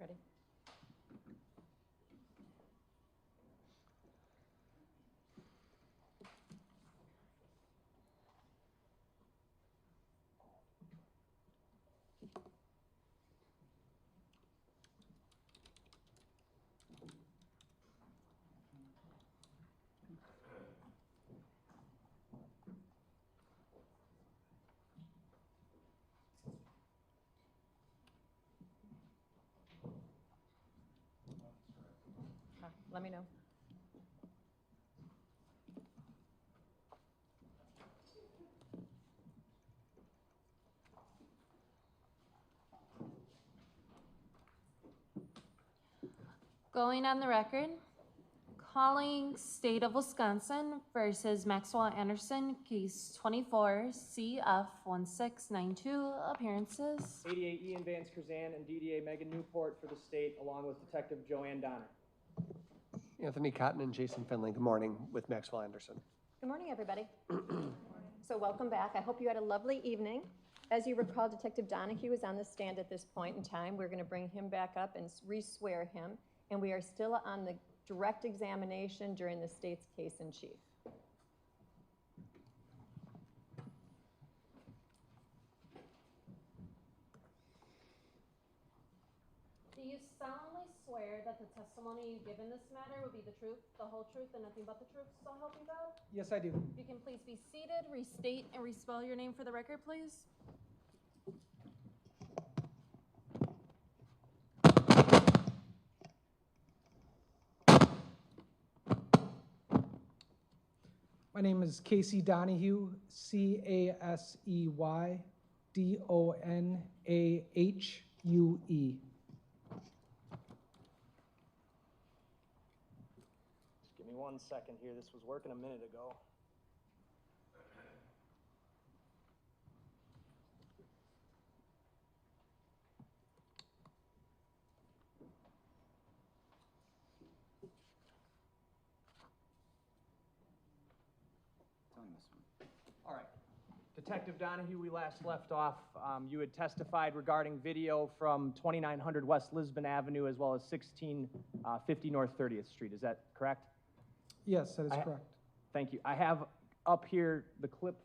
ready. Let me know. Going on the record, calling State of Wisconsin versus Maxwell Anderson, case 24, CF1692, appearances. 88 Ian Vance Curzan and DDA Megan Newport for the state, along with Detective Joanne Donner. Anthony Cotton and Jason Finley, good morning, with Maxwell Anderson. Good morning, everybody. So welcome back. I hope you had a lovely evening. As you recall, Detective Donahue is on the stand at this point in time. We're going to bring him back up and re-swear him. And we are still on the direct examination during the state's case in chief. Do you solemnly swear that the testimony you give in this matter will be the truth, the whole truth, and nothing but the truth, so help you God? Yes, I do. If you can please be seated, restate and respell your name for the record, please. My name is Casey Donahue, CASEY-DONAHUE. Just give me 1 second here. This was working a minute ago. All right. Detective Donahue, we last left off. You had testified regarding video from 2900 West Lisbon Avenue as well as 1650 North 30th Street. Is that correct? Yes, that is correct. Thank you. I have up here the clip.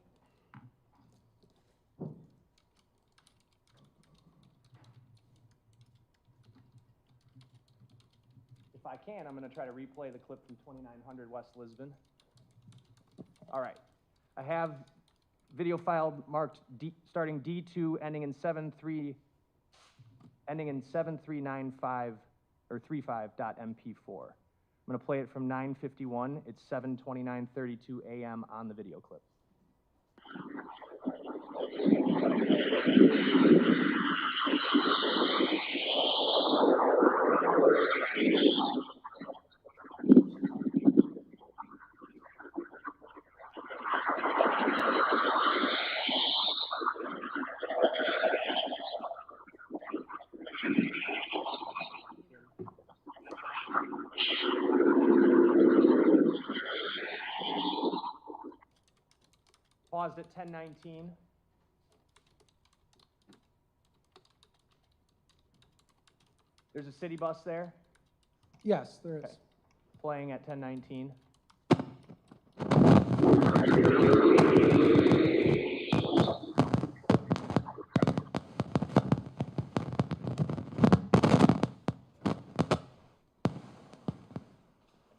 If I can, I'm going to try to replay the clip from 2900 West Lisbon. All right. I have video file marked starting D2 ending in 7395 or 35.mp4. I'm going to play it from 9:51. It's 7:29:32 a.m. on the video clip. Paused at 10:19. There's a city bus there. Yes, there is. Okay. Playing at 10:19. I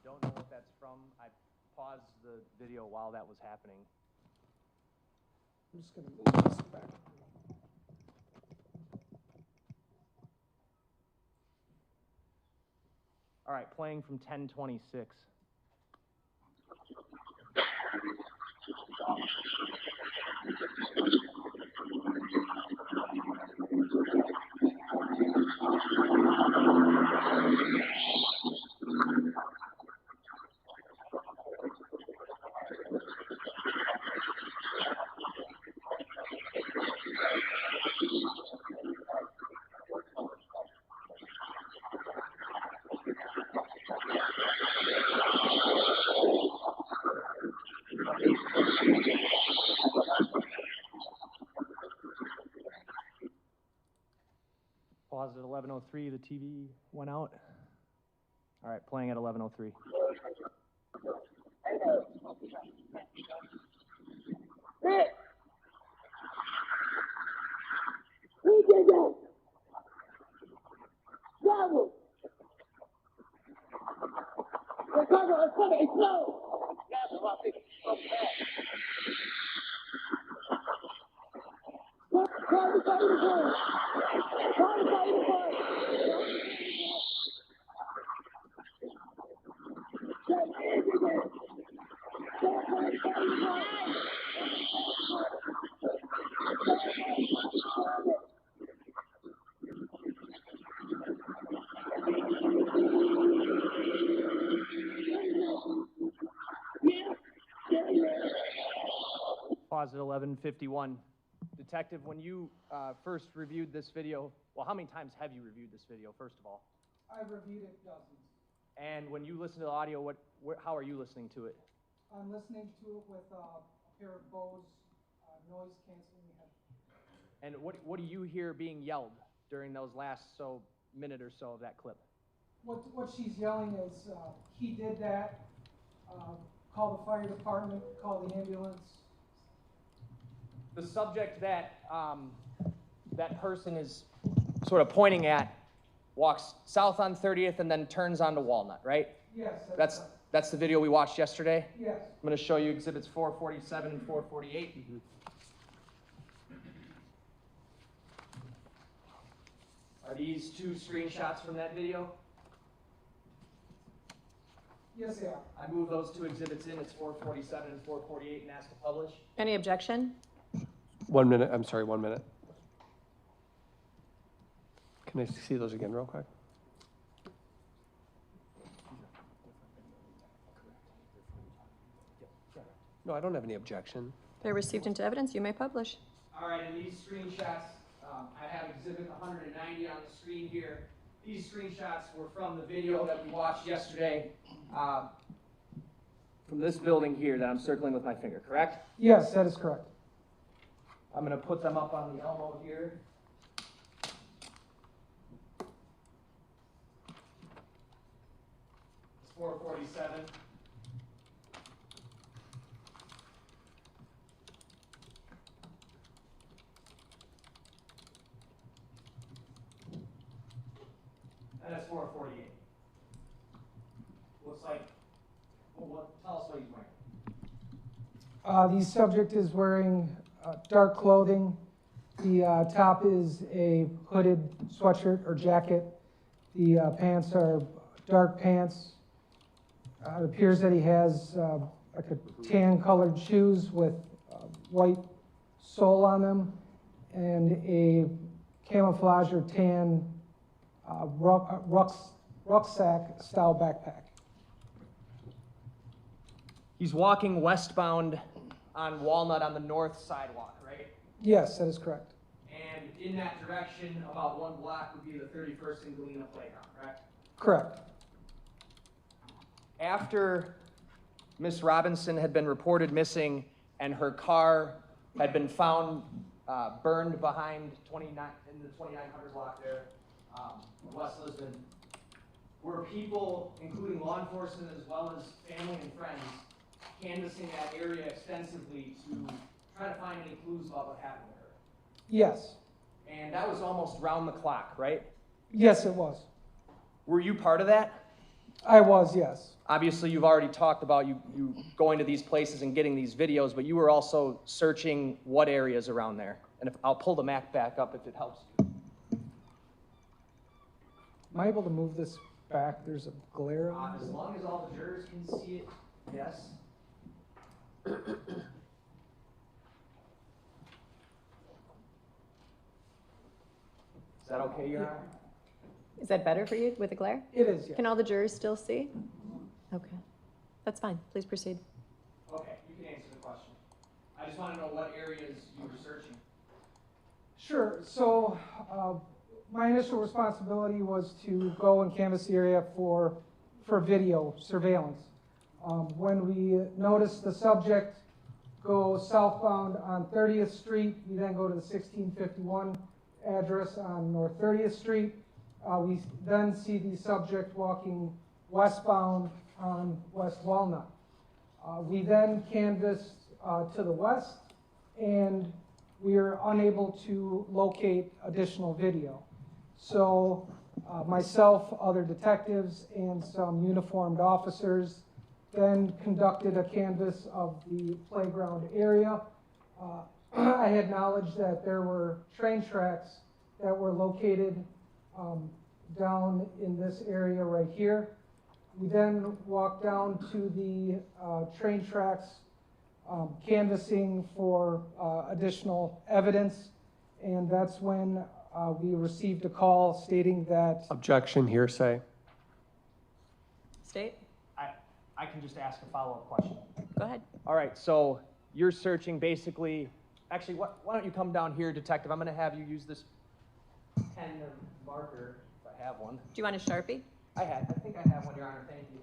don't know what that's from. I paused the video while that was happening. I'm just going to move this back. All right, playing from 10:26. 11:03, the TV went out. All right, playing at 11:03. Who did that? Bravo! It's coming, it's slow! Pause at 11:51. Detective, when you first reviewed this video, well, how many times have you reviewed this video, first of all? I've reviewed it dozens. And when you listen to the audio, how are you listening to it? I'm listening to it with a pair of Bose noise canceling headphones. And what do you hear being yelled during those last minute or so of that clip? What she's yelling is, he did that, call the fire department, call the ambulance. The subject that that person is sort of pointing at walks south on 30th and then turns onto Walnut, right? Yes. That's the video we watched yesterday? Yes. I'm going to show you exhibits 447 and 448. Mm-hmm. Are these two screenshots from that video? Yes, they are. I move those two exhibits in. It's 447 and 448 and ask to publish. Any objection? 1 minute, I'm sorry, 1 minute. Can I see those again real quick? No, I don't have any objection. They're received into evidence. You may publish. All right, and these screenshots, I have exhibit 190 on the screen here. These screenshots were from the video that we watched yesterday from this building here that I'm circling with my finger, correct? Yes, that is correct. I'm going to put them up on the elbow here. It's 447. And that's 448. Looks like, tell us what he's wearing. The subject is wearing dark clothing. The top is a hooded sweatshirt or jacket. The pants are dark pants. It appears that he has like a tan colored shoes with white sole on them and a camouflage or tan rucksack style backpack. He's walking westbound on Walnut on the north sidewalk, right? Yes, that is correct. And in that direction, about one block would be the 31st and Galena playground, correct? Correct. After Miss Robinson had been reported missing and her car had been found burned behind in the 2900 block there, West Lisbon, were people, including law enforcement as well as family and friends, canvassing that area extensively to try to find any clues about what happened to her? Yes. And that was almost round the clock, right? Yes, it was. Were you part of that? I was, yes. Obviously, you've already talked about you going to these places and getting these videos, but you were also searching what areas around there? And I'll pull the map back up if it helps you. Am I able to move this back? There's a glare on As it. long as all the jurors can see it, yes. Is that okay, Your Honor? Is that better for you with the glare? It is, yes. Can all the jurors still see? Okay. That's fine. Please proceed. Okay, you can answer the question. I just want to know what areas you were searching. Sure. So my initial responsibility was to go and canvass the area for video surveillance. When we noticed the subject go southbound on 30th Street, we then go to the 1651 address on North 30th Street. We then see the subject walking westbound on West Walnut. We then canvassed to the west, and we are unable to locate additional video. So myself, other detectives, and some uniformed officers then conducted a canvass of the playground area. I had knowledge that there were train tracks that were located down in this area right here. We then walked down to the train tracks, canvassing for additional evidence, and that's when we received a call stating that Objection, hearsay. State? I can just ask a follow-up question. Go ahead. All right, so you're searching basically, actually, why don't you come down here, Detective? I'm going to have you use this pen or marker, if I have one. Do you want a Sharpie? I think I have one, Your Honor, thank you.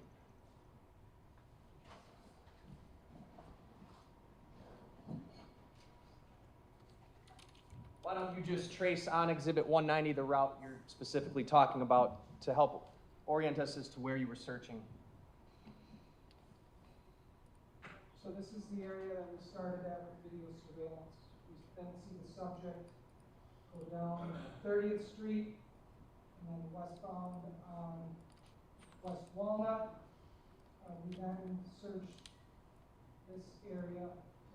Why don't you just trace on Exhibit 190 the route you're specifically talking about to help orient us as to where you were searching? so this is the area that we started at with video surveillance. We then see the subject go down 30th Street and then westbound on West Walnut. We then searched this area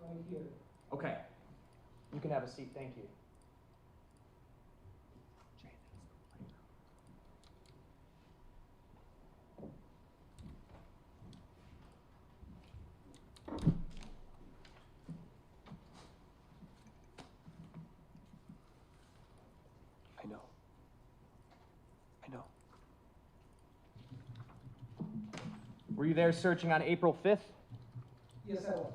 right here. Okay. You can have a seat, thank you. I know. Were you there searching on April 5th? Yes, I was.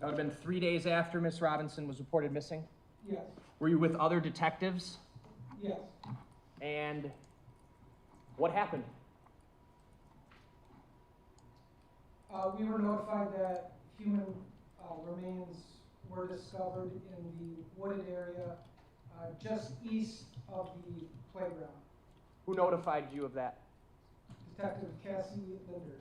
That would have been 3 days after Miss Robinson was reported missing? Yes, Were you with other detectives? yes. And what happened? We were notified that human remains were discovered in the wooded area just east of the playground. Who notified you of that? Detective Cassie Linder.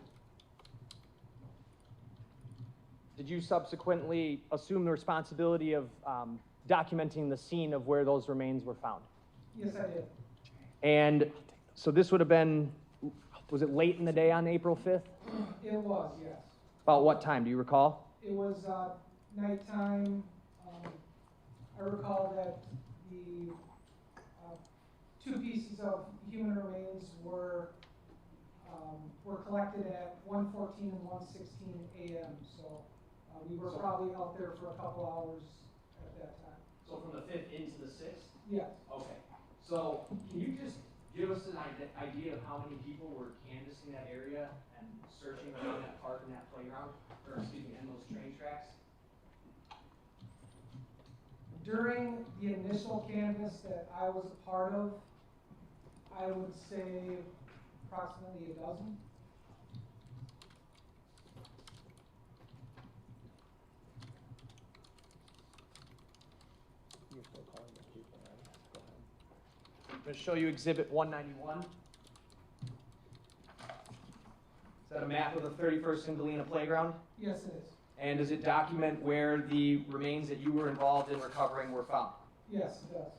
Did you subsequently assume the responsibility of documenting the scene of where those remains were found? Yes, I did. And so this would have been, was it late in the day on April 5th? It was, yes. About what time, do you recall? It was nighttime. I recall that the two pieces of human remains were collected at 1:14 and 1:16 a.m. So we were probably out there for a couple hours at that time. So from the 5th into the 6th? Yes. Okay. So can you just give us an idea of how many people were canvassing that area and searching around that park and that playground, or excuse me, and those train tracks? During the initial canvass that I was a part of, I would say approximately a dozen. I'm going to show you Exhibit 191. Is that a map of the 31st and Galena playground? Yes, it is. And does it document where the remains that you were involved in recovering were found? Yes, it does.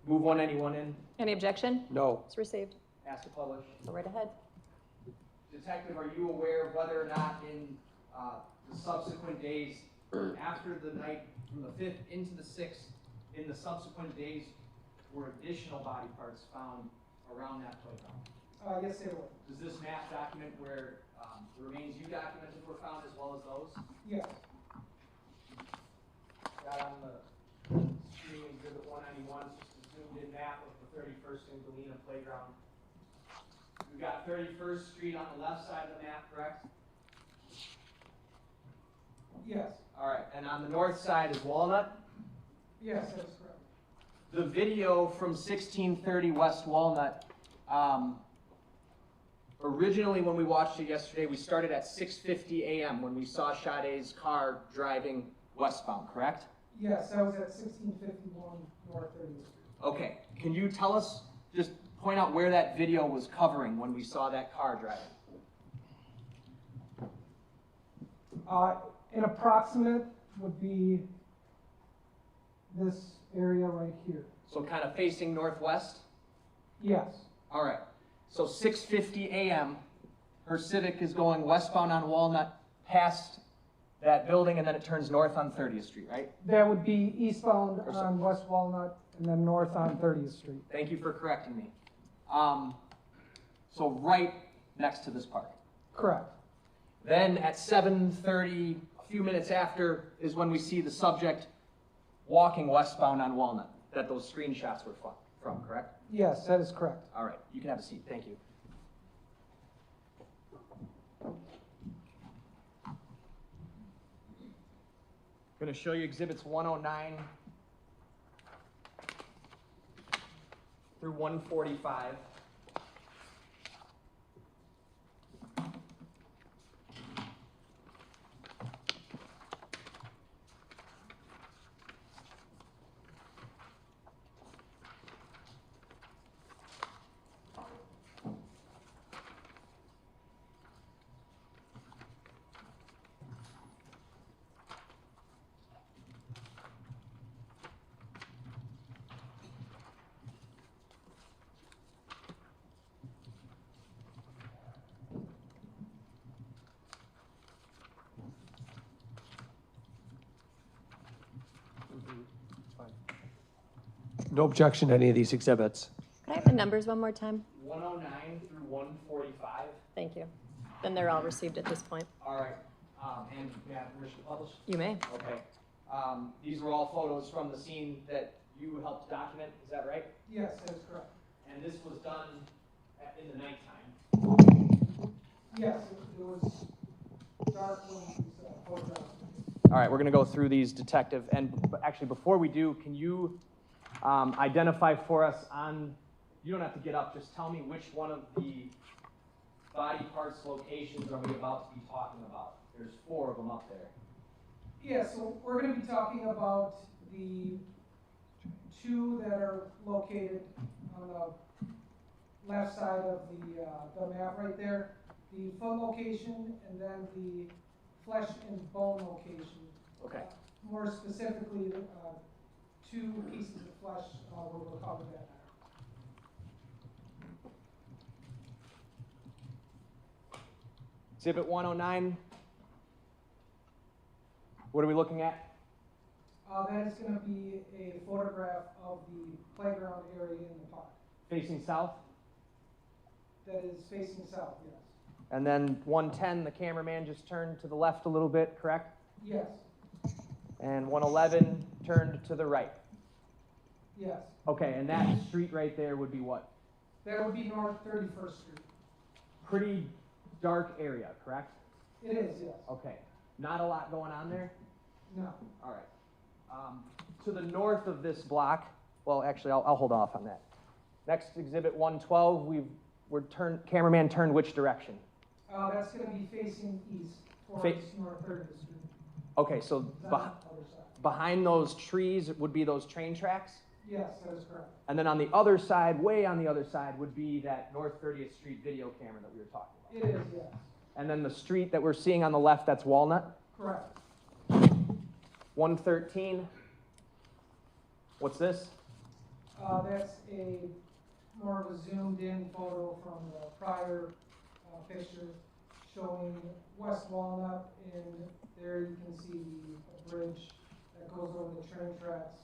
Move 191 in. Any objection? No. It's received. Ask to publish. Go right ahead. Detective, are you aware of whether or not in the subsequent days after the night from the 5th into the 6th, in the subsequent days, were additional body parts found around that playground? Yes, they were. Does this map document where the remains you documented were found as well as those? Yes. Got on the screen Exhibit 191, it's just a zoomed-in map of the 31st and Galena playground. We've got 31st Street on the left side of the map, correct? Yes. All right, and on the north side is Walnut. Yes, that's correct. The video from 1630 West Walnut, originally when we watched it yesterday, we started at 6:50 a.m. when we saw Sade's car driving westbound, correct? Yes, I was at 1651 North 30th Street. Okay, can you tell us just point out where that video was covering when we saw that car driving. An approximate would be this area right here. So kind of facing northwest? Yes, All right. So 6:50 a.m., her Civic is going westbound on Walnut past that building, and then it turns north on 30th Street, right? that would be eastbound Or on West Walnut and then north on 30th Street. Thank you for correcting me. So right next to this park. Correct. Then at 7:30, a few minutes after, is when we see the subject walking westbound on Walnut, that those screenshots were from, correct? Yes, that is correct. All right, you can have a seat, thank you. Going to show you exhibits 109 through 145. No objection to any of these exhibits. Could I have the numbers one more time? 109 through 145. Thank you. Then they're all received at this point. All right, and may I have permission to publish? You may. Okay. These were all photos from the scene that you helped document, is that right? Yes, that is correct. And this was done in the nighttime? Yes, it was dark when these photographs. All right, we're gonna go through these, Detective, and actually, before we do, can you identify for us you don't have to get up, just tell me which one of the body parts locations are we about to be talking about? There's 4 of them up there. Yeah, so we're going to be talking about the 2 that are located on the left side of the map right there. The foot location and then the flesh and bone location. Okay. More specifically, 2 pieces of flesh, we'll cover that now. Exhibit 109. What are we looking at? That is going to be a photograph of the playground area in the park. Facing south? That is facing south, yes. And then 110, the cameraman just turned to the left a little bit, correct? Yes, And 111 turned to the right. yes. Okay, and that street right there would be what? That would be North 31st Street. Pretty dark area, correct? It is, yes. Okay, not a lot going on there? No. All right. To the north of this block, well, actually, I'll hold off on that. Next, exhibit 112, cameraman turned which direction? That's going to be facing east towards North 30th Street. Okay, so It's on the other side. behind those trees would be those train tracks? Yes, that is correct. And then on the other side, way on the other side, would be that North 30th Street video camera that we were talking about. It is, yes. And then the street that we're seeing on the left, that's Walnut? Correct. 113. What's this? That's a more of a zoomed in photo from the prior picture showing West Walnut, and there you can see the bridge that goes over the train tracks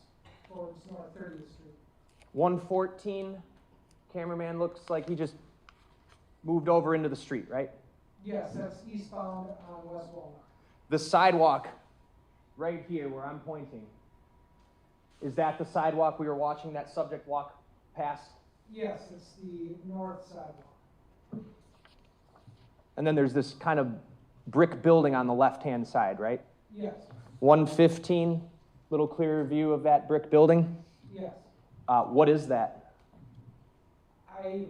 towards North 30th Street. 114. Cameraman looks like he just moved over into the street, right? Yes, that's eastbound on West Walnut. The sidewalk right here where I'm pointing, is that the sidewalk we were watching that subject walk past? Yes, it's the north sidewalk. And then there's this kind of brick building on the left-hand side, right? Yes, 115, little clearer view of that brick building. yes. What is that? I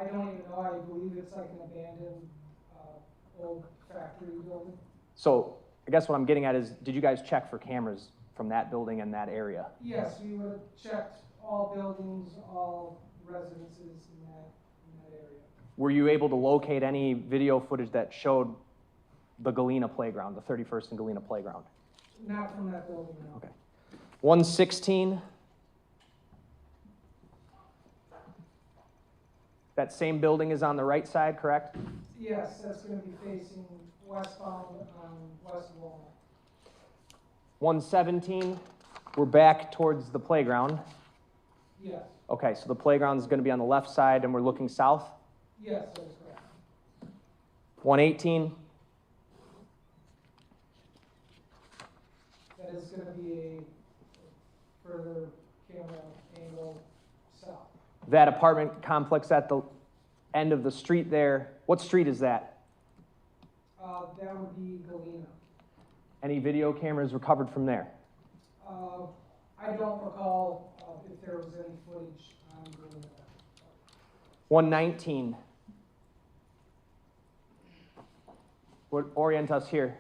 don't even know. I believe it's like an abandoned old factory building. So I guess what I'm getting at is, did you guys check for cameras from that building and that area? Yes, we would have checked all buildings, all residences in that area. Were you able to locate any video footage that showed the Galena playground, the 31st and Galena playground? Not from that building, no. Okay. 116. That same building is on the right side, correct? Yes, that's gonna be facing westbound on West Walnut. 117, we're back towards the playground. Yes, Okay, so the playground is going to be on the left side and we're looking south. yes, that is correct. 118, That is gonna be a further camera angle south. that apartment complex at the end of the street there, what street is that? That would be Galena. Any video cameras recovered from there? I don't recall if there was any footage on Galena. 119. What orient us here?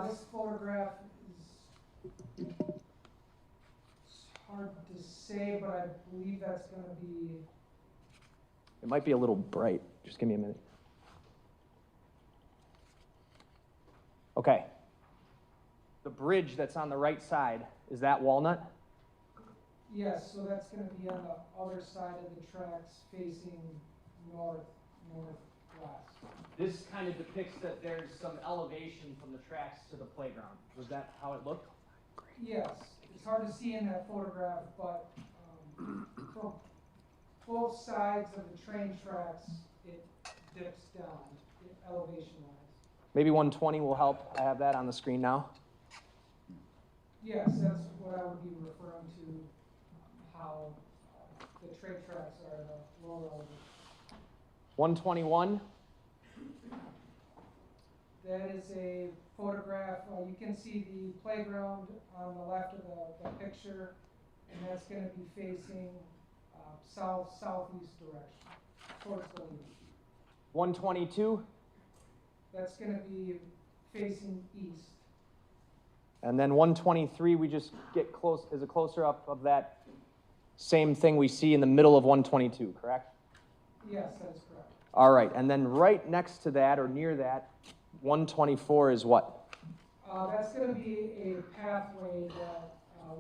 This photograph is, it's hard to say, but I believe that's gonna be, It might be a little bright. Just give me a minute. Okay. The bridge that's on the right side, is that Walnut? yes, so that's gonna be on the other side of the tracks facing northwest. This kind of depicts that there's some elevation from the tracks to the playground. Was that how it looked? Yes, it's hard to see in that photograph, but from both sides of the train tracks, it dips down, elevation-wise. Maybe 120 will help. I have that on the screen now. Yes, that's what I would be referring to, how the train tracks are the lower elevation. 121. That is a photograph, you can see the playground on the left of the picture, and that's gonna be facing southeast direction, towards the east. 122. That's gonna be facing east. And then 123, we just get close, is a closer up of that same thing we see in the middle of 122, correct? Yes, that is correct. All right, and then right next to that or near that, 124 is what? That's gonna be a pathway that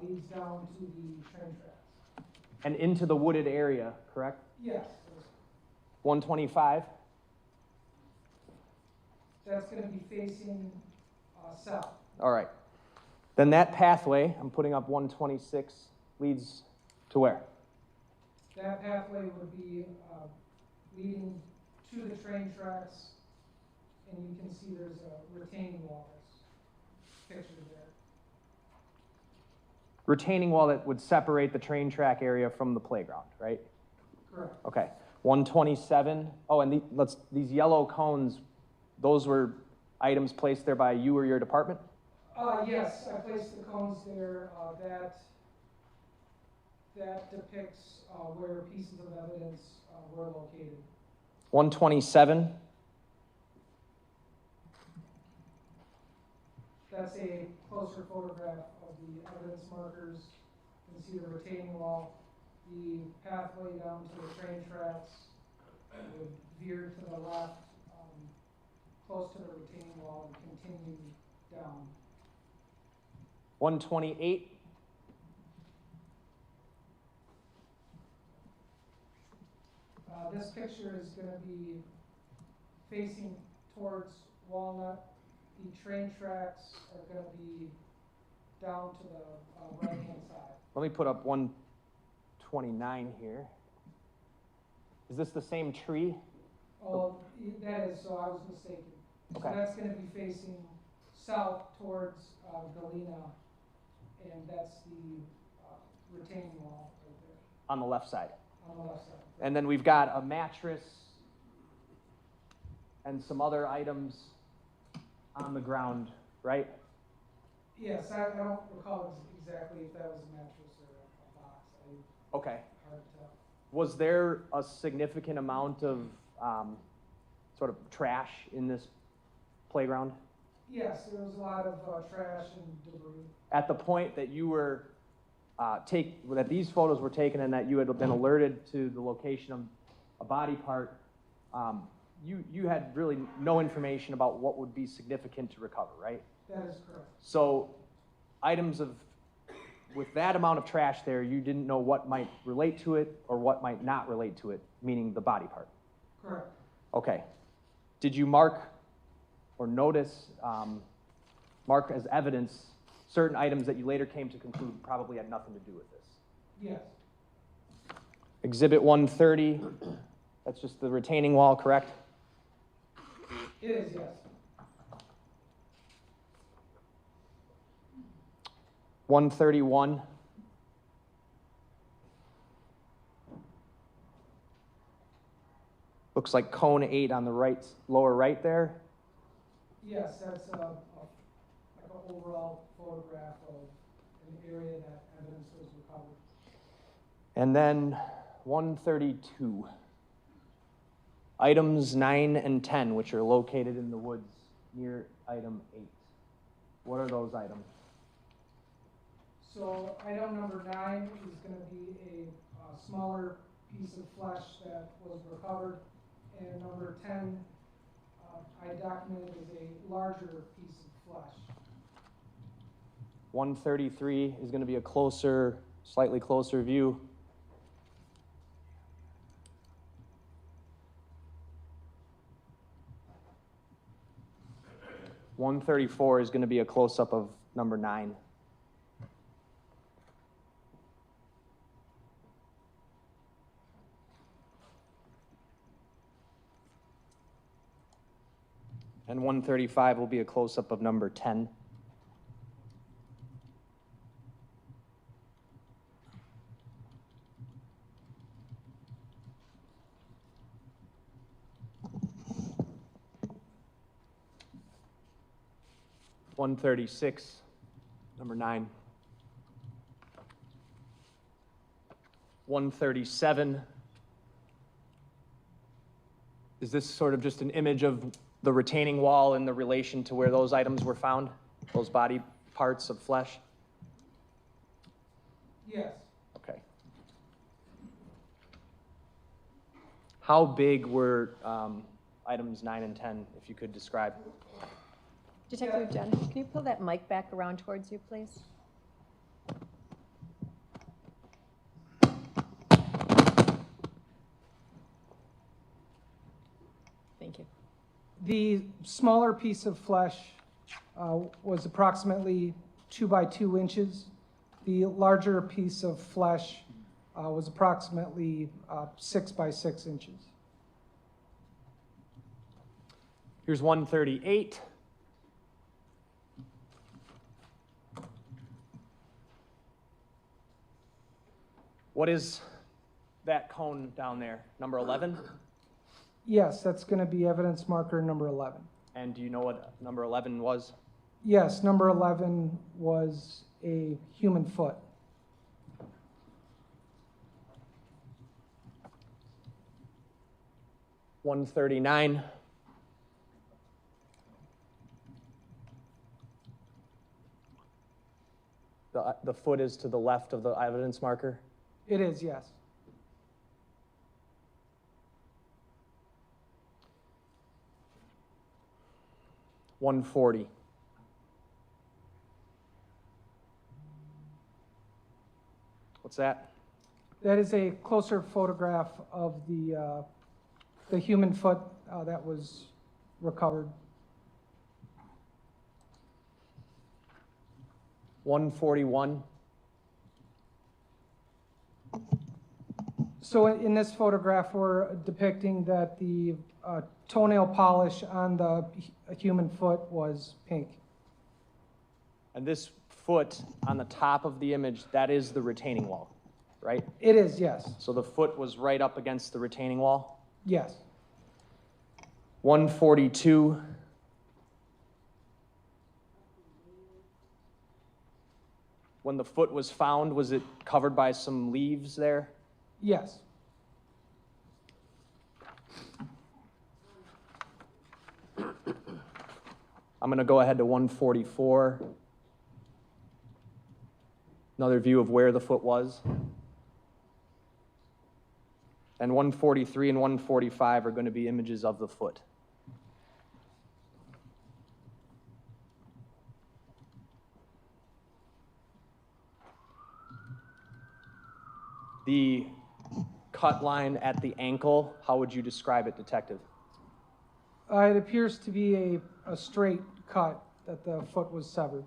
leads down to the train tracks. And into the wooded area, correct? Yes, 125. that's gonna be facing south. All right. Then that pathway, I'm putting up 126, leads to where? That pathway would be leading to the train tracks, and you can see there's a retaining wall that's pictured there. Retaining wall that would separate the train track area from the playground, right? Correct. Okay. 127. Oh, and these yellow cones, those were items placed there by you or your department? Yes, I placed the cones there. That depicts where pieces of evidence were located. 127. That's a closer photograph of the evidence markers. You can see the retaining wall. The pathway down to the train tracks would veer to the left, close to the retaining wall, and continue down. 128. This picture is going to be facing towards Walnut. The train tracks are going to be down to the right-hand side. Let me put up 129 here. Is this the same tree? Oh, that is, so I was mistaken. Okay. So that's going to be facing south towards Galena, and that's the retaining wall right there On the left side. on the left side. And then we've got a mattress and some other items on the ground, right? Yes, I don't recall exactly if that was a mattress or a box. Okay. Hard to tell. Was there a significant amount of sort of trash in this playground? Yes, there was a lot of trash and debris. At the point that you were that these photos were taken and that you had been alerted to the location of a body part, you had really no information about what would be significant to recover, right? That is correct. So with that amount of trash there, you didn't know what might relate to it or what might not relate to it, meaning the body part. Correct. Okay. Did you mark or notice, mark as evidence certain items that you later came to conclude probably had nothing to do with this? Yes. Exhibit 130, that's just the retaining wall, correct? It is, yes. 131. Looks like cone 8 on the right, lower right there. Yes, that's like an overall photograph of an area that evidence was recovered. And then 132. Items 9 and 10, which are located in the woods near item 8. What are those items? So item number 9 is going to be a smaller piece of flesh that was recovered, and number 10 I documented as a larger piece of flesh. 133 is going to be a closer, slightly closer view. .134 is going to be a close-up of number 9. And 135 will be a close-up of number 10. .136, number 9. 137. Is this sort of just an image of the retaining wall in the relation to where those items were found? Those body parts of flesh? Yes. Okay. How big were items 9 and 10, if you could describe? Detective Jen, can you pull that mic back around towards you, please? Thank you. The smaller piece of flesh was approximately 2 by 2 inches. The larger piece of flesh was approximately 6 by 6 inches. Here's 138. What is that cone down there? Number 11? Yes, that's going to be evidence marker number 11. And do you know what number 11 was? Yes, number 11 was a human foot. .139. The foot is to the left of the evidence marker? It is, yes. .140. What's that? That is a closer photograph of the human foot that was recovered. 141. So in this photograph, we're depicting that the toenail polish on the human foot was pink. And this foot on the top of the image, that is the retaining wall, right? It is, yes. So the foot was right up against the retaining wall? Yes. 142. When the foot was found, was it covered by some leaves there? Yes. I'm going to go ahead to 144. Another view of where the foot was. And 143 and 145 are going to be images of the foot. The cut line at the ankle, how would you describe it, Detective? It appears to be a straight cut that the foot was severed.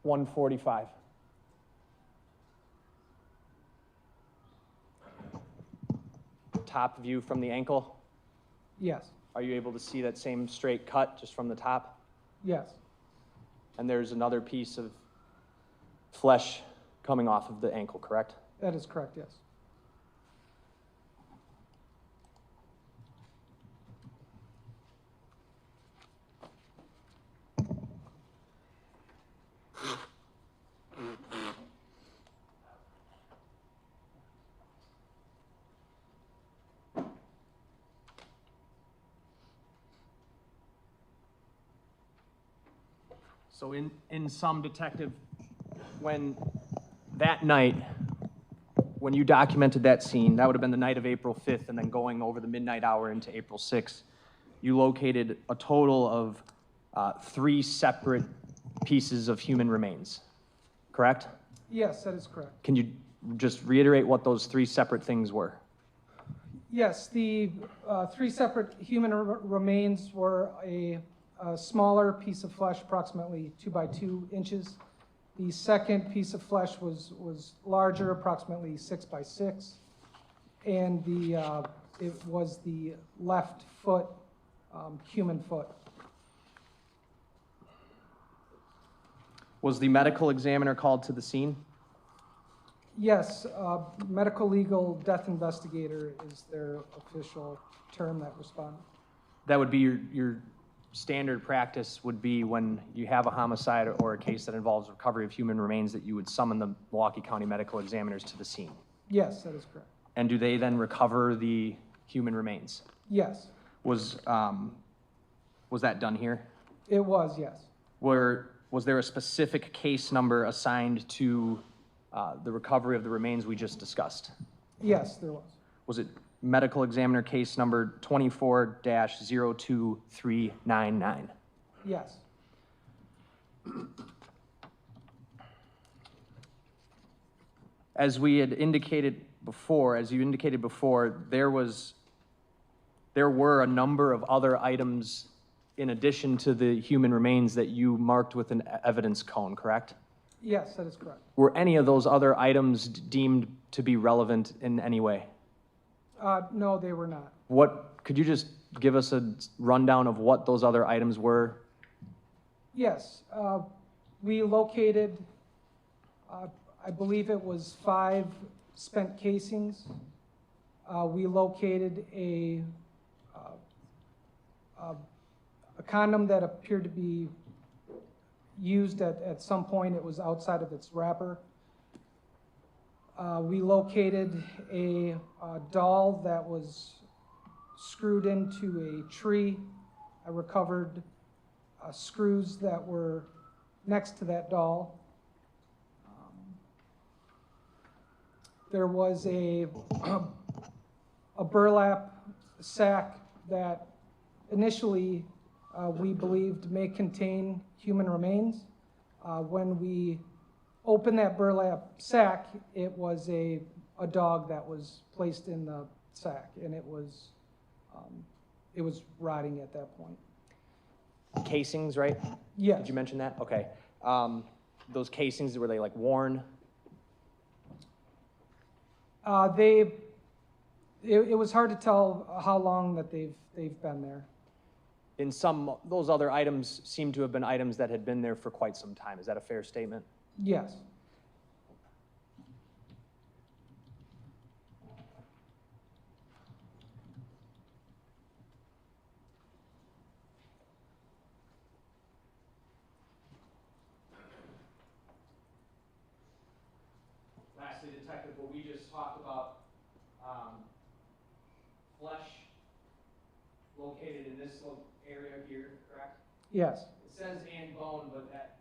$145. Top view from the ankle. Yes, Are you able to see that same straight cut just from the top? yes, And there's another piece of flesh coming off of the ankle, correct? that is correct, yes. So in sum, Detective, when that night, when you documented that scene, that would have been the night of April 5th, and then going over the midnight hour into April 6th, you located a total of 3 separate pieces of human remains, correct? Yes, that is correct. Can you just reiterate what those 3 separate things were? Yes, the 3 separate human remains were a smaller piece of flesh, approximately 2 by 2 inches. The second piece of flesh was larger, approximately 6 by 6. And it was the left foot, human foot. Was the medical examiner called to the scene? Yes, medical legal death investigator is their official term that responded. That would be your standard practice would be when you have a homicide or a case that involves recovery of human remains that you would summon the Milwaukee County medical examiners to the scene. Yes, that is correct. And do they then recover the human remains? Yes, Was that done here? it was, yes. Was there a specific case number assigned to the recovery of the remains we just discussed? Yes, there was. Was it medical examiner case number 24-02399? Yes. As we had indicated before, as you indicated before, there were a number of other items in addition to the human remains that you marked with an evidence cone, correct? Yes, that is correct. Were any of those other items deemed to be relevant in any way? No, they were not. Could you just give us a rundown of what those other items were? Yes, we located, I believe it was 5 spent casings. We located a condom that appeared to be used at some point. It was outside of its wrapper. We located a doll that was screwed into a tree. I recovered screws that were next to that doll. There was a burlap sack that initially we believed may contain human remains. When we opened that burlap sack, it was a dog that was placed in the sack, and it was rotting at that point. Casings, right? Yes. Did you mention that? Okay. Those casings, were they like worn? It was hard to tell how long that they've been there. In some, those other items seem to have been items that had been there for quite some time. Is that a fair statement? Yes. Lastly, Detective, what we just talked about, flesh located in this this little area here, correct? Yes. It says and bone, but that,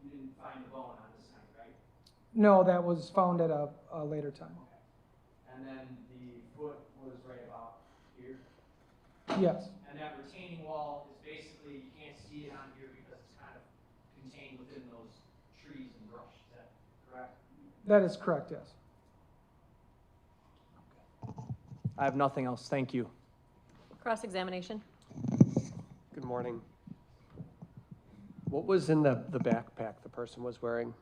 you didn't find the bone on this side, right? No, that was found at a later time. And then the foot was right about here. Yes, And that retaining wall is basically, you can't see it on here because it's kind of contained within those trees and brush. Is that correct? that is correct, yes. I have nothing else. Thank you. Cross-examination. Good morning. What was in the backpack the person was wearing?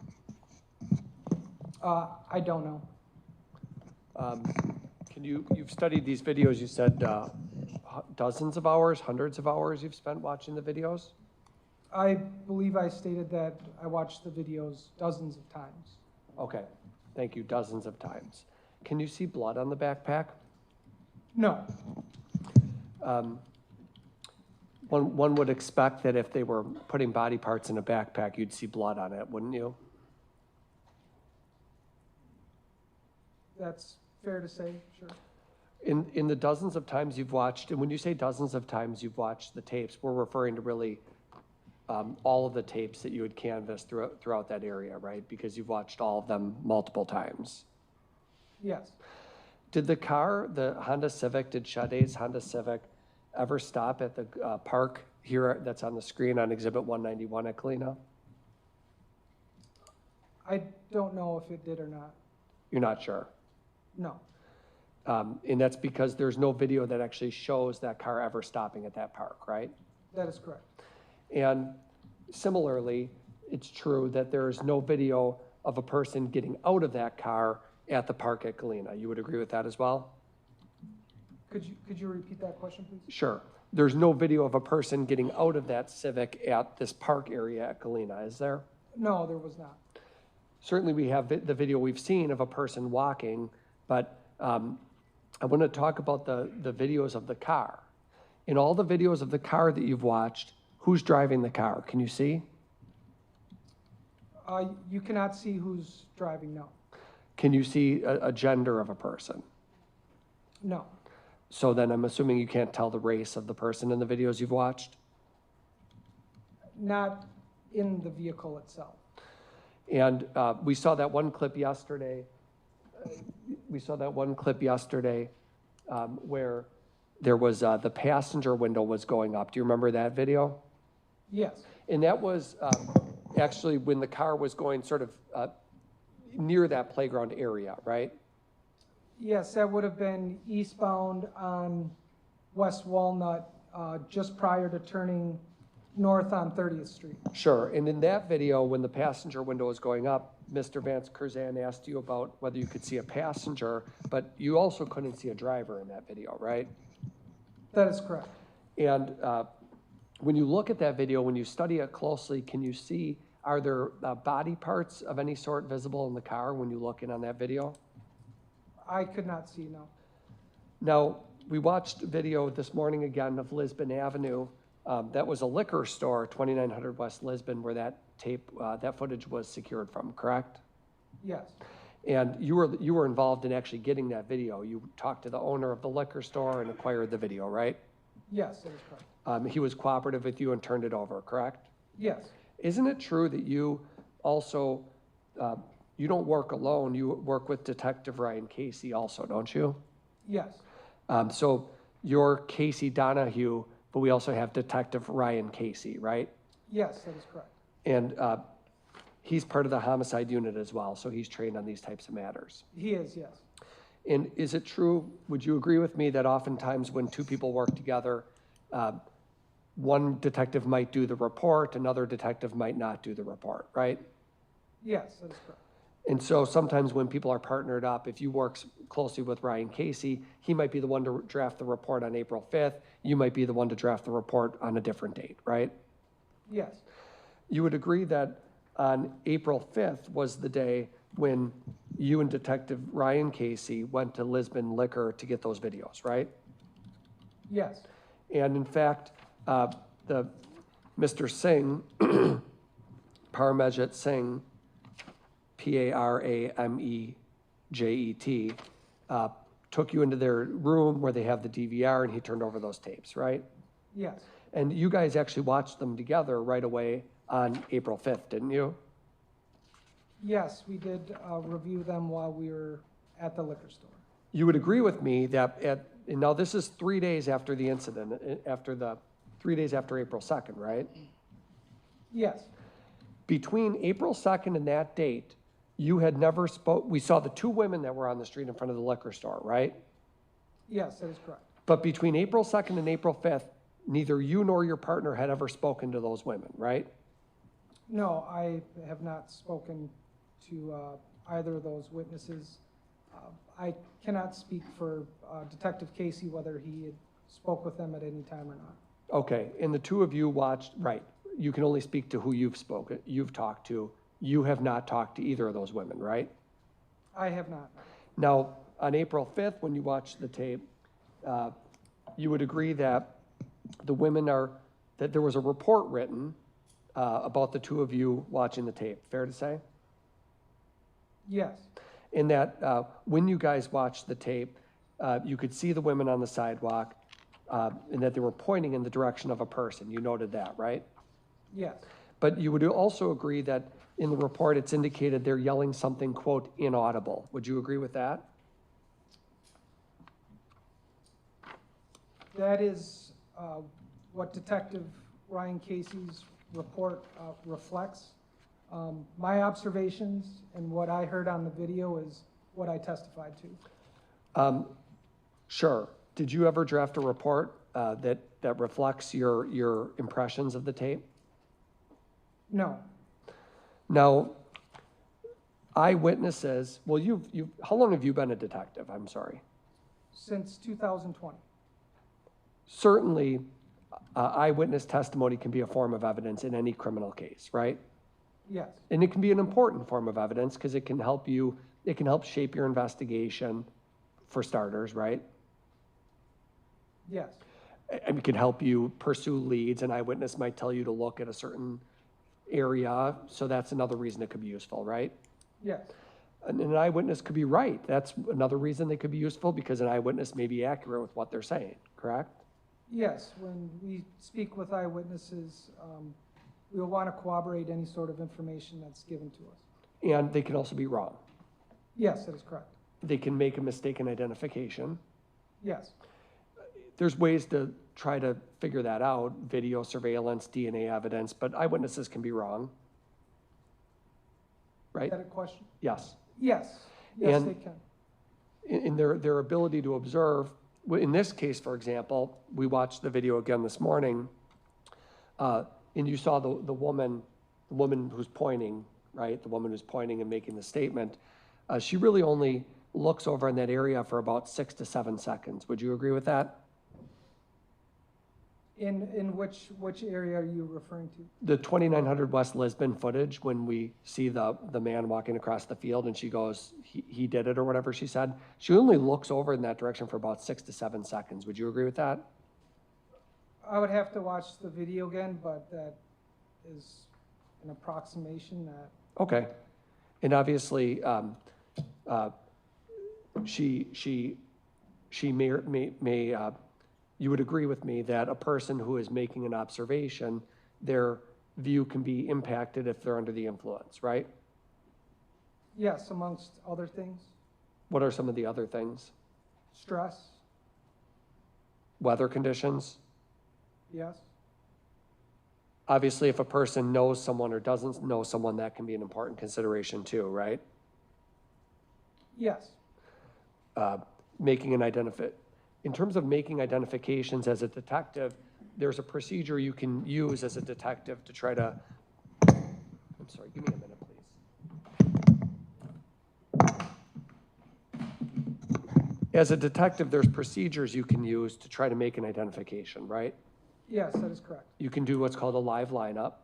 I don't know. You've studied these videos, you said dozens of hours, hundreds of hours you've spent watching the videos? I believe I stated that I watched the videos dozens of times. Okay, thank you, dozens of times. Can you see blood on the backpack? No, One would expect that if they were putting body parts in a backpack, you'd see blood on it, wouldn't you? that's fair to say, sure. In the dozens of times you've watched, and when you say dozens of times you've watched the tapes, we're referring to really all of the tapes that you had canvassed throughout that area, right? Because you've watched all of them multiple times. Yes, Did the car, the Honda Civic, did Sade's Honda Civic ever stop at the park here that's on the screen on Exhibit 191 at Galena? I don't know if it did or not. You're not sure? No, And that's because there's no video that actually shows that car ever stopping at that park, right? that is correct. And similarly, it's true that there is no video of a person getting out of that car at the park at Galena. You would agree with that as well? Could you repeat that question, please? Sure. There's no video of a person getting out of that Civic at this park area at Galena, is there? No, there was not. Certainly we have the video we've seen of a person walking, but I want to talk about the videos of the car. In all the videos of the car that you've watched, who's driving the car? Can you see? You cannot see who's driving, no. Can you see a gender of a person? No, So then I'm assuming you can't tell the race of the person in the videos you've watched? not in the vehicle itself. And we saw that one clip yesterday. Where there was the passenger window was going up. Do you remember that video? Yes, And that was actually when the car was going sort of near that playground area, right? yes, that would have been eastbound on West Walnut, just prior to turning north on 30th Street. Sure. And in that video, when the passenger window was going up, Mr. Vance Curzan asked you about whether you could see a passenger, but you also couldn't see a driver in that video, right? That is correct. And when you look at that video, when you study it closely, can you see, are there body parts of any sort visible in the car when you look in on that video? I could not see, no. Now, we watched a video this morning again of Lisbon Avenue. That was a liquor store, 2900 West Lisbon, where that tape, that footage was secured from, correct? Yes, And you were involved in actually getting that video. You talked to the owner of the liquor store and acquired the video, right? yes, that is correct. He was cooperative with you and turned it over, correct? Yes, Isn't it true that you also, you don't work alone, you work with Detective Ryan Casey also, don't you? yes, So you're Casey Donahue, but we also have Detective Ryan Casey, right? yes, that is correct. And he's part of the homicide unit as well, so he's trained on these types of matters. He is, yes. And is it true, would you agree with me that oftentimes when two people work together, one detective might do the report, another detective might not do the report, right? Yes, that is correct. And so sometimes when people are partnered up, if you work closely with Ryan Casey, he might be the one to draft the report on April 5th. You might be the one to draft the report on a different date, right? Yes, You would agree that on April 5th was the day when you and Detective Ryan Casey went to Lisbon Liquor to get those videos, right? yes, And in fact, the Mr. Singh, Parmejit Singh, Paramejet, took you into their room where they have the DVR and he turned over those tapes, right? Yes, And you guys actually watched them together right away on April 5th, didn't you? yes, we did review them while we were at the liquor store. You would agree with me that and now this is 3 days after the incident, 3 days after April 2nd, right? Yes, Between April 2nd and that date, you had never we saw the two women that were on the street in front of the liquor store, right? yes, that is correct. But between April 2nd and April 5th, neither you nor your partner had ever spoken to those women, right? No, I have not spoken to either of those witnesses. I cannot speak for Detective Casey, whether he had spoke with them at any time or not. Okay, and the two of you watched, right, you can only speak to who you've talked to. You have not talked to either of those women, right? I have not. Now, on April 5th, when you watched the tape, you would agree that that there was a report written about the two of you watching the tape, fair to say? Yes, In that when you guys watched the tape, you could see the women on the sidewalk and that they were pointing in the direction of a person. You noted that, right? yes, But you would also agree that in the report, it's indicated they're yelling something, quote, inaudible. Would you agree with that? that is what Detective Ryan Casey's report reflects. My observations and what I heard on the video is what I testified to. Sure. Did you ever draft a report that reflects your impressions of the tape? No, Now, eyewitnesses, well, how long have you been a detective? I'm sorry. since 2020. Certainly, eyewitness testimony can be a form of evidence in any criminal case, right? Yes, And it can be an important form of evidence because it can help shape your investigation, for starters, right? yes, And it can help you pursue leads. An eyewitness might tell you to look at a certain area, so that's another reason it could be useful, right? yes, And an eyewitness could be right. That's another reason they could be useful because an eyewitness may be accurate with what they're saying, correct? yes. When we speak with eyewitnesses, we'll want to corroborate any sort of information that's given to us. And they can also be wrong. Yes, that is correct. They can make a mistaken identification. Yes, There's ways to try to figure that out, video surveillance, DNA evidence, but eyewitnesses can be wrong. is Right? that a question? Yes. Yes, yes, And- they can. In their ability to observe, in this case, for example, we watched the video again this morning, and you saw the woman who's pointing, right? The woman who's pointing and making the statement. She really only looks over in that area for about 6 to 7 seconds. Would you agree with that? In which area are you referring to? The 2900 West Lisbon footage, when we see the man walking across the field and she goes, he did it or whatever she said, she only looks over in that direction for about 6 to 7 seconds. Would you agree with that? I would have to watch the video again, but that is an approximation that, Okay. And obviously, she may you would agree with me that a person who is making an observation, their view can be impacted if they're under the influence, right? yes, amongst other things, What are some of the other things? stress, Weather conditions? yes, Obviously, if a person knows someone or doesn't know someone, that can be an important consideration too, right? yes, In terms of making identifications as a detective, there's a procedure you can use as a detective to try to, I'm sorry, give me a minute, please. As a detective, there's procedures you can use to try to make an identification, right? yes, that is correct, You can do what's called a live lineup,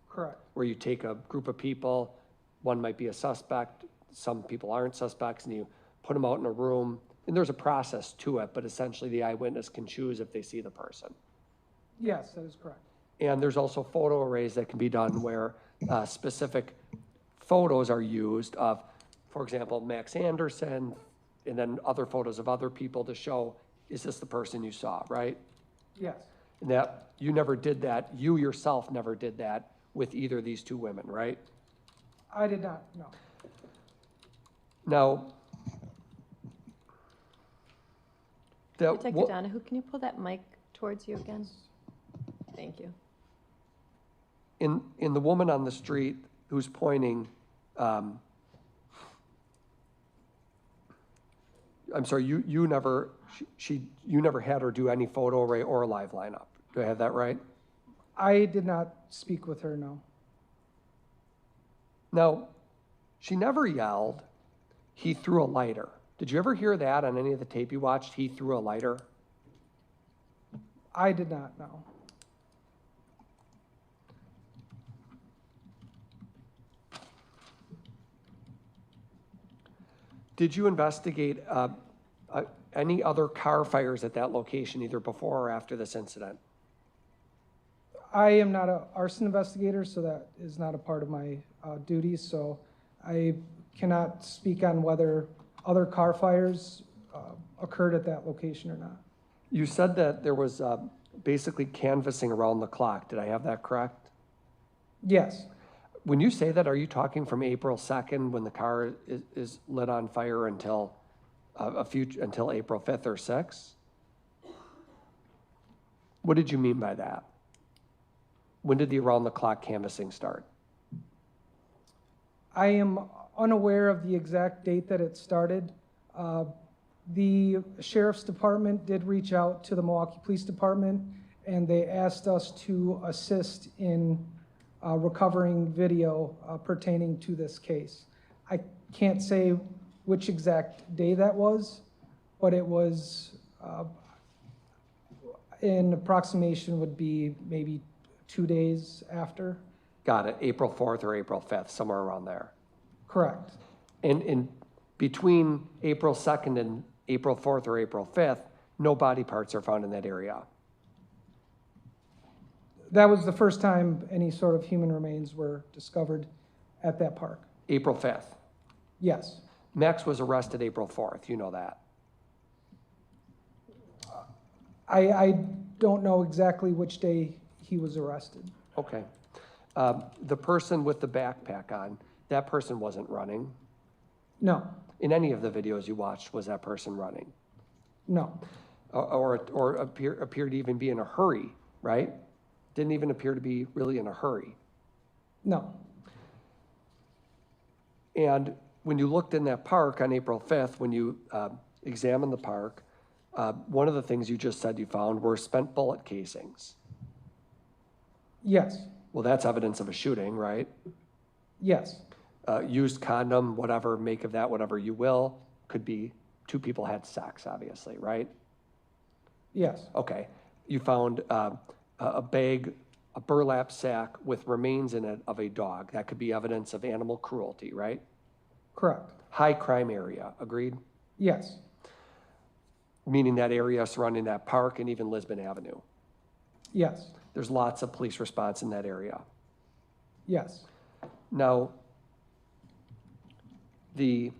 correct, where you take a group of people, one might be a suspect, some people aren't suspects, and you put them out in a room, and there's a process to it, but essentially the eyewitness can choose if they see the person. yes, that is correct, And there's also photo arrays that can be done where specific photos are used of, for example, Max Anderson, and then other photos of other people to show, is this the person you saw, right? yes, And that, you never did that, you yourself never did that with either of these two women, right? I did not, no. Now, Detective Donahue, can you pull that mic towards you again? Thank you. in the woman on the street who's pointing, I'm sorry, you never, you never had her do any photo array or live lineup. Do I have that right? I did not speak with her, no. Now, she never yelled, he threw a lighter. Did you ever hear that on any of the tape you watched? He threw a lighter? I did not, no. Did you investigate any other car fires at that location, either before or after this incident? I am not an arson investigator, so that is not a part of my duties, so I cannot speak on whether other car fires occurred at that location or not. You said that there was basically canvassing around the clock. Did I have that correct? Yes, When you say that, are you talking from April 2nd when the car is lit on fire until until April 5th or 6th? What did you mean by that? When did the around the clock canvassing start? I am unaware of the exact date that it started. The sheriff's department did reach out to the Milwaukee Police Department, and they asked us to assist in recovering video pertaining to this case. I can't say which exact day that was, but it was, an approximation would be maybe 2 days after. Got it, April 4th or April 5th, somewhere around there. Correct. And in between April 2nd and April 4th or April 5th, no body parts are found in that area. That was the first time any sort of human remains were discovered at that park. April 5th. Yes. Max was arrested April 4th, you know that. I don't know exactly which day he was arrested. Okay. The person with the backpack on, that person wasn't running. No, In any of the videos you watched, was that person running? no, Or appeared to even be in a hurry, right? Didn't even appear to be really in a hurry. no. And when you looked in that park on April 5th, when you examined the park, one of the things you just said you found were spent bullet casings. Yes, Well, that's evidence of a shooting, right? yes, Used condom, whatever, make of that whatever you will, could be two people had sex, obviously, right? yes, Okay. You found a bag, a burlap sack with remains in it of a dog. That could be evidence of animal cruelty, right? correct. High crime area, agreed? Yes, Meaning that area surrounding that park and even Lisbon Avenue. yes, There's lots of police response in that area. yes, Now, the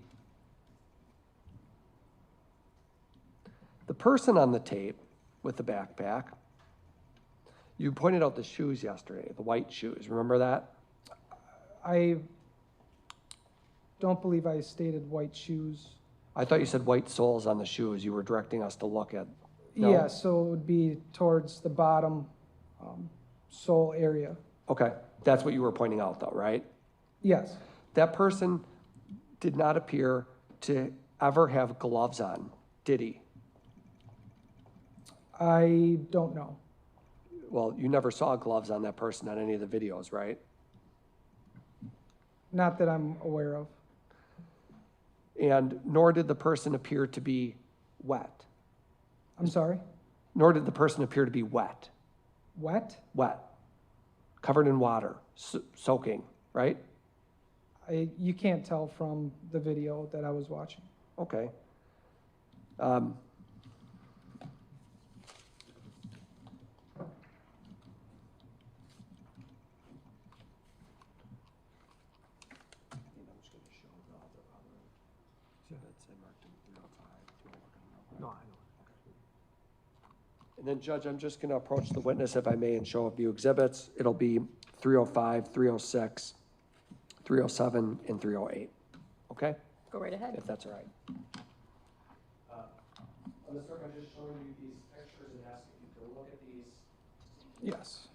person on the tape with the backpack, you pointed out the shoes yesterday, the white shoes. Remember that? I don't believe I stated white shoes. I thought you said white soles on the shoes. You were directing us to look at. No? Yeah, so it would be towards the bottom sole area. Okay, that's what you were pointing out though, right? Yes, That person did not appear to ever have gloves on, did he? I don't know. Well, you never saw gloves on that person on any of the videos, right? Not that I'm aware of. And nor did the person appear to be wet. I'm sorry? Nor did the person appear to be wet. Wet? Wet. Covered in water, soaking, right? You can't tell from the video that I was watching. Okay. And then, Judge, I'm just going to approach the witness, if I may, and show a few exhibits. It'll be 305, 306, 307, and 308. Okay? Go right ahead. If that's all right. I'm going to start by just showing you these pictures and asking you to look at these. Yes.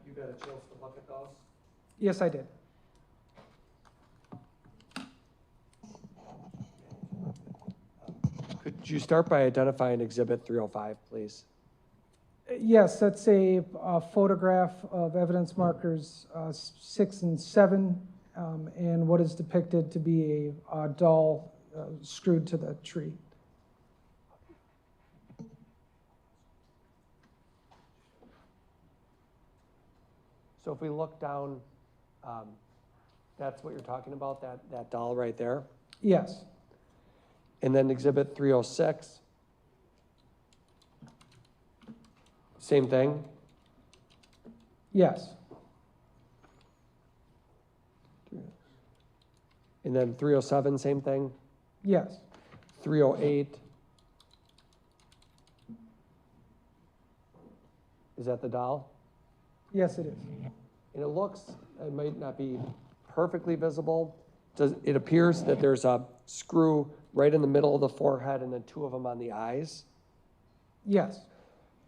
You got a chance to look at those? Yes, I did. Could you start by identifying Exhibit 305, please? Yes, that's a photograph of evidence markers 6 and 7, and what is depicted to be a doll screwed to the tree. So if we look down, that's what you're talking about, that doll right there? Yes, And then Exhibit 306. Same thing? yes, And then 307, same thing? yes, 308. Is that the doll? yes, it is. And it looks, it might not be perfectly visible. It appears that there's a screw right in the middle of the forehead and then 2 of them on the eyes. Yes,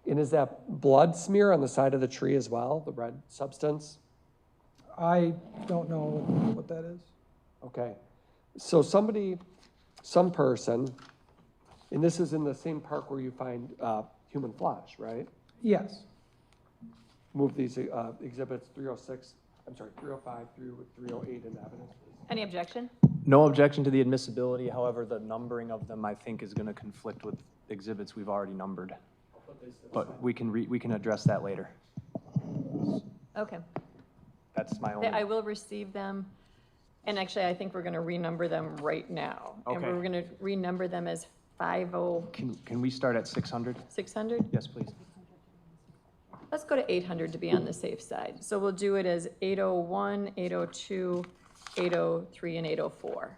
And is that blood smear on the side of the tree as well, the red substance? I don't know what that is. Okay. So some person, and this is in the same park where you find human flesh, right? Yes, Move these exhibits 306, I'm sorry, 305 through 308 in evidence, please. Any objection? No objection to the admissibility, however, the numbering of them, I think, is going to conflict with exhibits we've already numbered. But we can address that later. Okay. That's my only. I will receive them, and actually, I think we're going to renumber them right now. And Okay. we're going to renumber them as 50, Can we start at 600? 600? Yes, please. Let's go to 800 to be on the safe side. So we'll do it as 801, 802, 803, and 804.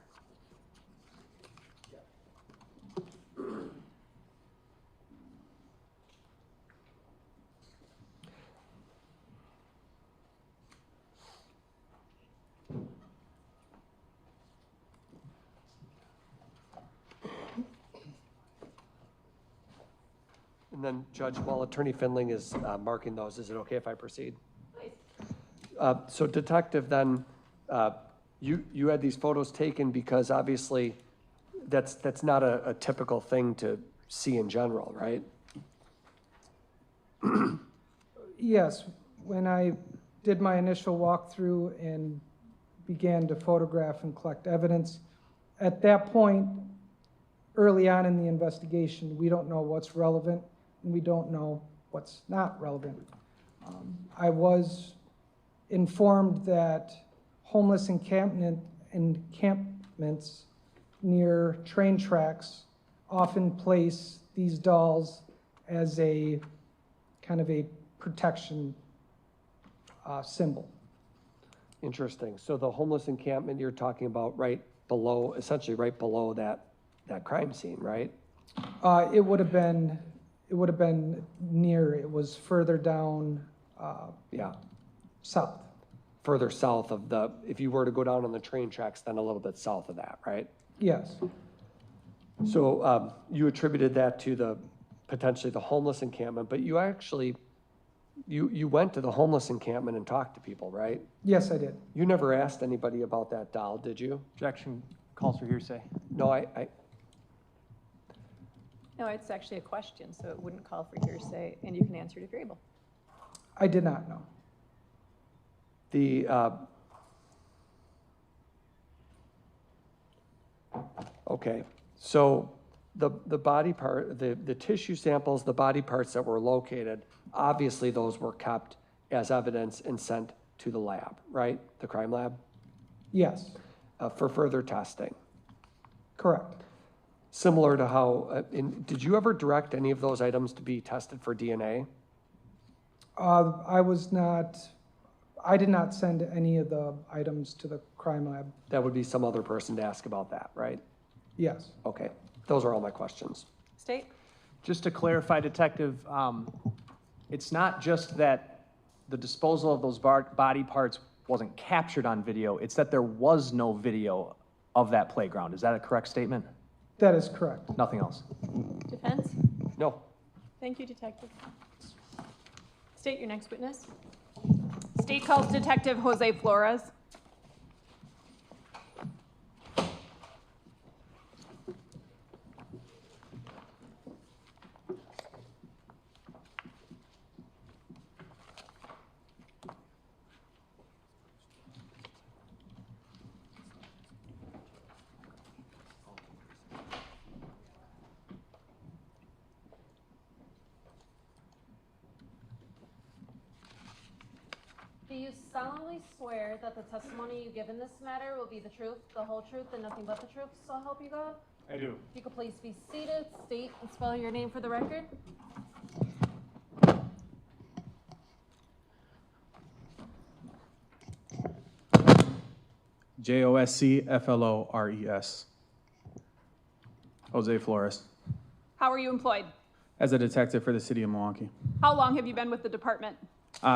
And then, Judge, while Attorney Finling is marking those, is it okay if I proceed? So Detective, then, you had these photos taken because obviously that's not a typical thing to see in general, right? yes. When I did my initial walkthrough and began to photograph and collect evidence, at that point, early on in the investigation, we don't know what's relevant and we don't know what's not relevant. I was informed that homeless encampments near train tracks often place these dolls as a kind of a protection symbol. Interesting. So the homeless encampment you're talking about right below, essentially right below that crime scene, right? It would have been near, it was further down Yeah, south. further south of if you were to go down on the train tracks, then a little bit south of that, right? Yes, So you attributed that to potentially the homeless encampment, but you actually, you went to the homeless encampment and talked to people, right? yes, I did. You never asked anybody about that doll, did you? Objection calls for hearsay. No, No, it's actually a question, so it wouldn't call for hearsay, and you can answer it if you're able. I did not know. Okay, so the body part, the tissue samples, the body parts that were located, obviously those were kept as evidence and sent to the lab, right? The crime lab, Yes, for further testing. correct. Similar to how, did you ever direct any of those items to be tested for DNA? I did not send any of the items to the crime lab. That would be some other person to ask about that, right? Yes. Okay, those are all my questions. State? Just to clarify, Detective, it's not just that the disposal of those body parts wasn't captured on video, it's that there was no video of that playground. Is that a correct statement? That is correct. Nothing else? Defense? No. Thank you, Detective. State your next witness. State calls Detective Jose Flores. Do you solemnly swear that the testimony you give in this matter will be the truth, the whole truth, and nothing but the truth, so help you God? I do. If you could please be seated, state and spell your name for the record. Joscflores. Jose Flores, How are you employed? as a detective for the city of Milwaukee, How long have you been with the department?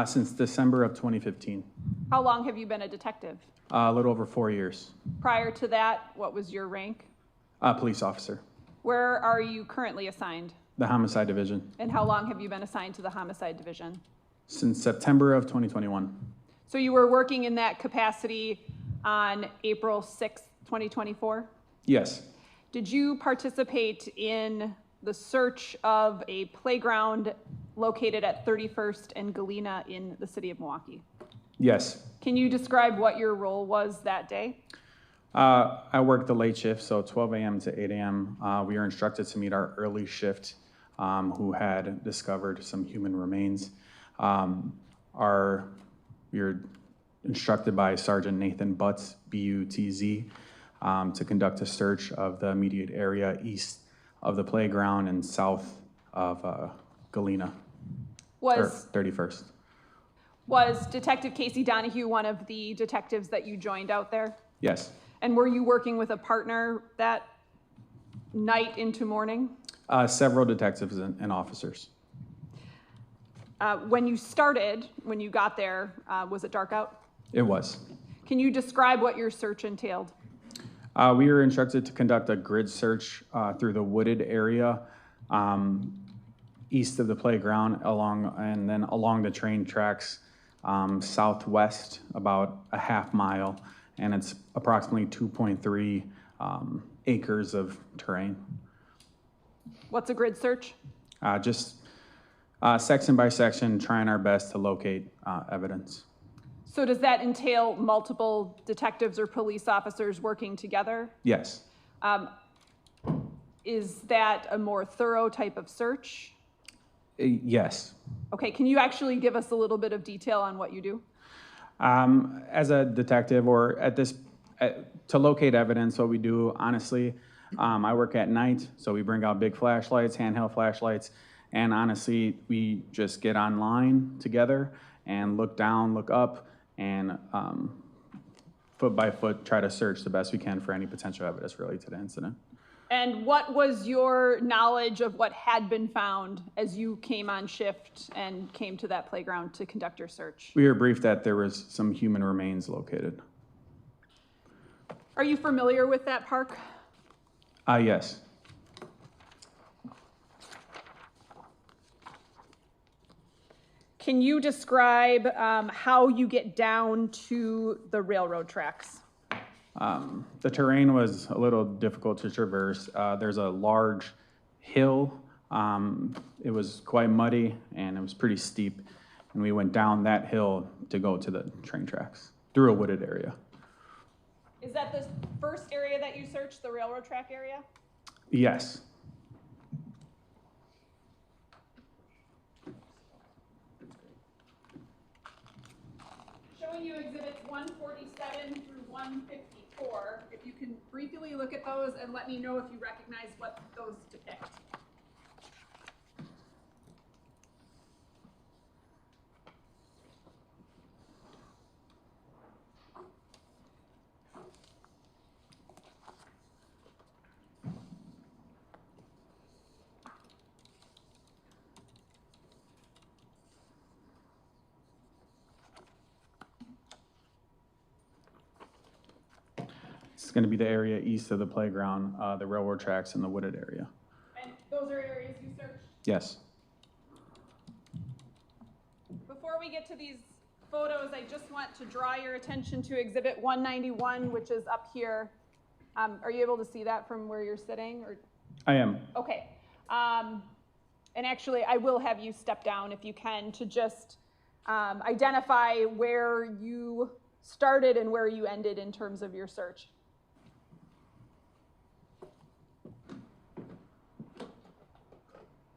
since December of 2015, How long have you been a detective? a little over 4 years. Prior to that, what was your rank? Police officer, Where are you currently assigned? the homicide division, And how long have you been assigned to the homicide division? since September of 2021. So you were working in that capacity on April 6th, 2024? Yes, Did you participate in the search of a playground located at 31st and Galena in the city of Milwaukee? yes. Can you describe what your role was that day? I worked the late shift, so 12 a.m. to 8 a.m. We were instructed to meet our early shift, who had discovered some human remains. We were instructed by Sergeant Nathan Butts, BUTZ, to conduct a search of the immediate area east of the playground and south of Galena, or Was 31st. Was Detective Casey Donahue one of the detectives that you joined out there? Yes, And were you working with a partner that night into morning? several detectives and officers. When you got there, was it dark out? It was. Can you describe what your search entailed? We were instructed to conduct a grid search through the wooded area east of the playground, along the train tracks southwest about a half mile, and it's approximately 2.3 acres of terrain. What's a grid search? Just section by section, trying our best to locate evidence. So does that entail multiple detectives or police officers working together? Yes. Is that a more thorough type of search? Yes. Okay, can you actually give us a little bit of detail on what you do? As a detective, or to locate evidence, what we do, honestly, I work at night, so we bring out big flashlights, handheld flashlights, and honestly, we just get online together and look down, look up, and foot by foot try to search the best we can for any potential evidence related to the incident. And what was your knowledge of what had been found as you came on shift and came to that playground to conduct your search? We were briefed that there was some human remains located. Are you familiar with that park? Yes. Can you describe how you get down to the railroad tracks? The terrain was a little difficult to traverse. There's a large hill. It was quite muddy and it was pretty steep. And we went down that hill to go to the train tracks through a wooded area. Is that the first area that you searched, the railroad track area? Yes. Showing you exhibits 147 through 154. 4. If you can briefly look at those and let me know if you recognize what those depict. It's going to be the area east of the playground, the railroad tracks, and the wooded area. And those are areas you searched? Yes. Before we get to these photos, I just want to draw your attention to Exhibit 191, which is up here. Are you able to see that from where you're sitting? Or? I am. Okay. And actually, I will have you step down if you can to just identify where you started and where you ended in terms of your search.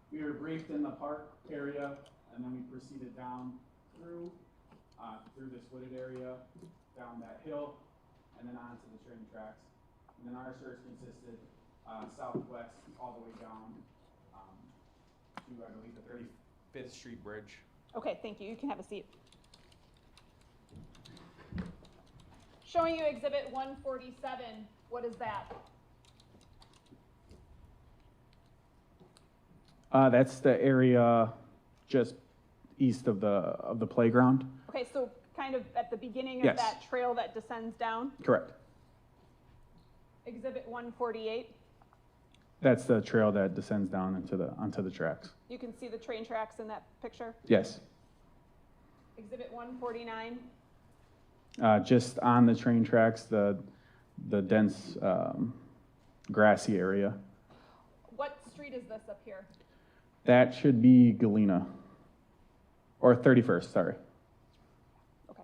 We were briefed in the park area, and then we proceeded down through this wooded area, down that hill, and then onto the train tracks. And then our search consisted southwest all the way down to, I believe, the 35th Street Bridge. Okay, thank you. You can have a seat. Showing you Exhibit 147. What is that? That's the area just east of the playground. Okay, so kind of at the beginning of Yes. that trail that descends down. Correct. Exhibit 148. That's the trail that descends down onto the tracks. You can see the train tracks in that picture. Yes. Exhibit 149. Just on the train tracks, the dense grassy area. What street is this up here? That should be Galena. Or 31st, sorry. Okay.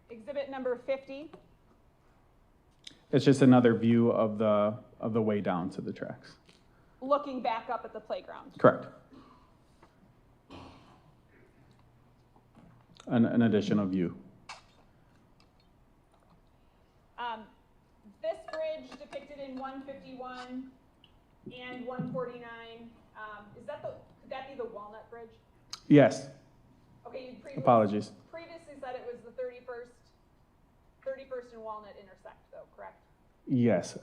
Exhibit number 50. It's just another view of the way down to the tracks. Looking back up at the playground. Correct. An additional view. This bridge depicted in 151 and 149, could that be the Walnut Bridge? Yes. Okay, you Apologies. previously said it was the 31st and Walnut intersect though, correct? Yes.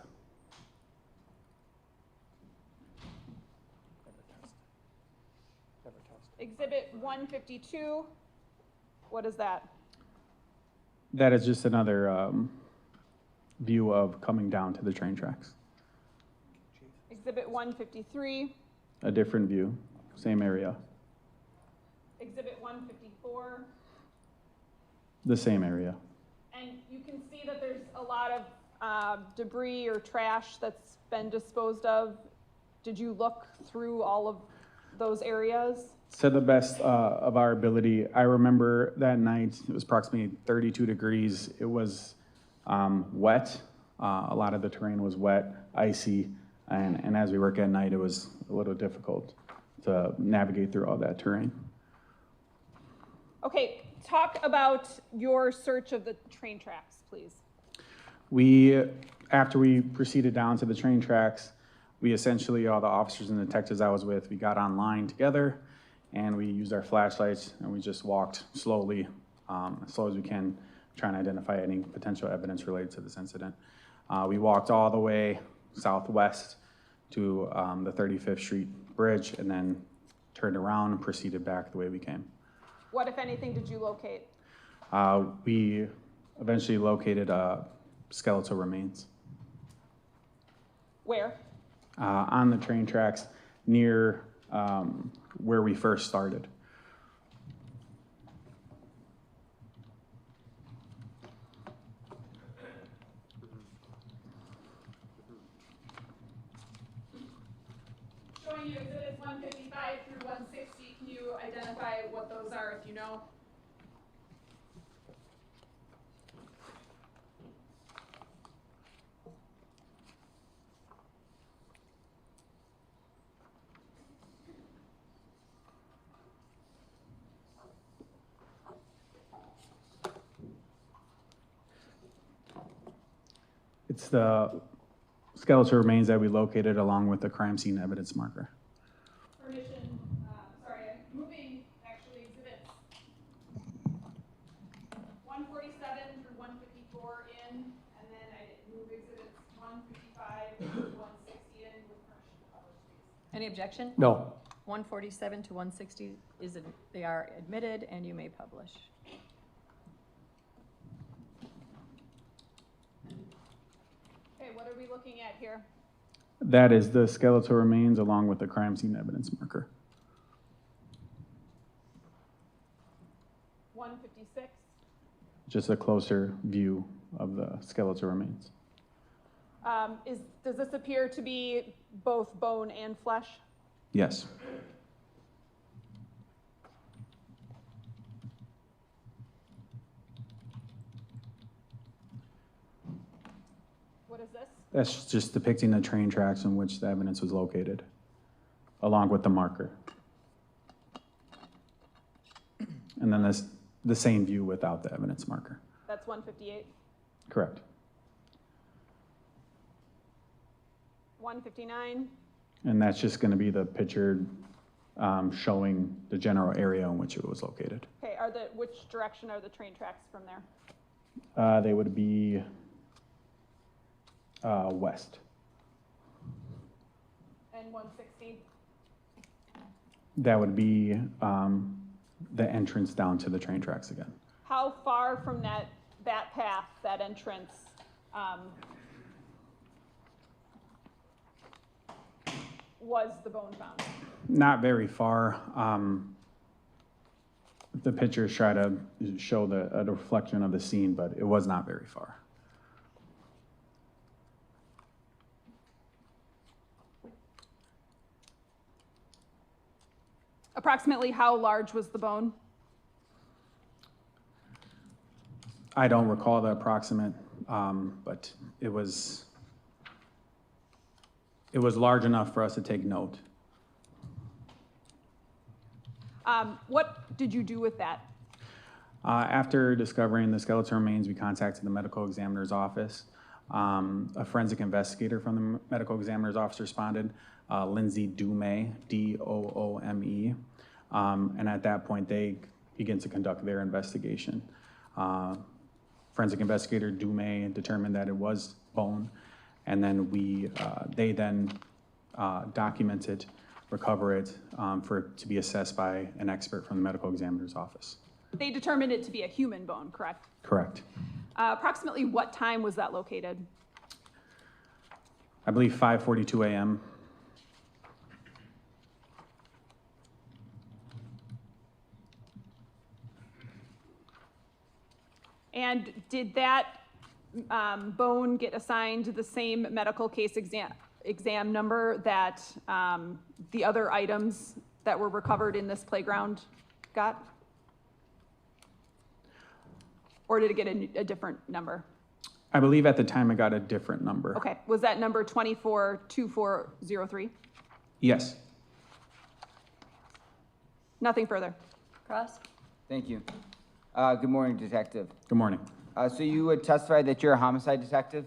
Exhibit 152, what is that? That is just another view of coming down to the train tracks. Exhibit 153, A different view, same area, Exhibit 154, the same area. and you can see that there's a lot of debris or trash that's been disposed of. Did you look through all of those areas? To the best of our ability. I remember that night, it was approximately 32 degrees. It was wet. A lot of the terrain was wet, icy, and as we work at night, it was a little difficult to navigate through all that terrain. Okay, talk about your search of the train tracks, please. After we proceeded down to the train tracks, we essentially, all the officers and detectives I was with, we got online together and we used our flashlights and we just walked slowly, as slow as we can, trying to identify any potential evidence related to this incident. We walked all the way southwest to the 35th Street Bridge and then turned around and proceeded back the way we came. What, if anything, did you locate? We eventually located skeletal remains. Where? On the train tracks near where we first started. Showing you exhibits 155 through 160, can you identify what those are if you know? It's the skeletal remains that we located along with the crime scene evidence marker. Permission, sorry, I'm moving actually exhibits 147 through 154 in, and then I move exhibits 155 through 160 in with permission to publish these. Any objection? No. 147 to 160 they are admitted, and you may publish. Okay, what are we looking at here? That is the skeletal remains along with the crime scene evidence marker. 156. Just a closer view of the skeletal remains. Does this appear to be both bone and flesh? Yes. What is this? That's just depicting the train tracks in which the evidence was located, along with the marker. And then this, the same view without the evidence marker. That's 158. Correct. 159. And that's just going to be the picture showing the general area in which it was located. Okay, which direction are the train tracks from there? They would be west. And 160. That would be the entrance down to the train tracks again. How far from that path, that entrance, was the bone found? Not very far. The pictures try to show a reflection of the scene, but it was not very far. Approximately how large was the bone? I don't recall the approximate, but it was large enough for us to take note. What did you do with that? After discovering the skeletal remains, we contacted the medical examiner's office. A forensic investigator from the medical examiner's office responded, Lindsay Doome, D-O-O-M-E. And at that point, they began to conduct their investigation. Forensic investigator Doome determined that it was bone, and then they then document it, recover it for it to be assessed by an expert from the medical examiner's office. They determined it to be a human bone, correct? Correct. Approximately what time was that located? I believe 5:42 a.m. And did that bone get assigned the same medical case exam number that the other items that were recovered in this playground got? Or did it get a different number? I believe at the time it got a different number. Okay, was that number 242403? Yes. Nothing further. Cross? Thank you. Good morning, Detective. Good morning. So you would testify that you're a homicide detective?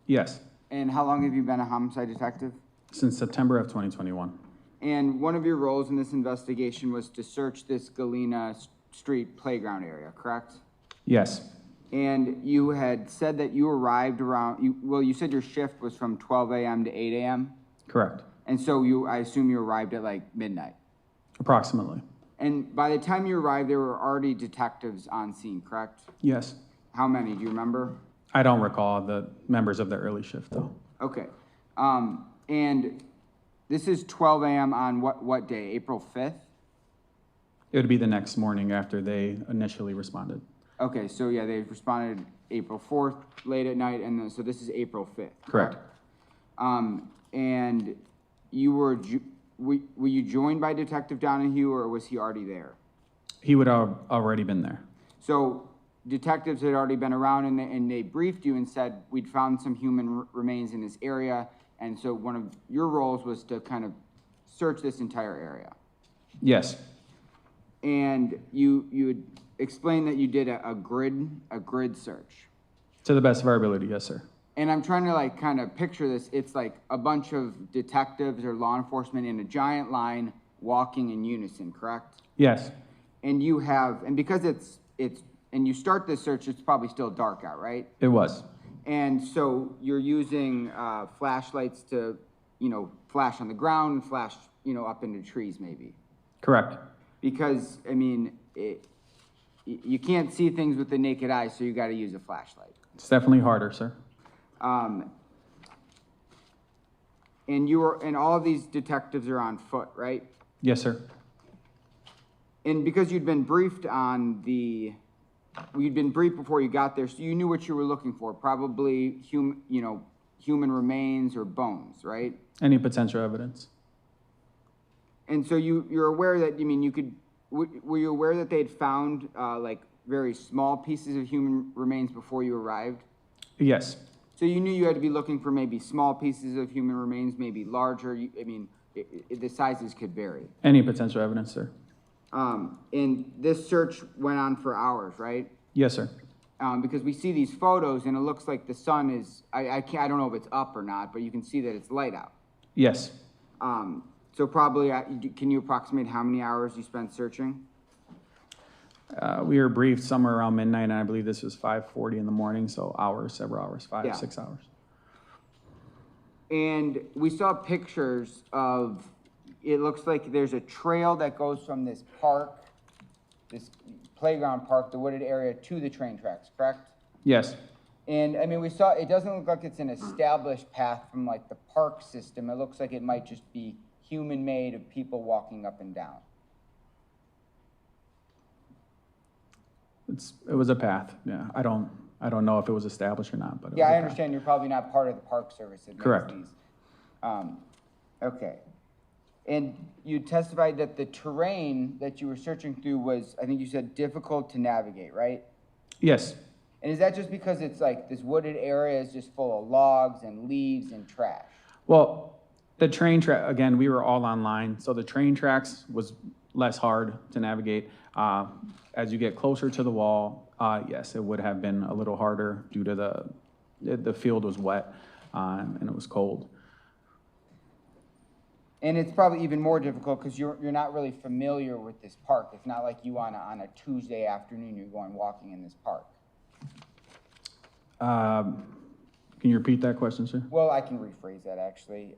Yes, And how long have you been a homicide detective? since September of 2021. And one of your roles in this investigation was to search this Galena Street playground area, correct? Yes, And you had said that you arrived around, you said your shift was from 12 a.m. to 8 a.m.? correct. And so I assume you arrived at like midnight. Approximately. And by the time you arrived, there were already detectives on scene, correct? Yes. How many, do you remember? I don't recall the members of the early shift, though. Okay. And this is 12 a.m. on what day? April 5th? It would be the next morning after they initially responded. Okay, so yeah, they responded April 4th, late at night, and then, so this is April 5th. Correct. And you were you joined by Detective Donahue, or was he already there? He would have already been there. So detectives had already been around, and they briefed you and said, we'd found some human remains in this area, and so one of your roles was to kind of search this entire area. Yes, And you had explained that you did a grid search. to the best of our ability, yes, sir. And I'm trying to like kind of picture this. It's like a bunch of detectives or law enforcement in a giant line walking in unison, correct? Yes, And you have, and because and you start this search, it's probably still dark out, right? it was. And so you're using flashlights to, flash on the ground and flash, up into trees maybe. Correct. Because, I mean, you can't see things with the naked eye, so you got to use a flashlight. It's definitely harder, sir. And all of these detectives are on foot, right? Yes, sir. And because you'd been briefed before you got there, so you knew what you were looking for, probably human remains or bones, right? Any potential evidence? And so you're aware that, were you aware that they had found like very small pieces of human remains before you arrived? Yes. So you knew you had to be looking for maybe small pieces of human remains, maybe larger. The sizes could vary. Any potential evidence, sir? And this search went on for hours, right? Yes, sir. Because we see these photos and it looks like the sun is, I don't know if it's up or not, but you can see that it's light out. Yes. So probably, can you approximate how many hours you spent searching? We were briefed somewhere around midnight, and I believe this was 5:40 in the morning, so hours, several hours, 6 hours. And we saw pictures of, it looks like there's a trail that goes from this park, this playground park, the wooded area, to the train tracks, correct? Yes. And we saw, it doesn't look like it's an established path from like the park system. It looks like it might just be human-made of people walking up and down. It was a path, yeah. I don't know if it was established or not, but it Yeah, was a I path. understand you're probably not part of the Park Service that makes Correct. these. Okay. And you testified that the terrain that you were searching through was, I think you said, difficult to navigate, right? Yes. And is that just because it's like this wooded area is just full of logs and leaves and trash? Well, the train track, again, we were all online, so the train tracks was less hard to navigate. As you get closer to the wall, yes, it would have been a little harder due to the field was wet and it was cold. And it's probably even more difficult because you're not really familiar with this park. It's not like you on a Tuesday afternoon, you're going walking in this park. Can you repeat that question, sir? Well, I can rephrase that actually.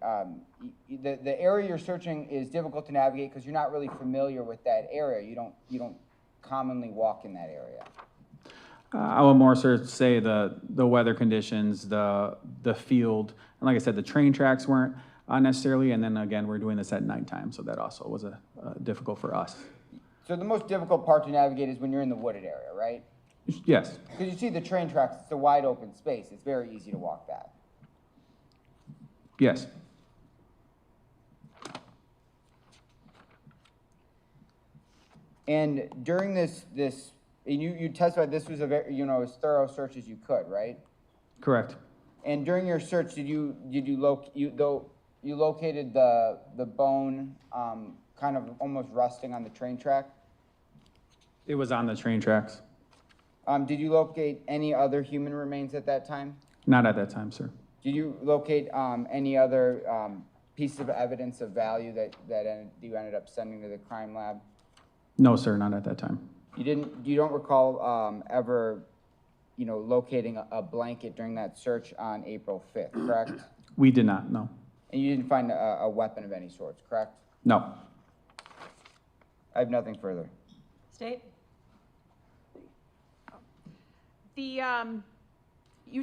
The area you're searching is difficult to navigate because you're not really familiar with that area. You don't commonly walk in that area. I would more sort of say the weather conditions, the field, and like I said, the train tracks weren't necessarily, and then again, we're doing this at nighttime, so that also was difficult for us. So the most difficult part to navigate is when you're in the wooded area, right? Yes. Because you see the train tracks, it's a wide open space. It's very easy to walk that. Yes. And during this, and you testified this was a very, as thorough search as you could, right? Correct. And during your search, you located the bone, kind of almost rusting on the train track? It was on the train tracks. Did you locate any other human remains at that time? Not at that time, sir. Did you locate any other pieces of evidence of value that you ended up sending to the crime lab? No, sir, not at that time. You don't recall ever, locating a blanket during that search on April 5th, correct? We did not, no. And you didn't find a weapon of any sorts, correct? No. I have nothing further. State? You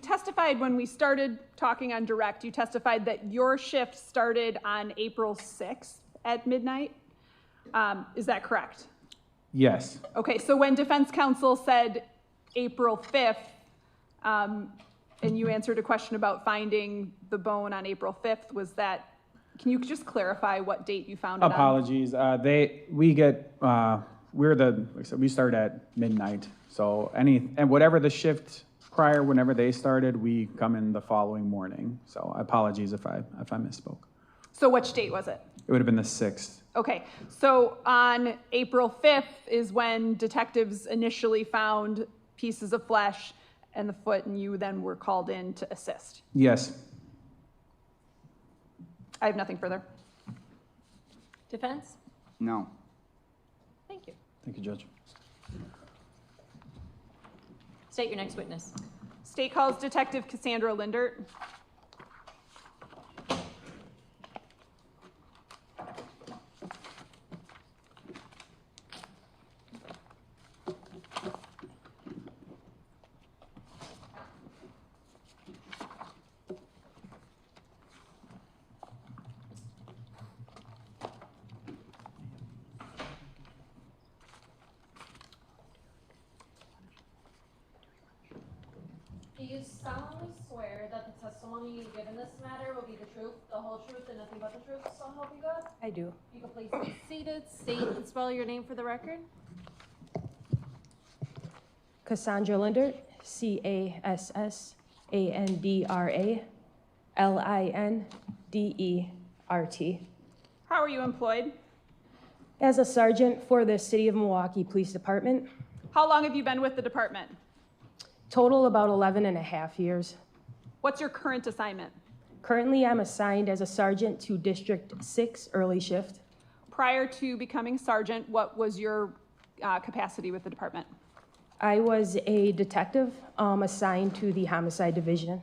testified when we started talking on direct, you testified that your shift started on April 6th at midnight. Is that correct? Yes. Okay, so when defense counsel said April 5th, and you answered a question about finding the bone on April 5th, can you just clarify what date you found it on? Apologies. We start at midnight. So whatever the shift prior, whenever they started, we come in the following morning. So apologies if I misspoke. So which date was it? It would have been the 6th. Okay, so on April 5th is when detectives initially found pieces of flesh, and the foot, and you then were called in to assist. Yes. I have nothing further. Defense? No. Thank you. Thank you, Judge. State your next witness. State calls Detective Cassandra Lindert. Do you solemnly swear that the testimony you give in this matter will be the truth, the whole truth, and nothing but the truth, so help you God? I do. You can please be seated, state and spell your name for the record. Cassandra Lindert, Cassandra Lindert. How are you employed? As a sergeant for the City of Milwaukee Police Department, How long have you been with the department? total about 11 and a half years. What's your current assignment? Currently, I'm assigned as a sergeant to District 6 early shift. Prior to becoming sergeant, what was your capacity with the department? I was a detective assigned to the homicide division.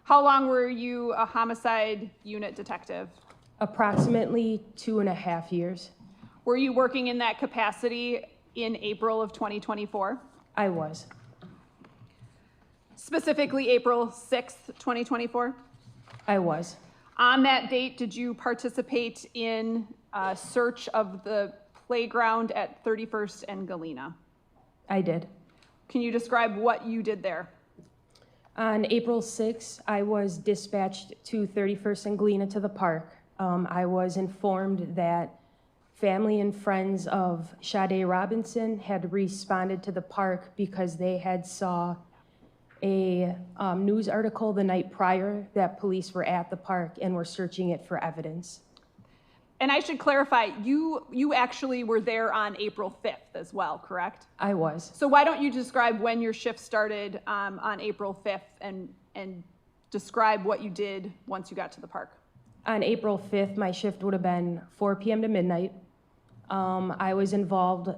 How long were you a homicide unit detective? Approximately 2.5 years. Were you working in that capacity in April of 2024? I was. Specifically April 6th, 2024? I was. On that date, did you participate in a search of the playground at 31st and Galena? I did. Can you describe what you did there? On April 6th, I was dispatched to 31st and Galena to the park. I was informed that family and friends of Sade Robinson had responded to the park because they had saw a news article the night prior that police were at the park and were searching it for evidence. And I should clarify, you actually were there on April 5th as well, correct? I was. So why don't you describe when your shift started on April 5th and describe what you did once you got to the park? On April 5th, my shift would have been 4 p.m. to midnight. I was involved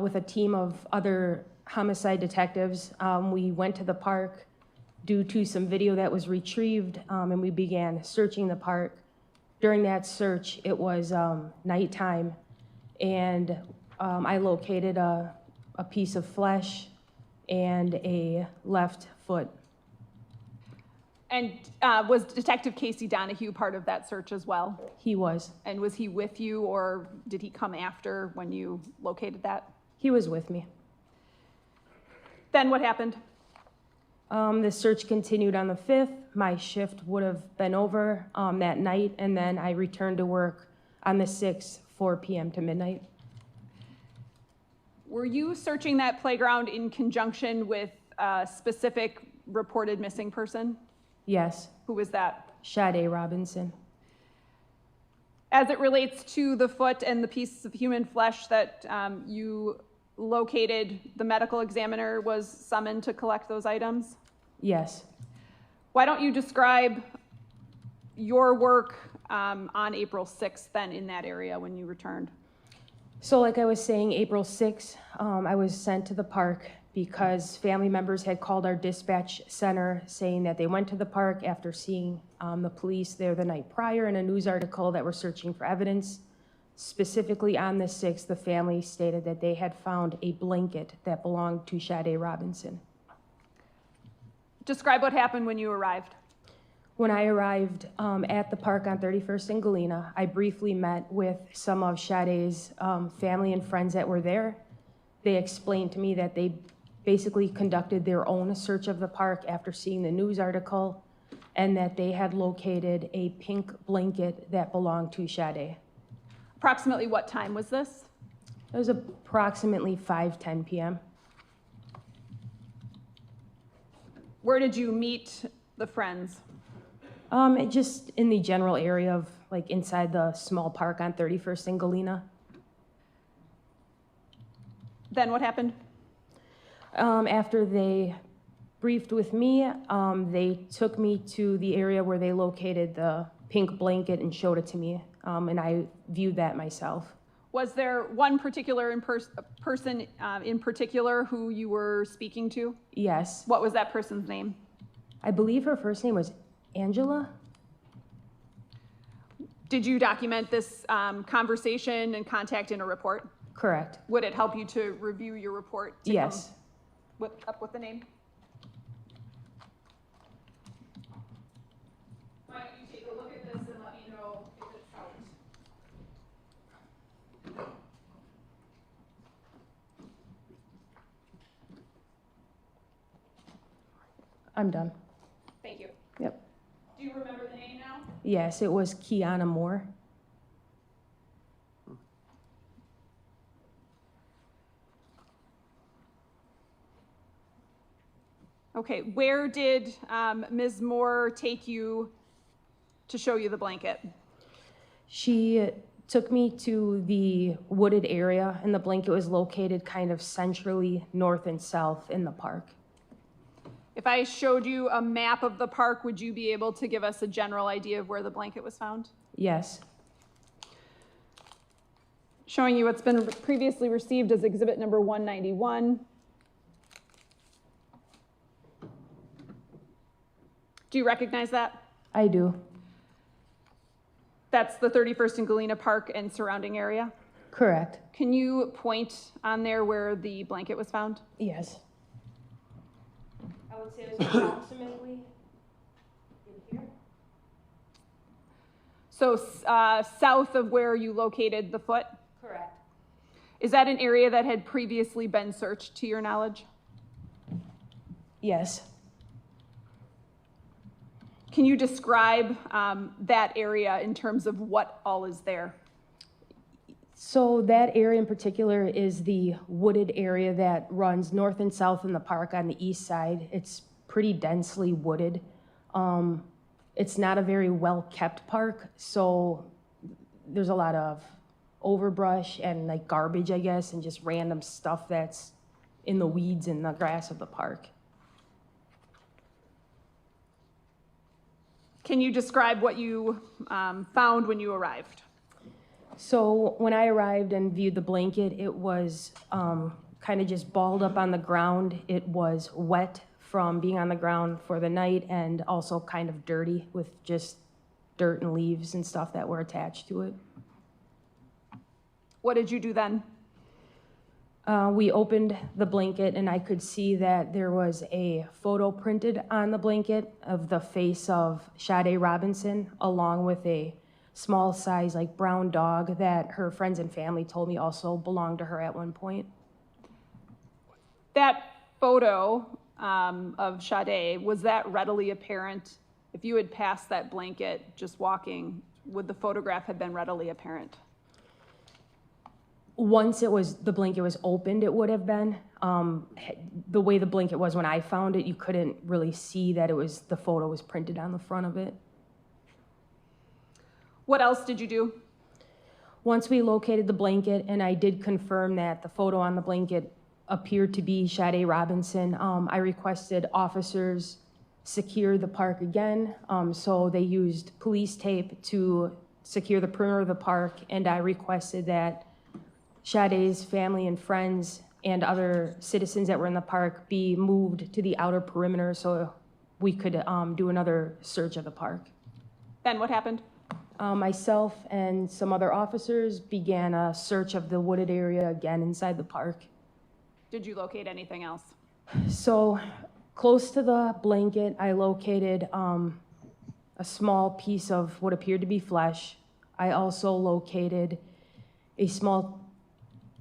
with a team of other homicide detectives. We went to the park due to some video that was retrieved, and we began searching the park. During that search, it was nighttime, and I located a piece of flesh and a left foot. And was Detective Casey Donahue part of that search as well? He was. And was he with you, or did he come after when you located that? He was with me. Then what happened? The search continued on the 5th. My shift would have been over that night, and then I returned to work on the 6th, 4 p.m. to midnight. Were you searching that playground in conjunction with a specific reported missing person? Yes. Who was that? Sade Robinson. As it relates to the foot and the piece of human flesh that you located, the medical examiner was summoned to collect those items? Yes. Why don't you describe your work on April 6th then in that area when you returned? So like I was saying, April 6th, I was sent to the park because family members had called our dispatch center saying that they went to the park after seeing the police there the night prior in a news article that were searching for evidence. Specifically on the 6th, the family stated that they had found a blanket that belonged to Sade Robinson. Describe what happened when you arrived. When I arrived at the park on 31st and Galena, I briefly met with some of Sade's family and friends that were there. They explained to me that they basically conducted their own search of the park after seeing the news article, and that they had located a pink blanket that belonged to Sade. Approximately what time was this? It was approximately 5:10 p.m. Where did you meet the friends? Just in the general area of, like, inside the small park on 31st and Galena. Then what happened? After they briefed with me. They took me to the area where they located the pink blanket and showed it to me, and I viewed that myself. Was there one particular person in particular who you were speaking to? Yes. What was that person's name? I believe her first name was Angela. Did you document this conversation and contact in a report? Correct. Would it help you to review your report? To Yes. come up with the name? Why don't you take a look at this and let me know if it's helped? I'm done. Thank you. Yep. Do you remember the name now? Yes, it was Kiana Moore. Okay, where did Ms. Moore take you to show you the blanket? She took me to the wooded area, and the blanket was located kind of centrally north and south in the park. If I showed you a map of the park, would you be able to give us a general idea of where the blanket was found? Yes. Showing you what's been previously received as exhibit number 191. Do you recognize that? I do. That's the 31st and Galena Park and surrounding area? Correct. Can you point on there where the blanket was found? Yes. I would say it was approximately in here. So south of where you located the foot? Correct. Is that an area that had previously been searched to your knowledge? Yes. Can you describe that area in terms of what all is there? So that area in particular is the wooded area that runs north and south in the park on the east side. It's pretty densely wooded. It's not a very well-kept park, so there's a lot of overbrush and like garbage, I guess, and just random stuff that's in the weeds and the grass of the park. Can you describe what you found when you arrived? So when I arrived and viewed the blanket, it was kind of just balled up on the ground. It was wet from being on the ground for the night and also kind of dirty with just dirt and leaves and stuff that were attached to it. What did you do then? We opened the blanket and I could see that there was a photo printed on the blanket of the face of Sade Robinson, along with a small size like brown dog that her friends and family told me also belonged to her at one point. That photo of Sade, was that readily apparent? If you had passed that blanket just walking, would the photograph have been readily apparent? Once the blanket was opened, it would have been. The way the blanket was when I found it, you couldn't really see that the photo was printed on the front of it. What else did you do? Once we located the blanket, and I did confirm that the photo on the blanket appeared to be Sade Robinson, I requested officers secure the park again. So they used police tape to secure the perimeter of the park, and I requested that Sade's family and friends and other citizens that were in the park be moved to the outer perimeter so we could do another search of the park. Then what happened? Myself and some other officers began a search of the wooded area again inside the park. Did you locate anything else? So close to the blanket, I located a small piece of what appeared to be flesh. I also located a small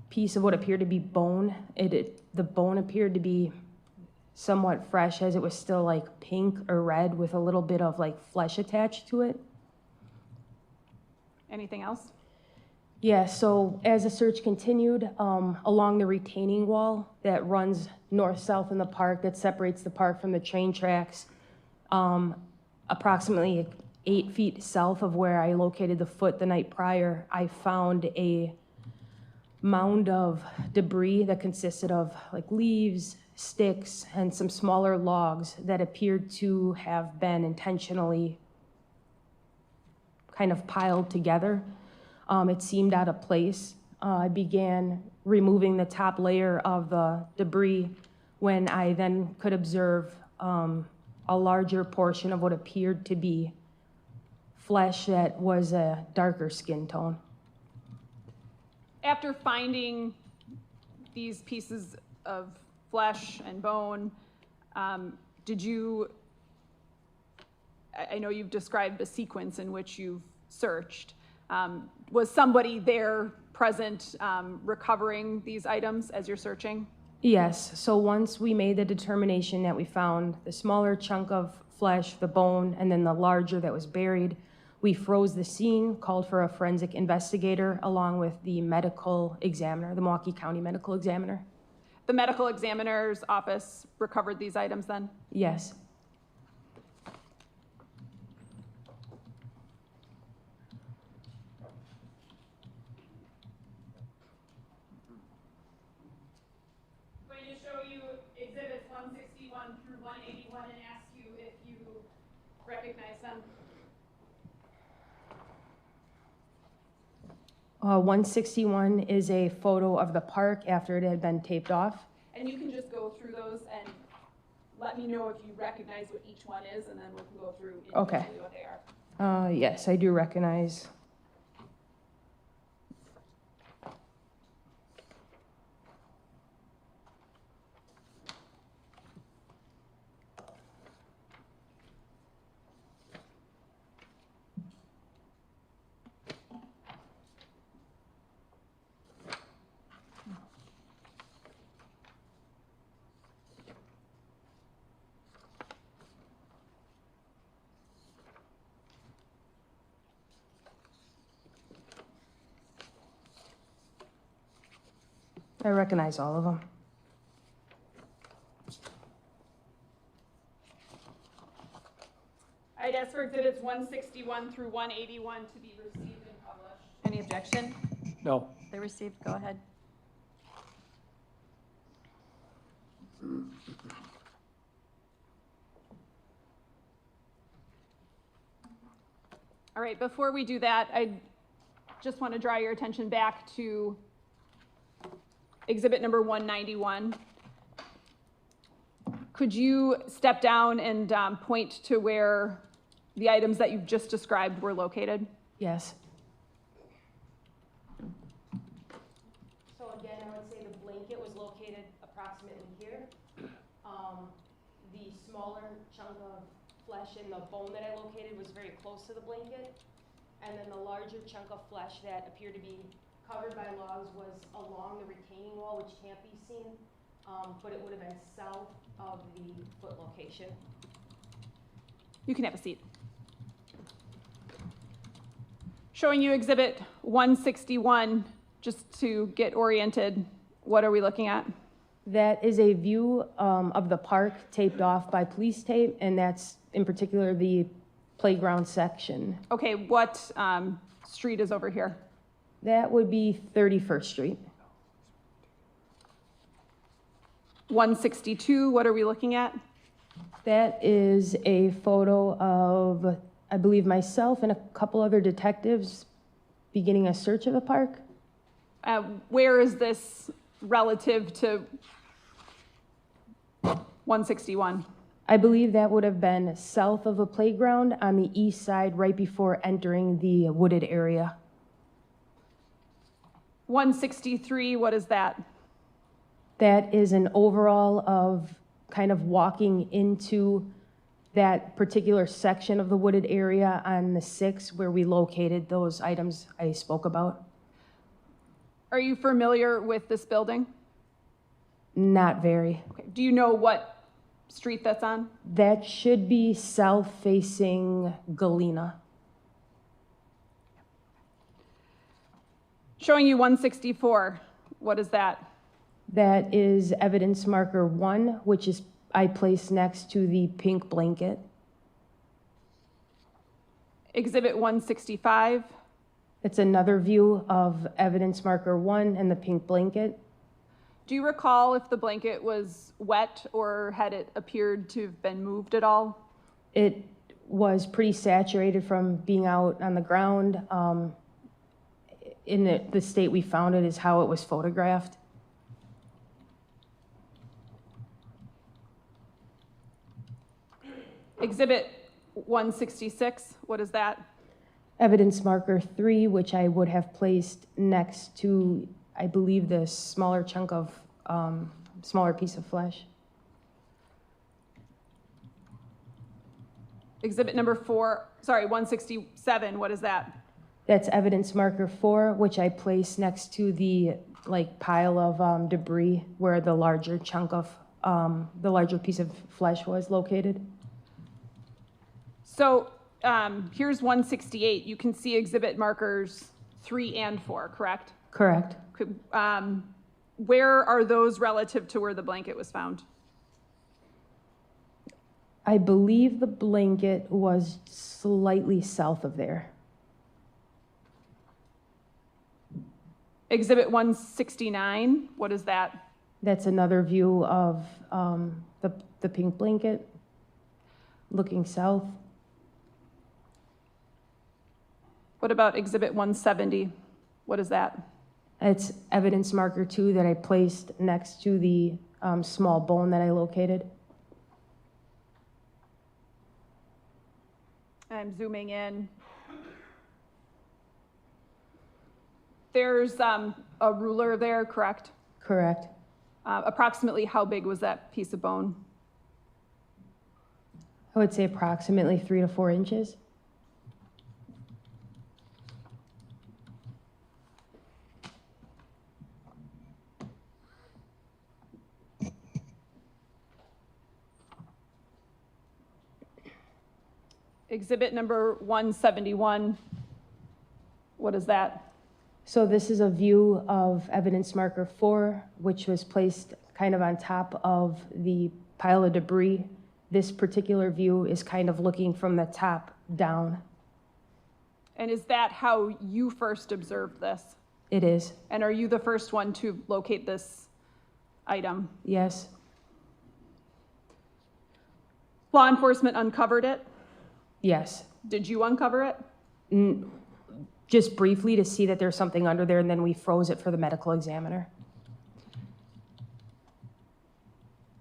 piece of what appeared to be bone. The bone appeared to be somewhat fresh as it was still like pink or red with a little bit of like flesh attached to it. Anything else? Yeah, so as the search continued, along the retaining wall that runs north-south in the park that separates the park from the train tracks, approximately 8 feet south of where I located the foot the night prior, I found a mound of debris that consisted of like leaves, sticks, and some smaller logs that appeared to have been intentionally kind of piled together. It seemed out of place. I began removing the top layer of the debris when I then could observe a larger portion of what appeared to be flesh that was a darker skin tone. After finding these pieces of flesh and bone, did you, I know you've described a sequence in which you've searched. Was somebody there present recovering these items as you're searching? Yes, so once we made the determination that we found the smaller chunk of flesh, the bone, and then the larger that was buried, we froze the scene, called for a forensic investigator along with the medical examiner, the Milwaukee County medical examiner. The medical examiner's office recovered these items then? Yes. I'm going to show you exhibits 161 through 181 and ask you if you recognize them. 161 is a photo of the park after it had been taped off. And you can just go through those and let me know if you recognize what each one is, and then we can go through individually what they are. Yes, I do recognize. I recognize all of them. I'd ask for exhibits 161 through 181 to be received and published. Any objection? No. They're received, go ahead. All right, before we do that, I just want to draw your attention back to exhibit number 191. Could you step down and point to where the items that you've just described were located? Yes. So again, I would say the blanket was located approximately here. The smaller chunk of flesh and the bone that I located was very close to the blanket. And then the larger chunk of flesh that appeared to be covered by logs was along the retaining wall, which can't be seen, but it would have been south of the foot location. You can have a seat. Showing you exhibit 161, just to get oriented, what are we looking at? That is a view of the park taped off by police tape, and that's in particular the playground section. Okay, what street is over here? That would be 31st Street. 162, what are we looking at? That is a photo of, I believe, myself and a couple other detectives beginning a search of the park. Where is this relative to 161? I believe that would have been south of a playground on the east side right before entering the wooded area. 163, what is that? That is an overall of kind of walking into that particular section of the wooded area on the 6th where we located those items I spoke about. Are you familiar with this building? Not very. Okay. Do you know what street that's on? That should be south facing Galena. Showing you 164, what is that? That is evidence marker 1, which is I placed next to the pink blanket. Exhibit 165. It's another view of evidence marker 1 and the pink blanket. Do you recall if the blanket was wet or had it appeared to have been moved at all? It was pretty saturated from being out on the ground. In the state we found it is how it was photographed. Exhibit 166, what is that? Evidence marker 3, which I would have placed next to, I believe, the smaller chunk of, smaller piece of flesh. Exhibit number 167, what is that? That's evidence marker 4, which I placed next to the pile of debris where the larger chunk of, the larger piece of flesh was located. So here's 168. You can see exhibit markers 3 and 4, correct? Correct. Where are those relative to where the blanket was found? I believe the blanket was slightly south of there. Exhibit 169, what is that? That's another view of the pink blanket looking south. What about exhibit 170? What is that? It's evidence marker 2 that I placed next to the small bone that I located. I'm zooming in. There's a ruler there, correct? Correct. Approximately how big was that piece of bone? I would say approximately 3 to 4 inches. Exhibit number 171, what is that? So this is a view of evidence marker 4, which was placed kind of on top of the pile of debris. This particular view is kind of looking from the top down. And is that how you first observed this? It is. And are you the first one to locate this item? Yes. Law enforcement uncovered it? Yes. Did you uncover it? Just briefly to see that there's something under there, and then we froze it for the medical examiner.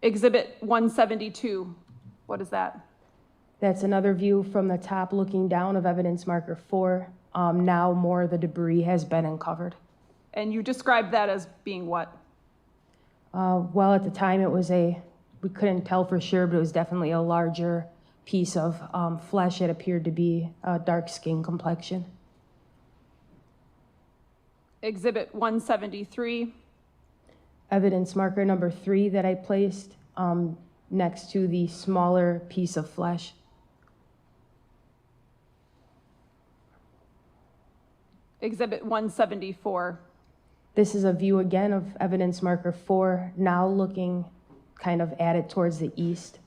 Exhibit 172, what is that? That's another view from the top looking down of evidence marker 4. Now more of the debris has been uncovered. And you described that as being what? Well, at the time it was we couldn't tell for sure, but it was definitely a larger piece of flesh that appeared to be a dark skin complexion. Exhibit 173. Evidence marker number 3 that I placed next to the smaller piece of flesh. Exhibit 174. This is a view again of evidence marker 4, now looking kind of at it towards the east.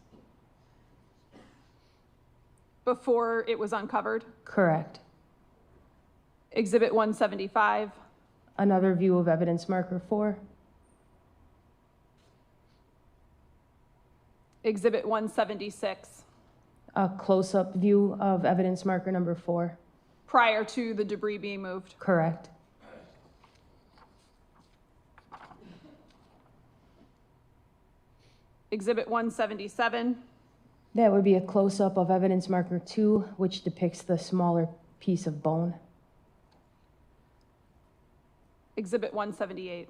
Before it was uncovered? Correct. Exhibit 175. Another view of evidence marker 4. Exhibit 176. A close-up view of evidence marker number 4. Prior to the debris being moved? Correct. Exhibit 177. That would be a close-up of evidence marker 2, which depicts the smaller piece of bone. Exhibit 178.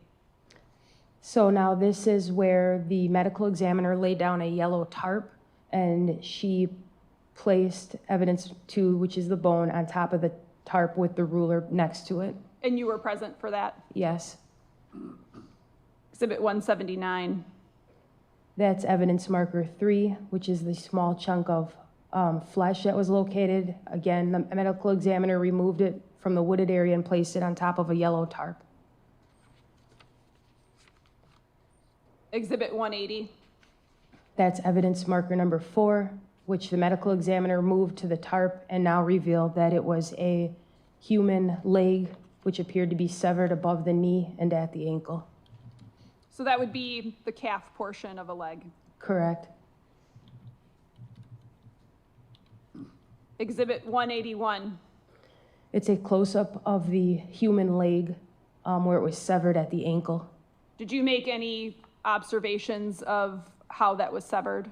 So now this is where the medical examiner laid down a yellow tarp, and she placed evidence 2, which is the bone, on top of the tarp with the ruler next to it. And you were present for that? Yes. Exhibit 179. That's evidence marker 3, which is the small chunk of flesh that was located. Again, the medical examiner removed it from the wooded area and placed it on top of a yellow tarp. Exhibit 180. That's evidence marker number 4, which the medical examiner moved to the tarp and now revealed that it was a human leg, which appeared to be severed above the knee and at the ankle. So that would be the calf portion of a leg. Correct. Exhibit 181. It's a close-up of the human leg where it was severed at the ankle. Did you make any observations of how that was severed?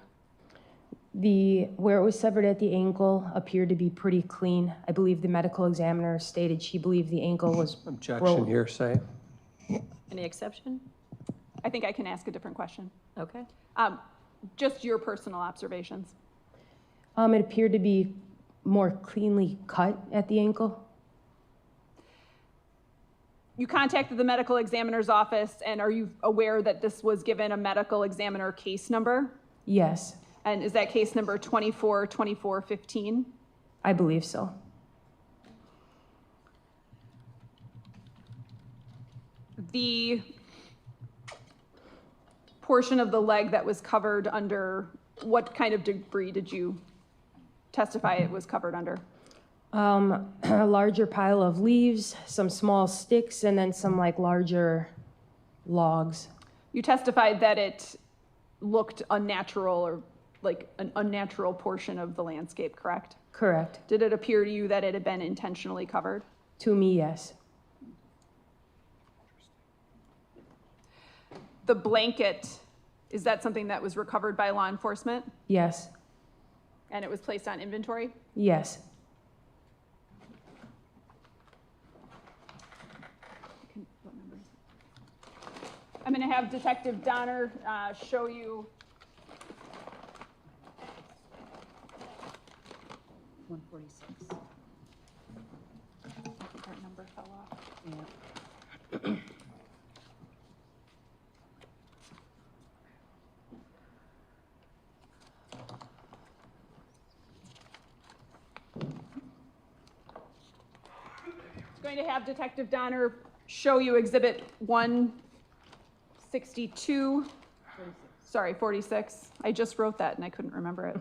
Where it was severed at the ankle appeared to be pretty clean. I believe the medical examiner stated she believed the ankle was Objection, hearsay. Any exception? I think I can ask a different question. Okay. Just your personal observations. It appeared to be more cleanly cut at the ankle. You contacted the medical examiner's office, and are you aware that this was given a medical examiner case number? Yes, And is that case number 242415? I believe so. The portion of the leg that was covered under, what kind of debris did you testify it was covered under? A larger pile of leaves, some small sticks, and then some like larger logs. You testified that it looked unnatural, or like an unnatural portion of the landscape, correct? Correct. Did it appear to you that it had been intentionally covered? To me, yes. The blanket, is that something that was recovered by law enforcement Yes. and it was placed on inventory? Yes. I'm going to have Detective Donner show you. 146. That number fell off. It's going to have Detective Donner show you Exhibit 162. Sorry, 46. I just wrote that and I couldn't remember it.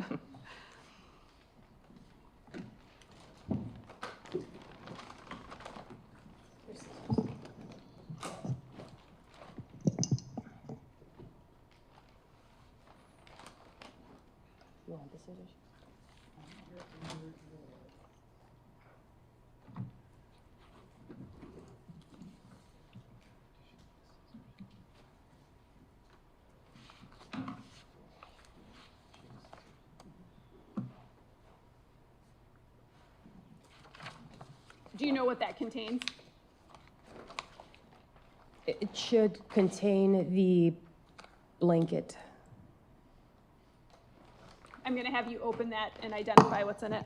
You want the scissors? Do you know what that contains? It should contain the blanket. I'm going to have you open that and identify what's in it.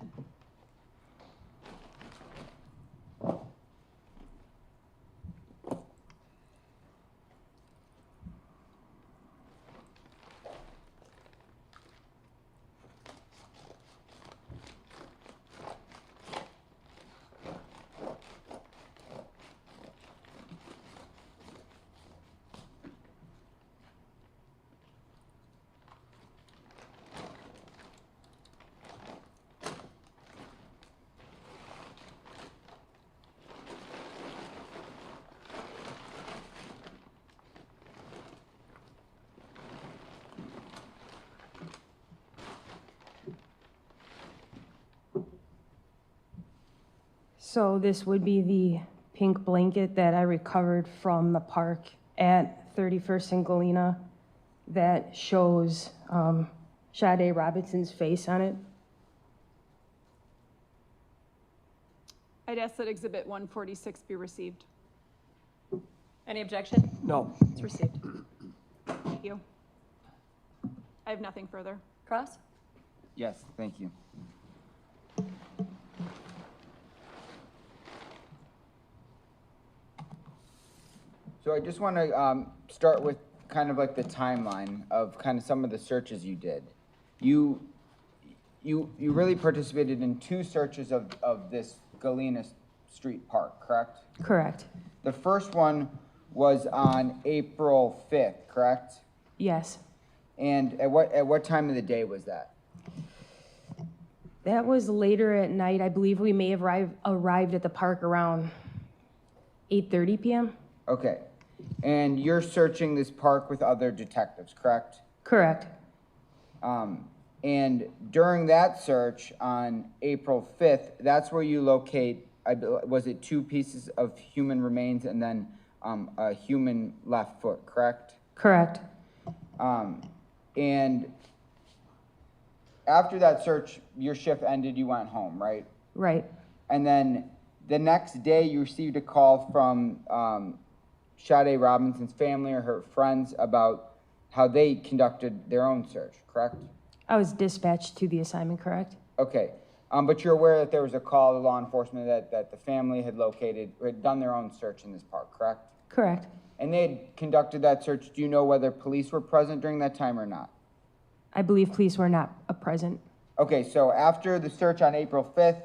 So this would be the pink blanket that I recovered from the park at 31st and Galena that shows Sade Robinson's face on it. I'd ask that Exhibit 146 be received. Any objection? No. It's received. Thank you. I have nothing further. Cross? Yes, thank you. So I just want to start with kind of like the timeline of kind of some of the searches you did. You really participated in 2 searches of this Galena Street Park, correct? Correct. The first one was on April 5th, correct? Yes. And at what time of the day was that? That was later at night. I believe we may have arrived at the park around 8:30 p.m. Okay. And you're searching this park with other detectives, correct? Correct. And during that search on April 5th, that's where you locate, was it 2 pieces of human remains and then a human left foot, correct? Correct. And after that search, your shift ended, you went home, right? Right. And then the next day, you received a call from Sade Robinson's family or her friends about how they conducted their own search, correct? I was dispatched to the assignment, correct? Okay. But you're aware that there was a call to law enforcement that the family had done their own search in this park, correct? Correct. And they had conducted that search. Do you know whether police were present during that time or not? I believe police were not present. Okay, so after the search on April 5th,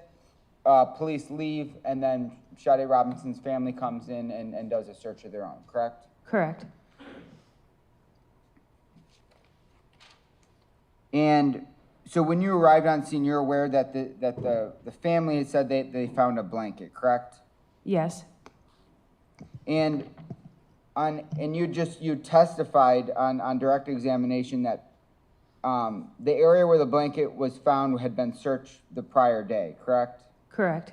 police leave, and then Sade Robinson's family comes in and does a search of their own, correct? Correct. And so when you arrived on scene, you're aware that the family had said they found a blanket, correct? Yes. And you testified on direct examination that the area where the blanket was found had been searched the prior day, correct? Correct.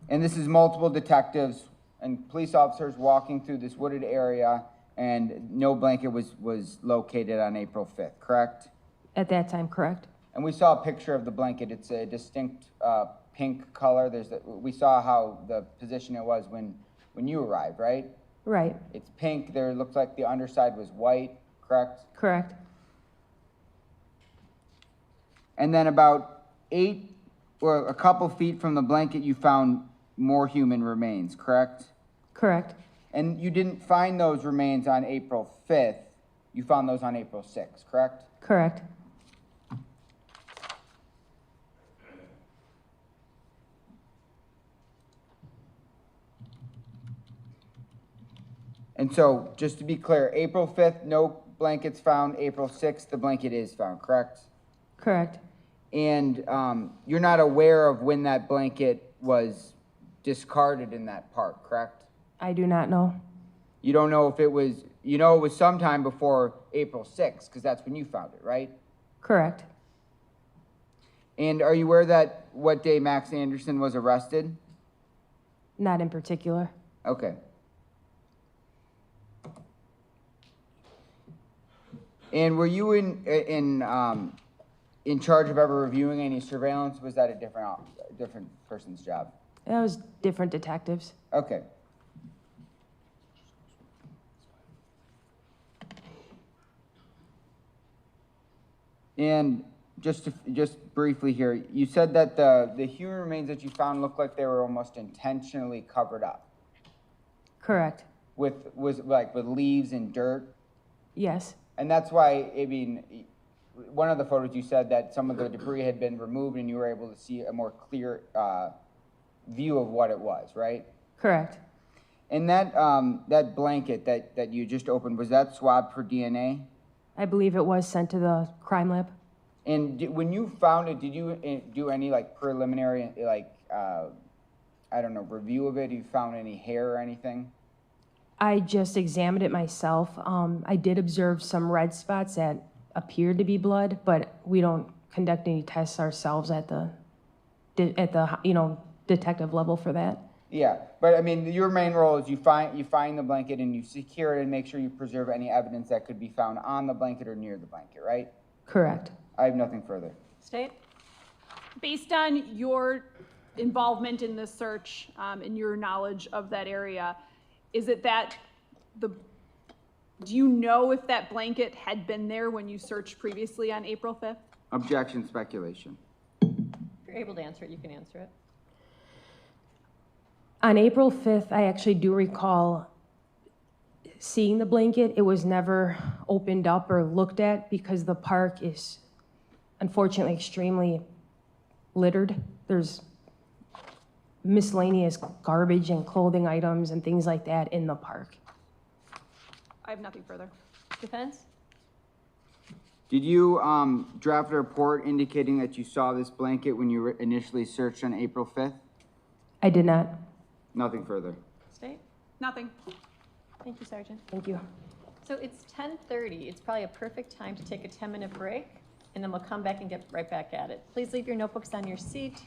And this is multiple detectives and police officers walking through this wooded area, and no blanket was located on April 5th, correct? At that time, correct. And we saw a picture of the blanket. It's a distinct pink color. We saw how the position it was when you arrived, right? Right. It's pink. There looked like the underside was white, correct? Correct. And then about 8 or a couple feet from the blanket, you found more human remains, correct? Correct. And you didn't find those remains on April 5th. You found those on April 6th, correct? Correct. And so, just to be clear, April 5th, no blankets found. April 6th, the blanket is found, correct? Correct. And you're not aware of when that blanket was discarded in that park, correct? I do not know. You don't know if it was, it was sometime before April 6th, because that's when you found it, right? Correct. And are you aware that what day Max Anderson was arrested? Not in particular. Okay. And were you in charge of ever reviewing any surveillance? Was that a different person's job? That was different detectives. Okay. And just briefly here, you said that the human remains that you found looked like they were almost intentionally covered up. Correct. With leaves and dirt. Yes. And that's why, I mean, one of the photos you said that some of the debris had been removed and you were able to see a more clear view of what it was, right? Correct. And that blanket that you just opened, was that swabbed for DNA? I believe it was sent to the crime lab. And when you found it, did you do any preliminary review of it? You found any hair or anything? I just examined it myself. I did observe some red spots that appeared to be blood, but we don't conduct any tests ourselves at the detective level for that. Yeah, but I mean, your main role is you find the blanket and you secure it and make sure you preserve any evidence that could be found on the blanket or near the blanket, right? Correct. I have nothing further. State? Based on your involvement in this search and your knowledge of that area, is it that do you know if that blanket had been there when you searched previously on April 5th? Objection, speculation. If you're able to answer it, you can answer it. On April 5th, I actually do recall seeing the blanket. It was never opened up or looked at because the park is unfortunately extremely littered. There's miscellaneous garbage and clothing items and things like that in the park. I have nothing further. Defense? Did you draft a report indicating that you saw this blanket when you initially searched on April 5th? I did not. Nothing further. State? Nothing. Thank you, Sergeant. Thank you. So it's 10:30. It's probably a perfect time to take a 10-minute break, and then we'll come back and get right back at it. Please leave your notebooks on your seat.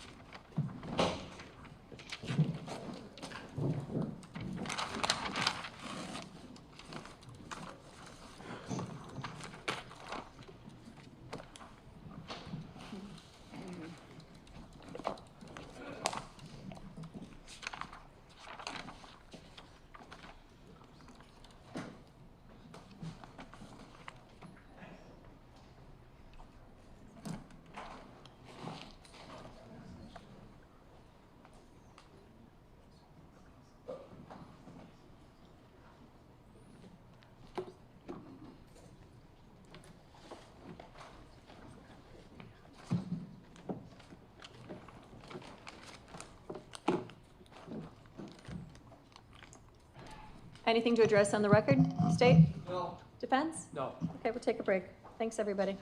Anything to address on the record? State? No. Defense? No. Okay, we'll take a break. Thanks, everybody.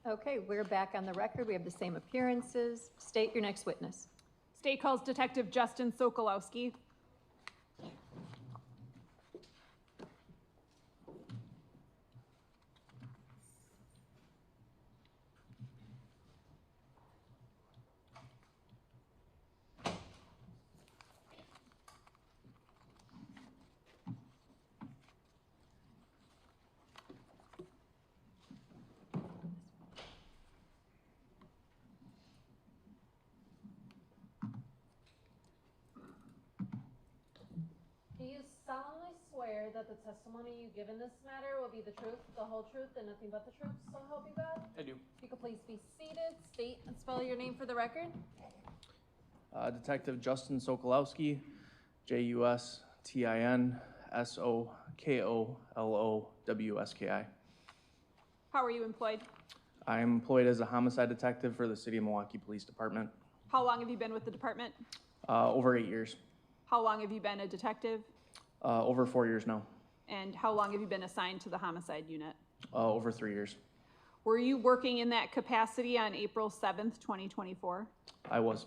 Okay, we're back on the record. We have the same appearances. State your next witness. State calls Detective Justin Sokolowski. Do you solemnly swear that the testimony you give in this matter will be the truth, the whole truth, and nothing but the truth, so help you God? I do. If you could please be seated, state and spell your name for the record. Detective Justin Sokolowski, JUSTIN SOKOLOWSKI. How are you employed? I am employed as a homicide detective for the City of Milwaukee Police Department. How long have you been with the department? Over 8 years. How long have you been a detective? Over 4 years now. And how long have you been assigned to the homicide unit? Over 3 years. Were you working in that capacity on April 7th, 2024? I was.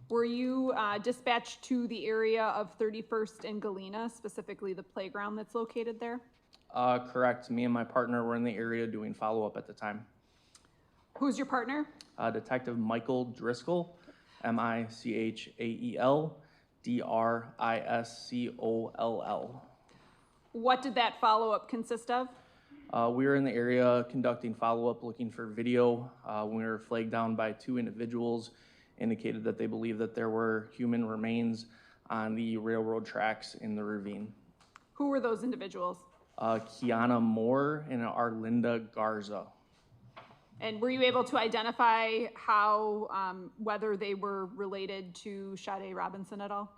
Were you dispatched to the area of 31st and Galena, specifically the playground that's located there? Correct. Me and my partner were in the area doing follow-up at the time. Who's your partner? Detective Michael Driscoll, MICHAEL DRISCOLL. What did that follow-up consist of? We were in the area conducting follow-up, looking for video. We were flagged down by 2 individuals, indicated that they believed that there were human remains on the railroad tracks in the ravine. Who were those individuals? Kiana Moore and Arlinda Garza. And were you able to identify how, whether they were related to Sade Robinson at all?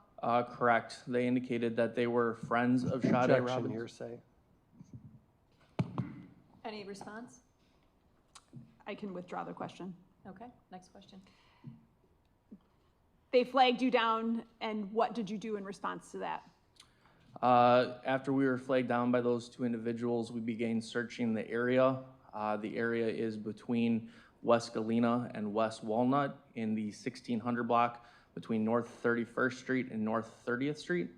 Correct. They indicated that they were friends of Sade Objection, Robinson. hearsay. Any response? I can withdraw the question. Okay, next question. They flagged you down, and what did you do in response to that? After we were flagged down by those 2 individuals, we began searching the area. The area is between West Galena and West Walnut in the 1600 block between North 31st Street and North 30th Street.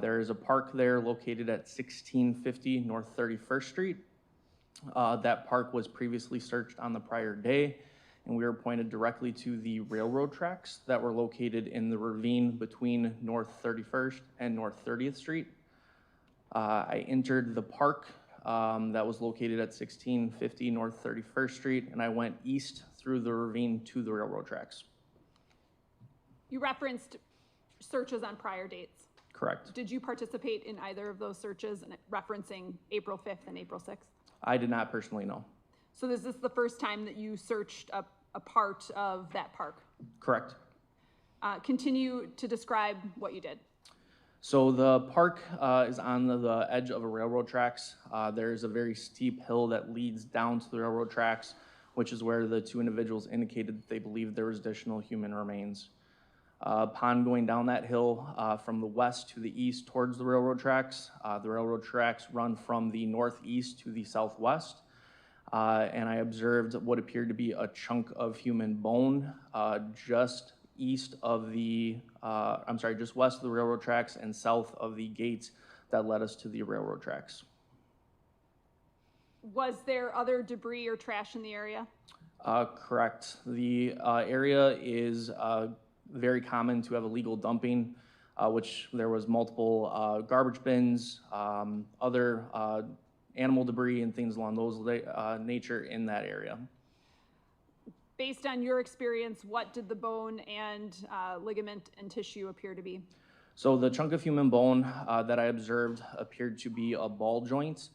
There is a park there located at 1650 North 31st Street. That park was previously searched on the prior day, and we were pointed directly to the railroad tracks that were located in the ravine between North 31st and North 30th Street. I entered the park that was located at 1650 North 31st Street, and I went east through the ravine to the railroad tracks. You referenced searches on prior dates. Correct. Did you participate in either of those searches, referencing April 5th and April 6th? I did not personally know. So is this the first time that you searched a part of that park? Correct. Continue to describe what you did. So the park is on the edge of a railroad tracks. There's a very steep hill that leads down to the railroad tracks, which is where the 2 individuals indicated that they believed there was additional human remains. Upon going down that hill from the west to the east towards the railroad tracks run from the northeast to the southwest. And I observed what appeared to be a chunk of human bone just west of the railroad tracks and south of the gates that led us to the railroad tracks. Was there other debris or trash in the area? Correct. The area is very common to have illegal dumping, which there was multiple garbage bins, other animal debris and things along those nature in that area. Based on your experience, what did the bone and ligament and tissue appear to be? So the chunk of human bone that I observed appeared to be a ball joint,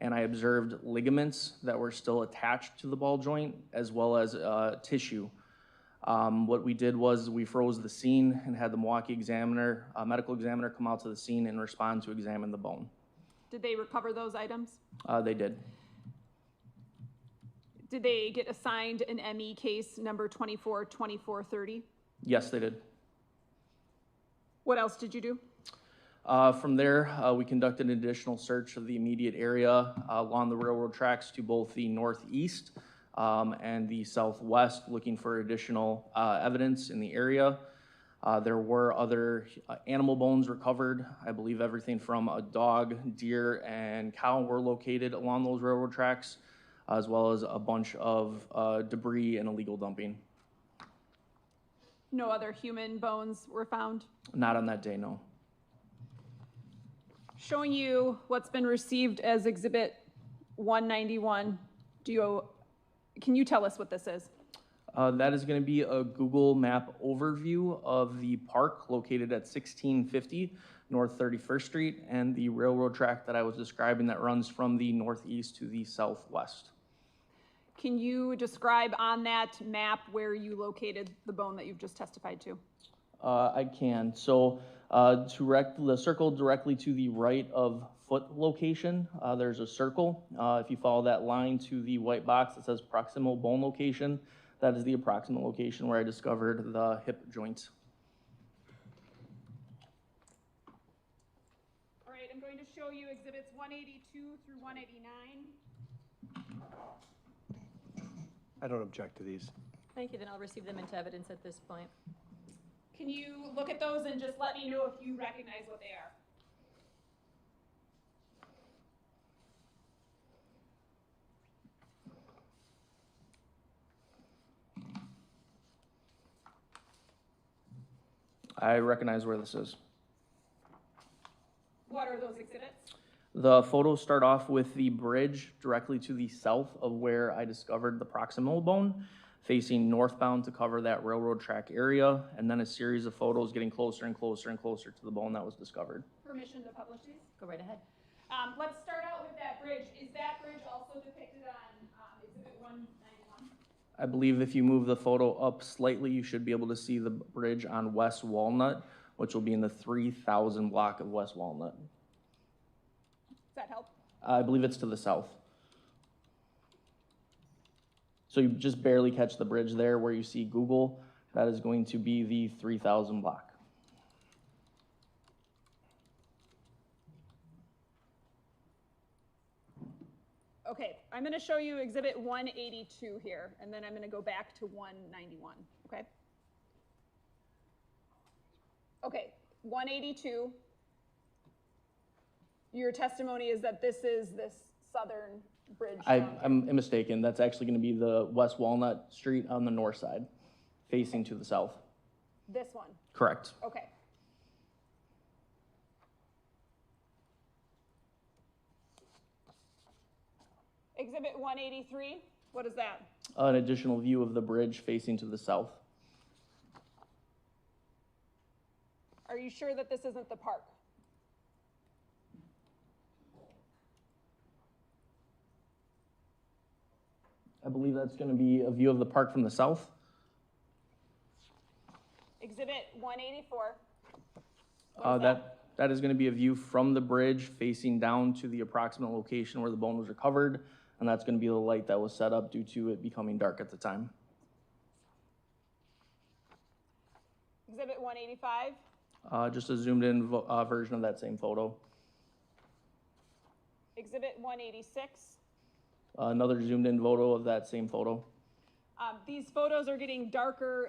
and I observed ligaments that were still attached to the ball joint, as well as tissue. What we did was we froze the scene and had the Milwaukee medical examiner come out to the scene and respond to examine the bone. Did they recover those items? They did. Did they get assigned an ME case number 242430? Yes, they did. What else did you do? From there, we conducted an additional search of the immediate area along the railroad tracks to both the northeast and the southwest, looking for additional evidence in the area. There were other animal bones recovered. I believe everything from a dog, deer, and cow were located along those railroad tracks, as well as a bunch of debris and illegal dumping. No other human bones were found? Not on that day, no. Showing you what's been received as Exhibit 191. Can you tell us what this is? That is going to be a Google map overview of the park located at 1650 North 31st Street and the railroad track that I was describing that runs from the northeast to the southwest. Can you describe on that map where you located the bone that you've just testified to? I can. So the circle directly to the right of foot location, there's a circle. If you follow that line to the white box that says proximal bone location, that is the approximate location where I discovered the hip joint. All right, I'm going to show you Exhibits 182 through 189. I don't object to these. Thank you, then I'll receive them into evidence at this point. Can you look at those and just let me know if you recognize what they are? I recognize where this is. What are those exhibits? The photos start off with the bridge directly to the south of where I discovered the proximal bone, facing northbound to cover that railroad track area, and then a series of photos getting closer and closer and closer to the bone that was discovered. Permission to publish these? Go right ahead. Let's start out with that bridge. Is that bridge also depicted on Exhibit 191? I believe if you move the photo up slightly, you should be able to see the bridge on West Walnut, which will be in the 3000 block of West Walnut. Does that help? I believe it's to the south. So you just barely catch the bridge there where you see Google. That is going to be the 3000 block. Okay, I'm going to show you Exhibit 182 here, and then I'm going to go back to 191, okay? Okay, 182. Your testimony is that this is this southern bridge. I'm mistaken. That's actually going to be the West Walnut Street on the north side, facing to the south. This one? Correct. Okay. Exhibit 183, what is that? An additional view of the bridge facing to the south. Are you sure that this isn't the park? I believe that's going to be a view of the park from the south. Exhibit 184. That is going to be a view from the bridge facing down to the approximate location where the bone was recovered, and that's going to be the light that was set up due to it becoming dark at the time. Exhibit 185. Just a zoomed in version of that same photo. Exhibit 186. Another zoomed in photo of that same photo. These photos are getting darker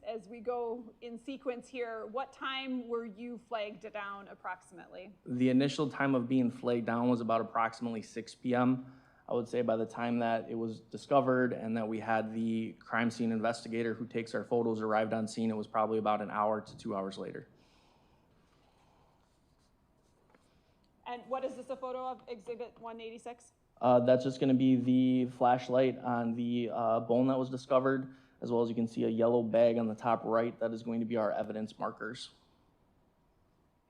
as we go in sequence here. What time were you flagged down approximately? The initial time of being flagged down was about approximately 6 p.m. I would say by the time that it was discovered and that we had the crime scene investigator who takes our photos arrived on scene, it was probably about an hour to 2 hours later. And what is this a photo of, Exhibit 186? That's just going to be the flashlight on the bone that was discovered, as well as you can see a yellow bag on the top right. That is going to be our evidence markers.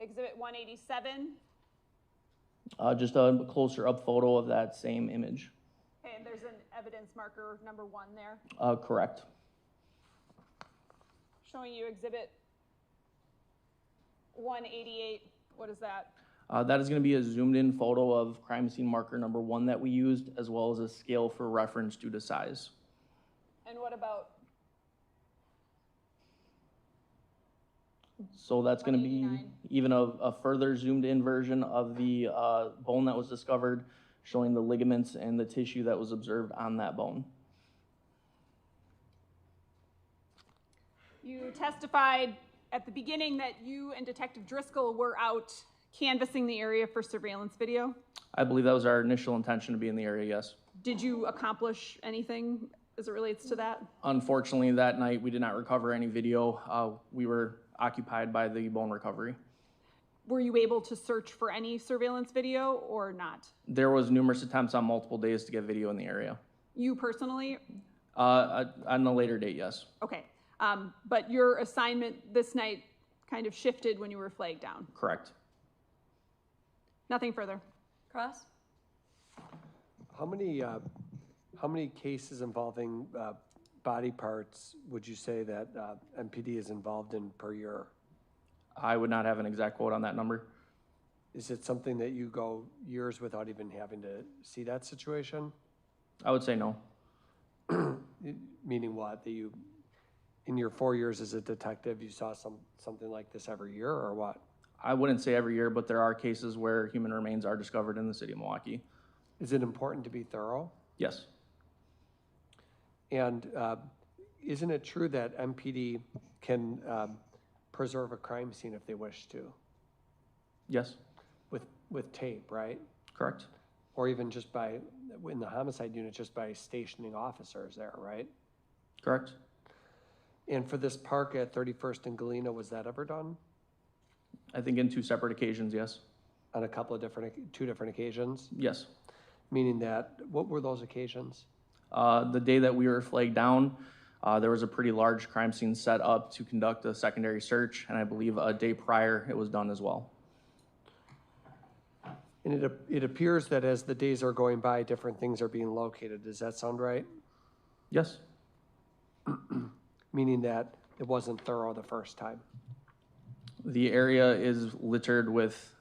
Exhibit 187. Just a closer up photo of that same image. Okay, and there's an evidence marker number 1 there. Correct. Showing you Exhibit 188. What is that? That is going to be a zoomed in photo of crime scene marker number 1 that we used, as well as a scale for reference due to size. And what about? So that's going to be 189. even a further zoomed-in version of the bone that was discovered, showing the ligaments and the tissue that was observed on that bone. You testified at the beginning that you and Detective Driscoll were out canvassing the area for surveillance video. I believe that was our initial intention to be in the area, yes. Did you accomplish anything as it relates to that? Unfortunately, that night, we did not recover any video. We were occupied by the bone recovery. Were you able to search for any surveillance video or not? There was numerous attempts on multiple days to get video in the area. You personally? On a later date, yes. Okay. But your assignment this night kind of shifted when you were flagged down. Correct. Nothing further. Cross? How many cases involving body parts would you say that MPD is involved in per year? I would not have an exact quote on that number. Is it something that you go years without even having to see that situation? I would say no. Meaning what? That you, in your 4 years as a detective, you saw something like this every year, or what? I wouldn't say every year, but there are cases where human remains are discovered in the city of Milwaukee. Is it important to be thorough? Yes. And isn't it true that MPD can preserve a crime scene if they wish to? Yes. With tape, right? Correct. Or even just by, in the homicide unit, just by stationing officers there, right? Correct. And for this park at 31st and Galena, was that ever done? I think in 2 separate occasions, yes. On a couple of two different occasions? Yes. Meaning that, what were those occasions? The day that we were flagged down, there was a pretty large crime scene set up to conduct a secondary search, and I believe a day prior it was done as well. And it appears that as the days are going by, different things are being located. Does that sound right? Yes. Meaning that it wasn't thorough the first time? The area is littered with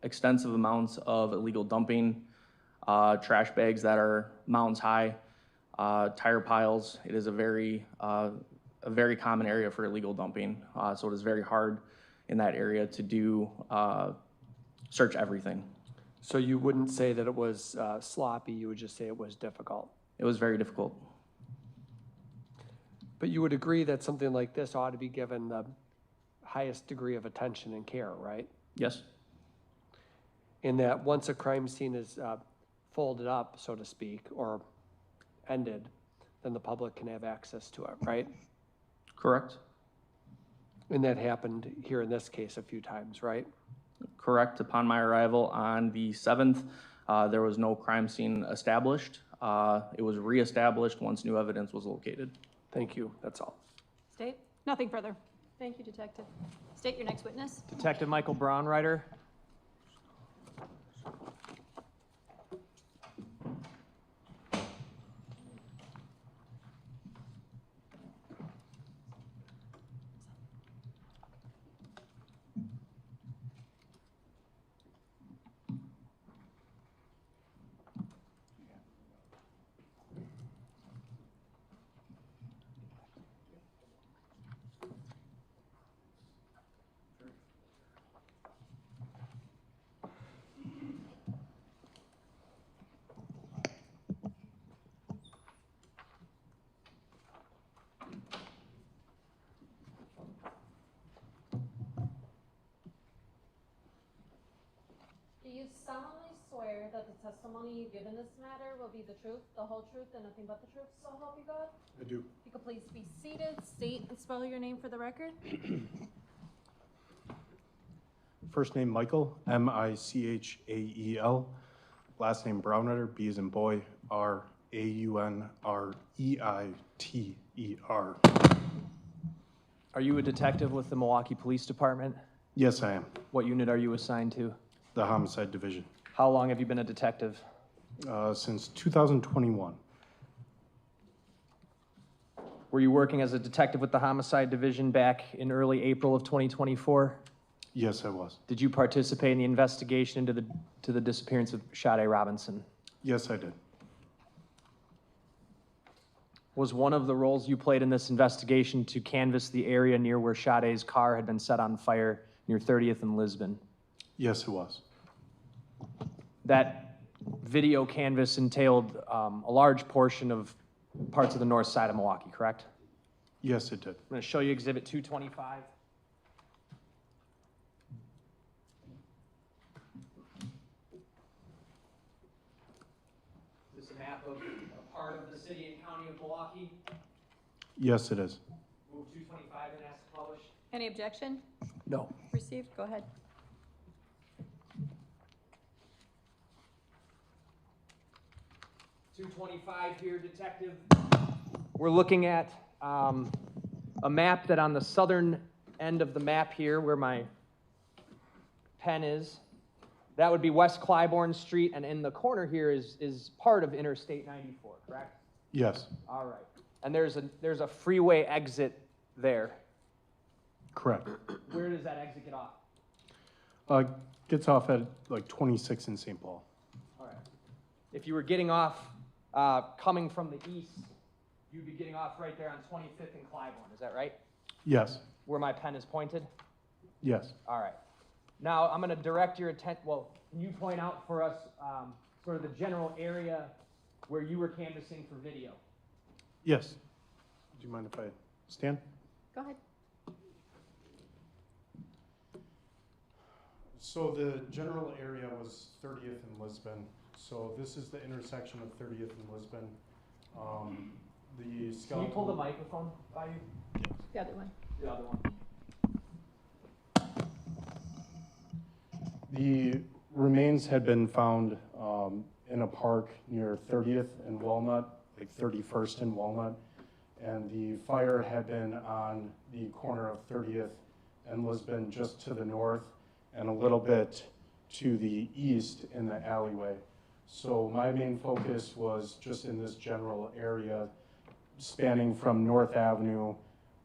extensive amounts of illegal dumping, trash bags that are mountains high, tire piles. It is a very common area for illegal dumping. So it is very hard in that area to do search everything. So you wouldn't say that it was sloppy, you would just say it was difficult? It was very difficult. But you would agree that something like this ought to be given the highest degree of attention and care, right? Yes. In that once a crime scene is folded up, so to speak, or ended, then the public can have access to it, right? Correct. And that happened here in this case a few times, right? Correct. Upon my arrival on the 7th, there was no crime scene established. It was reestablished once new evidence was located. Thank you, that's all. State? Nothing further. Thank you, Detective. State your next witness. Detective Michael Brownrider. Do you solemnly swear that the testimony you give in this matter will be the truth, the whole truth, and nothing but the truth, so help you God? I do. If you could please be seated, state and spell your name for the record. First name Michael, M-I-C-H-A-E-L. Last name Brownrider, B as in boy, R-A-U-N-R-E-I-T-E-R. Are you a detective with the Milwaukee Police Department? Yes, I am. What unit are you assigned to? The Homicide Division. How long have you been a detective? Since 2021. Were you working as a detective with the Homicide Division back in early April of 2024? Yes, I was. Did you participate in the investigation into the disappearance of Sade Robinson? Yes, I did. Was one of the roles you played in this investigation to canvass the area near where Sade's car had been set on fire near 30th and Lisbon? Yes, it was. That video canvas entailed a large portion of parts of the north side of Milwaukee, correct? Yes, it did. I'm going to show you Exhibit 225. Is this a map of a part of the city and county of Milwaukee? Yes, it is. Move 225 and ask to publish. Any objection? No. Received, go ahead. .225 here, Detective. We're looking at a map that on the southern end of the map here, where my pen is, that would be West Clybourne Street, and in the corner here is part of Interstate 94, correct? Yes, All right. And there's a freeway exit there. correct. Where does that exit get off? Gets off at like 26 in St. Paul. All right. If you were getting off, coming from the east, you'd be getting off right there on 25th and Clybourne, is that right? Yes, Where my pen is pointed? yes. All right. Now, I'm going to direct your attention, well, can you point out for us sort of the general area where you were canvassing for video? Yes. Do you mind if I stand? Go ahead. So the general area was 30th and Lisbon. So this is the intersection of 30th and Lisbon. The Can you skeletal. pull the microphone by you? The other one. The other one. The remains had been found in a park near 30th and Walnut, like 31st and Walnut. And the fire had been on the corner of 30th and Lisbon, just to the north and a little bit to the east in the alleyway. So my main focus was just in this general area, spanning from North Avenue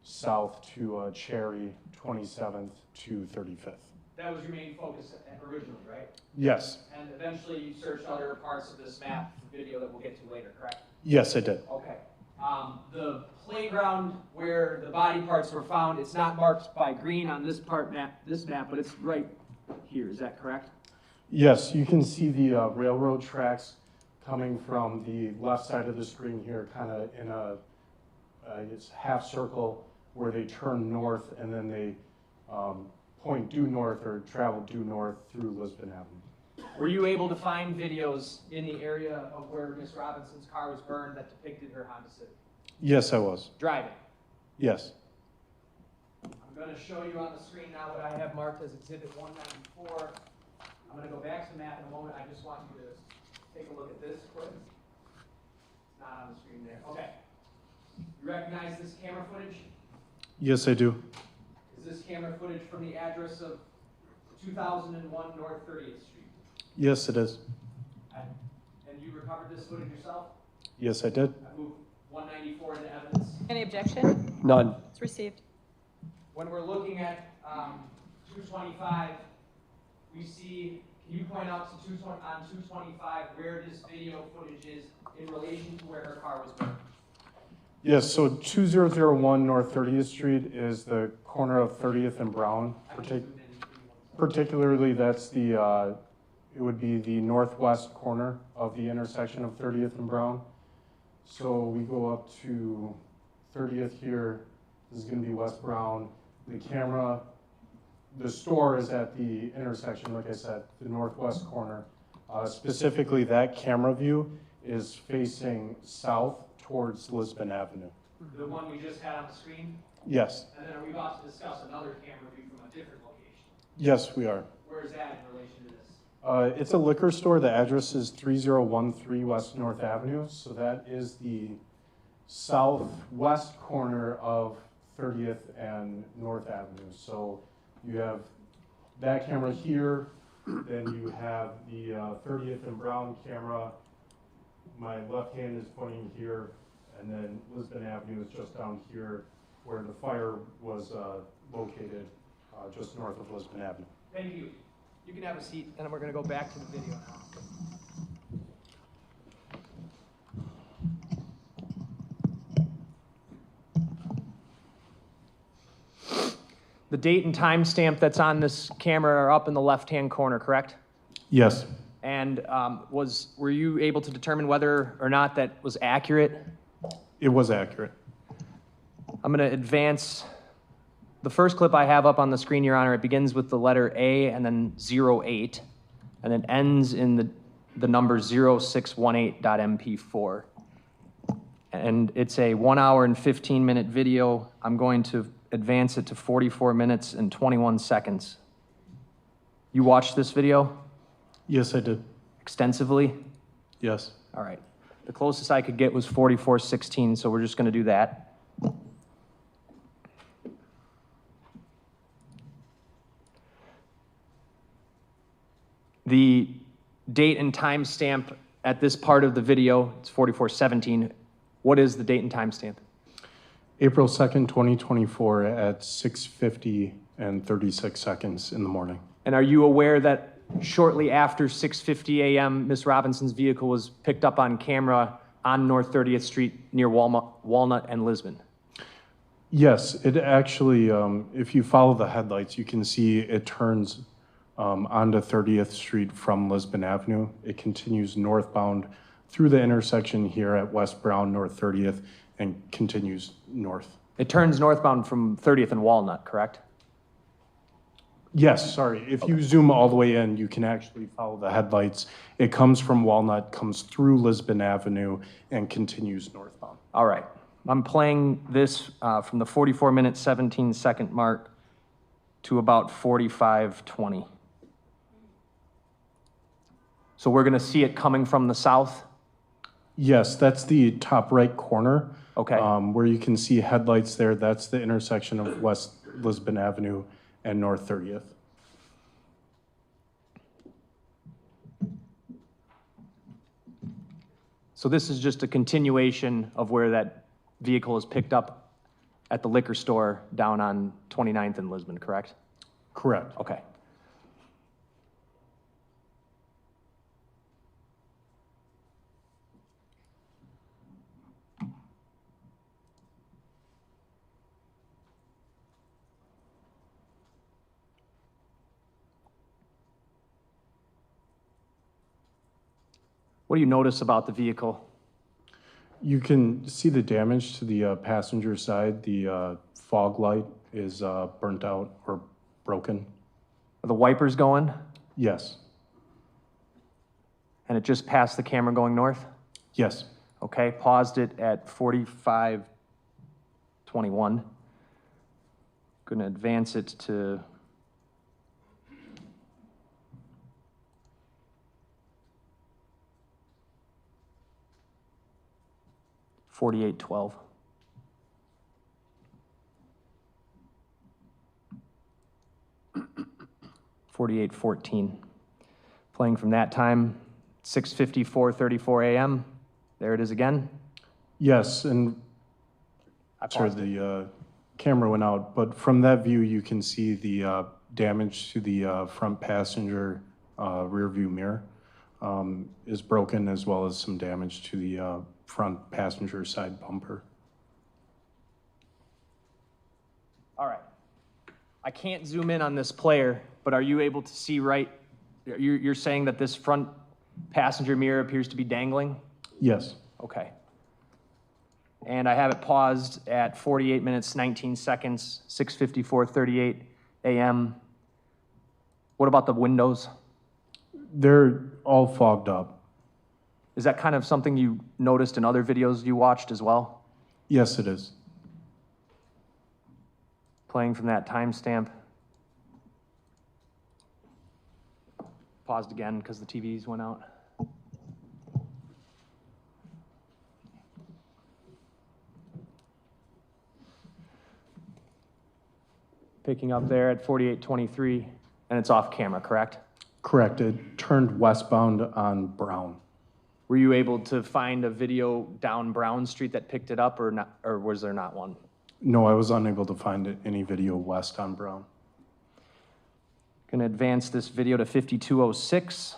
south to Cherry, 27th to 35th. That was your main focus originally, right? Yes, And eventually you searched other parts of this map video that we'll get to later, correct? yes, I did. Okay. The playground where the body parts were found, it's not marked by green on this map, but it's right here. Is that correct? Yes, you can see the railroad tracks coming from the left side of the screen here, kind of in a it's half circle where they turn north and then they point due north or travel due north through Lisbon Avenue. Were you able to find videos in the area of where Miss Robinson's car was burned that depicted her Honda Civic? Yes, I was. Driving. Yes. I'm going to show you on the screen now what I have marked as Exhibit 194. I'm going to go back to the map in a moment. I just want you to take a look at this quick. It's not on the screen there. Okay. You recognize this camera footage? Yes, I do. Is this camera footage from the address of 2001 North 30th Street? Yes, it is. And you recovered this footage yourself? Yes, I did. I moved 194 into evidence. Any objection? None. It's received. When we're looking at 225, we see, can you point out to 225 where this video footage is in relation to where her car was burned? Yes, so 2001 North 30th Street is the corner of 30th and Brown. Particularly, that's the, it would be the northwest corner of the intersection of 30th and Brown. So we go up to 30th here. This is going to be West Brown. The camera, the store is at the intersection, like I said, the northwest corner. Specifically, that camera view is facing south towards Lisbon Avenue. The one we just had on the screen? Yes. And then are we about to discuss another camera view from a different location? Yes, we are. Where is that in relation to this? It's a liquor store. The address is 3013 West North Avenue. So that is the southwest corner of 30th and North Avenue. So you have that camera here, then you have the 30th and Brown camera. My left hand is pointing here, and then Lisbon Avenue is just down here where the fire was located, just north of Lisbon Avenue. Thank you. You can have a seat, and then we're going to go back to the video now. The date and timestamp that's on this camera are up in the left-hand corner, correct? Yes, And were you able to determine whether or not that was accurate? it was accurate. I'm going to advance. The first clip I have up on the screen, Your Honor, it begins with the letter A and then 08, and it ends in the number 0618.mp4. And it's a 1 hour and 15-minute video. I'm going to advance it to 44 minutes and 21 seconds. You watched this video Yes, I did. extensively? Yes. All right. The closest I could get was 44:16, so we're just going to do that. The date and time stamp at this part of the video, it's 44:17. What is the date and time stamp? April 2nd, 2024 at 6:50 and 36 seconds in the morning. And are you aware that shortly after 6:50 a.m., Ms. Robinson's vehicle was picked up on camera on North 30th Street near Walnut and Lisbon? Yes, it actually, if you follow the headlights, you can see it turns onto 30th Street from Lisbon Avenue. It continues northbound through the intersection here at West Brown, North 30th, and continues north. It turns northbound from 30th and Walnut, correct? Yes, sorry. If you zoom all the way in, you can actually follow the headlights. It comes from Walnut, comes through Lisbon Avenue, and continues northbound. All right. I'm playing this from the 44-minute, 17-second mark to about 45:20. So we're going to see it coming from the south? Yes, that's the top right corner. Okay. Where you can see headlights there. That's the intersection of West Lisbon Avenue and North 30th. So this is just a continuation of where that vehicle is picked up at the liquor store down on 29th and Lisbon, correct? Correct. Okay. What do you notice about the vehicle? You can see the damage to the passenger side. The fog light is burnt out or broken. Are the wipers going? Yes. And it just passed the camera going north? Yes. Okay, paused it at 45:21. Going to advance it to 48:12. $48:14. Playing from that time, 6:54:34 a.m. There it is again. Yes, and sorry, paused it. the camera went out, but from that view, you can see the damage to the front passenger rear view mirror is broken, as well as some damage to the front passenger side bumper. All right. I can't zoom in on this player, but are you able to see right? You're saying that this front passenger mirror appears to be dangling? Yes. Okay. And I have it paused at 48 minutes, 19 seconds, 6:54:38 a.m. What about the windows? They're all fogged up. Is that kind of something you noticed in other videos you watched as well? Yes, it is. Playing from that timestamp. Paused again because the TVs went out. Picking up there at 48:23, and it's off camera, correct? Correct. It turned westbound on Brown. Were you able to find a video down Brown Street that picked it up, or not, or was there not one? No, I was unable to find any video west on Brown. Going to advance this video to 52:06.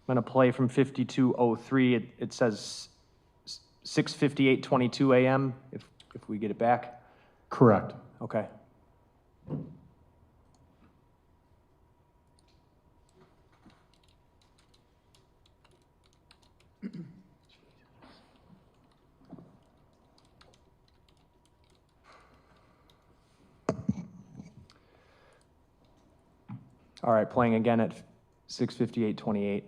I'm going to play from 52:03. It says 6:58:22 a.m. if we get it back. Correct. Okay. All right, playing again at 6:58:28.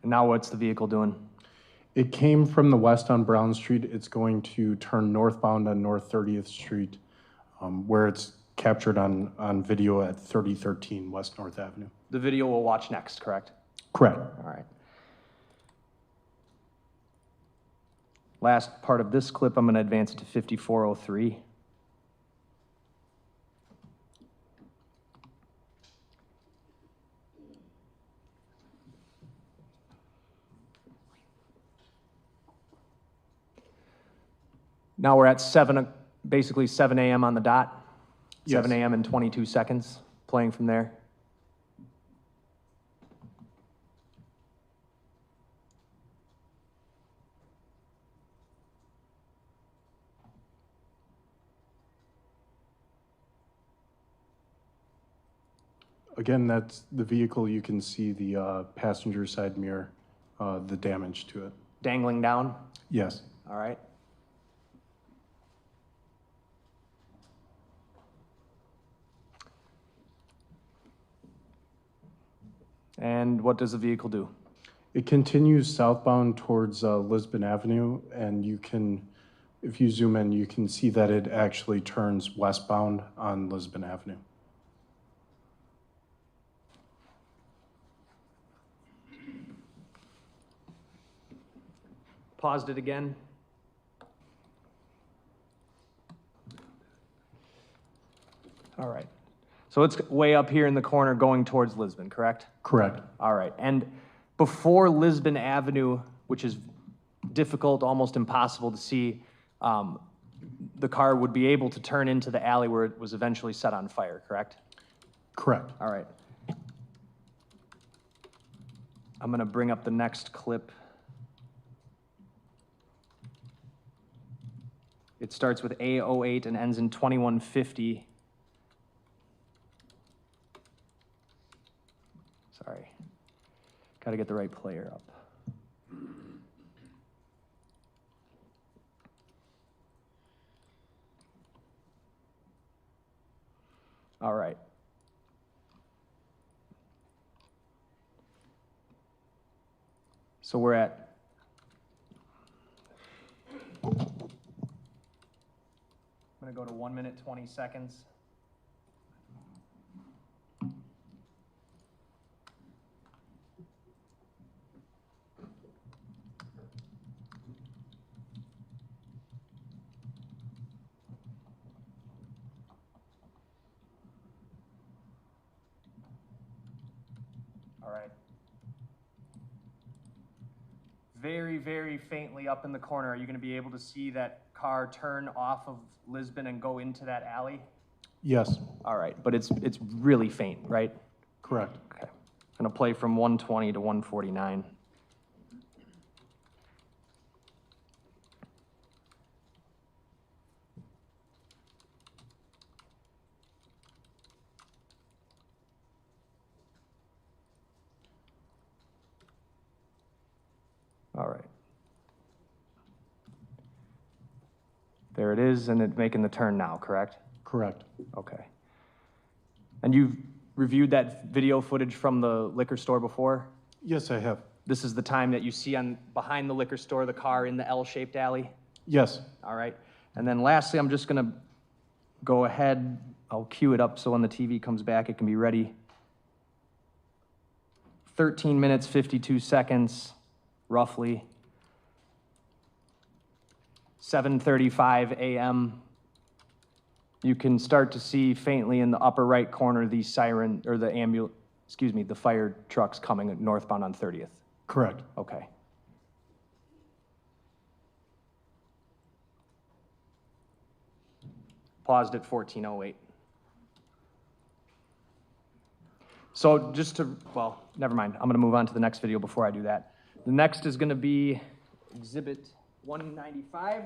And now what's the vehicle doing? It came from the west on Brown Street. It's going to turn northbound on North 30th Street, where it's captured on video at 3013 West North Avenue. The video we'll watch next, correct? Correct. All right. Last part of this clip, I'm going to advance it to 54:03. Now we're at basically 7 a.m. on the dot. Yes. 7 a.m. and 22 seconds, playing from there. Again, that's the vehicle. You can see the passenger side mirror, the damage to it. Dangling down? Yes. All right. And what does the vehicle do? It continues southbound towards Lisbon Avenue, and you can, if you zoom in, you can see that it actually turns westbound on Lisbon Avenue. Paused it again. All right. So it's way up here in the corner going towards Lisbon, correct? Correct. All right. And before Lisbon Avenue, which is difficult, almost impossible to see, the car would be able to turn into the alley where it was eventually set on fire, correct? Correct. All right. I'm going to bring up the next clip. It starts with A08 and ends in 2150. Sorry. Got to get the right player up. All right. So we're at I'm going to go to 1 minute, 20 seconds. All right. Very, very faintly up in the corner, are you going to be able to see that car turn off of Lisbon and go into that alley? Yes. All right, but it's really faint, right? Correct. Okay. I'm going to play from 120 to 149. All right. There it is, and it's making the turn now, correct? Correct. Okay. And you've reviewed that video footage from the liquor store before? Yes, I have. This is the time that you see behind the liquor store, the car in the L-shaped alley? Yes. All right. And then lastly, I'm just going to go ahead. I'll cue it up so when the TV comes back, it can be ready. 13 minutes, 52 seconds, roughly. 7:35 a.m. You can start to see faintly in the upper right corner the siren, or the fire trucks coming northbound on 30th. Correct. Okay. Paused at 14:08. So just to, well, never mind. I'm going to move on to the next video before I do that. The next is going to be Exhibit 195.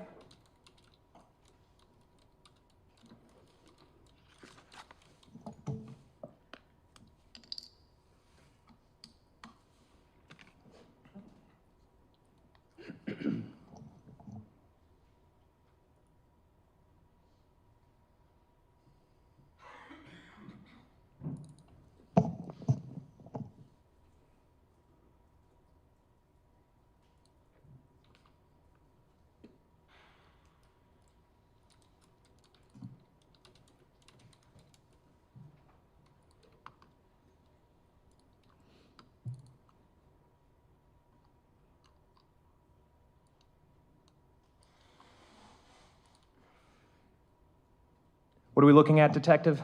What are we looking at, Detective?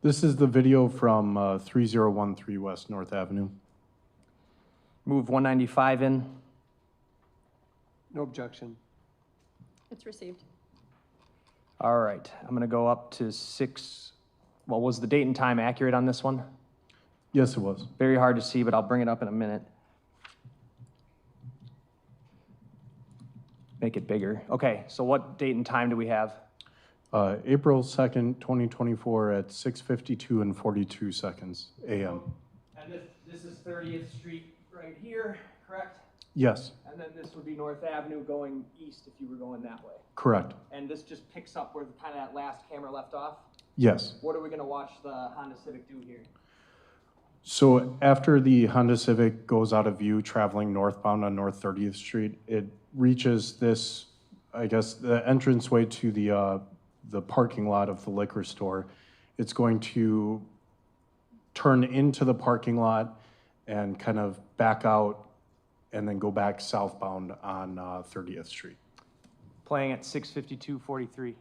This is the video from 3013 West North Avenue. Move 195 in. No objection. It's received. All right, I'm going to go up to 6. Well, was the date and time accurate on this one? Yes, it was. Very hard to see, but I'll bring it up in a minute. Make it bigger. Okay, so what date and time do we have? April 2nd, 2024 at 6:52 and 42 seconds a.m. And this is 30th Street right here, correct? Yes, And then this would be North Avenue going east if you were going that way. correct. And this just picks up where kind of that last camera left off? Yes. What are we going to watch the Honda Civic do here? So after the Honda Civic goes out of view traveling northbound on North 30th Street, it reaches this, I guess, the entranceway to the parking lot of the liquor store. It's going to turn into the parking lot and kind of back out and then go back southbound on 30th Street. Playing at 6:52:43.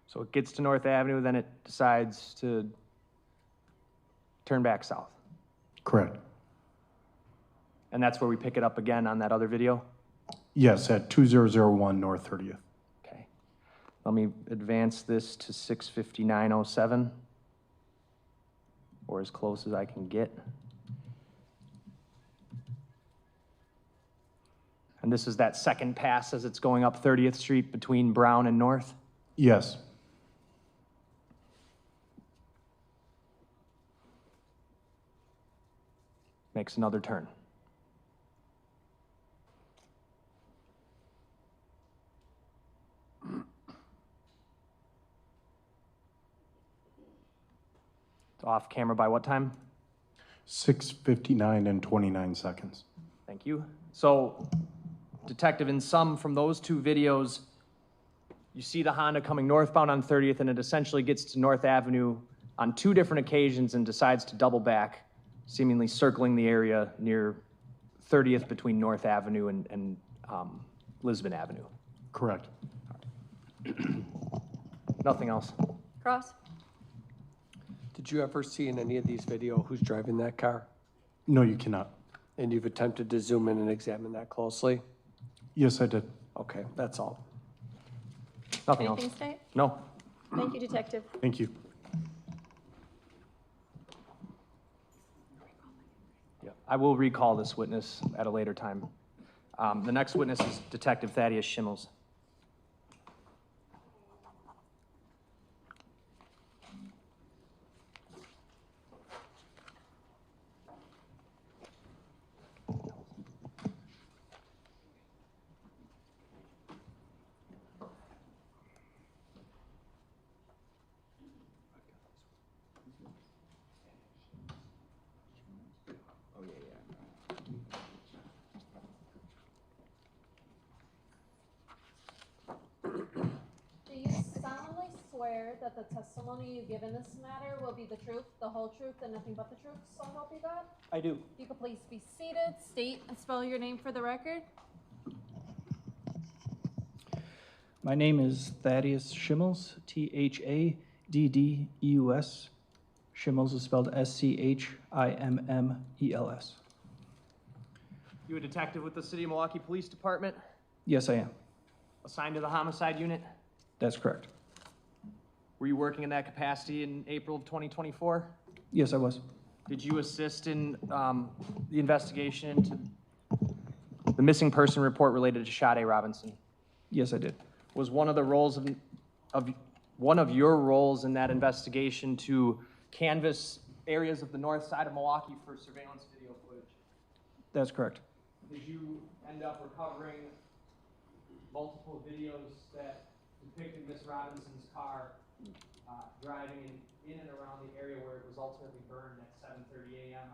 So it gets to North Avenue, then it decides to turn back south. Correct. And that's where we pick it up again on that other video? Yes, at 2001 North 30th. Okay. Let me advance this to 6:59:07, or as close as I can get. And this is that second pass as it's going up 30th Street between Brown and North? Yes. Makes another turn. It's off camera by what time? 6:59 and 29 seconds. Thank you. So, Detective, in sum, from those two videos, you see the Honda coming northbound on 30th, and it essentially gets to North Avenue on 2 different occasions and decides to double back, seemingly circling the area near 30th between North Avenue and Lisbon Avenue. Correct. Nothing else. Cross? Did you ever see in any of these videos who's driving that car? No, you cannot. And you've attempted to zoom in and examine that closely? Yes, I did. Okay, that's all. Nothing else. Anything, State? No. Thank you, Detective. Thank you. Yeah, I will recall this witness at a later time. The next witness is Detective Thaddeus Schimmels. Do you solemnly swear that the testimony you give in this matter will be the truth, the whole truth, and nothing but the truth, so help you God? I do. If you could please be seated, state and spell your name for the record. My name is Thaddeus Schimmels, Thaddeus Schimmel's. Schimmel's is spelled Schimmes. You a detective with the City of Milwaukee Police Department, Yes, I am. assigned to the homicide unit? That's correct. Were you working in that capacity in April of 2024? Yes, I was. Did you assist in the investigation into the missing person report related to Sade Robinson? Yes, I did. Was one of the roles of one of your roles in that investigation to canvass areas of the north side of Milwaukee for surveillance video footage? That's correct. Did you end up recovering multiple videos that depicted Miss Robinson's car driving in and around the area where it was ultimately burned at 7:30 a.m.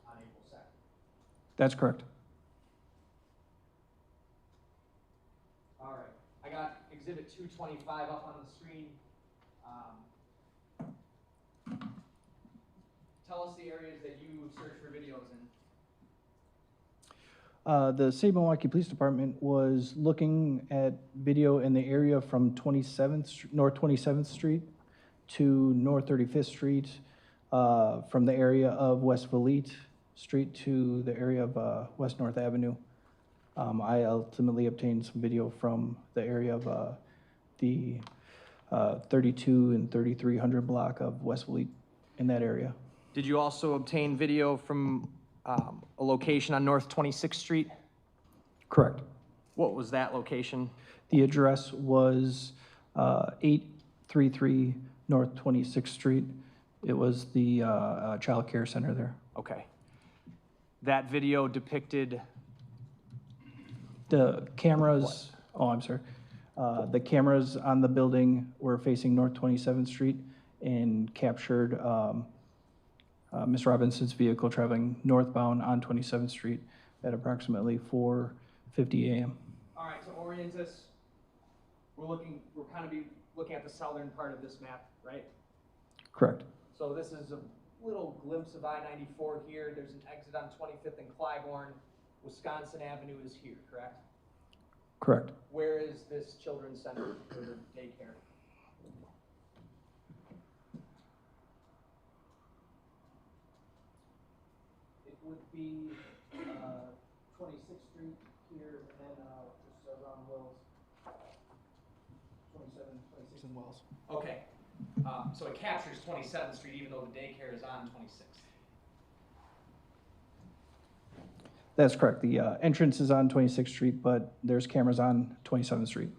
on April 2nd? That's correct. All right, I got Exhibit 225 up on the screen. Tell us the areas that you search for videos in. The City of Milwaukee Police Department was looking at video in the area from 27th, North 27th Street to North 35th Street, from the area of West Valete Street to the area of West North Avenue. I ultimately obtained some video from the area of the 32 and 3300 block of West Valete in that area. Did you also obtain video from a location on North 26th Street? Correct. What was that location? The address was 833 North 26th Street. It was the child care center there. Okay. That video depicted the cameras. Oh, I'm sorry. The cameras on the building were facing North 27th Street and captured Ms. Robinson's vehicle traveling northbound on 27th Street at approximately 4:50 a.m. All right, to orient us, we're kind of looking at the southern part of this map, right? Correct. So this is a little glimpse of I-94 here. There's an exit on 25th and Clybourne. Wisconsin Avenue is here, correct? Correct. Where is this children's center or daycare? It would be 26th Street here and then just around Wells. 26th and Wells. Okay. So it captures 27th Street even though the daycare is on 26th. That's correct. The entrance is on 26th Street, but there's cameras on 27th Street.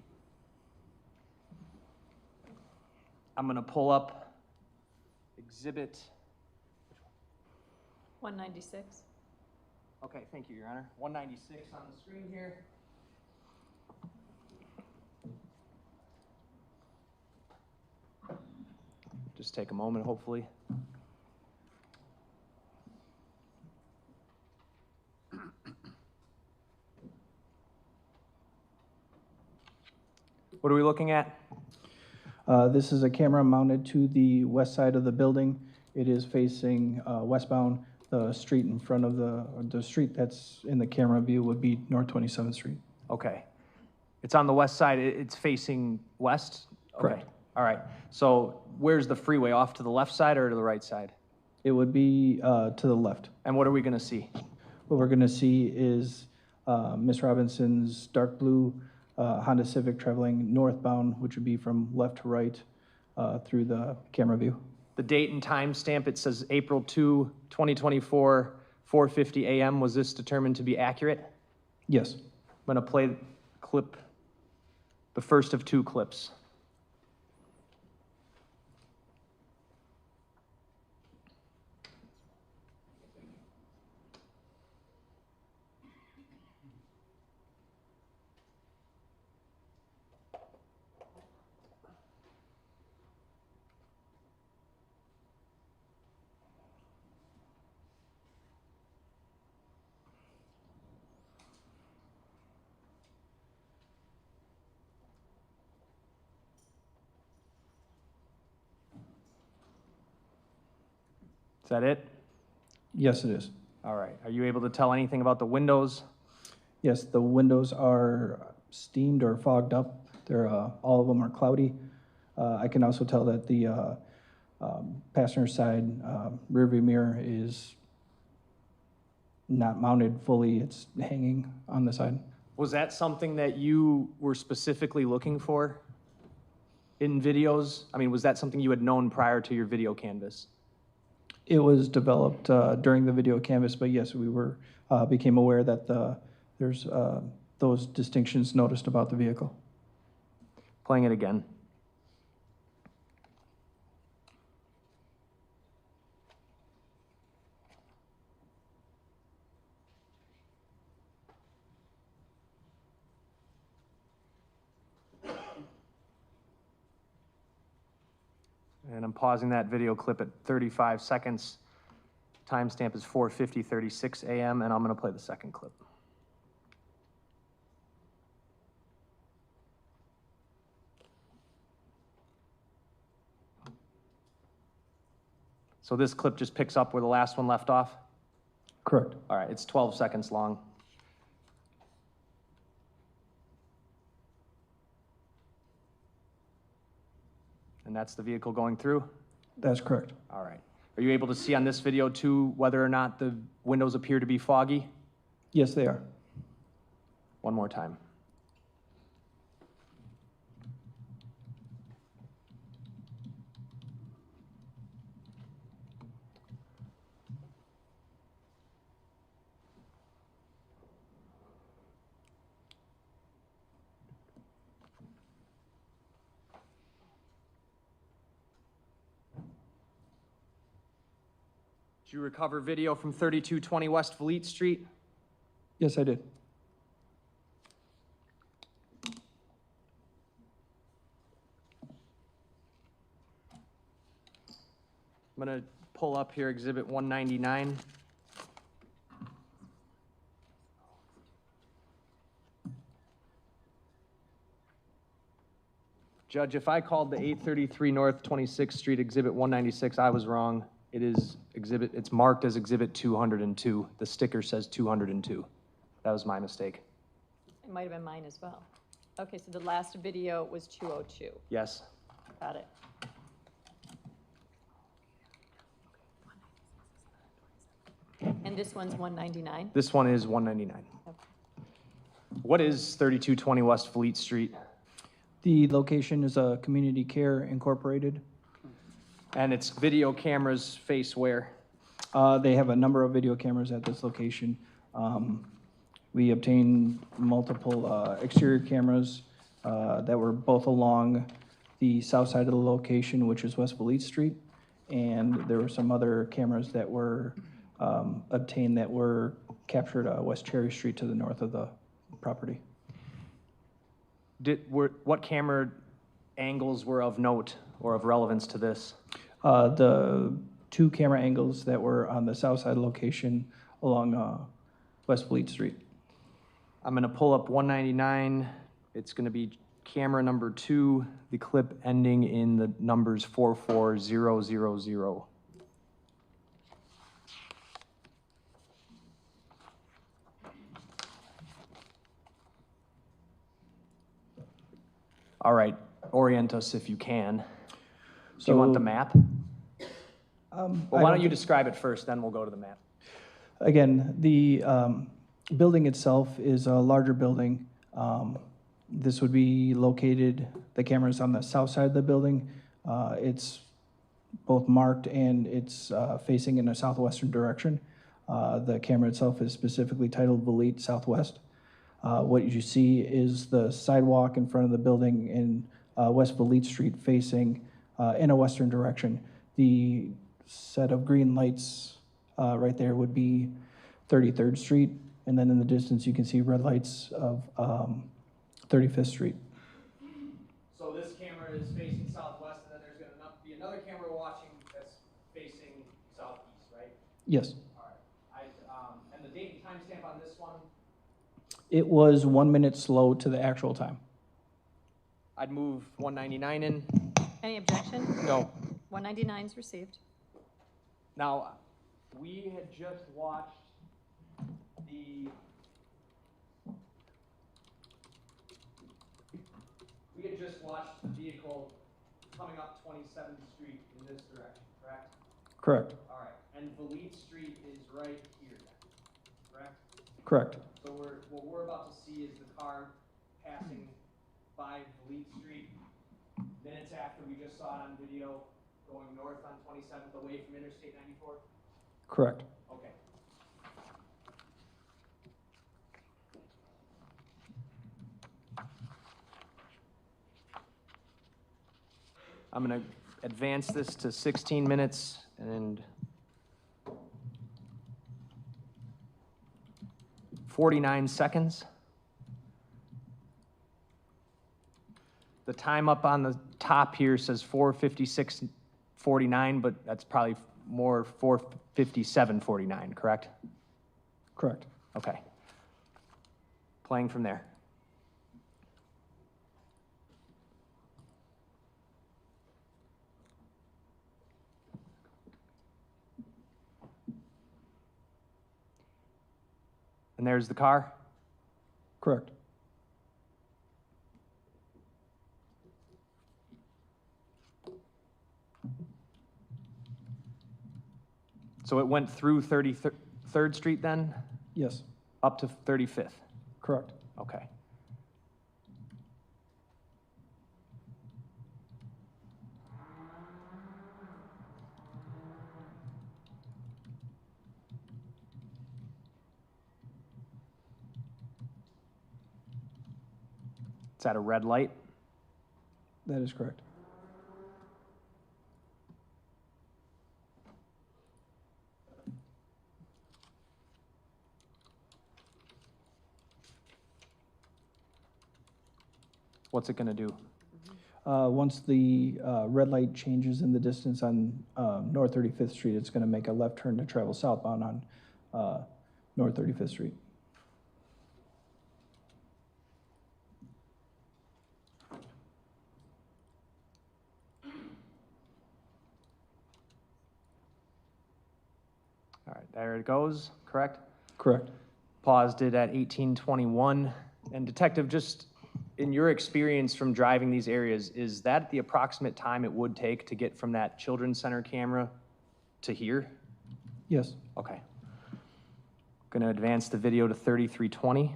I'm going to pull up Exhibit 196. Okay, thank you, Your Honor. 196 on the screen here. Just take a moment, hopefully. What are we looking at? This is a camera mounted to the west side of the building. It is facing westbound. The street in front of the street that's in the camera view would be North 27th Street. Okay. It's on the west side. It's facing west? Correct. Okay. All right. So where's the freeway? Off to the left side or to the right side? It would be to the left. And what are we going to see? What we're going to see is Ms. Robinson's dark blue Honda Civic traveling northbound, which would be from left to right through the camera view. The date and time stamp, it says April 2, 2024, 4:50 a.m. Was this determined to be accurate? Yes. I'm going to play clip, the first of two clips. Is that it? Yes, it is. All right. Are you able to tell anything about the windows? Yes, the windows are steamed or fogged up. They're all of them are cloudy. I can also tell that the passenger side rearview mirror is not mounted fully, it's hanging on the side. Was that something that you were specifically looking for in videos? I mean, was that something you had known prior to your video canvas? It was developed during the video canvas, but yes, we were became aware that there's those distinctions noticed about the vehicle. Playing it again. And I'm pausing that video clip at 35 seconds. Timestamp is 4:50:36 a.m., and I'm going to play the second clip. So this clip just picks up where the last one left off? Correct. All right, it's 12 seconds long. And that's the vehicle going through? That's correct. All right. Are you able to see on this video too whether or not the windows appear to be foggy? Yes, they are. One more time. Did you recover video from 3220 West Fleet Street? Yes, I did. I'm going to pull up here Exhibit 199. Judge, if I called the 833 North 26th Street Exhibit 196, I was wrong. It is it's marked as Exhibit 202. The sticker says 202. That was my mistake. It might have been mine as well. Okay, so the last video was 202. Yes. Got it. And this one's 199? This one is 199. Okay. What is 3220 West Fleet Street? The location is a Community Care Incorporated. And its video cameras face where? They have a number of video cameras at this location. We obtained multiple exterior cameras that were both along the south side of the location, which is West Fleet Street. And there were some other cameras that were obtained that were captured West Cherry Street to the north of the property. What camera angles were of note or of relevance to this? The two camera angles that were on the south side location along West Fleet Street. I'm gonna pull up 199. It's gonna be camera number 2, the clip ending in the numbers 44000. All right, orient us if you can. Do you want the map? Well, why don't you describe it first, then we'll go to the map. Again, the building itself is a larger building. This would be located, the camera's on the south side of the building. It's both marked and it's facing in a southwestern direction. The camera itself is specifically titled Volite Southwest. What you see is the sidewalk in front of the building in West Fleet Street facing in a western direction. The set of green lights right there would be 33rd Street, and then in the distance you can see red lights of 35th Street. So this camera is facing southwest, and then there's going to be another camera watching that's facing southeast, right? Yes. All right. And the date and timestamp on this one? It was 1 minute slow to the actual time. I'd move 199 in. Any objection? No. 199 is received. Now, we had just watched the vehicle coming up 27th Street in this direction, correct? Correct. All right, and Valete Street is right here, correct? Correct. So what we're about to see is the car passing by Valete Street minutes after we just saw it on video, going north on 27th away from Interstate 94? Correct. Okay. I'm going to advance this to 16 minutes and 49 seconds. The time up on the top here says 4:56:49, but that's probably more 4:57:49, correct? Correct. Okay. Playing from there. And there's the car? Correct. So it went through 33rd Street then, Yes. up to 35th? Correct. Okay. Is that a red light? That is correct. What's it going to do? Once the red light changes in the distance on North 35th Street, it's going to make a left turn to travel southbound on North 35th Street. All right, there it goes, correct? Correct. Paused it at 18:21. And Detective, just in your experience from driving these areas, is that the approximate time it would take to get from that children's center camera to here? Yes. Okay. Going to advance the video to 33:20.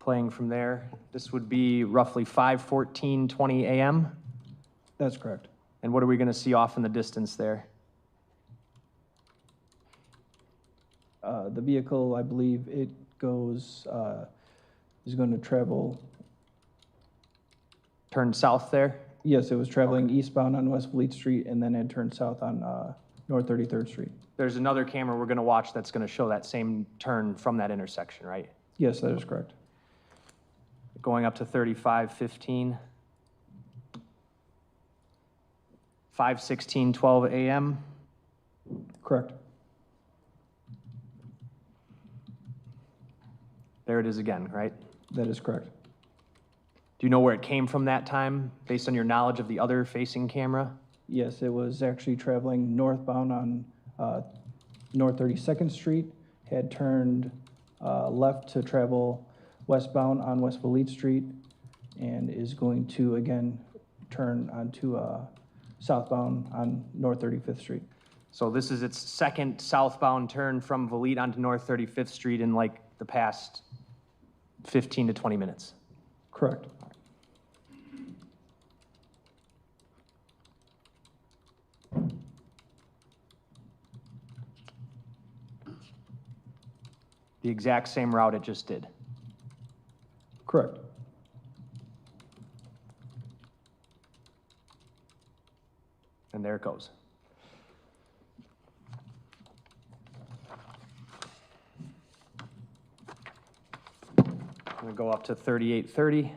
Playing from there. This would be roughly 5:14:20 a.m. That's correct. And what are we going to see off in the distance there? The vehicle, I believe it goes, is going to travel, Turn south there? yes, it was traveling eastbound on West Fleet Street, and then it turned south on North 33rd Street. There's another camera we're going to watch that's going to show that same turn from that intersection, right? Yes, that is correct. Going up to 35:15. 5:16:12 a.m. Correct. There it is again, right? That is correct. Do you know where it came from that time, based on your knowledge of the other facing camera? Yes, it was actually traveling northbound on North 32nd Street, had turned left to travel westbound on West Fleet Street, and is going to again turn onto southbound on North 35th Street. So this is its second southbound turn from Valete onto North 35th Street in like the past 15 to 20 minutes. Correct. The exact same route it just did. Correct. And there it goes. I'm going to go up to 38:30.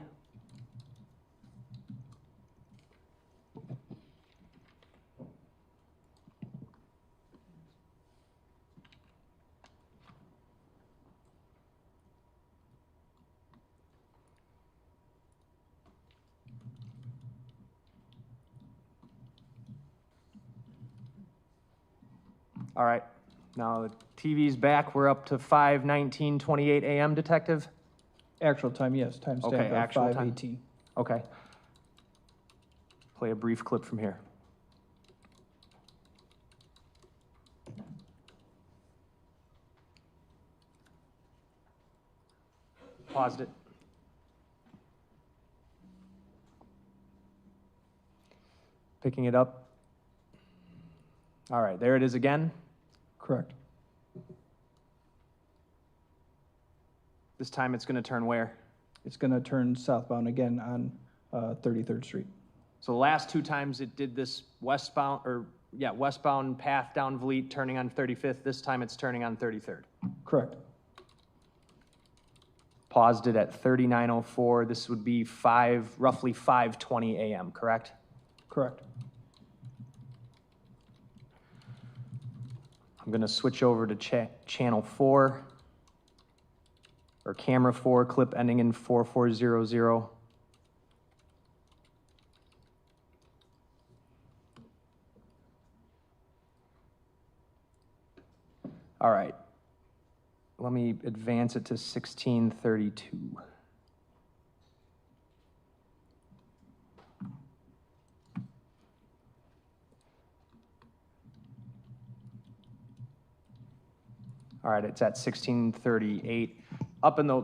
All right, Now, the TV's back, we're up to 5:19:28 a.m., Detective? Actual time, yes, timestamp Okay, of actual time. 5:18. Okay. Play a brief clip from here. Paused it. Picking it up. All right, there it is again. Correct. This time it's going to turn where? It's going to turn southbound again on 33rd Street. So the last two times it did this westbound path down Vliet, turning on 35th. This time it's turning on 33rd. Correct. Paused it at 39:04. This would be roughly 5:20 a.m., correct? Correct. I'm going to switch over to channel 4, or camera 4, clip ending in 4400. All right. Let me advance it to 1632. All right, it's at 1638. Up in the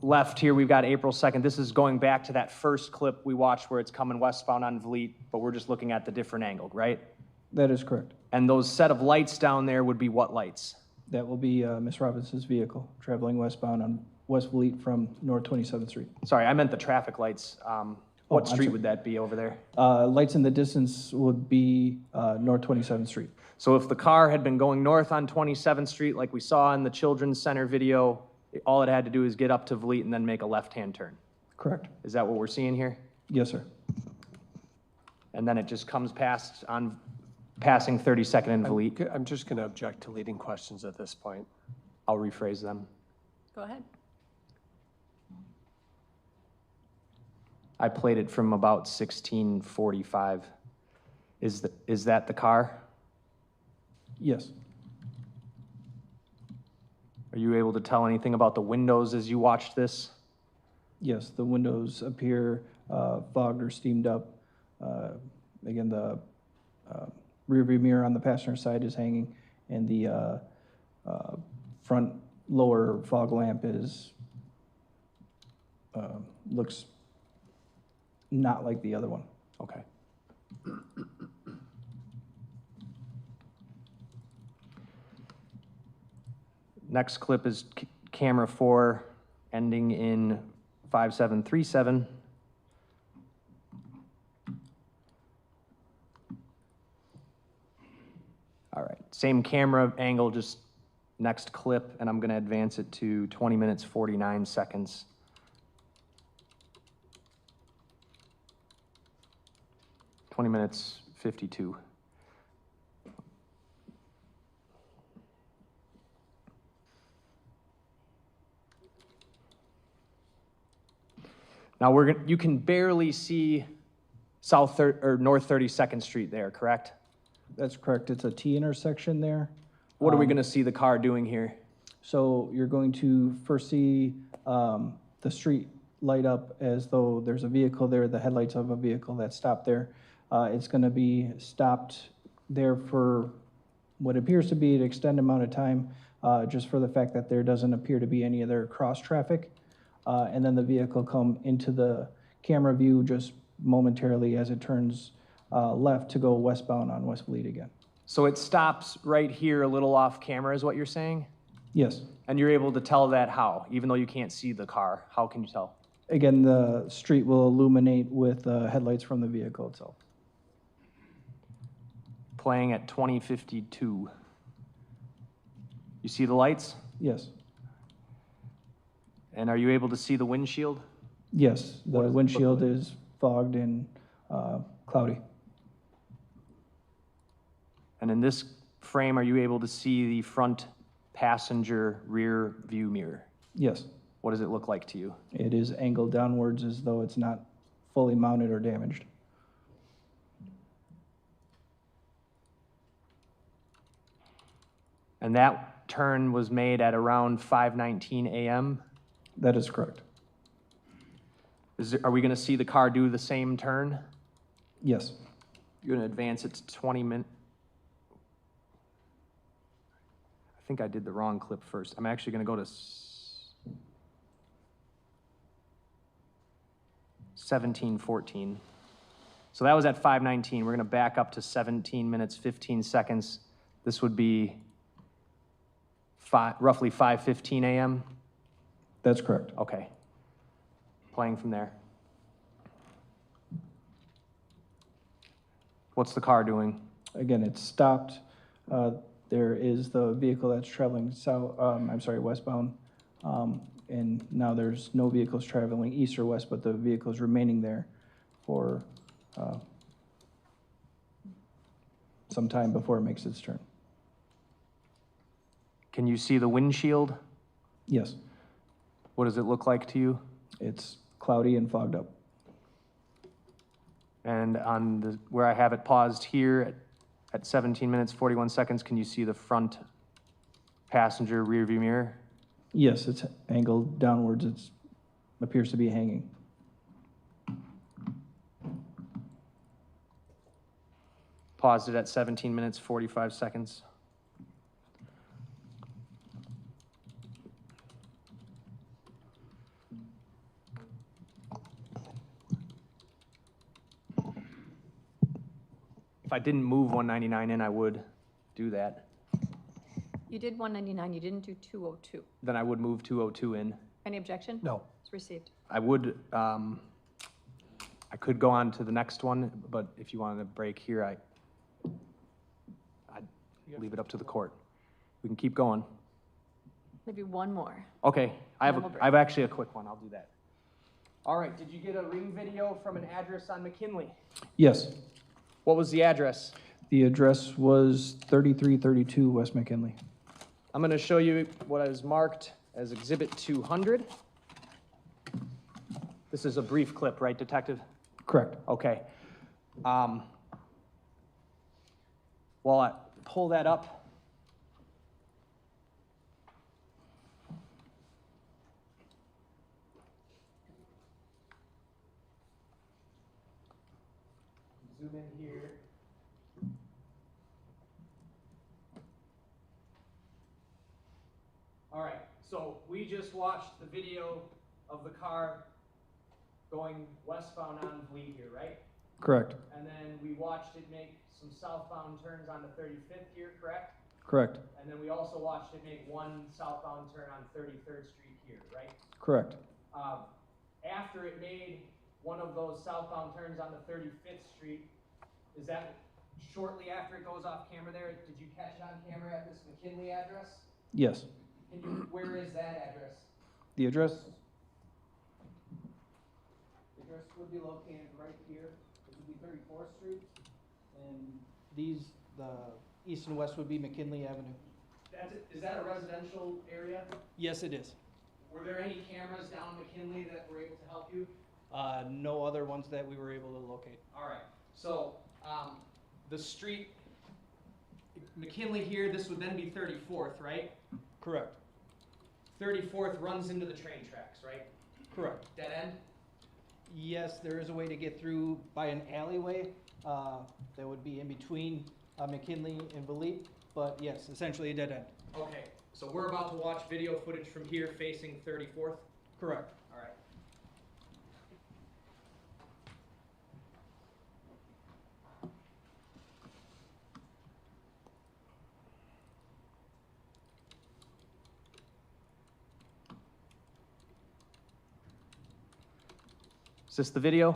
left here, we've got April 2nd. This is going back to that first clip we watched where it's coming westbound on Vliet, but we're just looking at the different angle, right? That is correct. And those set of lights down there would be what lights? That will be Ms. Robinson's vehicle traveling westbound on West Vliet from North 27th Street. Sorry, I meant the traffic lights. What I'm street sorry. would that be over there? Lights in the distance would be North 27th Street. So if the car had been going north on 27th Street like we saw in the Children's Center video, all it had to do is get up to Vliet and then make a left-hand turn. Correct. Is that what we're seeing here? Yes, sir. And then it just comes past on passing 32nd and Vliet. I'm just going to object to leading questions at this point. I'll rephrase them. Go ahead. I played it from about 1645. Is that the car? Yes. Are you able to tell anything about the windows as you watched this? Yes, the windows appear fogged or steamed up. Again, the rear view mirror on the passenger side is hanging, and the front lower fog lamp is looks not like the other one. Okay. Next clip is camera 4, ending in 5737. All right, same camera angle, just next clip, and I'm going to advance it to 20 minutes, 49 seconds. (20 minutes, 52). Now you can barely see North 32nd Street there, correct? That's correct. It's a T intersection there. What are we going to see the car doing here? So you're going to first see the street light up as though there's a vehicle there, the headlights of a vehicle that's stopped there. It's going to be stopped there for what appears to be an extended amount of time, just for the fact that there doesn't appear to be any other cross traffic. And then the vehicle come into the camera view just momentarily as it turns left to go westbound on West Vliet again. So it stops right here a little off camera is what you're saying? Yes. And you're able to tell that how? Even though you can't see the car, how can you tell? Again, the street will illuminate with headlights from the vehicle itself. Playing at 2052. You see the lights? Yes. And are you able to see the windshield? Yes, the windshield is fogged and cloudy. And in this frame, are you able to see the front passenger rear view mirror? Yes. What does it look like to you? It is angled downwards as though it's not fully mounted or damaged. And that turn was made at around 5:19 a.m.? That is correct. Are we going to see the car do the same turn? Yes. You're going to advance it to 20 minutes. I think I did the wrong clip first. I'm actually going to go to 17:14. So that was at 5:19. We're going to back up to 17 minutes, 15 seconds. This would be roughly 5:15 a.m.? That's correct. Okay. Playing from there. What's the car doing? Again, it's stopped. There is the vehicle that's traveling westbound. And now there's no vehicles traveling east or west, but the vehicle is remaining there for some time before it makes its turn. Can you see the windshield? Yes, What does it look like to you? it's cloudy and fogged up. And on where I have it paused here at 17 minutes, 41 seconds, can you see the front passenger rear view mirror? Yes, it's angled downwards. It appears to be hanging. Paused it at 17 minutes, 45 seconds. If I didn't move 199 in, I would do that. You did 199, you didn't do 202. Then I would move 202 in. Any objection? No. It's received. I would, I could go on to the next one, but if you wanted to break here, I'd leave it up to the court. We can keep going. Maybe one more. Okay, I then we'll break. have actually a quick one. I'll do that. All right, did you get a ring video from an address on McKinley? Yes, What was the address? the address was 3332 West McKinley. I'm going to show you what is marked as Exhibit 200. This is a brief clip, right, Detective? Correct. Okay. While I pull that up, zoom in here. All right, so we just watched the video of the car going westbound on Lee here, right? Correct. And then we watched it make some southbound turns on the 35th here, correct? Correct. And then we also watched it make one southbound turn on 33rd Street here, right? Correct. After it made one of those southbound turns on the 35th Street, is that shortly after it goes off camera there? Did you catch it on camera at this McKinley address? Yes. Where is that address? The address? The address would be located right here. It would be 34th Street. And the east and west would be McKinley Avenue. Is that a residential area? Yes, it is. Were there any cameras down McKinley that were able to help you? No other ones that we were able to locate. All right, so the street, McKinley here, this would then be 34th, right? Correct. 34th runs into the train tracks, right? Correct. Dead end? Yes, there is a way to get through by an alleyway that would be in between McKinley and Valete, but yes, essentially a dead end. Okay, so we're about to watch video footage from here facing 34th? Correct. All right. Is this the video?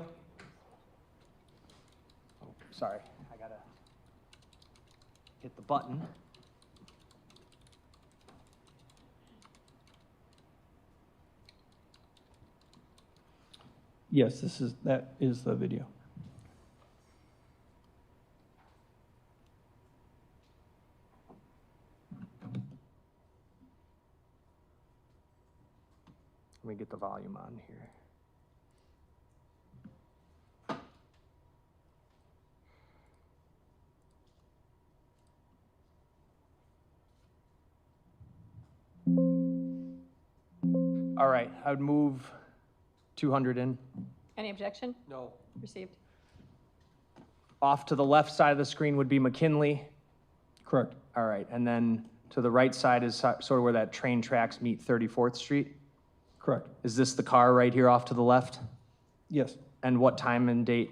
Oh, sorry, I gotta hit the button. Yes, that is the video. Let me get the volume on here. All right, I would move 200 in. Any objection? No. Received. Off to the left side of the screen would be McKinley. Correct. All right, and then to the right side is sort of where that train tracks meet 34th Street. Correct. Is this the car right here off to the left? Yes. And what time and date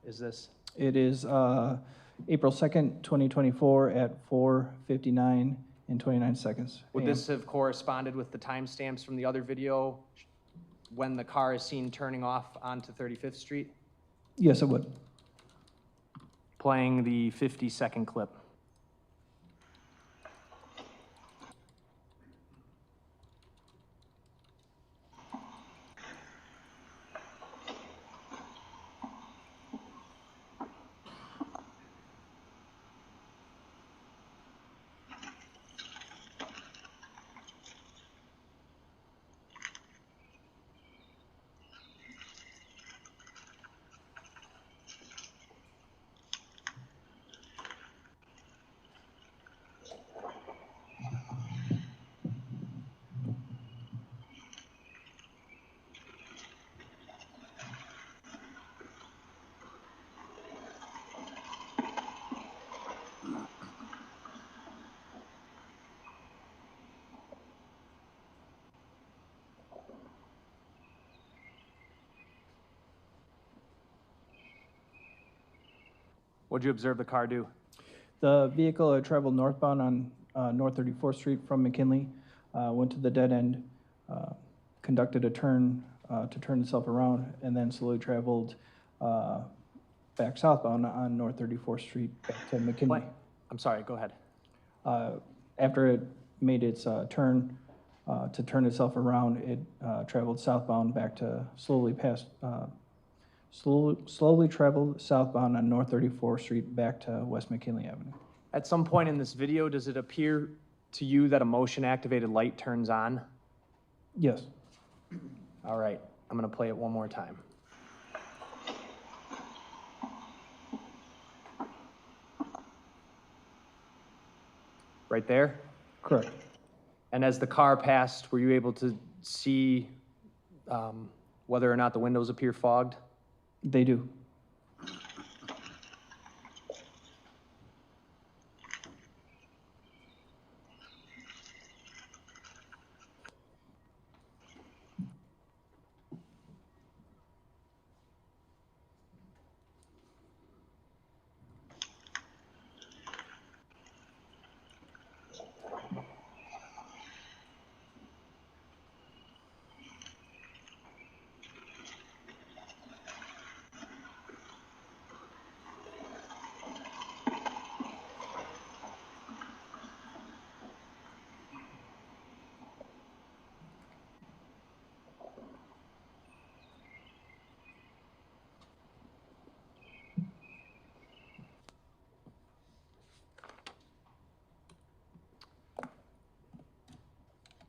is this? It is April 2nd, 2024 at 4:59 and 29 seconds. Would this have corresponded with the timestamps from the other video when the car is seen turning off onto 35th Street? Yes, it would. Playing the 50-second clip. What'd you observe the car do? The vehicle had traveled northbound on North 34th Street from McKinley, went to the dead end, conducted a turn to turn itself around, and then slowly traveled back southbound on North 34th Street back to McKinley. I'm sorry, go ahead. After it made its turn to turn itself around, it traveled southbound back to slowly traveled southbound on North 34th Street back to West McKinley Avenue. At some point in this video, does it appear to you that a motion-activated light turns on? Yes. All right, I'm gonna play it one more time. Right there? Correct. And as the car passed, were you able to see whether or not the windows appear fogged? They do.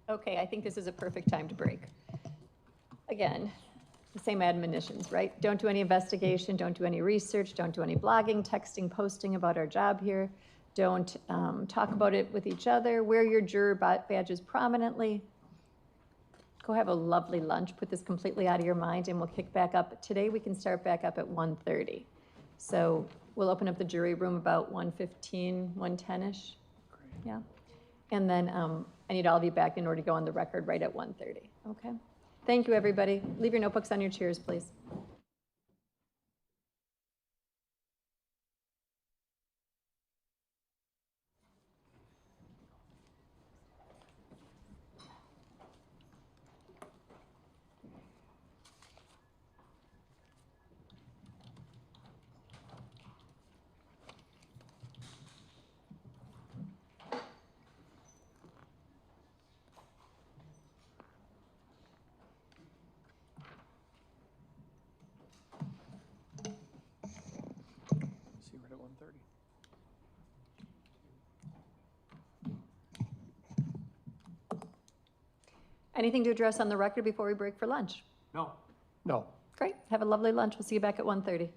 Okay, I think this is a perfect time to break. Again, the same admonitions, right? Don't do any investigation, don't do any research, don't do any blogging, texting, posting about our job here. Don't talk about it with each other. Wear your juror badges prominently. Go have a lovely lunch. Put this completely out of your mind, and we'll kick back up. Today, we can start back up at 1:30. So we'll open up the jury room about 1:15, 1:10-ish. Yeah. And then I need all of you back in order to go on the record right at 1:30. Okay? Thank you, everybody. Leave your notebooks on your chairs, please. See right at 1:30. Anything to address on the record before we break for lunch? No. No. Great. Have a lovely lunch. We'll see you back at 1:30.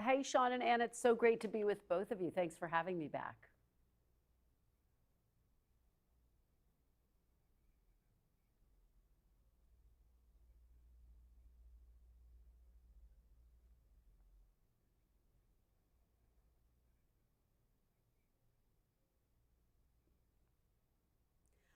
Hey, Sean and Ann, it's so great to be with both of you. Thanks for having me back.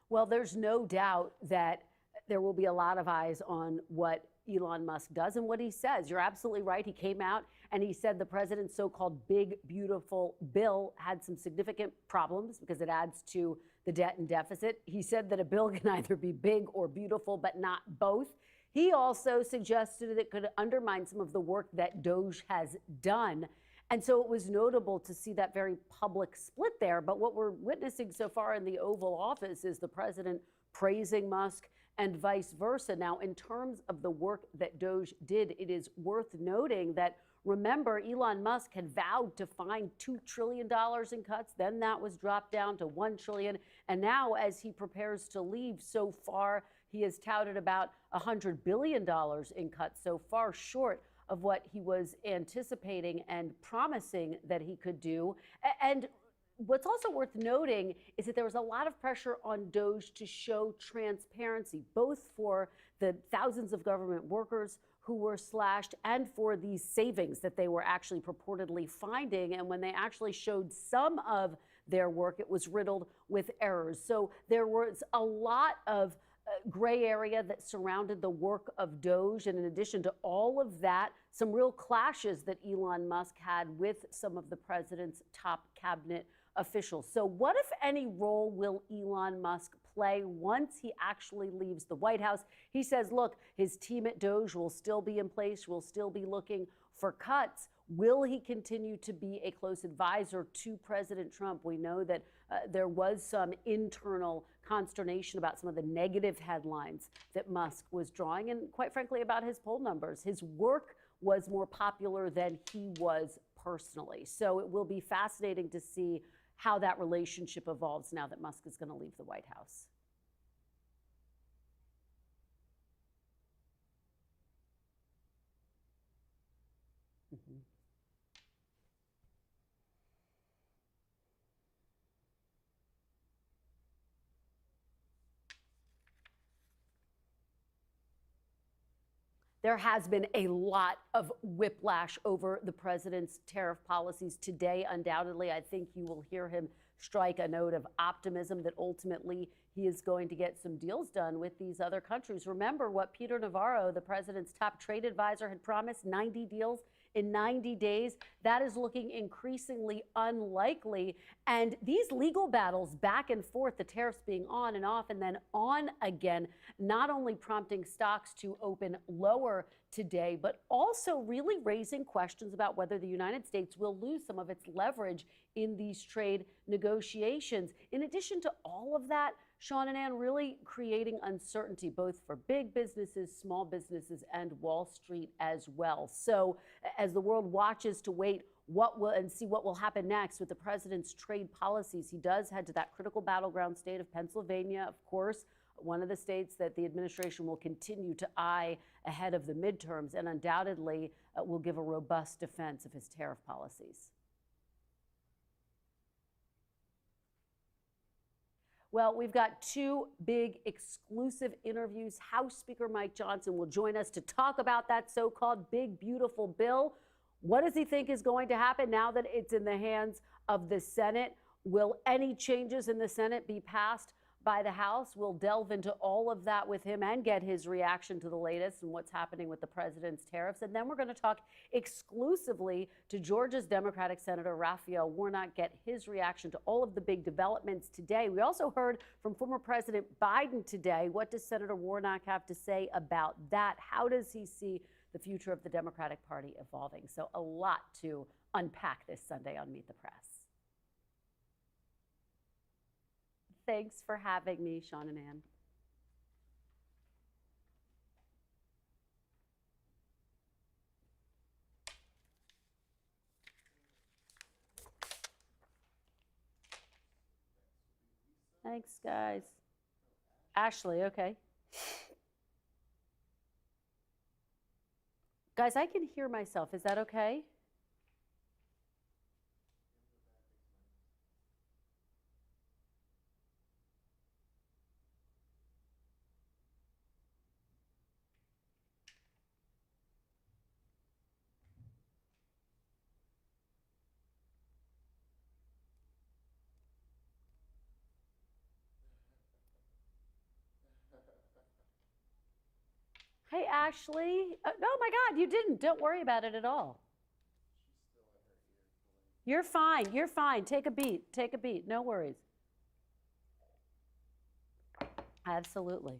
Well, there's no doubt that there will be a lot of eyes on what Elon Musk does and what he says. You're absolutely right. He came out and he said the president's so-called big, beautiful bill had some significant problems because it adds to the debt and deficit. He said that a bill can either be big or beautiful, but not both. He also suggested that it could undermine some of the work that Doge has done. And so it was notable to see that very public split there. But what we're witnessing so far in the Oval Office is the president praising Musk and vice versa. Now, in terms of the work that Doge did, it is worth noting that, remember, Elon Musk had vowed to find $2 trillion in cuts. Then that was dropped down to $1 trillion. And now, as he prepares to leave, so far, he has touted about $100 billion in cuts, so far short of what he was anticipating and promising that he could do. And what's also worth noting is that there was a lot of pressure on Doge to show transparency, both for the thousands of government workers who were slashed and for these savings that they were actually purportedly finding. And when they actually showed some of their work, it was riddled with errors. So there was a lot of gray area that surrounded the work of Doge. And in addition to all of that, some real clashes that Elon Musk had with some of the president's top cabinet officials. So what, if any, role will Elon Musk play once he actually leaves the White House? He says, look, his team at Doge will still be in place, will still be looking for cuts. Will he continue to be a close advisor to President Trump? We know that there was some internal consternation about some of the negative headlines that Musk was drawing, and quite frankly, about his poll numbers. His work was more popular than he was personally. So it will be fascinating to see how that relationship evolves now that Musk is going to leave the White House. Mm-hmm. There has been a lot of whiplash over the president's tariff policies today. Undoubtedly, I think you will hear him strike a note of optimism that ultimately he is going to get some deals done with these other countries. Remember what Peter Navarro, the president's top trade advisor, had promised: 90 deals in 90 days. That is looking increasingly unlikely. And these legal battles back and forth, the tariffs being on and off and then on again, not only prompting stocks to open lower today, but also really raising questions about whether the United States will lose some of its leverage in these trade negotiations. In addition to all of that, Sean and Ann, really creating uncertainty both for big businesses, small businesses, and Wall Street as well. So as the world watches to wait and see what will happen next with the president's trade policies, he does head to that critical battleground state of Pennsylvania, of course, one of the states that the administration will continue to eye ahead of the midterms, and undoubtedly will give a robust defense of his tariff policies. Well, we've got two big exclusive interviews. House Speaker Mike Johnson will join us to talk about that so-called big, beautiful bill. What does he think is going to happen now that it's in the hands of the Senate? Will any changes in the Senate be passed by the House? We'll delve into all of that with him and get his reaction to the latest and what's happening with the president's tariffs. And then we're going to talk exclusively to Georgia's Democratic Senator Raphael Warnock, get his reaction to all of the big developments today. We also heard from former President Biden today. What does Senator Warnock have to say about that? How does he see the future of the Democratic Party evolving? So a lot to unpack this Sunday on Meet the Press. Thanks for having me, Sean and Ann. Thanks, guys. Ashley, okay. Guys, I can hear myself. Is that okay? Hey, Ashley. Oh my God, you didn't. Don't worry about it at all. You're fine. You're fine. Take a beat. Take a beat. No worries. Absolutely.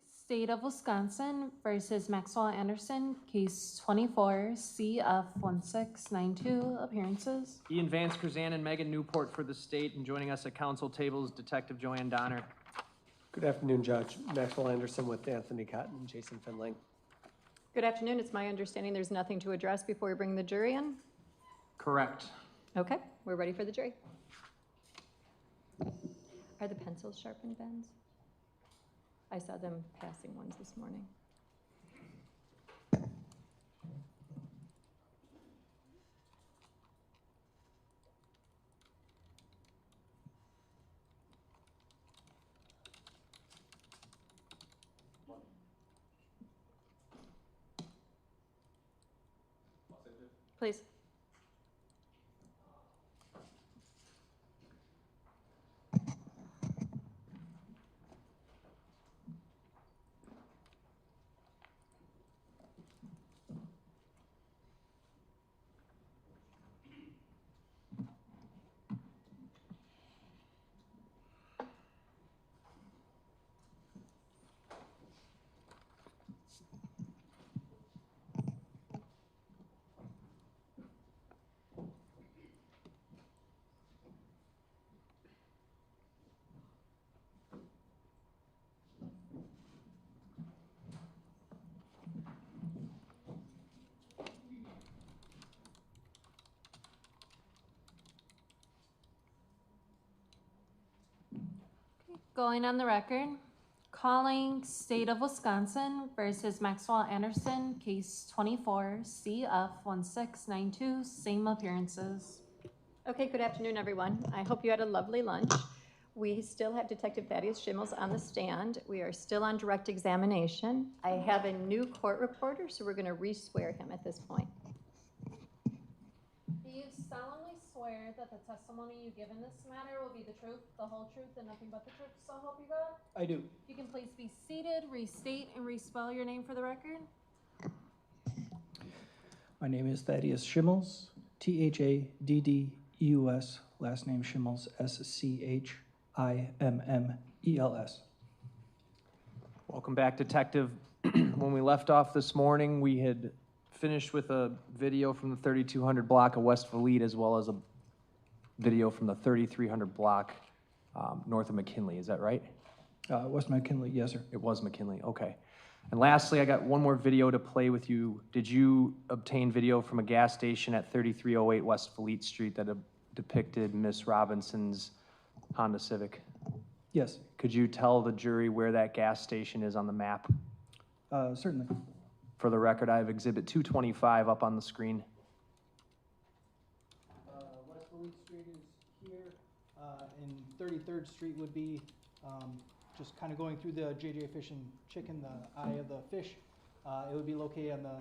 State of Wisconsin versus Maxwell Anderson, case 24, CF1692, appearances. Ian Vance, Krzan, and Megan Newport for the state, and joining us at council table is Detective Joanne Donner. Good afternoon, Judge. Maxwell Anderson with Anthony Cotton and Jason Finling. Good afternoon. It's my understanding there's nothing to address before we bring the jury in. Correct. Okay, we're ready for the jury. Are the pencils sharpened, Benz? I saw them passing ones this morning. Please. Going on the record, calling State of Wisconsin versus Maxwell Anderson, case 24, CF1692, same appearances. Okay, good afternoon, everyone. I hope you had a lovely lunch. We still have Detective Thaddeus Schimmels on the stand. We are still on direct examination. I have a new court reporter, so we're going to re-swear him at this point. Do you solemnly swear that the testimony you give in this matter will be the truth, the whole truth, and nothing but the truth, so help you God? I do. You can please be seated, restate and respell your name for the record. My name is Thaddeus Schimmels, Thaddeus, last name Schimmels, Schimmels. Welcome back, Detective. When we left off this morning, we had finished with a video from the 3200 block of West Valete, as well as a video from the 3300 block north of McKinley. Is that right? West McKinley, yes, sir. It was McKinley, okay. And lastly, I got one more video to play with you. Did you obtain video from a gas station at 3308 West Valete Street that depicted Miss Robinson's Honda Civic? Yes. Could you tell the jury where that gas station is on the map? Certainly. For the record, I have Exhibit 225 up on the screen. West Valete Street is here, and 33rd Street would be just kind of going through the JJ Fish and Chicken, the eye of the fish. It would be located on the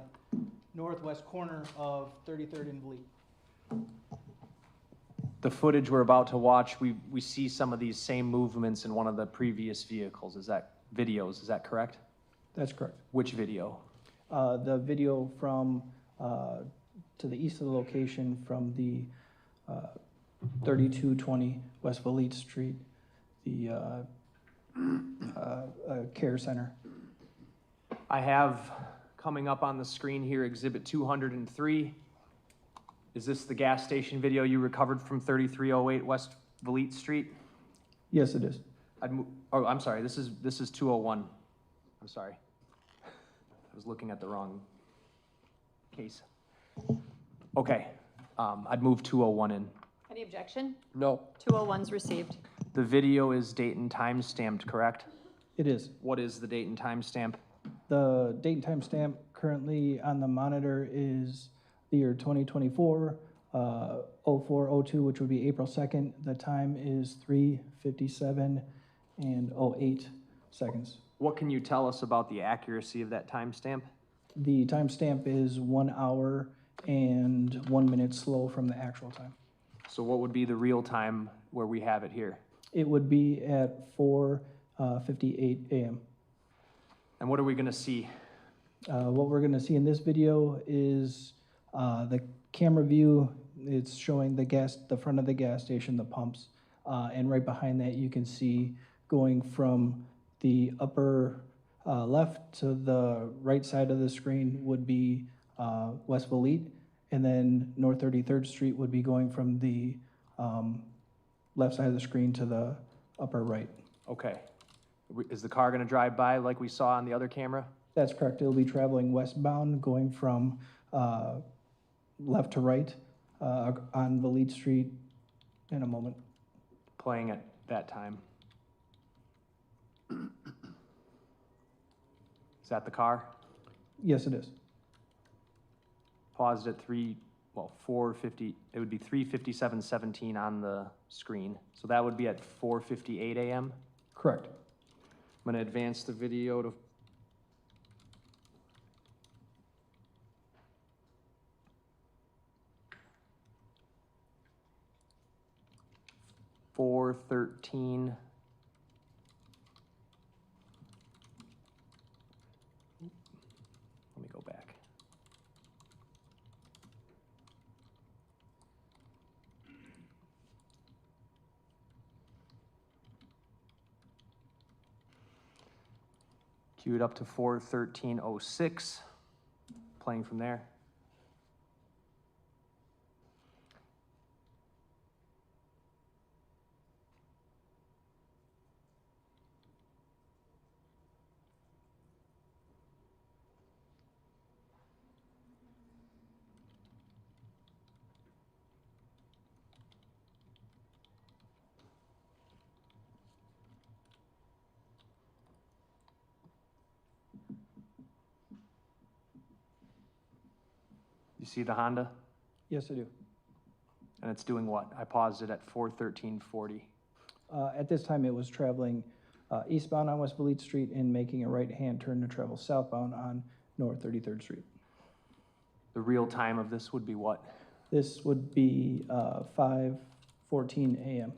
northwest corner of 33rd and Valete. The footage we're about to watch, we see some of these same movements in one of the previous vehicles. Is that correct? That's correct. Which video? The video from to the east of the location from the 3220 West Valete Street, the care center. I have coming up on the screen here Exhibit 203. Is this the gas station video you recovered from 3308 West Valete Street? Yes, it is. I'm sorry, this is 201. I'm sorry. I was looking at the wrong case. Okay, I'd move 201 in. Any objection? No. 201's received. The video is date and time stamped, correct? It is. What is the date and time stamp? The date and time stamp currently on the monitor is the year 2024, 0402, which would be April 2nd. The time is 3:57 and 08 seconds. What can you tell us about the accuracy of that timestamp? The timestamp is 1 hour and 1 minute slow from the actual time. So what would be the real time where we have it here? It would be at 4:58 a.m. And what are we going to see? What we're going to see in this video is the camera view. It's showing the front of the gas station, the pumps, and right behind that you can see going from the upper Left to the right side of the screen would be West Valete, and then North 33rd Street would be going from the left side of the screen to the upper right. Okay. Is the car gonna drive by like we saw on the other camera? That's correct. It'll be traveling westbound, going from left to right on Valete Street in a moment. Playing at that time. Is that the car? Yes, it is. Paused at 4:50, it would be 3:57:17 on the screen. So that would be at 4:58 a.m.? Correct. I'm gonna advance the video to (4:13). Let me go back. Queued up to 4:13:06, playing from there. You see the Honda? Yes, I do. And it's doing what? I paused it at 4:13:40. At this time, it was traveling eastbound on West Valete Street and making a right-hand turn to travel southbound on North 33rd Street. The real time of this would be what? This would be 5:14 a.m.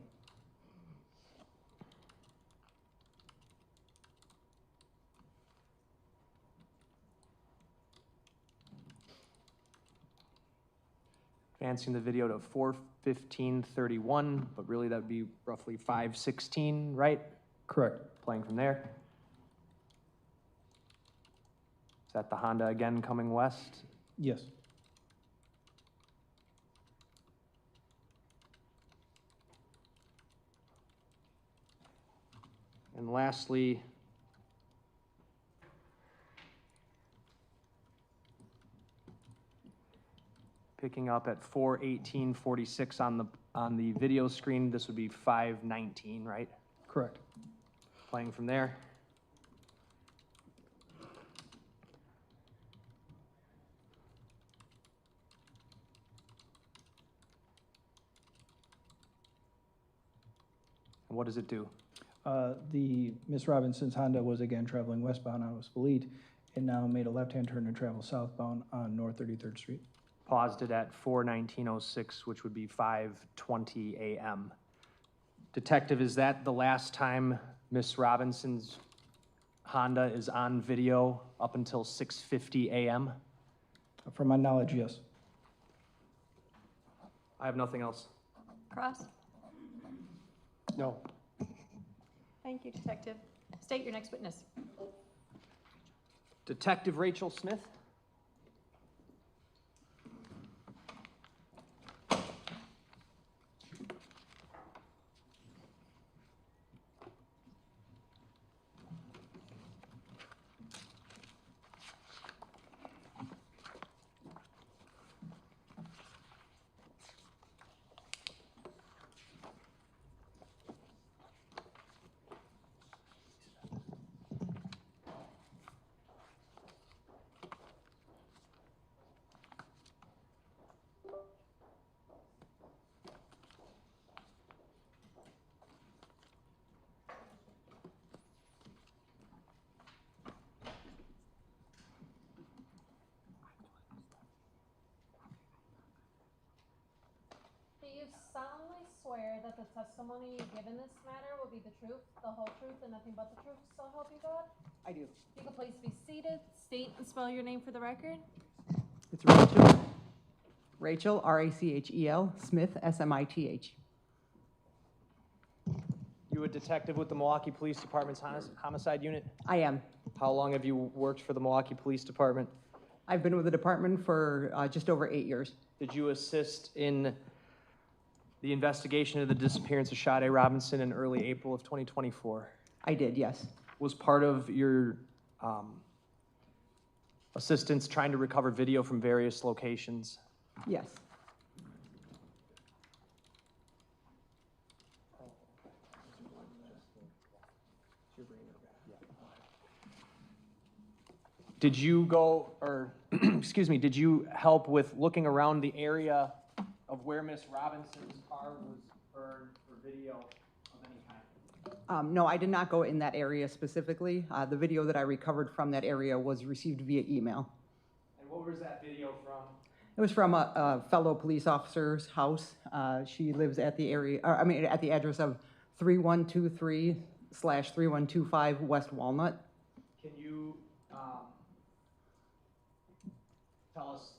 Advancing the video to 4:15:31, but really that would be roughly 5:16, right? Correct. Playing from there. Is that the Honda again coming west? Yes. And lastly, picking up at 4:18:46 on the video screen, this would be 5:19, right? Correct. Playing from there. And what does it do? The Miss Robinson's Honda was again traveling westbound on West Valete and now made a left-hand turn to travel southbound on North 33rd Street. Paused it at 4:19:06, which would be 5:20 a.m. Detective, is that the last time Miss Robinson's Honda is on video up until 6:50 a.m.? From my knowledge, yes. I have nothing else. Cross? No. Thank you, Detective. State your next witness. Detective Rachel Smith. Do you solemnly swear that the testimony you give in this matter will be the truth, the whole truth, and nothing but the truth, so help you God? I do. You can please be seated. State and spell your name for the record. It's Rachel. Rachel, R-A-C-H-E-L, Smith, S-M-I-T-H. You a detective with the Milwaukee Police Department's homicide unit? I am. How long have you worked for the Milwaukee Police Department? I've been with the department for just over 8 years. Did you assist in the investigation of the disappearance of Sade Robinson in early April of 2024? I did, yes. Was part of your assistance trying to recover video from various locations? Yes. Did you go, or excuse me, did you help with looking around the area of where Miss Robinson's car was burned for video of any kind? No, I did not go in that area specifically. The video that I recovered from that area was received via email. And what was that video from? It was from a fellow police officer's house. She lives at the area, at the address of 3123/3125 West Walnut. Can you tell us,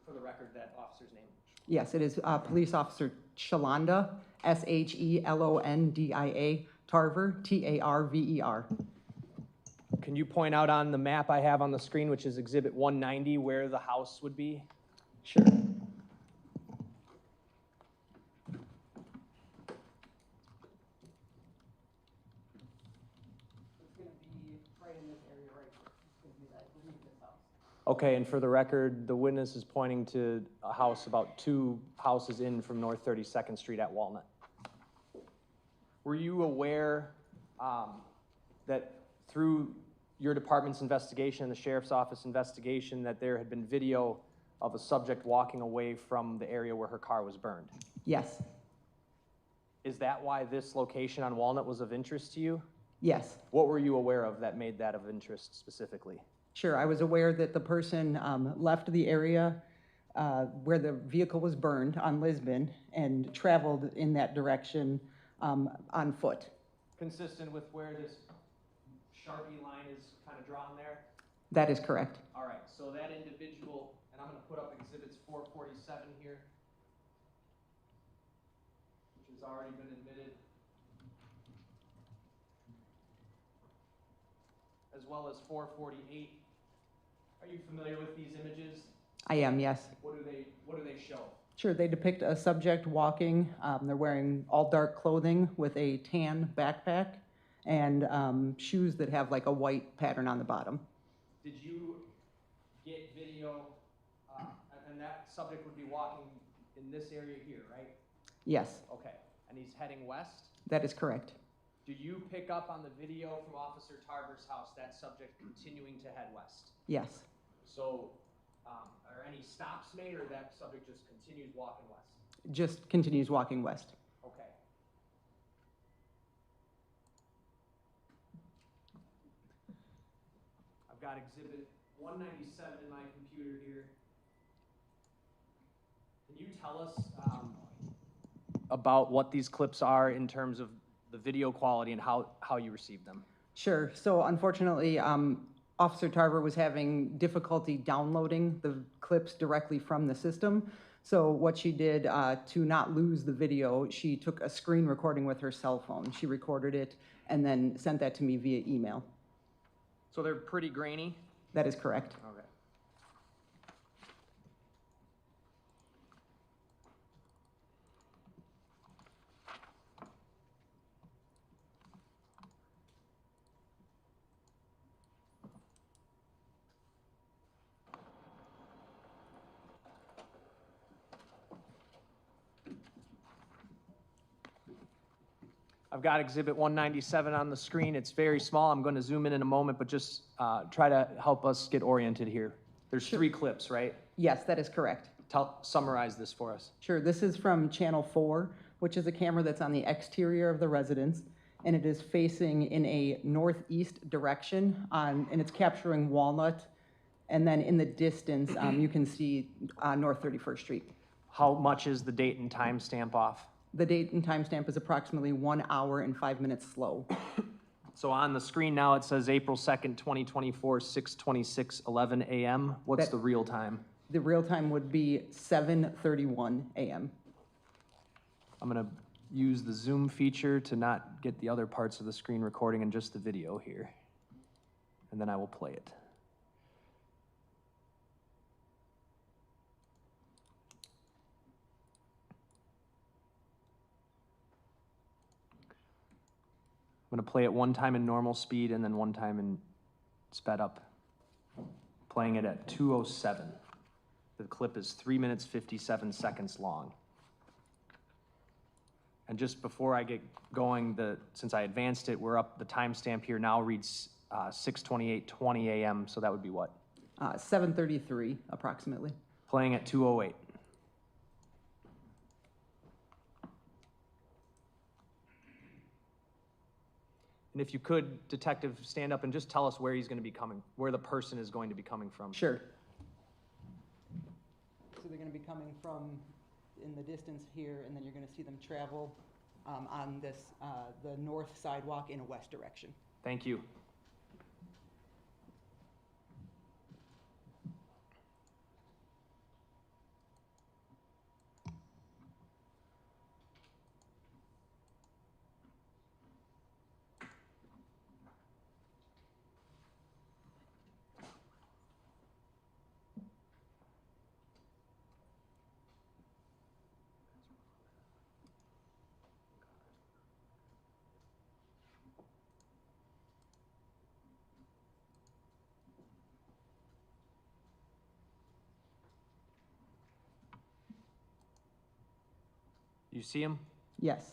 for the record, that officer's name? Yes, it is Police Officer Shalonda, Shelondia, Tarver, Tarver. Can you point out on the map I have on the screen, which is Exhibit 190, where the house would be? Sure. Okay, and for the record, the witness is pointing to a house about 2 houses in from North 32nd Street at Walnut. Were you aware that through your department's investigation and the sheriff's office investigation that there had been video of a subject walking away from the area where her car was burned? Yes. Is that why this location on Walnut was of interest to you? Yes. What were you aware of that made that of interest specifically? Sure, I was aware that the person left the area where the vehicle was burned on Lisbon and traveled in that direction on foot. Consistent with where this Sharpie line is kind of drawn there? That is correct. All right, so that individual, and I'm going to put up exhibits 447 here, which has already been admitted, as well as 448. Are you familiar with these images? I am, yes. What do they show? Sure, they depict a subject walking. They're wearing all dark clothing with a tan backpack and shoes that have like a white pattern on the bottom. Did you get video, and that subject would be walking in this area here, right? Yes, Okay, and he's heading west? that is correct. Do you pick up on the video from Officer Tarver's house that subject continuing to head west? Yes. So, are any stops made, or that subject just continues walking west? Just continues walking west. Okay. I've got exhibit 197 in my computer here. Can you tell us about what these clips are in terms of the video quality and how you received them? Sure, so unfortunately, Officer Tarver was having difficulty downloading the clips directly from the system. So what she did to not lose the video, she took a screen recording with her cell phone. She recorded it and then sent that to me via email. So they're pretty grainy? That is correct. Okay. I've got exhibit 197 on the screen. It's very small. I'm going to zoom in a moment, but just try to help us get oriented here. There's 3 clips, right? Yes, that is correct. Summarize this for us. Sure, this is from Channel 4, which is a camera that's on the exterior of the residence, and it is facing in a northeast direction, and it's capturing Walnut, and then in the distance, you can see North 31st Street. How much is the date and time stamp off? The date and timestamp is approximately 1 hour and 5 minutes slow. So on the screen now, it says April 2nd, 2024, 6:26:11 a.m. What's the real time? The real time would be 7:31 a.m. I'm going to use the zoom feature to not get the other parts of the screen recording and just the video here. and then I will play it. I'm going to play it one time in normal speed and then one time in sped up. Playing it at 2:07. The clip is 3 minutes 57 seconds long. And just before I get going, since I advanced it, we're up, the timestamp here now reads 6:28:20 a.m., so that would be what? 7:33 approximately. Playing at 2:08. And if you could, Detective, stand up and just tell us where he's going to be coming, where the person is going to be coming from. Sure. So they're going to be coming from in the distance here, and then you're going to see them travel on this, the north sidewalk in a west direction. Thank you. You see him? Yes.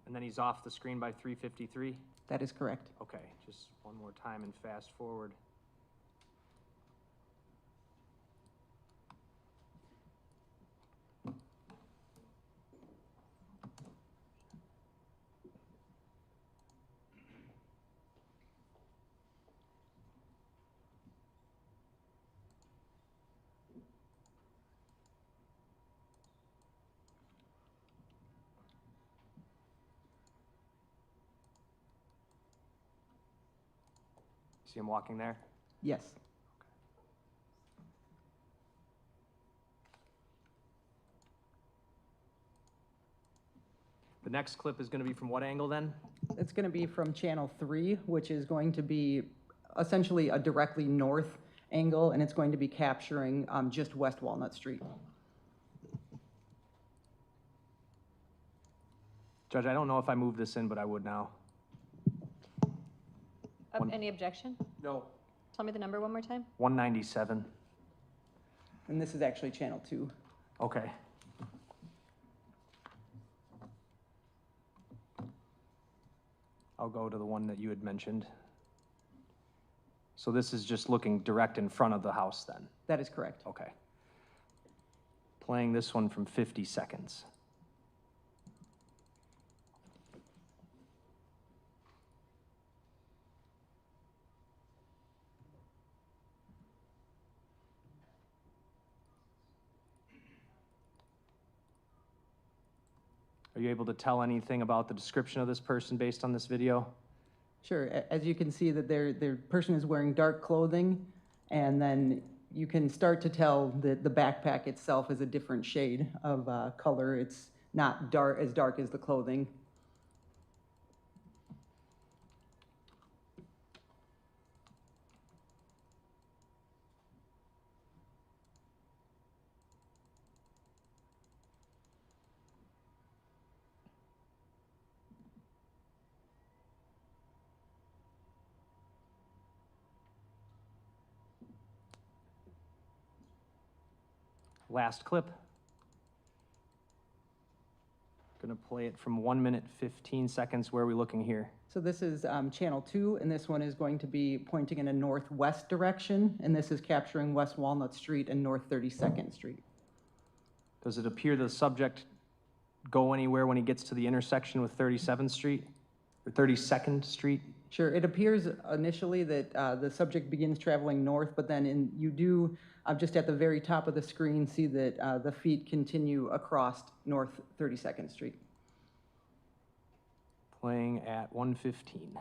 And then he's off the screen by 3:53? That is correct. Okay, just one more time and fast forward. See him walking there? Yes. The next clip is going to be from what angle then? It's going to be from channel 3, which is going to be essentially a directly north angle, and it's going to be capturing just West Walnut Street. Judge, I don't know if I moved this in, but I would now. Any objection? No. Tell me the number one more time. 197. And this is actually channel 2. Okay. I'll go to the one that you had mentioned. So this is just looking direct in front of the house then? That is correct. Okay. Playing this one from 50 seconds. Are you able to tell anything about the description of this person based on this video? Sure. As you can see that their person is wearing dark clothing, and then you can start to tell that the backpack itself is a different shade of color. It's not as dark as the clothing. Last clip. Gonna play it from 1 minute, 15 seconds. Where are we looking here? So this is channel 2, and this one is going to be pointing in a northwest direction, and this is capturing West Walnut Street and North 32nd Street. Does it appear the subject go anywhere when he gets to the intersection with 37th Street or 32nd Street? Sure, it appears initially that the subject begins traveling north, but then you do, just at the very top of the screen, see that the feet continue across North 32nd Street. Playing at 1:15.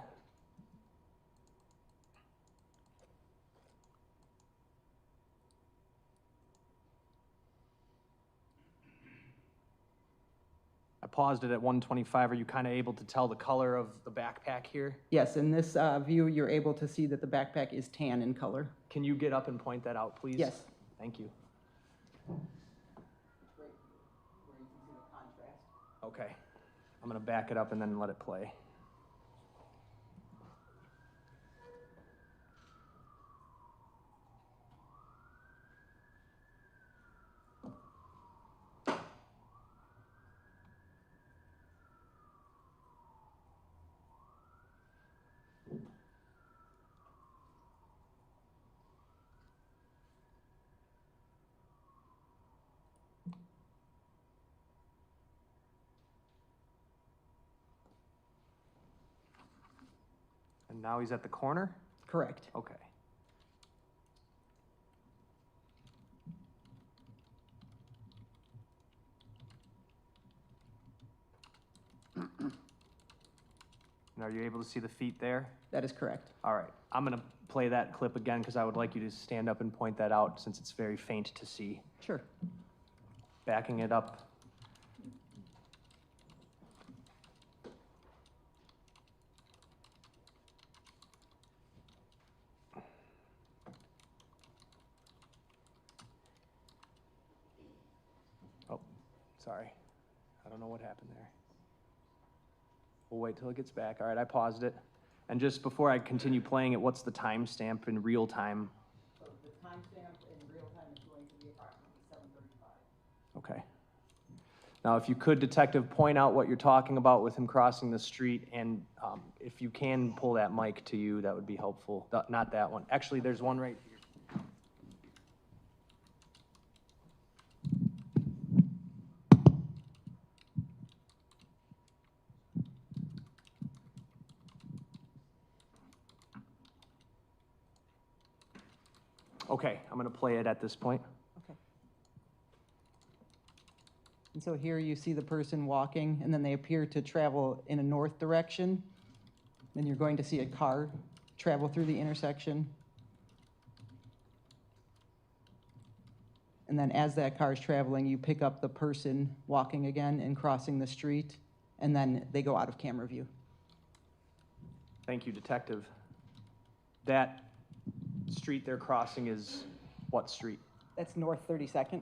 I paused it at 1:25. Are you kind of able to tell the color of the backpack here? Yes, in this view, you're able to see that the backpack is tan in color. Can you get up and point that out, please? Yes. Thank you. Okay. I'm going to back it up and then let it play. And now he's at the corner? Correct. Okay. And are you able to see the feet there? That is correct. All right. I'm going to play that clip again because I would like you to stand up and point that out since it's very faint to see. Sure. Backing it up. Oh, sorry. I don't know what happened there. We'll wait till it gets back. All right, I paused it. And just before I continue playing it, what's the timestamp in real time? So the timestamp in real time is going to be approximately 7:35. Okay. Now, if you could, Detective, point out what you're talking about with him crossing the street, and if you can pull that mic to you, that would be helpful. Not that one. Actually, there's one right here. Okay, I'm going to play it at this point. Okay. And so here you see the person walking, and then they appear to travel in a north direction. Then you're going to see a car travel through the intersection. And then as that car is traveling, you pick up the person walking again and crossing the street, and then they go out of camera view. Thank you, Detective. That street they're crossing is what street? That's North 32nd.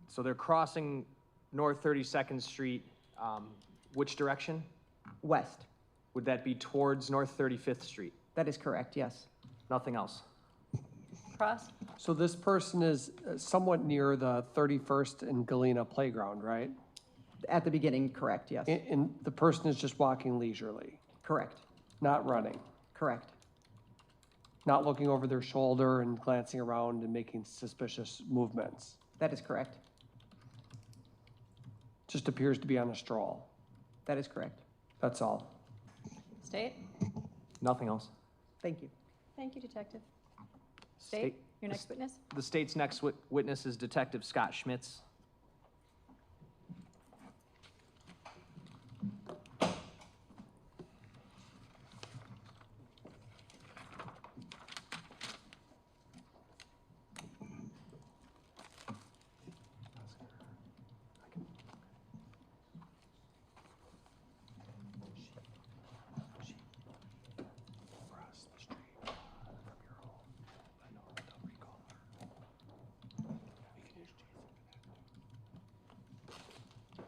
So they're crossing North 32nd Street, which direction? West. Would that be towards North 35th Street? That is correct, yes. Nothing else? Cross? So this person is somewhat near the 31st and Galena playground, right? At the beginning, correct, yes. And the person is just walking leisurely, Correct, not running, correct. not looking over their shoulder and glancing around and making suspicious movements. That is correct. Just appears to be on a stroll. That is correct. That's all. State? Nothing else? Thank you. Thank you, Detective. State, your next witness? The state's next witness is Detective Scott Schmitz.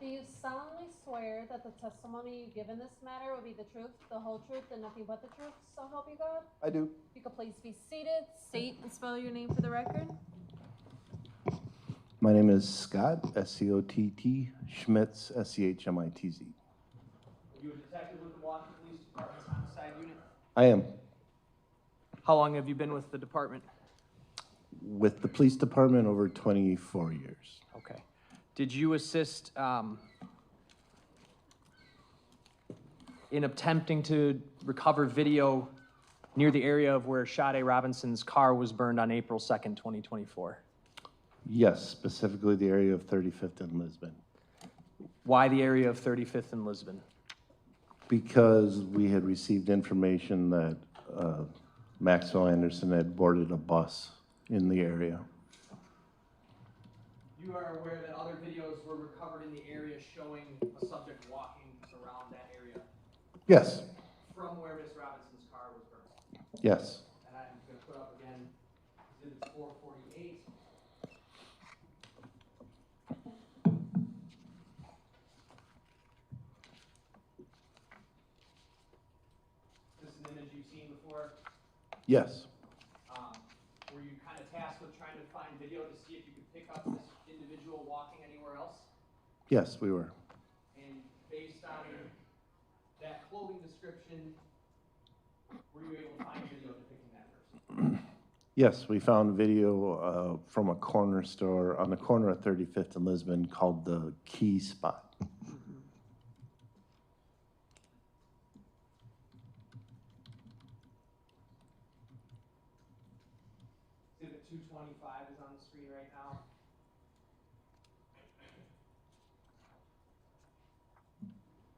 Do you solemnly swear that the testimony you give in this matter will be the truth, the whole truth, and nothing but the truth, so help you God? I do. If you could please be seated. State and spell your name for the record. My name is Scott, S-C-O-T-T, Schmitz, S-C-H-M-I-T-Z. Are you a detective with the Milwaukee Police Department's homicide unit? I am How long have you been with the department? with the police department over 24 years. Okay. Did you assist in attempting to recover video near the area of where Sade Robinson's car was burned on April 2nd, 2024? Yes, specifically the area of 35th and Lisbon. Why the area of 35th and Lisbon? Because we had received information that Maxwell Anderson had boarded a bus in the area. You are aware that other videos were recovered in the area showing a subject walking around that area Yes, from where Miss Robinson's car was burned. yes. And I'm going to put up again Exhibit 448. Is this an image you've seen before? Yes, Were you kind of tasked with trying to find video to see if you could pick up this individual walking anywhere else? yes, we were. And based on that clothing description, were you able to find video depicting that person? Yes, we found video from a corner store on the corner of 35th and Lisbon called the Key Spot. Exhibit 225 is on the screen right now.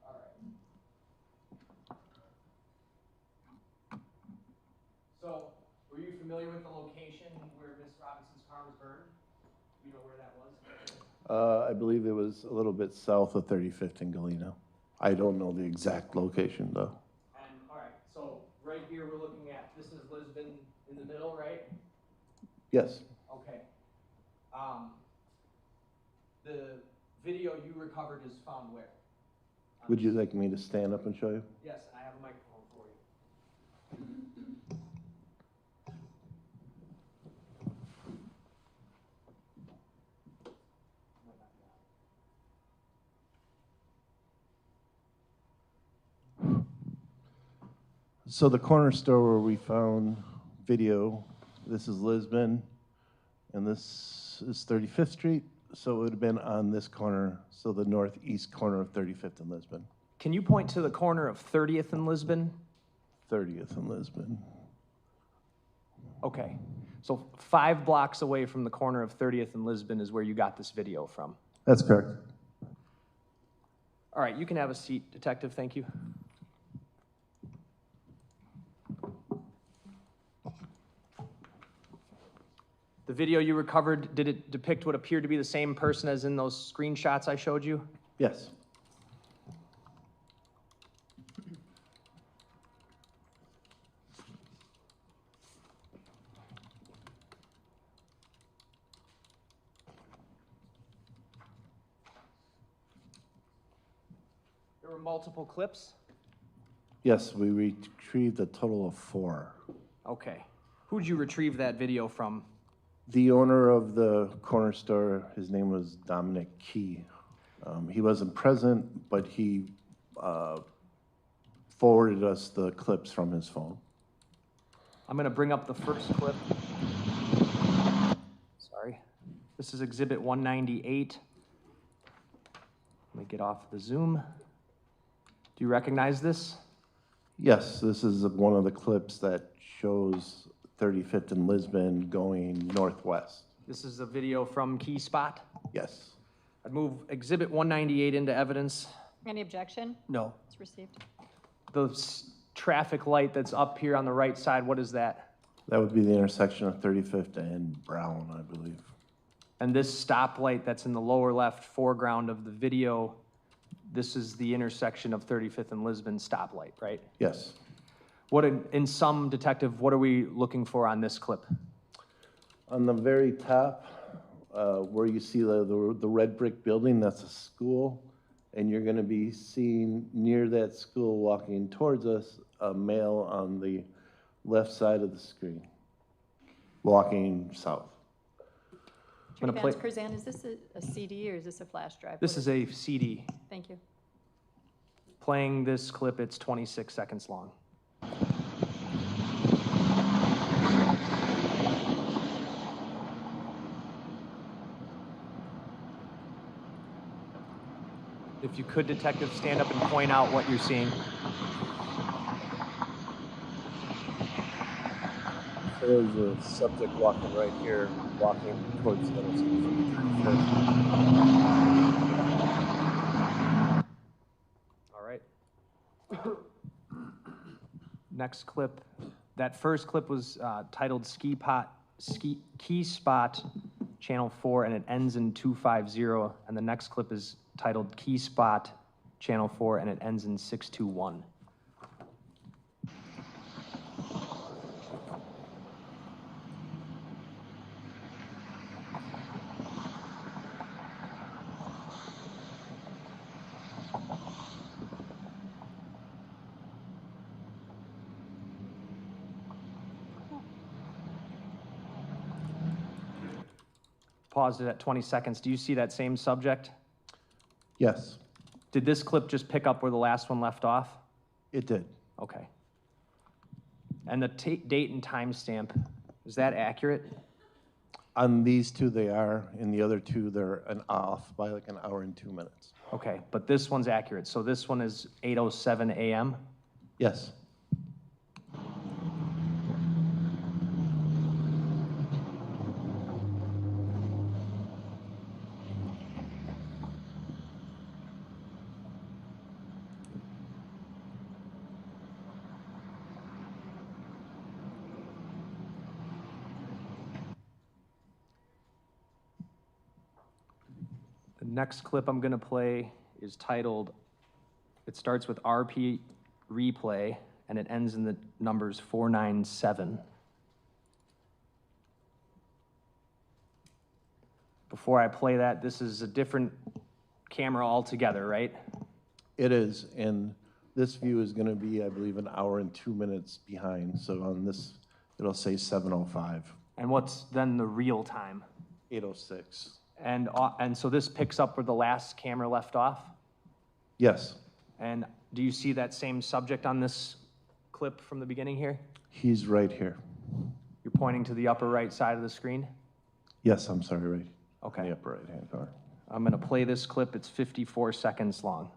All right. So, were you familiar with the location where Miss Robinson's car was burned? Do you know where that was? I believe it was a little bit south of 35th and Galena. I don't know the exact location, though. And, all right, so right here we're looking at, this is Lisbon in the middle, right? Yes, Okay. The video you recovered is found where? would you like me to stand up and show you? Yes, and I have a microphone for you. So the corner store where we found video, this is Lisbon, and this is 35th Street, so it would have been on this corner, so the northeast corner of 35th and Lisbon. Can you point to the corner of 30th and Lisbon? 30th and Lisbon. Okay, so 5 blocks away from the corner of 30th and Lisbon is where you got this video from. That's correct. All right, you can have a seat, Detective, thank you. The video you recovered, did it depict what appeared to be the same person as in those screenshots I showed you? Yes. There were multiple clips? Yes, we retrieved a total of 4. Okay. Who'd you retrieve that video from? The owner of the corner store, his name was Dominic Key. He wasn't present, but he forwarded us the clips from his phone. I'm gonna bring up the first clip. Sorry. This is Exhibit 198. Let me get off the Zoom. Do you recognize this? Yes, this is one of the clips that shows 35th and Lisbon going northwest. This is a video from Key Spot. Yes. I'd move Exhibit 198 into evidence. Any objection? No. It's received. The traffic light that's up here on the right side, what is that? That would be the intersection of 35th and Brown, I believe. And this stoplight that's in the lower left foreground of the video, this is the intersection of 35th and Lisbon stoplight, right? Yes. What, in sum, Detective, what are we looking for on this clip? On the very top, where you see the red brick building, that's a school. and you're gonna be seeing near that school walking towards us, a male on the left side of the screen, walking south. Attorney Vance Curzan, is this a CD or is this a flash drive? This is a CD. Thank you. Playing this clip, it's 26 seconds long. If you could, detective, stand up and point out what you're seeing. So there's a subject walking right here, walking towards the intersection. All right. Next clip. That first clip was titled Key Spot, Channel 4, and it ends in 250. And the next clip is titled Key Spot, Channel 4, and it ends in 621. Paused it at 20 seconds. Do you see that same subject? Yes, Did this clip just pick up where the last one left off? it did. Okay. And the date and timestamp, is that accurate? On these two, they are. In the other two, they're off by like an hour and 2 minutes. Okay, but this one's accurate. So this one is 8:07 a.m.? Yes. The next clip I'm gonna play is titled, it starts with RP replay, and it ends in the numbers 497. Before I play that, this is a different camera altogether, right? It is, and this view is going to be, I believe, an hour and 2 minutes behind. So on this, it'll say 7:05. And what's then the real time? 8:06. And so this picks up where the last camera left off? Yes, And do you see that same subject on this clip from the beginning here? he's right here. You're pointing to the upper right side of the screen? Yes, I'm sorry, right. Okay. In the upper right-hand corner. I'm gonna play this clip. It's 54 seconds long.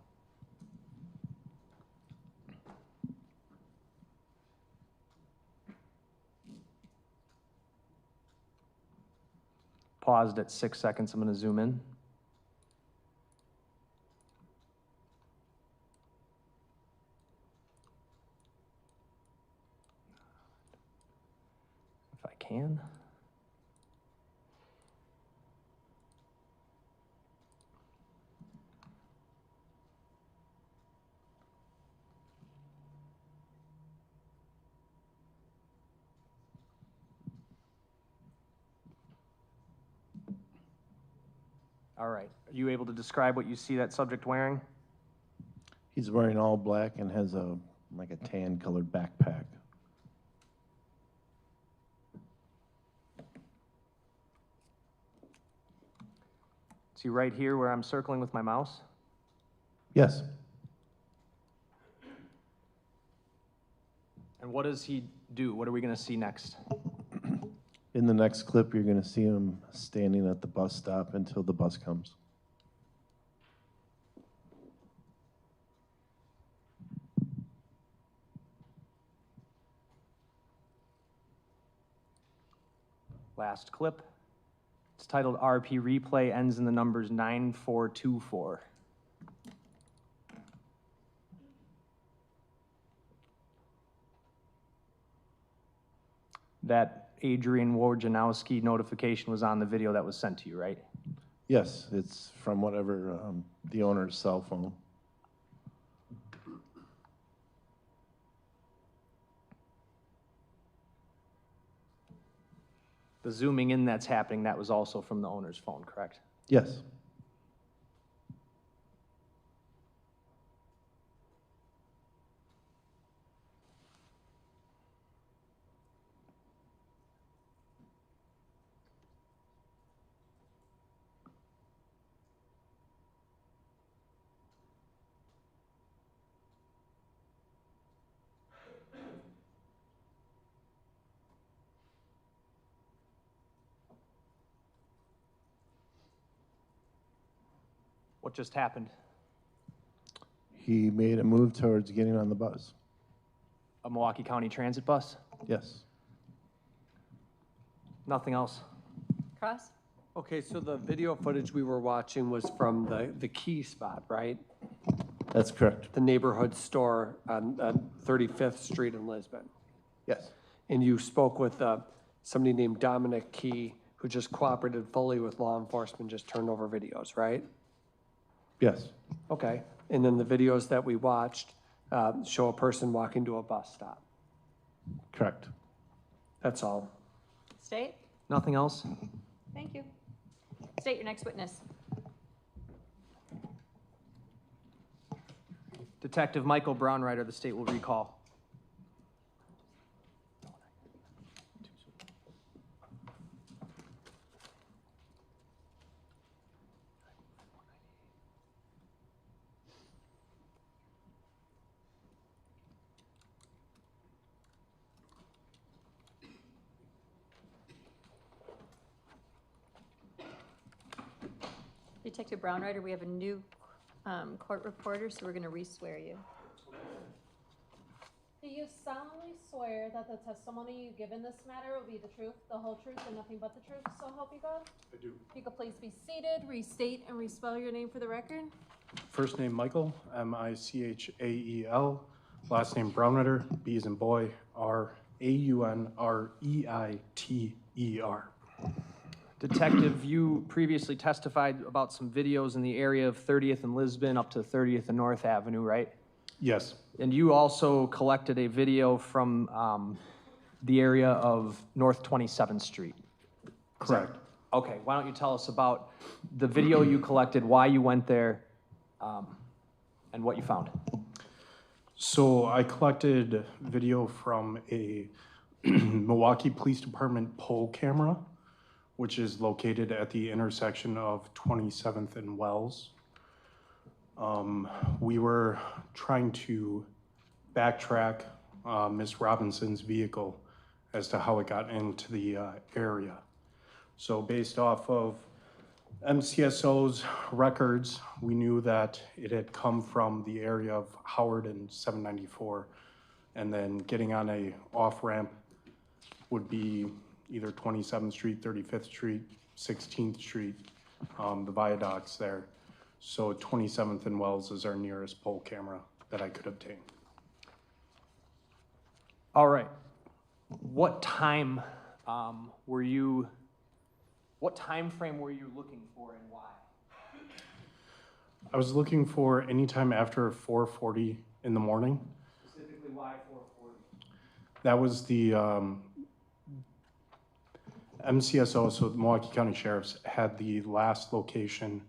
Paused at 6 seconds. I'm gonna zoom in. If I can. All right. Are you able to describe what you see that subject wearing? He's wearing all black and has like a tan-colored backpack. See right here where I'm circling with my mouse? Yes, And what does he do? What are we gonna see next? in the next clip, you're going to see him standing at the bus stop until the bus comes. Last clip. It's titled RP Replay, ends in the numbers 9424. That Adrian Wojnarowski notification was on the video that was sent to you, right? Yes, it's from whatever, the owner's cell phone. The zooming in that's happening, that was also from the owner's phone, correct? Yes. What just happened? He made a move towards getting on the bus. A Milwaukee County Transit bus? Yes. Nothing else? Cross? Okay, so the video footage we were watching was from the key spot, right? That's correct. The neighborhood store on 35th Street in Lisbon. Yes. And you spoke with somebody named Dominic Key, who just cooperated fully with law enforcement, just turned over videos, right? Yes. Okay. And then the videos that we watched show a person walking to a bus stop. Correct. That's all. State? Nothing else? Thank you. State your next witness. Detective Michael Brownrider, the state will recall. Detective Brownrider, we have a new court reporter, so we're going to re-swear you. Do you solemnly swear that the testimony you give in this matter will be the truth, the whole truth, and nothing but the truth, so help you God? I do. If you could please be seated, restate and respell your name for the record. First name Michael, Michael. Last name Brownrider, B as in boy, Raunreiter. Detective, you previously testified about some videos in the area of 30th and Lisbon up to 30th and North Avenue, right? Yes. And you also collected a video from the area of North 27th Street. Correct. Okay, why don't you tell us about the video you collected, why you went there, and what you found? So I collected video from a Milwaukee Police Department pole camera, which is located at the intersection of 27th and Wells. We were trying to backtrack Miss Robinson's vehicle as to how it got into the area. So based off of MCSO's records, we knew that it had come from the area of Howard and 794, and then getting on a off-ramp would be either 27th Street, 35th Street, 16th Street, the viaducts there. So 27th and Wells is our nearest pole camera that I could obtain. All right. What time what time frame were you looking for and why? I was looking for any time after 4:40 in the morning. Specifically, why 4:40? That was the MCSO, so the Milwaukee County Sheriff's, had the last location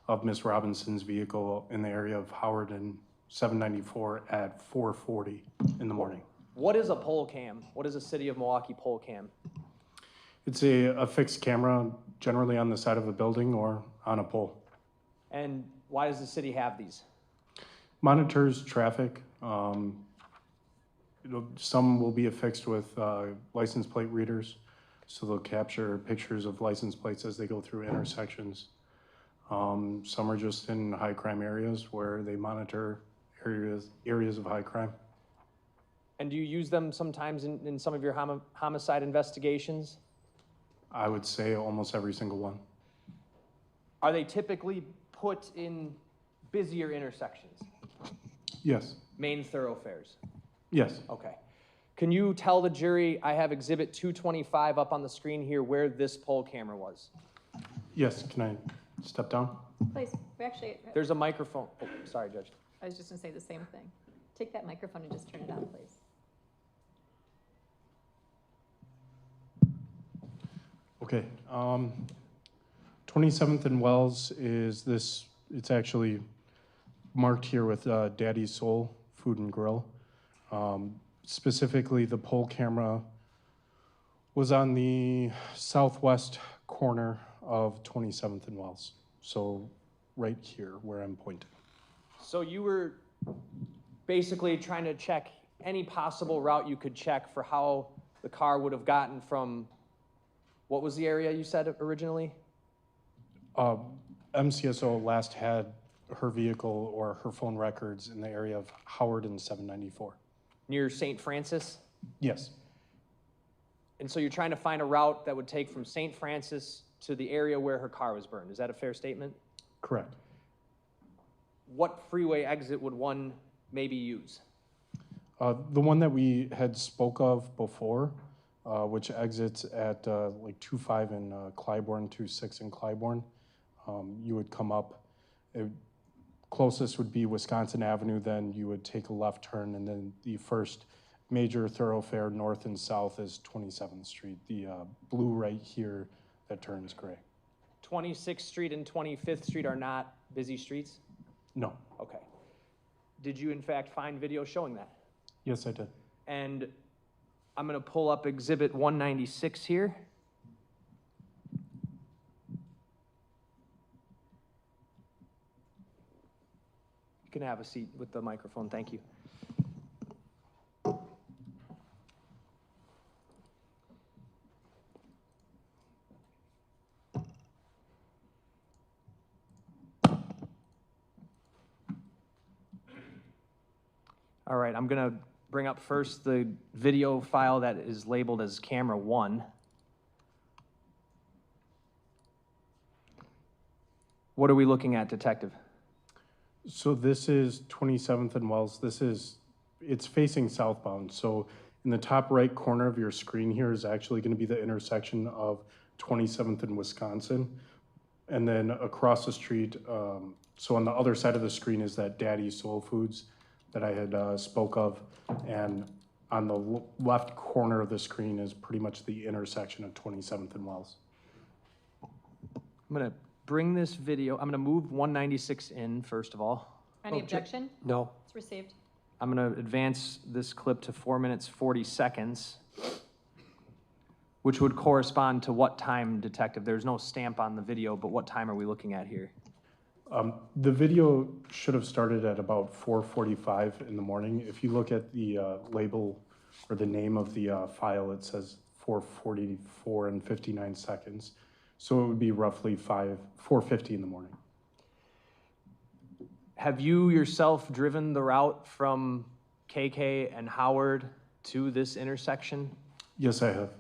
of Miss Robinson's vehicle in the area of Howard and 794 at 4:40 in the morning. What is a pole cam? What is a City of Milwaukee pole cam? It's a fixed camera, generally on the side of a building or on a pole. And why does the city have these? Monitors traffic. Some will be affixed with license plate readers, so they'll capture pictures of license plates as they go through intersections. Some are just in high crime areas where they monitor areas of high crime. And do you use them sometimes in some of your homicide investigations? I would say almost every single one. Are they typically put in busier intersections? Yes. Main thoroughfares? Yes. Okay. Can you tell the jury, I have exhibit 225 up on the screen here, where this pole camera was? Yes, can I step down? Please, we actually, There's a microphone. Oh, sorry, Judge. I was just going to say the same thing. Take that microphone and just turn it on, please. Okay. 27th and Wells is this, it's actually marked here with Daddy's Soul Food and Grill. Specifically, the pole camera was on the southwest corner of 27th and Wells. So right here where I'm pointing. So you were basically trying to check any possible route you could check for how the car would have gotten from, what was the area you said originally? MCSO last had her vehicle or her phone records in the area of Howard and 794. Near St. Francis? Yes. And so you're trying to find a route that would take from St. Francis to the area where her car was burned. Is that a fair statement? Correct. What freeway exit would one maybe use? The one that we had spoke of before, which exits at like 25 in Clybourne, 26 in Clybourne. You would come up, closest would be Wisconsin Avenue, then you would take a left turn, and then the first major thoroughfare north and south is 27th Street, the blue right here that turns gray. 26th Street and 25th Street are not busy streets? No. Okay. Did you in fact find video showing that? Yes, I did. And I'm going to pull up Exhibit 196 here. You can have a seat with the microphone. Thank you. All right, I'm going to bring up first the video file that is labeled as camera 1. What are we looking at, Detective? So this is 27th and Wells. It's facing southbound. So in the top right corner of your screen here is actually going to be the intersection of 27th and Wisconsin. And then across the street, so on the other side of the screen is that Daddy Soul Foods that I had spoke of. And on the left corner of the screen is pretty much the intersection of 27th and Wells. I'm going to bring this video, I'm going to move 196 in, first of all. Any objection? No. It's received. I'm going to advance this clip to 4 minutes, 40 seconds, which would correspond to what time, Detective? There's no stamp on the video, but what time are we looking at here? The video should have started at about 4:45 in the morning. If you look at the label or the name of the file, it says 4:44 and 59 seconds. So it would be roughly 4:50 in the morning. Have you yourself driven the route from KK and Howard to this intersection? Yes, I have.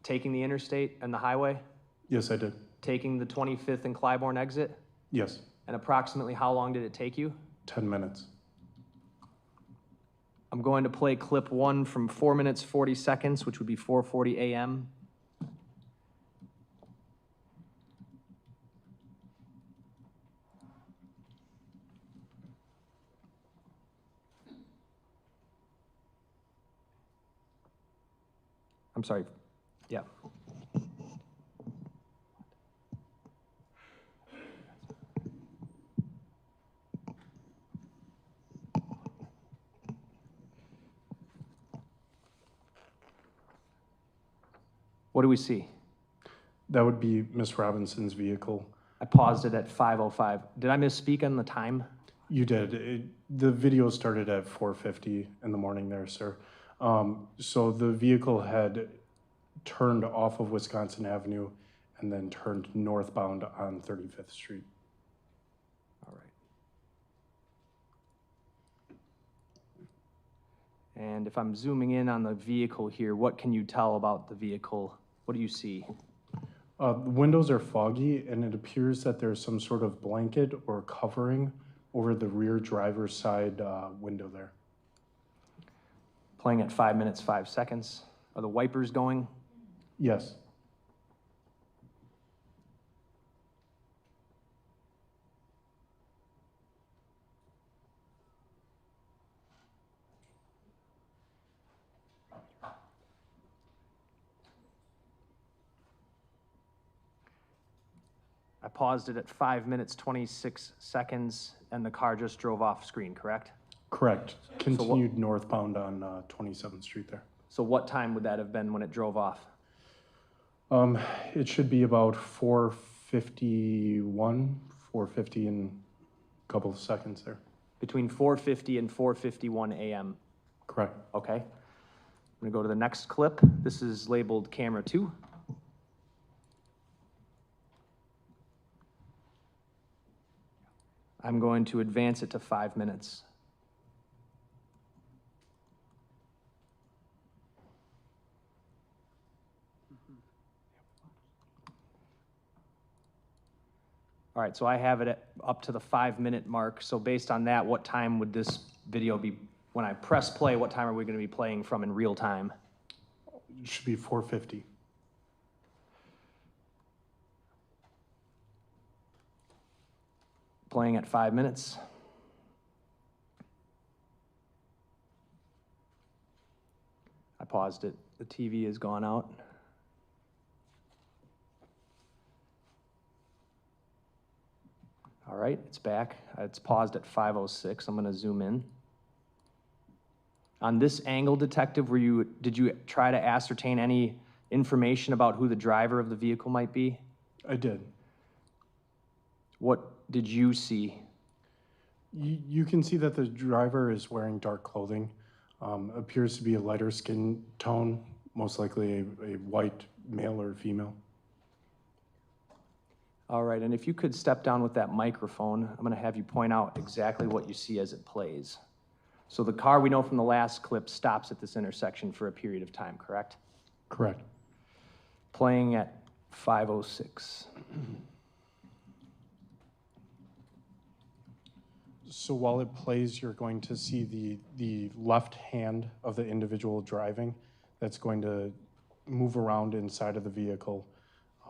Taking the interstate and the highway? Yes, I did. Taking the 25th and Clybourne exit? Yes. And approximately how long did it take you? 10 minutes. I'm going to play clip 1 from 4 minutes, 40 seconds, which would be 4:40 a.m. I'm sorry. Yeah. What do we see? That would be Miss Robinson's vehicle. I paused it at 5:05. Did I misspeak on the time? You did. The video started at 4:50 in the morning there, sir. So the vehicle had turned off of Wisconsin Avenue and then turned northbound on 35th Street. All right. And if I'm zooming in on the vehicle here, what can you tell about the vehicle? What do you see? The windows are foggy, and it appears that there's some sort of blanket or covering over the rear driver's side window there. Playing at 5 minutes, 5 seconds. Are the wipers going? Yes. I paused it at 5 minutes, 26 seconds, and the car just drove off screen, correct? Correct. Continued northbound on 27th Street there. So what time would that have been when it drove off? It should be about 4:51, 4:50 in a couple of seconds there. Between 4:50 and 4:51 a.m. Correct. Okay. I'm gonna go to the next clip. This is labeled camera 2. I'm going to advance it to 5 minutes. All right, so I have it up to the 5-minute mark. So based on that, what time would this video be, when I press play, what time are we going to be playing from in real time? It should be 4:50. Playing at 5 minutes. I paused it. The TV has gone out. All right, it's back. It's paused at 5:06. I'm going to zoom in. On this angle, detective, did you try to ascertain any information about who the driver of the vehicle might be? I did. What did you see? You can see that the driver is wearing dark clothing. Appears to be a lighter skin tone, most likely a white male or female. All right, and if you could step down with that microphone, I'm going to have you point out exactly what you see as it plays. So the car, we know from the last clip, stops at this intersection for a period of time, correct? Correct. Playing at 5:06. So while it plays, you're going to see the left hand of the individual driving that's going to move around inside of the vehicle.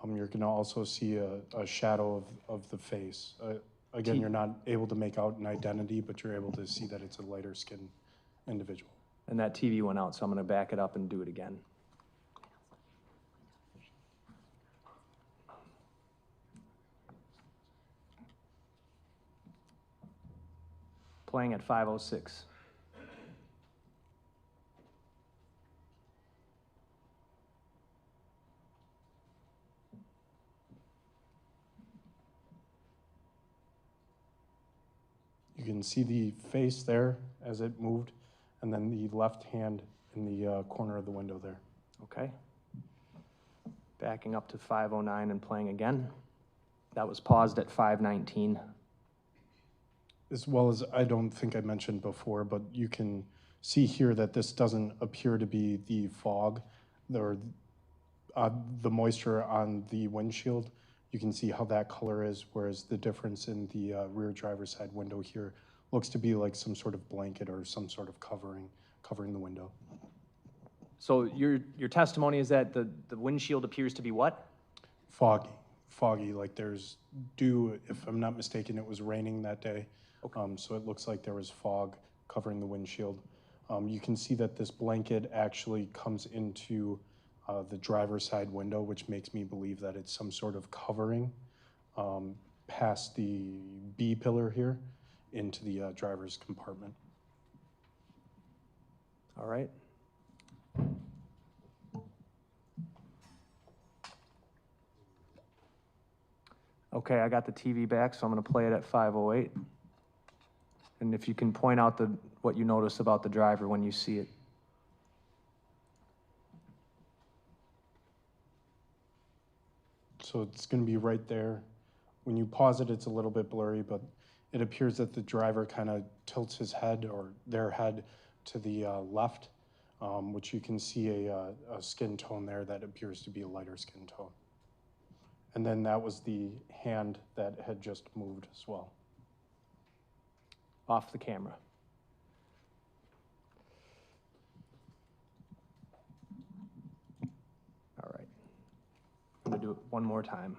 You're going to also see a shadow of the face. Again, you're not able to make out an identity, but you're able to see that it's a lighter skinned individual. And that TV went out, so I'm going to back it up and do it again. Playing at 5:06. You can see the face there as it moved, and then the left hand in the corner of the window there. Okay. Backing up to 5:09 and playing again. That was paused at 5:19. As well as, I don't think I mentioned before, but you can see here that this doesn't appear to be the fog or the moisture on the windshield. You can see how that color is, whereas the difference in the rear driver's side window here looks to be like some sort of blanket or some sort of covering the window. So your testimony is that the windshield appears to be what? Foggy, like there's dew. If I'm not mistaken, it was raining that day. Okay. So it looks like there was fog covering the windshield. You can see that this blanket actually comes into the driver's side window, which makes me believe that it's some sort of covering past the B pillar here into the driver's compartment. All right. Okay, I got the TV back, so I'm going to play it at 5:08. And if you can point out what you notice about the driver when you see it. So it's going to be right there. When you pause it, it's a little bit blurry, but it appears that the driver kind of tilts his head or their head to the left, which you can see a skin tone there that appears to be a lighter skin tone. And then that was the hand that had just moved as well. Off the camera. All right. I'm going to do it one more time.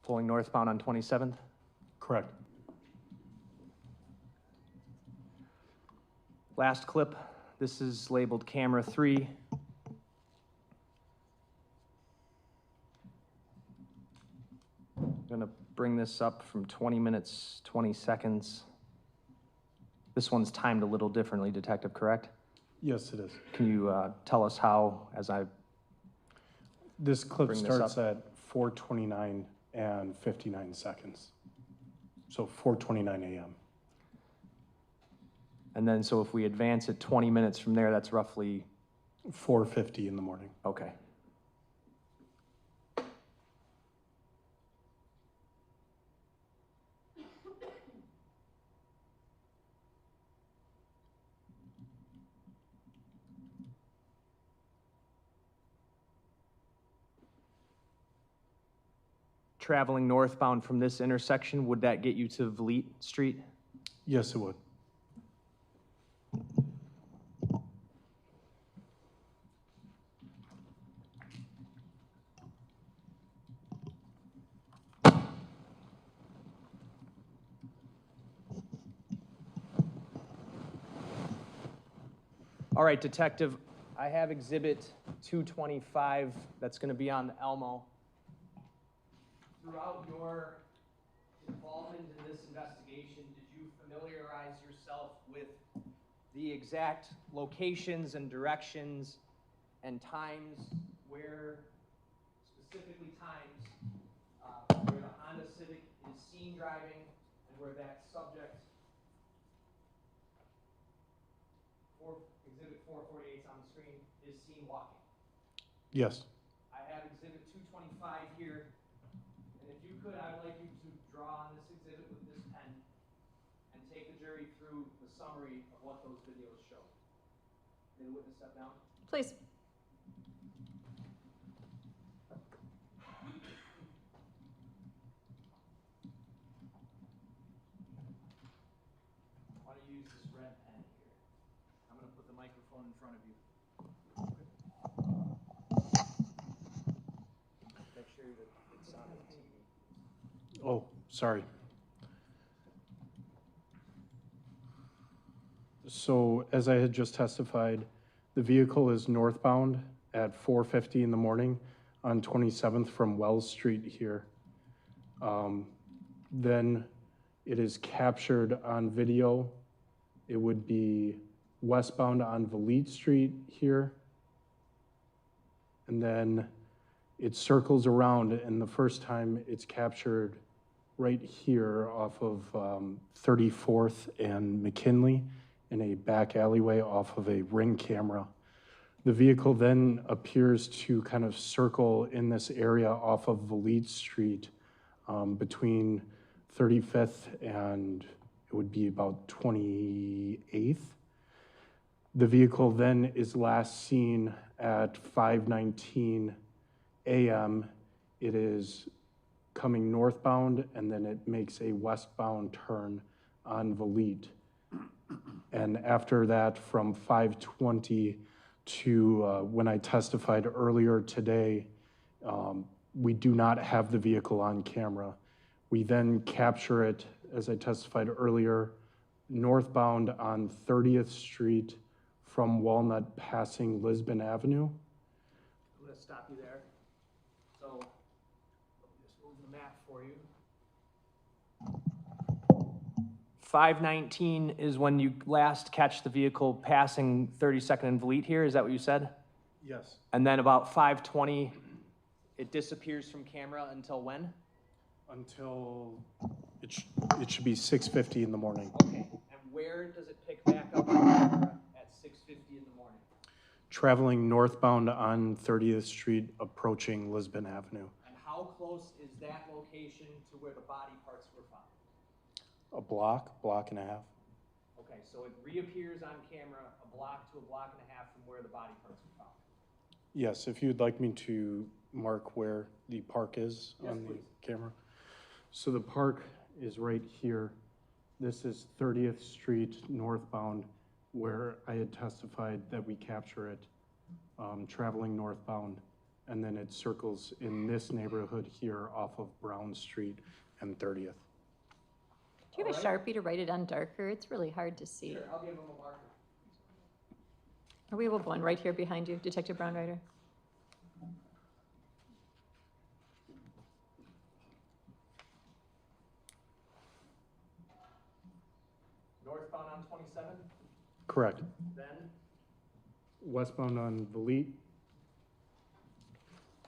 Pulling northbound on 27th? Correct. Last clip, this is labeled camera 3. I'm gonna bring this up from 20 minutes, 20 seconds. This one's timed a little differently, Detective, correct? Yes, it is. Can you tell us how, as I This clip bring this starts up? at 4:29 and 59 seconds. So 4:29 a.m. And then, so if we advance it 20 minutes from there, that's roughly? 4:50 in the morning. Okay. Traveling northbound from this intersection, would that get you to Vliet Street? Yes, it would. All right, Detective, I have Exhibit 225 that's going to be on the Elmo. Throughout your involvement in this investigation, did you familiarize yourself with the exact locations and directions and times where, specifically times, where the Honda Civic is seen driving and where that subject, Exhibit 448 on the screen, is seen walking? Yes. I have Exhibit 225 here. And if you could, I would like you to draw on this exhibit with this pen and take the jury through the summary of what those videos show. May the witness step down? Please. Why don't you use this red pen here? I'm going to put the microphone in front of you. Make sure that it's on the TV. Oh, sorry. So as I had just testified, the vehicle is northbound at 4:50 in the morning on 27th from Wells Street here. Then it is captured on video. It would be westbound on Vliet Street here. And then it circles around, and the first time it's captured right here off of 34th and McKinley in a back alleyway off of a Ring camera. The vehicle then appears to kind of circle in this area off of Vliet Street between 35th and it would be about 28th. The vehicle then is last seen at 5:19 a.m. It is coming northbound, and then it makes a westbound turn on Vliet. And after that, from 5:20 to when I testified earlier today, we do not have the vehicle on camera. We then capture it, as I testified earlier, northbound on 30th Street from Walnut passing Lisbon Avenue. I'm going to stop you there. So, let me just move the map for you. 5:19 is when you last catch the vehicle passing 32nd and Vliet here, is that what you said? Yes. And then about 5:20, it disappears from camera until when? Until it should be 6:50 in the morning. Okay, and where does it pick back up on camera at 6:50 in the morning? Traveling northbound on 30th Street, approaching Lisbon Avenue. And how close is that location to where the body parts were found? A block and a half. Okay, so it reappears on camera a block to a block and a half from where the body parts were found. Yes, if you'd like me to mark where the park is on the camera. So the park is right here. This is 30th Street northbound, where I had testified that we capture it traveling northbound, and then it circles in this neighborhood here off of Brown Street and 30th. Do you have a Sharpie to write it on darker? It's really hard to see. Sure, I'll give him a marker. Or we have one right here behind you, Detective Brownrider. on 27? Correct. Then? Westbound on Valete.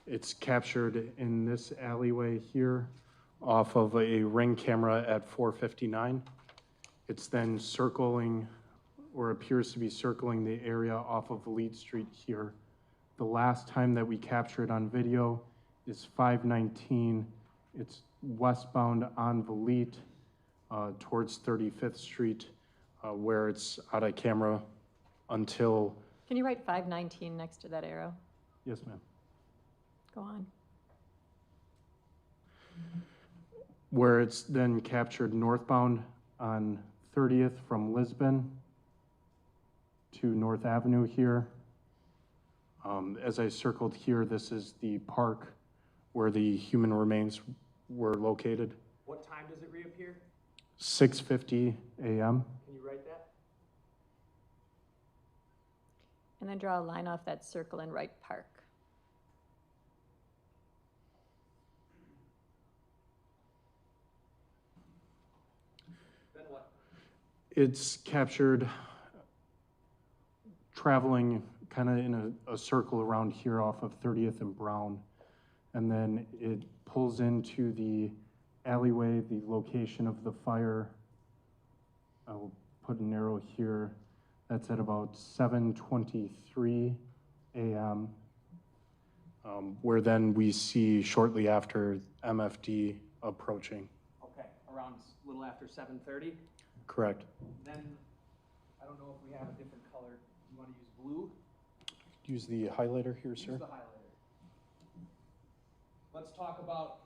It's captured in this alleyway here off of a ring camera at 459. It's then circling, or appears to be circling, the area off of Valete Street here. The last time that we captured on video is 519. It's westbound on Valete towards 35th Street, where it's out of camera until... Can you write 519 next to that arrow? Yes, ma'am. Go on. Where it's then captured northbound on 30th from Lisbon to North Avenue here. As I circled here, this is the park where the human remains were located. What time does it reappear? 6:50 a.m. Can you write that? And then draw a line off that circle and write park. Then what? It's captured traveling kind of in a circle around here off of 30th and Brown. And then it pulls into the alleyway, the location of the fire. I'll put an arrow here. That's at about 7:23 a.m., where then we see shortly after MFD approaching. Okay, around a little after 7:30. Correct. Then, I don't know if we have a different color. You want to use blue? Use the highlighter here, sir. Use the highlighter. Let's talk about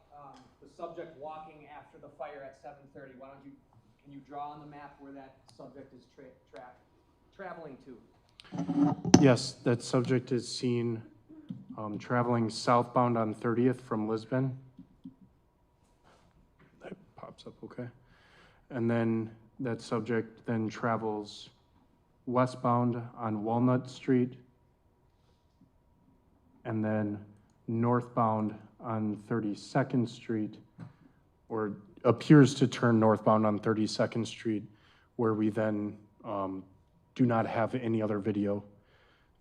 the subject walking after the fire at 7:30. Why don't you, can you draw on the map where that subject is traveling to? Yes, that subject is seen traveling southbound on 30th from Lisbon. That pops up, okay. And then that subject then travels westbound on Walnut Street and then northbound on 32nd Street, or appears to turn northbound on 32nd Street, where we then do not have any other video.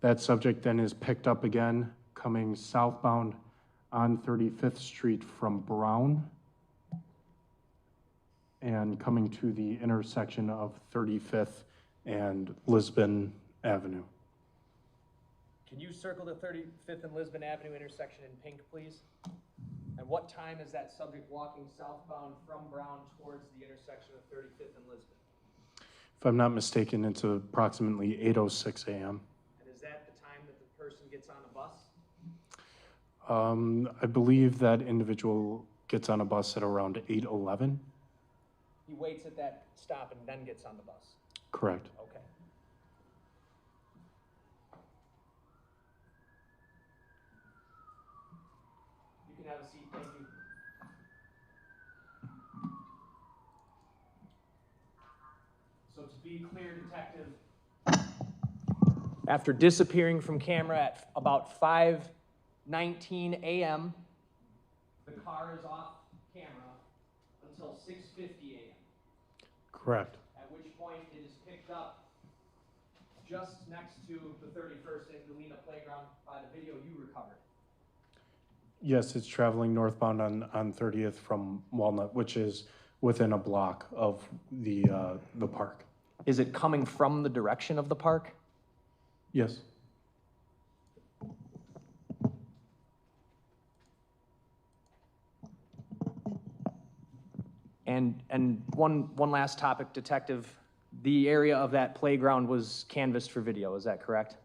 That subject then is picked up again, coming southbound on 35th Street from Brown and coming to the intersection of 35th and Lisbon Avenue. Can you circle the 35th and Lisbon Avenue intersection in pink, please? And what time is that subject walking southbound from Brown towards the intersection of 35th and Lisbon? If I'm not mistaken, it's approximately 8:06 a.m. And is that the time that the person gets on a bus? I believe that individual gets on a bus at around 8:11. He waits at that stop and then gets on the bus? Correct. Okay. You can have a seat, thank you. So to be clear, Detective, after disappearing from camera at about 5:19 a.m., the car is off camera until 6:50 a.m. Correct. At which point it is picked up just next to the 31st and Galena playground by the video you recovered. Yes, it's traveling northbound on 30th from Walnut, which is within a block of the park. Is it coming from the direction of the park? Yes. And one last topic, Detective. The area of that playground was canvassed for video, is that correct?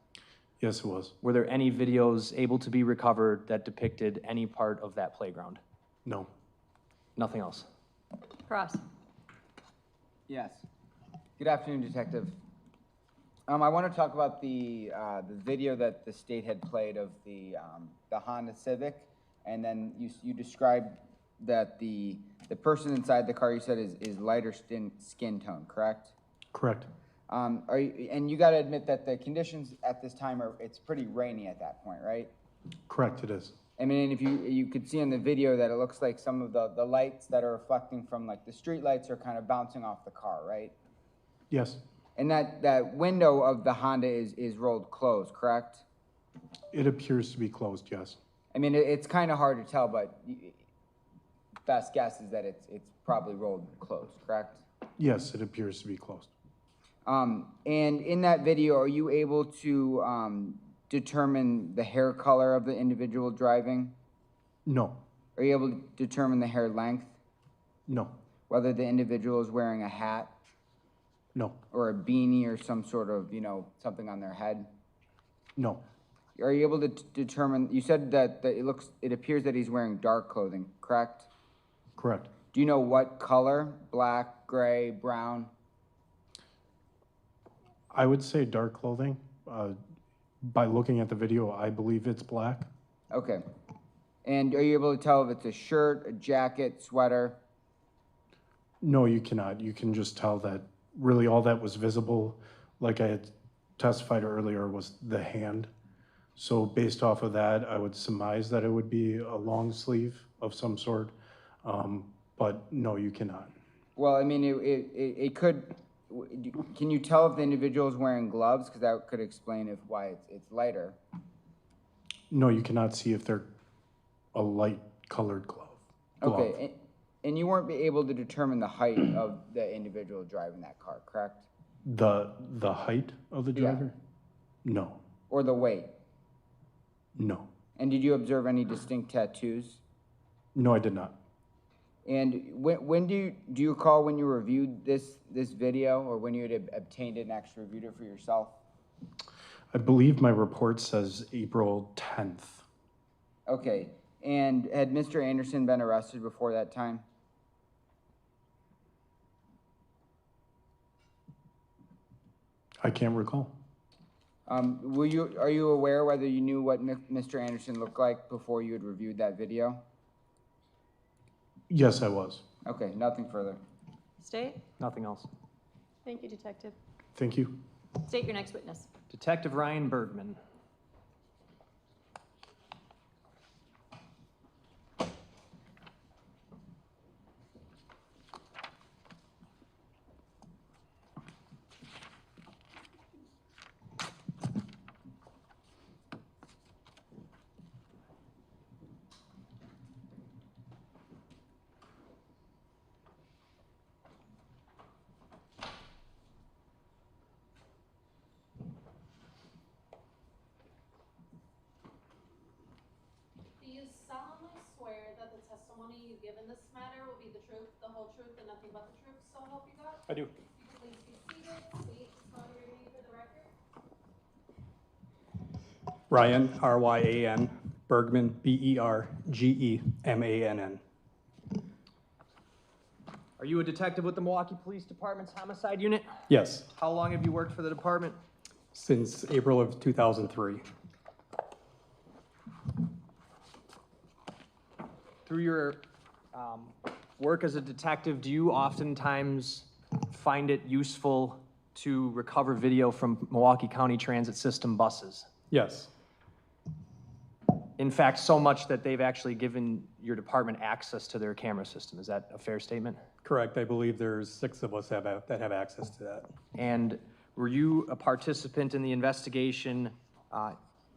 Yes, it was. Were there any videos able to be recovered that depicted any part of that playground? No. Nothing else? Cross. Yes. Good afternoon, Detective. I want to talk about the video that the state had played of the Honda Civic, and then you described that the person inside the car, you said, is lighter skin tone, correct? Correct. And you got to admit that the conditions at this time it's pretty rainy at that point, right? Correct, it is. I mean, if you could see in the video that it looks like some of the lights that are reflecting from like the street lights are kind of bouncing off the car, right? Yes. And that window of the Honda is rolled closed, correct? It appears to be closed, yes. I mean, it's kind of hard to tell, but best guess is that it's probably rolled closed, correct? Yes, it appears to be closed. And in that video, are you able to determine the hair color of the individual driving? No. Are you able to determine the hair length? No. Whether the individual is wearing a hat? No. Or a beanie or some sort of, something on their head? No. Are you able to determine, you said that it appears that he's wearing dark clothing, correct? Correct. Do you know what color? Black, gray, brown? I would say dark clothing. By looking at the video, I believe it's black. Okay. And are you able to tell if it's a shirt, a jacket, sweater? No, you cannot. You can just tell that really all that was visible, like I had testified earlier, was the hand. So based off of that, I would surmise that it would be a long sleeve of some sort. But no, you cannot. Well, I mean, it could, can you tell if the individual is wearing gloves? Because that could explain why it's lighter. No, you cannot see if they're a light colored glove. Okay, and you weren't able to determine the height of the individual driving that car, correct? The height of the driver? Yeah. No. Or the weight? No. And did you observe any distinct tattoos? No, I did not. And when do you recall when you reviewed this video, or when you had obtained it and actually reviewed it for yourself? I believe my report says April 10th. Okay, and had Mr. Anderson been arrested before that time? I can't recall. Are you aware whether you knew what Mr. Anderson looked like before you had reviewed that video? Yes, I was. Okay, nothing further. State? Nothing else. Thank you, Detective. Thank you. State your next witness. Detective Ryan Bergman. Do you solemnly swear that the testimony you give in this matter will be the truth, the whole truth, and nothing but the truth, so help you God? I do. You can please be seated, state, spell your name for the record. Ryan, R-Y-A-N, Bergman, B-E-R-G-E-M-A-N-N. Are you a detective with the Milwaukee Police Department's homicide unit? Yes, How long have you worked for the department? since April of 2003. Through your work as a detective, do you oftentimes find it useful to recover video from Milwaukee County Transit System buses? Yes, In fact, so much that they've actually given your department access to their camera system. Is that a fair statement? correct. I believe there's 6 of us that have access to that. And were you a participant in the investigation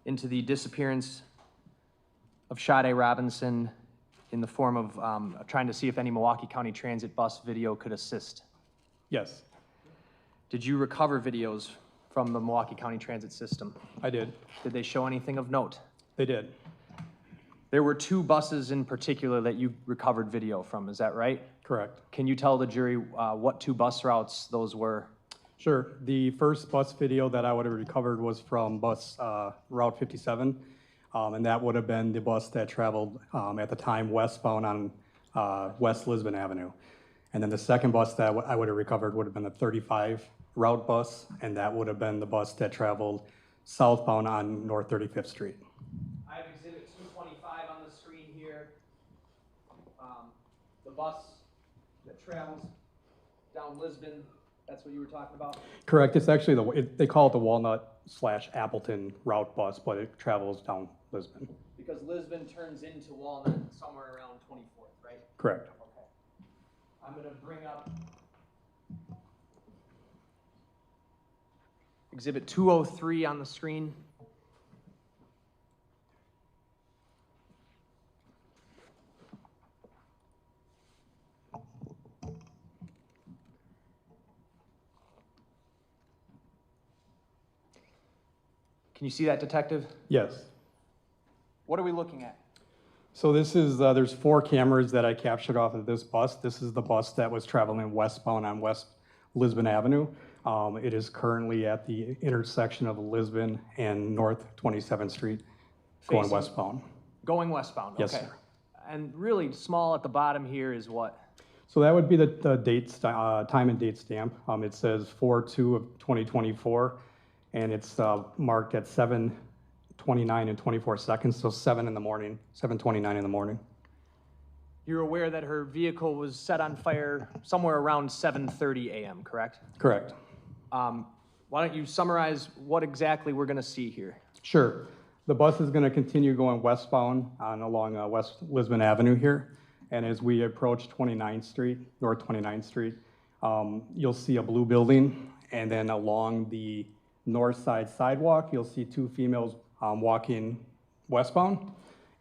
into the disappearance of Sade Robinson in the form of trying to see if any Milwaukee County Transit bus video could assist? Yes, Did you recover videos from the Milwaukee County Transit System? I did. Did they show anything of note? They did. There were 2 buses in particular that you recovered video from, is that right? Correct. Can you tell the jury what 2 bus routes those were? Sure. The first bus video that I would have recovered was from bus Route 57, and that would have been the bus that traveled at the time westbound on West Lisbon Avenue. And then the second bus that I would have recovered would have been the 35 route bus, and that would have been the bus that traveled southbound on North 35th Street. I have exhibit 225 on the screen here. The bus that travels down Lisbon, that's what you were talking about? Correct. It's actually they call it the Walnut/Appleton route bus, but it travels down Lisbon. Because Lisbon turns into Walnut somewhere around 24th, right? Correct. Okay. I'm going to bring up Exhibit 203 on the screen. Can you see that, Detective? Yes. What are we looking at? So this is, there's 4 cameras that I captured off of this bus. This is the bus that was traveling westbound on West Lisbon Avenue. It is currently at the intersection of Lisbon and North 27th Street, going Facing- westbound. Going westbound, Yes, okay. sir. And really small at the bottom here is what? So that would be the date, time and date stamp. It says 4/2 of 2024, and it's marked at 7:29 and 24 seconds, so 7 in the morning, 7:29 in the morning. You're aware that her vehicle was set on fire somewhere around 7:30 a.m., correct? Correct. Why don't you summarize what exactly we're going to see here? Sure. The bus is going to continue going westbound along West Lisbon Avenue here. And as we approach 29th Street, North 29th Street, you'll see a blue building. And then along the north side sidewalk, you'll see 2 females walking westbound.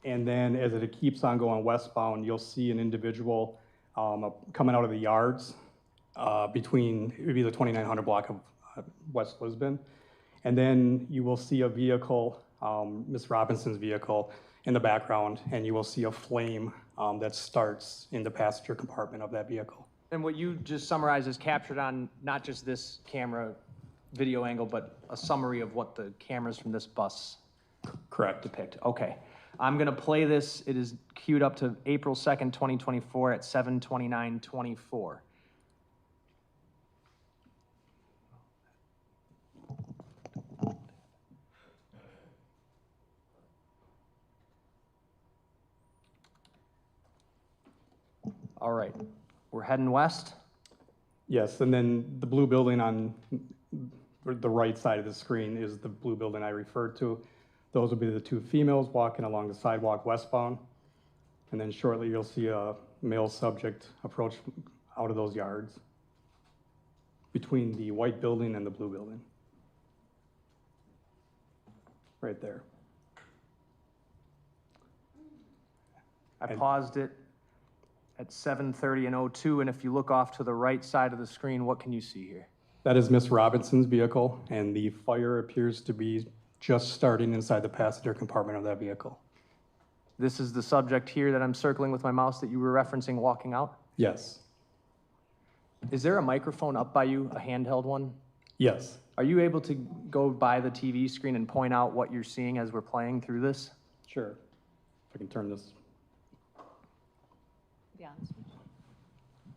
And then as it keeps on going westbound, you'll see an individual coming out of the yards between, it would be the 2900 block of West Lisbon. And then you will see a vehicle, Ms. Robinson's vehicle, in the background, and you will see a flame that starts in the passenger compartment of that vehicle. And what you just summarized is captured on not just this camera video angle, but a summary of what the cameras from this bus depict. Okay. I'm going to play this. It is queued up to April 2nd, 2024 at 7:29:24. All right, we're heading west. Yes, and then the blue building on the right side of the screen is the blue building I referred to. Those will be the 2 females walking along the sidewalk westbound. And then shortly you'll see a male subject approach out of those yards between the white building and the blue building. Right there. I paused it at 7:30 and 02, and if you look off to the right side of the screen, what can you see here? That is Miss Robinson's vehicle, and the fire appears to be just starting inside the passenger compartment of that vehicle. This is the subject here that I'm circling with my mouse that you were referencing walking out? Yes. Is there a microphone up by you, a handheld one? Yes. Are you able to go by the TV screen and point out what you're seeing as we're playing through this? Sure. If I can turn this. Yeah.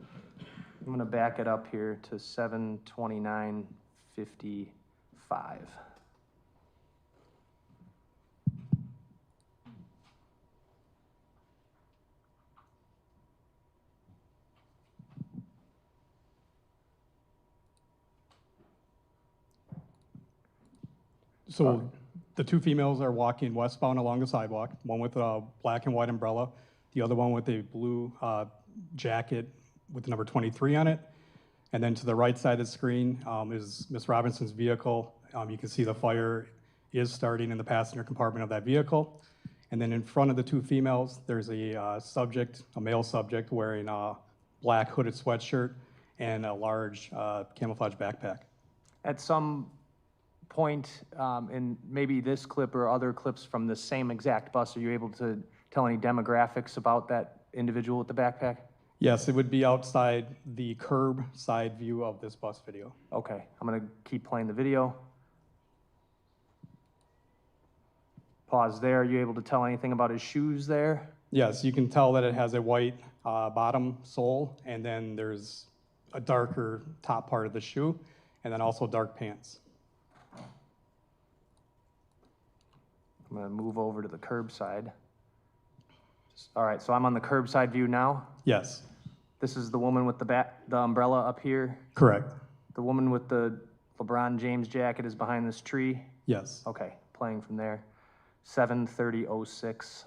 I'm going to back it up here to 7:29:55. So the 2 females are walking westbound along the sidewalk, one with a black and white umbrella, the other one with a blue jacket with the number 23 on it. And then to the right side of the screen is Ms. Robinson's vehicle. You can see the fire is starting in the passenger compartment of that vehicle. And then in front of the 2 females, there's a subject, a male subject, wearing a black hooded sweatshirt and a large camouflage backpack. At some point in maybe this clip or other clips from the same exact bus, are you able to tell any demographics about that individual with the backpack? Yes, it would be outside the curb side view of this bus video. Okay, I'm gonna keep playing the video. Pause there. Are you able to tell anything about his shoes there? Yes, you can tell that it has a white bottom sole, and then there's a darker top part of the shoe, and then also dark pants. I'm gonna move over to the curbside. All right, so I'm on the curbside view now. Yes. This is the woman with the umbrella up here. Correct. The woman with the LeBron James jacket is behind this tree. Yes. Okay, playing from there. 7:30:06.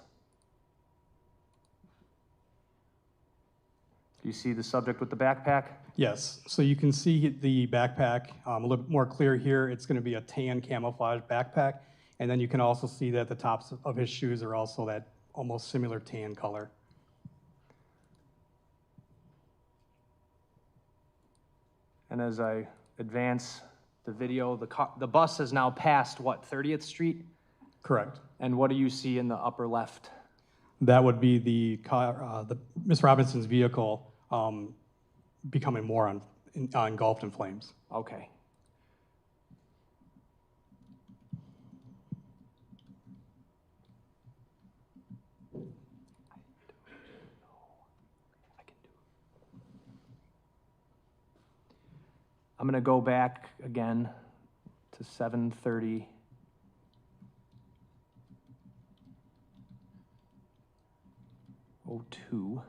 Do you see the subject with the backpack? Yes, so you can see the backpack a little bit more clear here. It's going to be a tan camouflage backpack. And then you can also see that the tops of his shoes are also that almost similar tan color. And as I advance the video, the bus has now passed, what, 30th Street? Correct. And what do you see in the upper left? That would be the car, Miss Robinson's vehicle becoming more engulfed in flames. Okay. I'm going to go back again to 7:30. '02.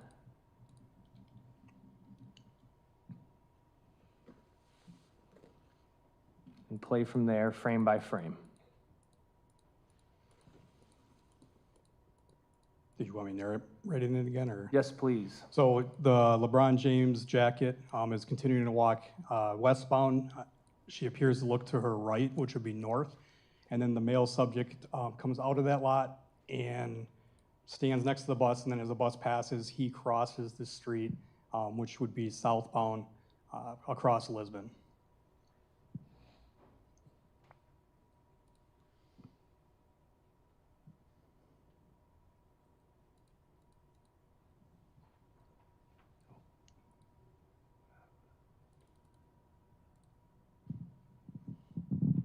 And play from there, frame by frame. Did you want me to narrate it again, or? Yes, please. So the LeBron James jacket is continuing to walk westbound. She appears to look to her right, which would be north. And then the male subject comes out of that lot and stands next to the bus. And then as the bus passes, he crosses the street, which would be southbound across Lisbon.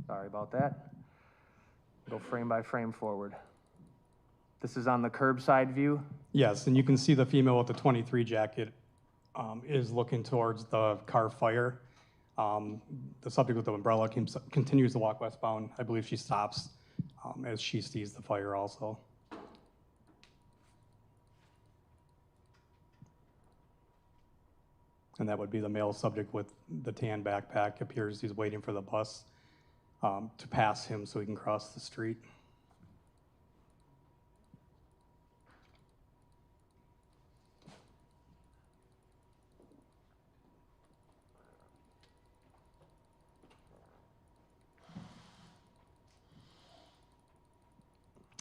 Sorry about that. Go frame by frame forward. This is on the curbside view? Yes, and you can see the female with the 23 jacket is looking towards the car fire. The subject with the umbrella continues to walk westbound. I believe she stops as she sees the fire also. And that would be the male subject with the tan backpack. Appears he's waiting for the bus to pass him so he can cross the street.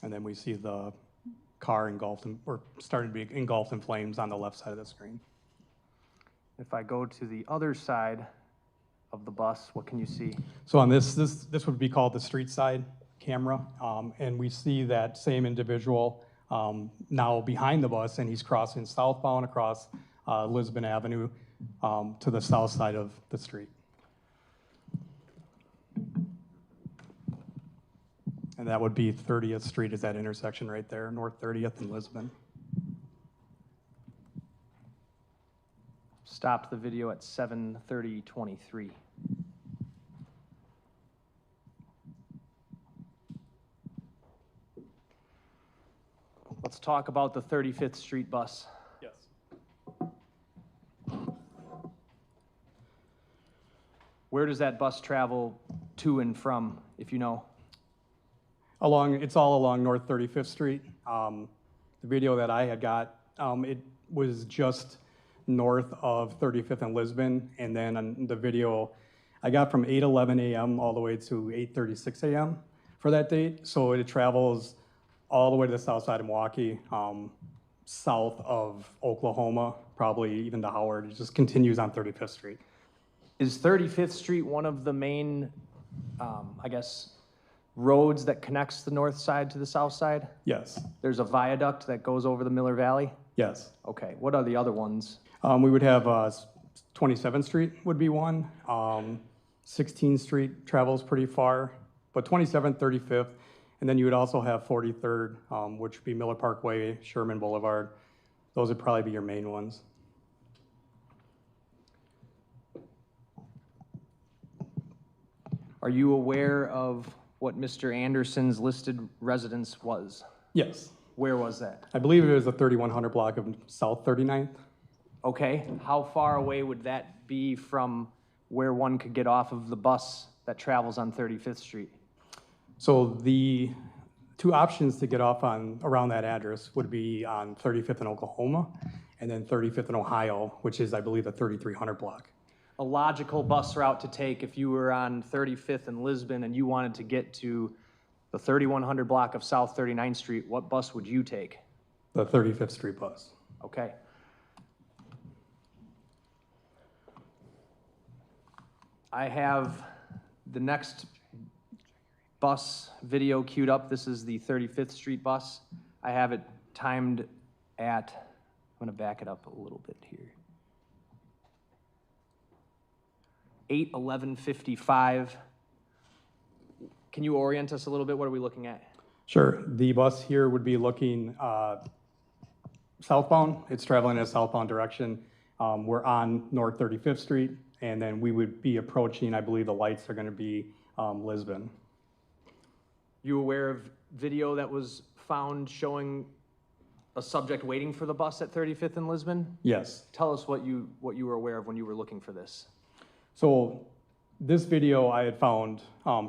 And then we see the car engulfed or started to be engulfed in flames on the left side of the screen. If I go to the other side of the bus, what can you see? So on this would be called the street side camera, and we see that same individual now behind the bus, and he's crossing southbound across Lisbon Avenue to the south side of the street. And that would be 30th Street is that intersection right there, North 30th and Lisbon. Stopped the video at 7:30:23. Let's talk about the 35th Street bus. Yes. Where does that bus travel to and from, if you know? It's all along North 35th Street. The video that I had got, it was just north of 35th and Lisbon, and then on the video I got from 8:11 a.m. all the way to 8:36 a.m. for that date. So it travels all the way to the south side of Milwaukee, south of Oklahoma, probably even to Howard. It just continues on 35th Street. Is 35th Street one of the main, I guess, roads that connects the north side to the south side? Yes. There's a viaduct that goes over the Miller Valley? Yes. Okay, what are the other ones? We would have 27th Street would be one. 16th Street travels pretty far, but 27th, 35th, and then you would also have 43rd, which would be Miller Parkway, Sherman Boulevard. Those would probably be your main ones. Are you aware of what Mr. Anderson's listed residence was? Yes. Where was that? I believe it was the 3100 block of South 39th. Okay, how far away would that be from where one could get off of the bus that travels on 35th Street? So the two options to get off on around that address would be on 35th and Oklahoma, and then 35th and Ohio, which is, I believe, the 3300 block. A logical bus route to take if you were on 35th and Lisbon and you wanted to get to the 3100 block of South 39th Street, what bus would you take? The 35th Street bus. Okay. I have the next bus video queued up. This is the 35th Street bus. I have it timed at, I'm going to back it up a little bit here. 8:11:55. Can you orient us a little bit? What are we looking at? Sure. The bus here would be looking southbound. It's traveling in a southbound direction. We're on North 35th Street, and then we would be approaching, I believe the lights are going to be Lisbon. You aware of video that was found showing a subject waiting for the bus at 35th and Lisbon? Yes. Tell us what you were aware of when you were looking for this. So this video I had found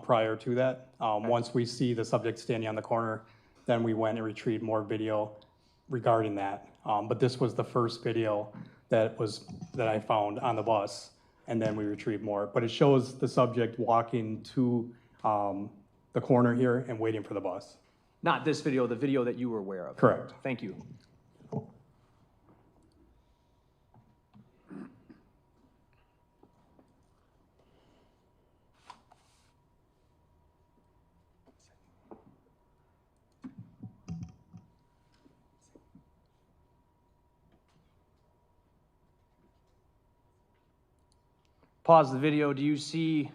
prior to that. Once we see the subject standing on the corner, then we went and retrieved more video regarding that. But this was the first video that I found on the bus, and then we retrieved more. But it shows the subject walking to the corner here and waiting for the bus. Not this video, the video that you were aware of. Correct. Thank you. Pause the video. Do you see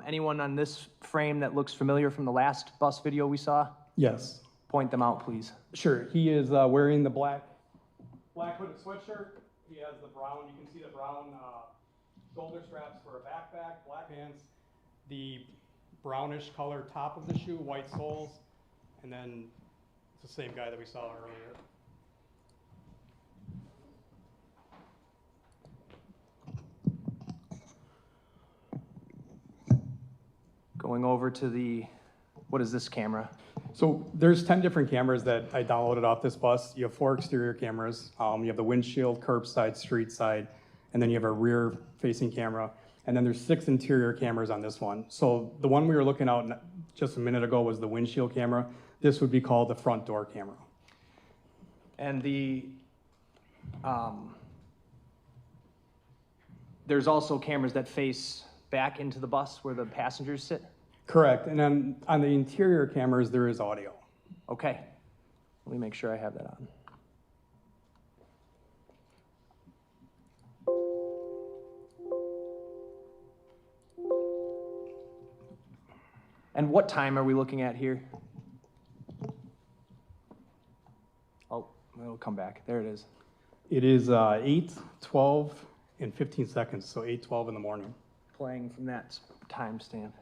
anyone on this frame that looks familiar from the last bus video we saw? Yes. Point them out, please. Sure. He is wearing the black hooded sweatshirt. He has the brown, you can see the brown shoulder straps for a backpack, black pants, the brownish color top of the shoe, white soles, and then it's the same guy that we saw earlier. Going over to the, what is this camera? So there's 10 different cameras that I downloaded off this bus. You have 4 exterior cameras. You have the windshield, curbside, street side, and then you have a rear facing camera. And then there's 6 interior cameras on this one. So the one we were looking at just a minute ago was the windshield camera. This would be called the front door camera. And there's also cameras that face back into the bus where the passengers sit? Correct. And then on the interior cameras, there is audio. Okay. Let me make sure I have that on. And what time are we looking at here? Oh, it'll come back. There it is. It is 8:12 and 15 seconds, so 8:12 in the morning. Playing from that timestamp.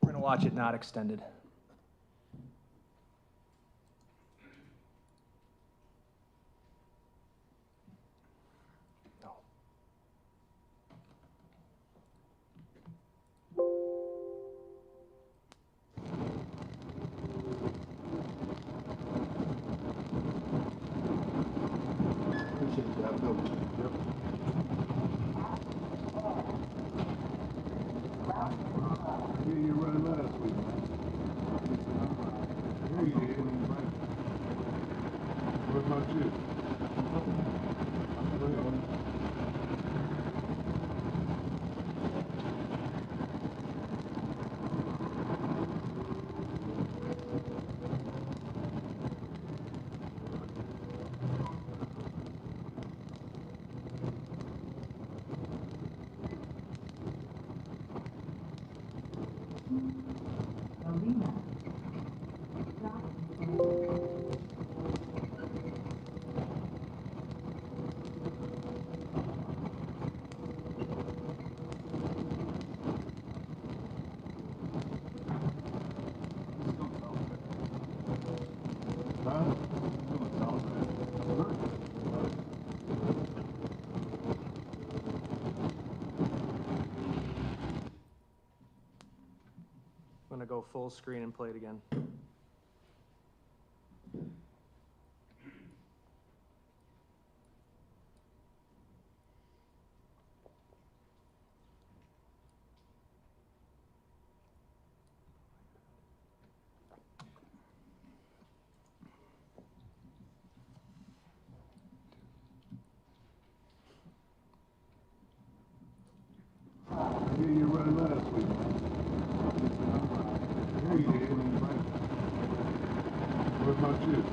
We're gonna watch it not extended. No. Appreciate that. full screen and play it again. You run last week. Hey, you did. What about you?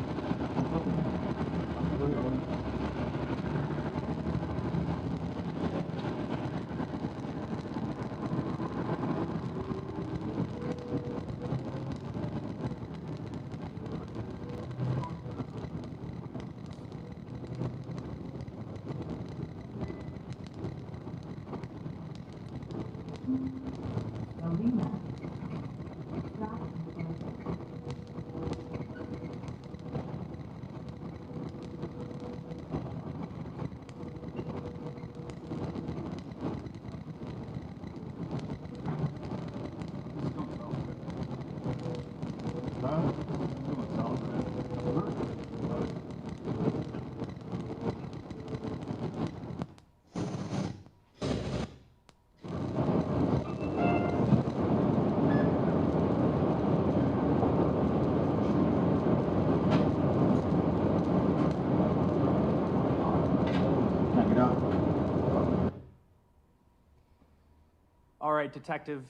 All right, Detective,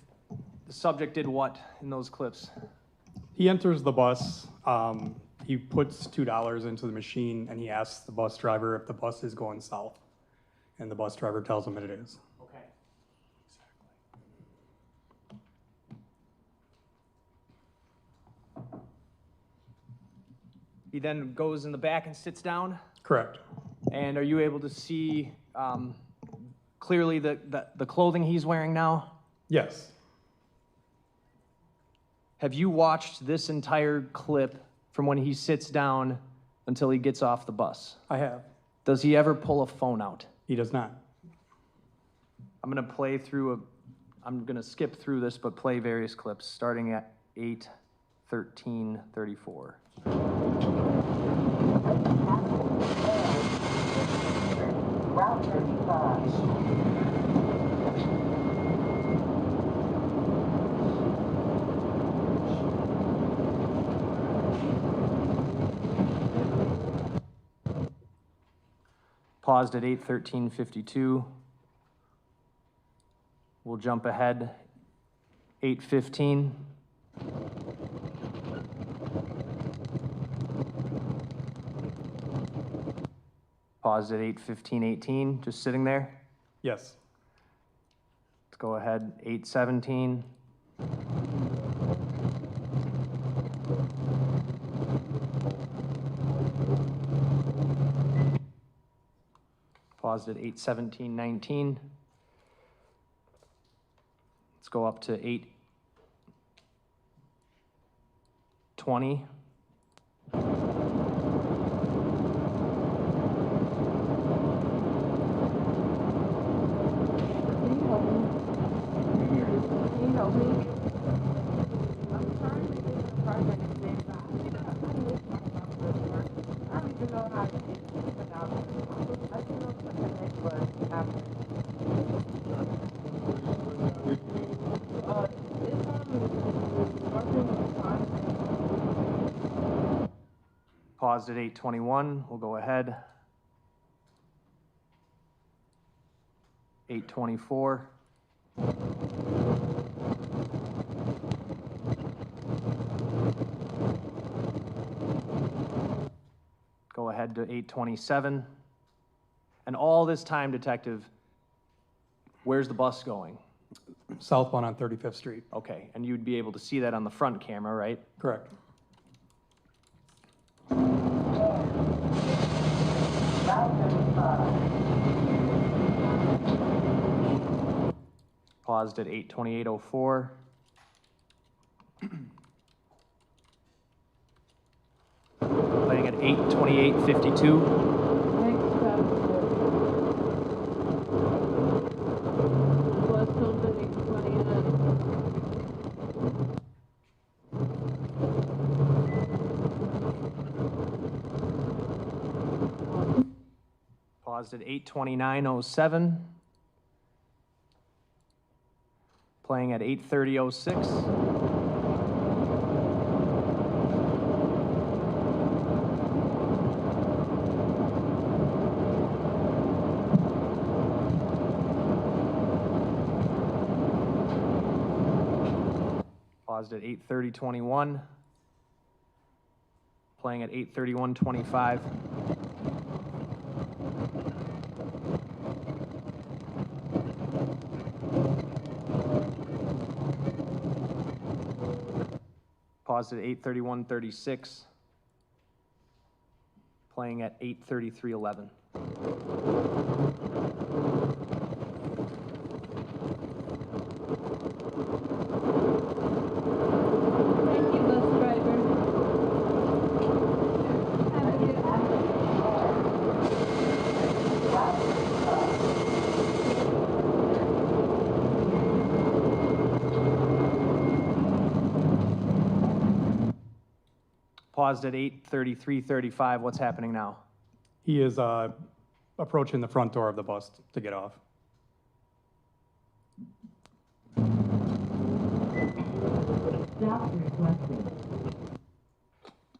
the subject did what in those clips? He enters the bus, he puts $2 into the machine, and he asks the bus driver if the bus is going south. And the bus driver tells him that it is. Okay. He then goes in the back and sits down? Correct. And are you able to see clearly the clothing he's wearing now? Yes. Have you watched this entire clip from when he sits down until he gets off the bus? I have. Does he ever pull a phone out? He does not. I'm going to play through I'm going to skip through this, but play various clips starting at 8:13:34. Route 35. Paused at 8:13:52. We'll jump ahead. 8:15. Paused at 8:15:18, just sitting there. Yes. Let's go ahead, 8:17. Paused at 8:17:19. Let's go up to 8:20. Paused at 8:21. We'll go ahead. 8:24. Go ahead to 8:27. And all this time, Detective, where's the bus going? Southbound on 35th Street. Okay, and you'd be able to see that on the front camera, right? Correct. Paused at 8:28:04. Playing at 8:28:52. Paused at 8:29:07. Playing at 8:30:06. Paused at 8:30:21. Playing at 8:31:25. Paused at 8:31:36. Playing at 8:33:11. Thank you, bus driver. Paused at 8:33:35. What's happening now? He is approaching the front door of the bus to get off.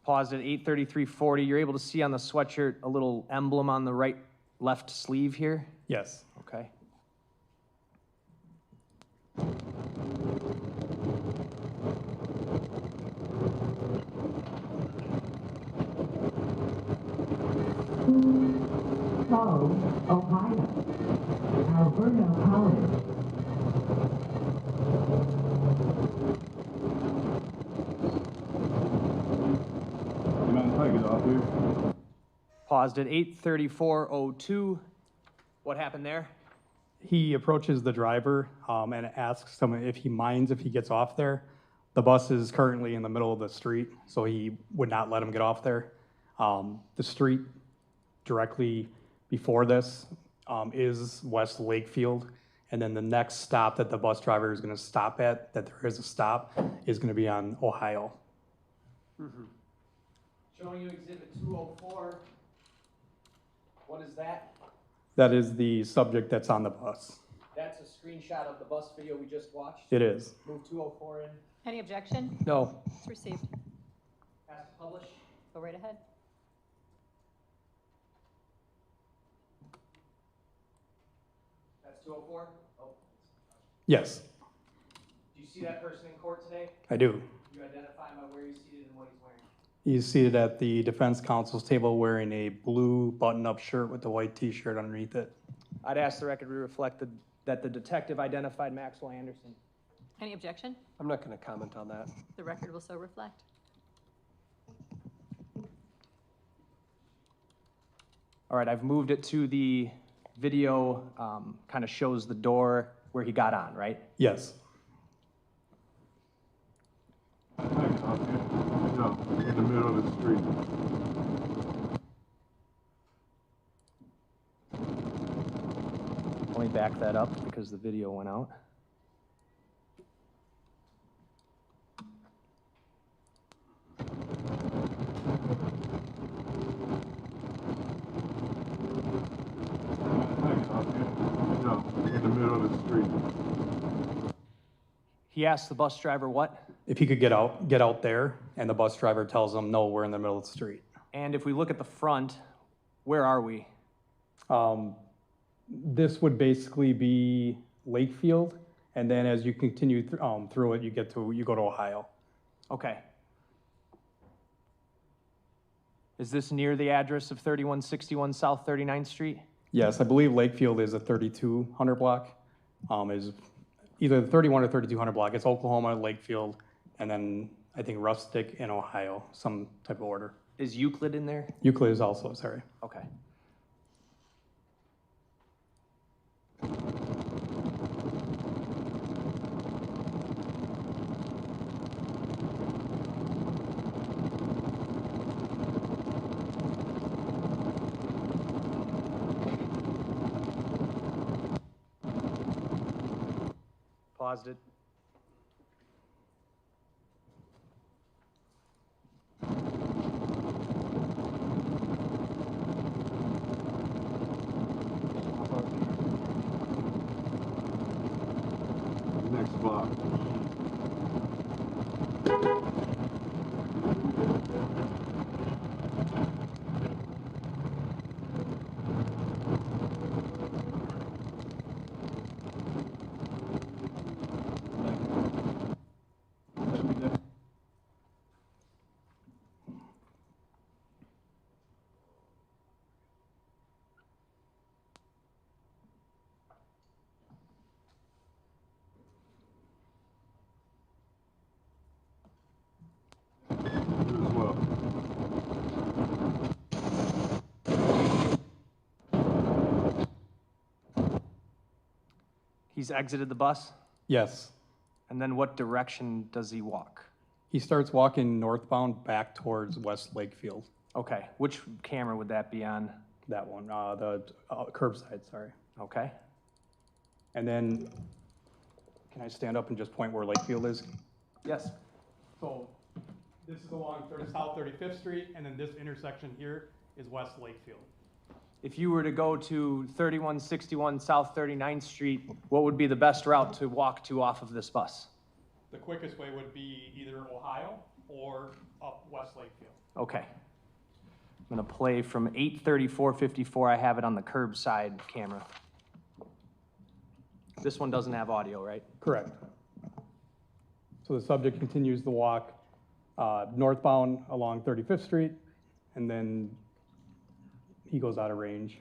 Paused at 8:33:40. You're able to see on the sweatshirt a little emblem on the left sleeve here? Yes. Okay. Follow Ohio. Alberta College. You mind if I get off here? Paused at 8:34:02. What happened there? He approaches the driver and asks him if he minds if he gets off there. The bus is currently in the middle of the street, so he would not let him get off there. The street directly before this is West Lakefield, and then the next stop that the bus driver is going to stop at, that there is a stop, is going to be on Ohio. Showing you Exhibit 204. What is that? That is the subject that's on the bus. That's a screenshot of the bus video we just watched. It is. Move 204 in. Any objection? No. It's received. Pass to publish. Go right ahead. That's 204. Oh. Yes, Do you see that person in court today? I do. You identify him by where he's seated and what he's wearing. He's seated at the defense counsel's table wearing a blue button-up shirt with a white t-shirt underneath it. I'd ask the record to reflect that the detective identified Maxwell Anderson. Any objection? I'm not going to comment on that. The record will so reflect. All right, I've moved it to the video, kind of shows the door where he got on, right? Yes. No, in the middle of the street. Let me back that up because the video went out. No, in the middle of the street. He asked the bus driver what? If he could get out there, and the bus driver tells him, no, we're in the middle of the street. And if we look at the front, where are we? This would basically be Lakefield, and then as you continue through it, you go to Ohio. Okay. Is this near the address of 3161 South 39th Street? Yes, I believe Lakefield is a 3200 block. Is either the 31 or 3200 block. It's Oklahoma, Lakefield, and then I think Rustic in Ohio, some type of order. Is Euclid in there? Euclid is also, sorry. Okay. Paused it. spot. He's exited the bus? Yes. And then what direction does he walk? He starts walking northbound back towards West Lakefield. Okay, which camera would that be on? That one, the curbside, sorry. Okay. And then, can I stand up and just point where Lakefield is? Yes. So this is along South 35th Street, and then this intersection here is West Lakefield. If you were to go to 3161 South 39th Street, what would be the best route to walk to off of this bus? The quickest way would be either Ohio or up West Lakefield. Okay. I'm gonna play from 8:34:54. I have it on the curbside camera. This one doesn't have audio, right? Correct. So the subject continues the walk northbound along 35th Street, and then he goes out of range.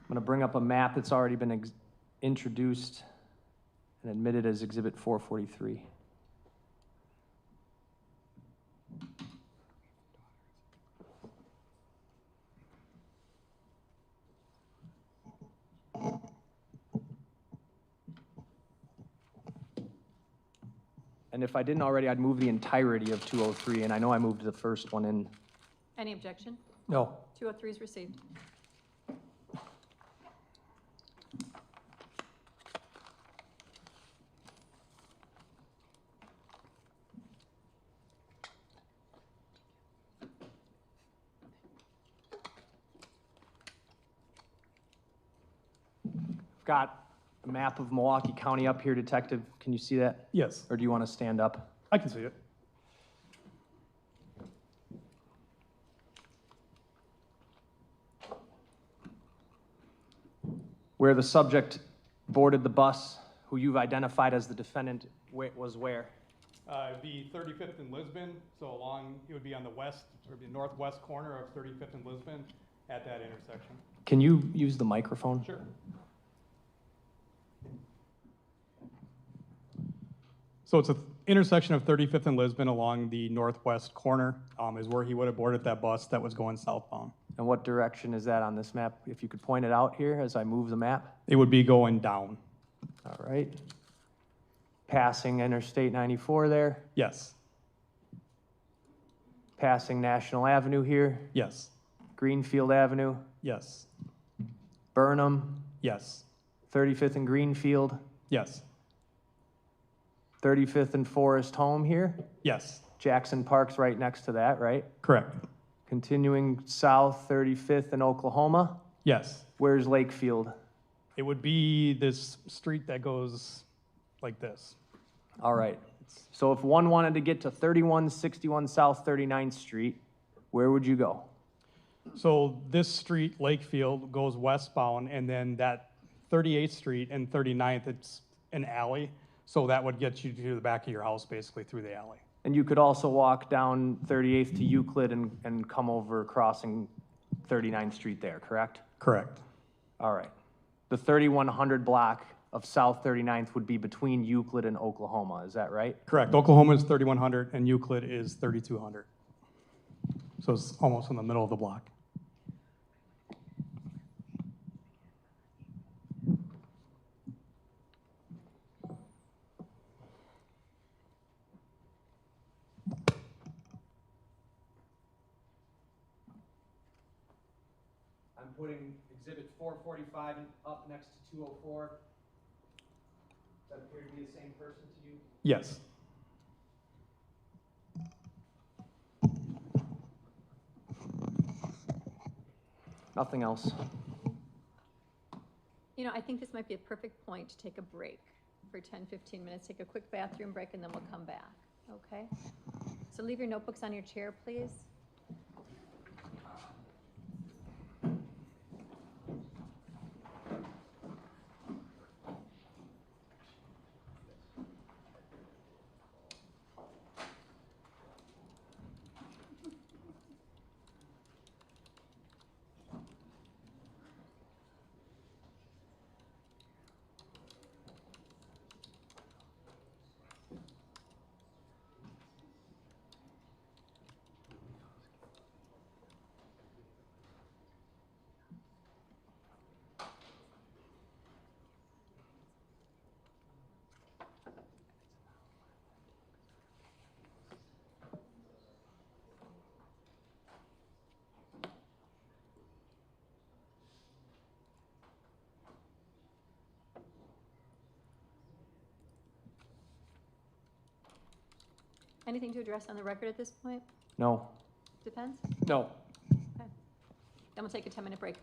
I'm gonna bring up a map that's already been introduced and admitted as Exhibit 443. And if I didn't already, I'd move the entirety of 203, and I know I moved the first one in. Any objection? No. 203 is received. Got a map of Milwaukee County up here, Detective. Can you see that? Yes. Or do you want to stand up? I can see it. Where the subject boarded the bus, who you've identified as the defendant, was where? It'd be 35th and Lisbon, so it would be on the west, or the northwest corner of 35th and Lisbon at that intersection. Can you use the microphone? Sure. So it's an intersection of 35th and Lisbon along the northwest corner is where he would have boarded that bus that was going southbound. And what direction is that on this map? If you could point it out here as I move the map. It would be going down. All right. Passing Interstate 94 there. Yes. Passing National Avenue here. Yes. Greenfield Avenue. Yes. Burnham. Yes. 35th and Greenfield. Yes. 35th and Forest Home here. Yes. Jackson Park's right next to that, right? Correct. Continuing south, 35th and Oklahoma. Yes. Where's Lakefield? It would be this street that goes like this. All right. So if one wanted to get to 3161 South 39th Street, where would you go? So this street, Lakefield, goes westbound, and then that 38th Street and 39th, it's an alley. So that would get you to the back of your house, basically, through the alley. And you could also walk down 38th to Euclid and come over crossing 39th Street there, correct? Correct. All right. The 3100 block of South 39th would be between Euclid and Oklahoma, is that right? Correct. Oklahoma is 3100 and Euclid is 3200. So it's almost in the middle of the block. I'm putting Exhibit 445 up next to 204. Does that appear to be the same person to you? Yes. Nothing else. You know, I think this might be a perfect point to take a break for 10, 15 minutes, take a quick bathroom break, and then we'll come back, okay? So leave your notebooks on your chair, please. Anything to address on the record at this point? No. Defense? No. Okay. Then we'll take a 10-minute break.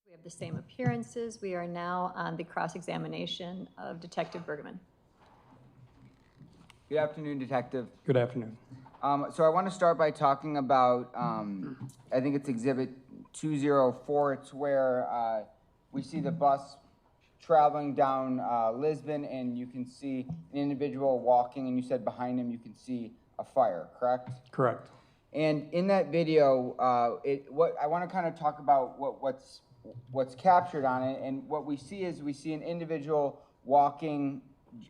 We have the same appearances. We are now on the cross-examination of Detective Bergman. Good afternoon, Detective. Good afternoon. So I want to start by talking about, I think it's Exhibit 204. It's where we see the bus traveling down Lisbon, and you can see an individual walking, and you said behind him you can see a fire, correct? Correct. And in that video, what I want to kind of talk about what's captured on it, and what we see is we see an individual walking,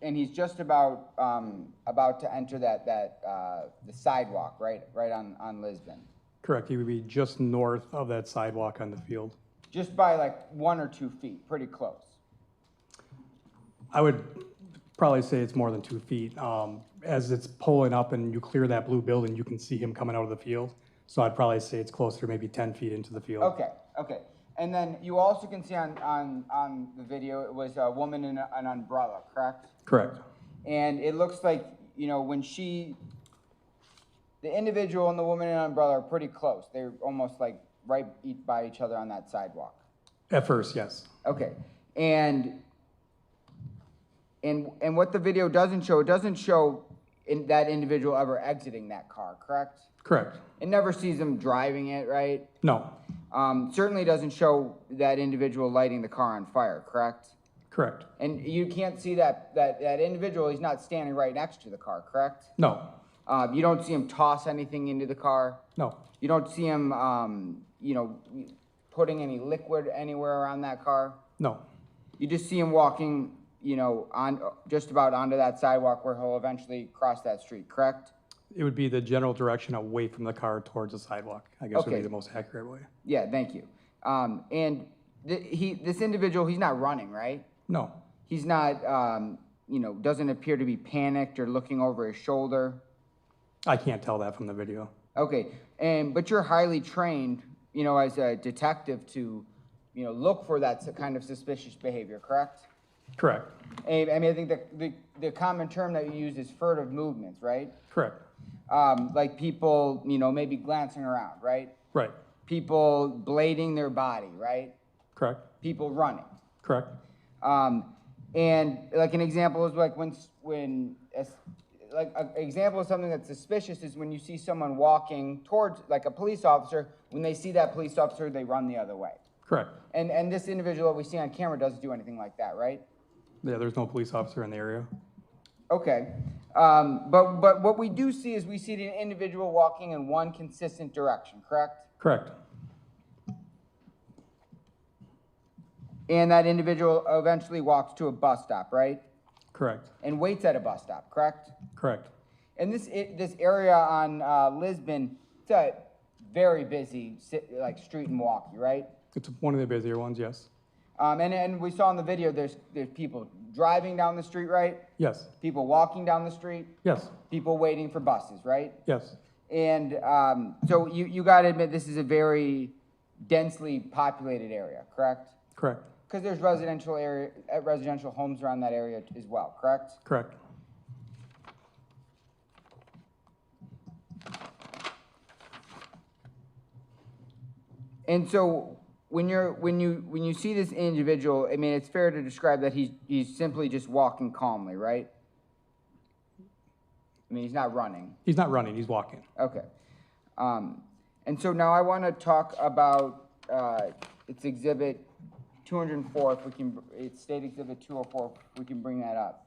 and he's just about to enter the sidewalk, right on Lisbon. Correct. He would be just north of that sidewalk on the field. Just by like 1 or 2 feet, pretty close. I would probably say it's more than 2 feet. As it's pulling up and you clear that blue building, you can see him coming out of the field. So I'd probably say it's closer, maybe 10 feet into the field. Okay. And then you also can see on the video, it was a woman in an umbrella, correct? Correct. And it looks like, when the individual and the woman in an umbrella are pretty close. They're almost like right by each other on that sidewalk. At first, yes. Okay. And what the video doesn't show, it doesn't show that individual ever exiting that car, correct? Correct. It never sees him driving it, right? No. Certainly doesn't show that individual lighting the car on fire, correct? Correct. And you can't see that individual, he's not standing right next to the car, correct? No. You don't see him toss anything into the car? No. You don't see him, putting any liquid anywhere around that car? No. You just see him walking, on just about onto that sidewalk where he'll eventually cross that street, correct? It would be the general direction away from the car towards the sidewalk, I guess would be the most accurate way. Yeah, thank you. And this individual, he's not running, right? No. He's not, doesn't appear to be panicked or looking over his shoulder. I can't tell that from the video. Okay, but you're highly trained, as a detective to, look for that kind of suspicious behavior, correct? Correct. I think the common term that you use is furtive movements, right? Correct. Like people, maybe glancing around, right? Right. People blading their body, right? Correct. People running. Correct. And like an example is like when like an example of something that's suspicious is when you see someone walking towards, like a police officer, when they see that police officer, they run the other way. Correct. And this individual that we see on camera doesn't do anything like that, right? Yeah, there's no police officer in the area. Okay. But what we do see is we see an individual walking in one consistent direction, correct? Correct. And that individual eventually walks to a bus stop, right? Correct. And waits at a bus stop, correct? Correct. And this area on Lisbon, it's a very busy street in Milwaukee, right? It's one of the busier ones, yes. And we saw in the video there's people driving down the street, right? Yes. People walking down the street? Yes. People waiting for buses, right? Yes. And so you got to admit this is a very densely populated area, correct? Correct. Because there's residential homes around that area as well, correct? Correct. And so when you see this individual, it's fair to describe that he's simply just walking calmly, right? He's not running. He's not running, he's walking. Okay. And so now I want to talk about it's Exhibit 204, if we can, it's State Exhibit 204, if we can bring that up.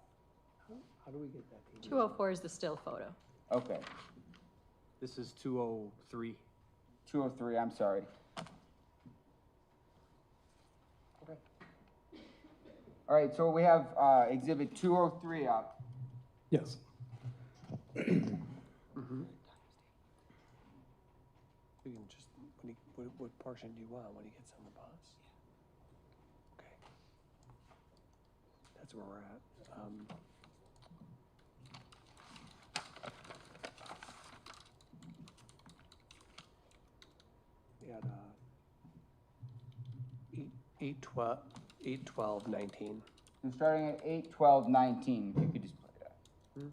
How do we get that? 204 is the still photo. Okay. This is 203. 203, I'm sorry. Okay. All right, so we have Exhibit 203 up. Yes. Mm-hmm. We can just, what portion do you want when he gets on the bus? Okay. That's where we're at. We had 8/12/19. So starting at 8/12/19, if you could just play that. Hmm?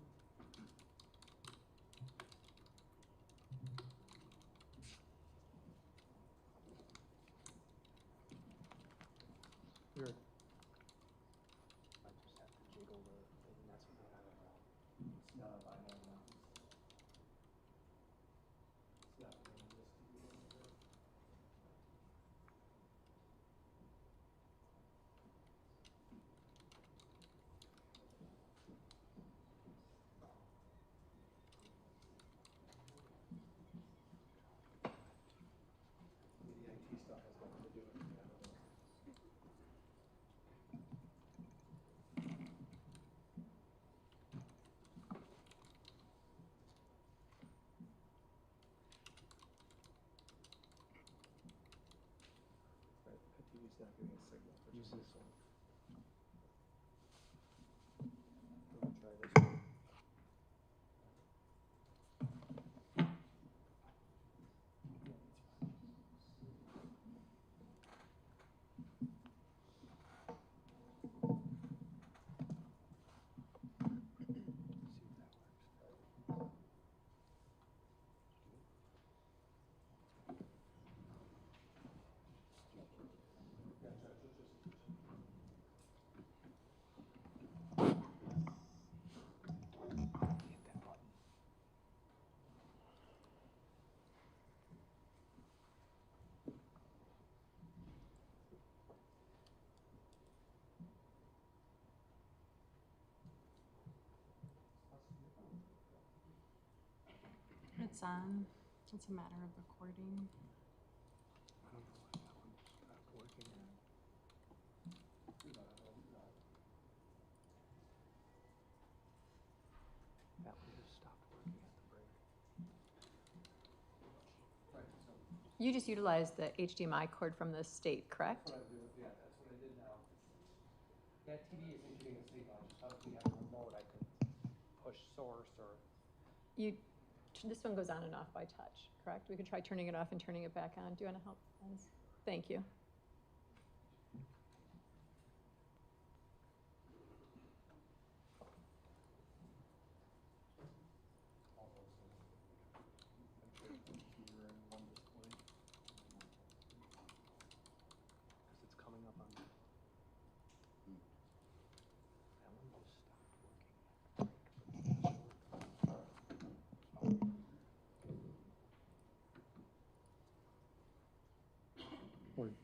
Use this one. It's on. It's a matter of recording. That one just stopped working at the break. You just utilized the HDMI cord from the state, correct? That's what I do. Yeah, that's what I did now. That TV isn't getting asleep. I just thought if we had a remote, I could push source or. This one goes on and off by touch, correct? We could try turning it off and turning it back on. Do you want to help? Thank you. It's coming up on. That one just stopped working.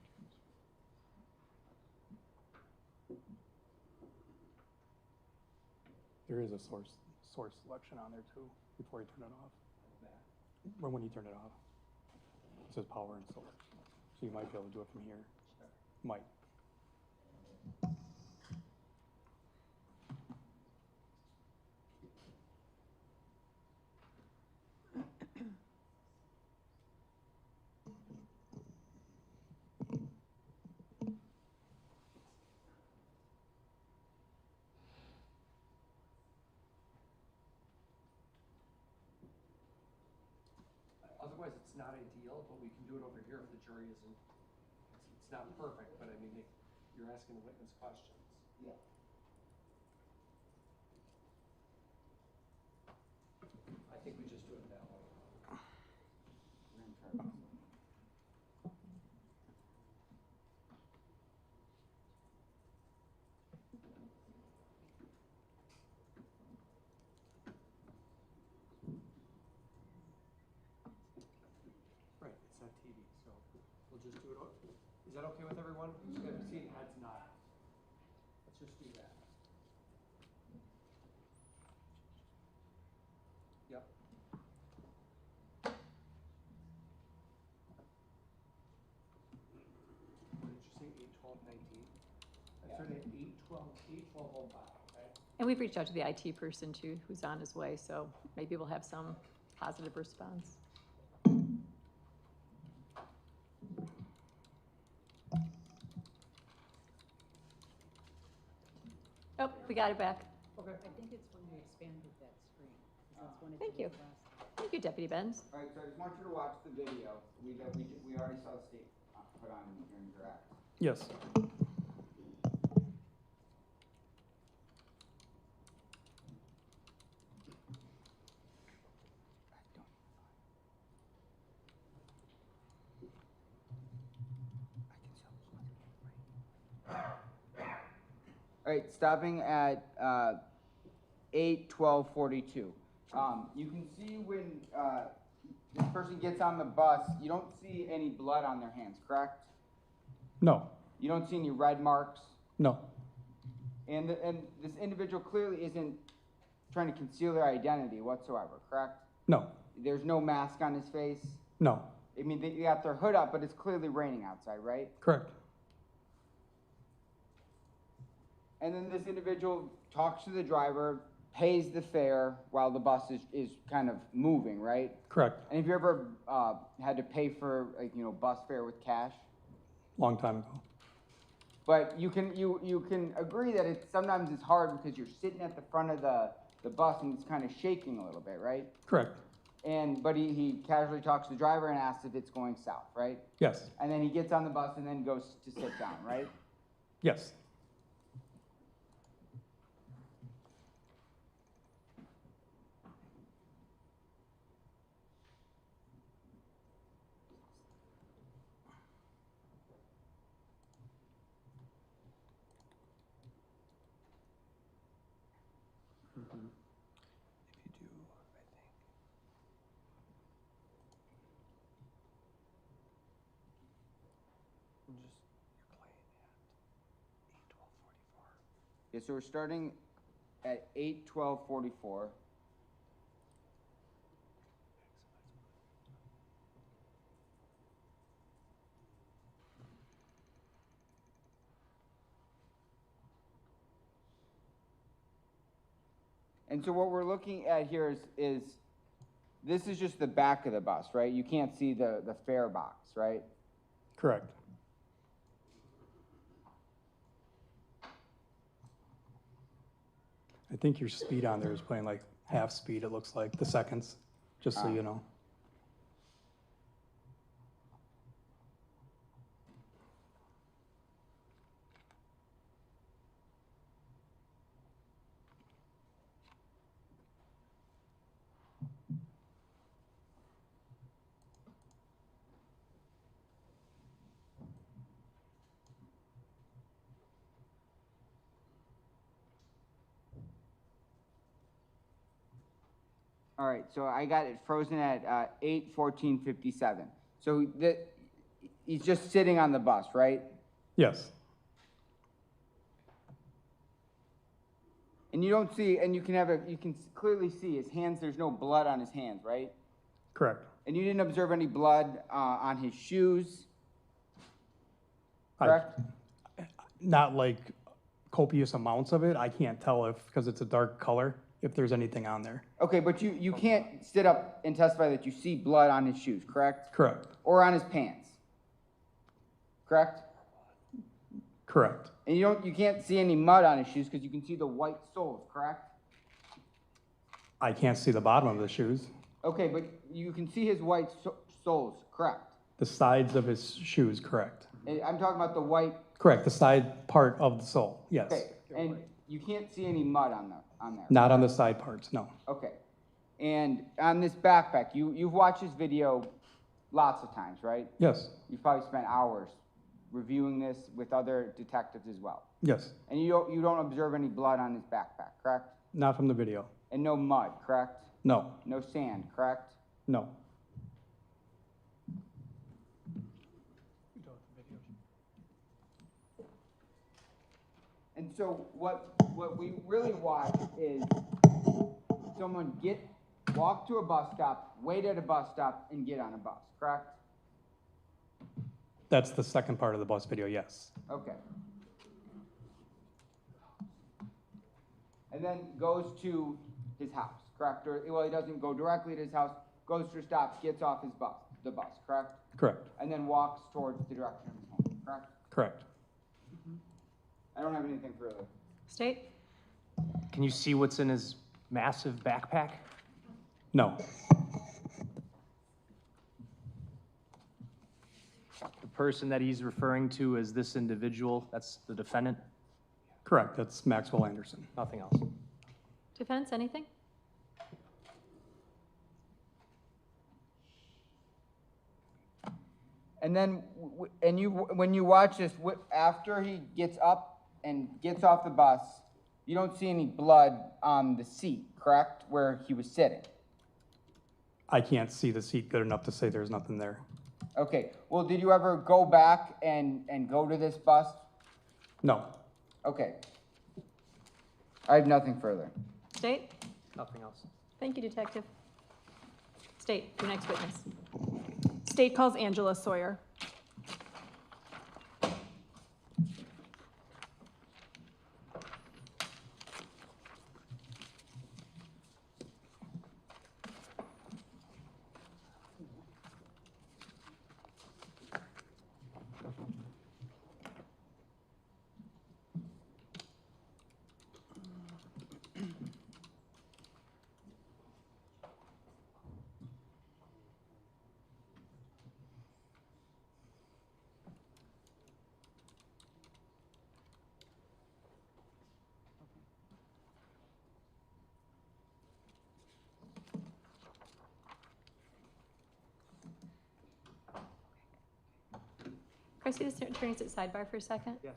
There is a source selection on there too, before you turn it off. Or when you turn it off. It says power and source. So you might be able to do it from here. Might. Otherwise, it's not ideal, but we can do it over here if the jury isn't, it's not perfect, but I mean, you're asking the witness questions. Yeah. I think we just do it that way. Right, it's not TV, so we'll just do it. Is that okay with everyone? I've seen heads nod. Let's just do that. Yep. What did you say, 8/12/19? I started at 8/12/05, okay? And we've reached out to the IT person too, who's on his way, so maybe we'll have some positive response. Oh, we got it back. Okay. I think it's when we expanded that screen. That's when it Thank did you. it last time. Thank you, Deputy Benz. All right, so I just want you to watch the video. We already saw the state put on your interact. Yes. All right, stopping at 8/12/42. You can see when this person gets on the bus, you don't see any blood on their hands, correct? No. You don't see any red marks? No. And this individual clearly isn't trying to conceal their identity whatsoever, correct? No. There's no mask on his face? No. I mean, they got their hood up, but it's clearly raining outside, right? Correct. And then this individual talks to the driver, pays the fare while the bus is kind of moving, right? Correct. And have you ever had to pay for, like, bus fare with cash? Long time ago. But you can agree that sometimes it's hard because you're sitting at the front of the bus and it's kind of shaking a little bit, right? Correct. But he casually talks to the driver and asks if it's going south, right? Yes. And then he gets on the bus and then goes to sit down, right? Yes. Yeah, so we're starting at 8:12:44. And so what we're looking at here is this is just the back of the bus, right? You can't see the fare box, right? Correct. I think your speed on there is playing like half speed, it looks like, the seconds, just so you know. All right, so I got it frozen at 8:14:57. So he's just sitting on the bus, right? Yes. And you don't see, and you can clearly see his hands. There's no blood on his hands, right? Correct. And you didn't observe any blood on his shoes, correct? Not like copious amounts of it. I can't tell because it's a dark color, if there's anything on there. Okay, but you can't sit up and testify that you see blood on his shoes, correct? Correct. Or on his pants, correct? Correct. And you can't see any mud on his shoes because you can see the white soles, correct? I can't see the bottom of the shoes. Okay, but you can see his white soles, correct? The sides of his shoes, correct. I'm talking about the white. Correct, the side part of the sole, yes. Okay, and you can't see any mud on there. Not on the side parts, no. Okay, and on this backpack, you've watched this video lots of times, right? Yes. You've probably spent hours reviewing this with other detectives as well. Yes. And you don't observe any blood on his backpack, correct? Not from the video. And no mud, correct? No. No sand, correct? No. And so what we really watch is someone walk to a bus stop, wait at a bus stop, and get on a bus, correct? That's the second part of the bus video, yes. Okay. And then goes to his house, correct? Well, he doesn't go directly to his house, goes to a stop, gets off the bus, correct? Correct. And then walks towards the direction of his home, correct? Correct. I don't have anything further. State? Can you see what's in his massive backpack? No. The person that he's referring to is this individual, that's the defendant? Correct, that's Maxwell Anderson. Nothing else. Defense, anything? And then, when you watch this, after he gets up and gets off the bus, you don't see any blood on the seat, correct, where he was sitting? I can't see the seat good enough to say there's nothing there. Okay, well, did you ever go back and go to this bus? No. Okay. I have nothing further. State? Nothing else. Thank you, Detective. State, your next witness. State calls Angela Sawyer. Can I see the attorneys at sidebar for a second? Yes.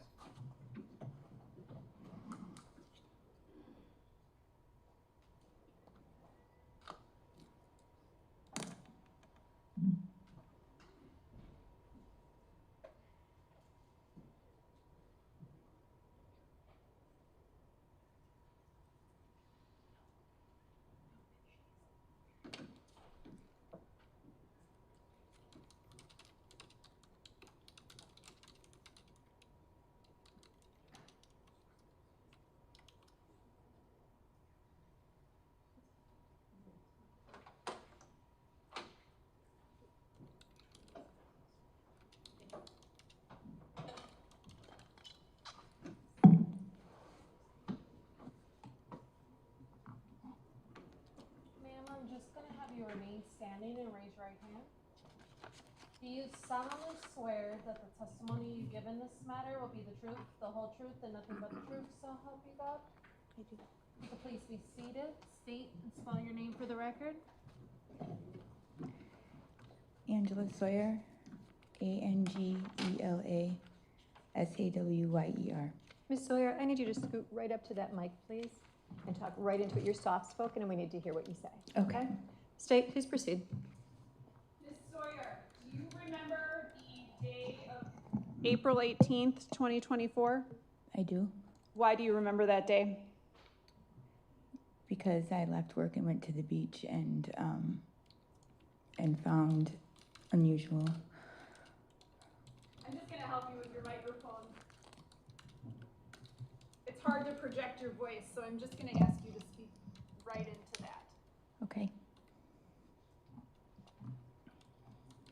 Ma'am, I'm just gonna have you remain standing and raise your right hand. Do you solemnly swear that the testimony you give in this matter will be the truth, the whole truth, and nothing but the truth, so help you God? I do. So please be seated, state and spell your name for the record. Angela Sawyer, ANGELASAWYER. Ms. Sawyer, I need you to scoot right up to that mic, please, and talk right into it. You're soft-spoken, and we need to hear what you say. Okay. State, please proceed. Ms. Sawyer, do you remember the day of April 18th, 2024? I do, Why do you remember that day? because I left work and went to the beach and found unusual. I'm just gonna help you with your microphone. It's hard to project your voice, so I'm just gonna ask you to speak right into that. Okay.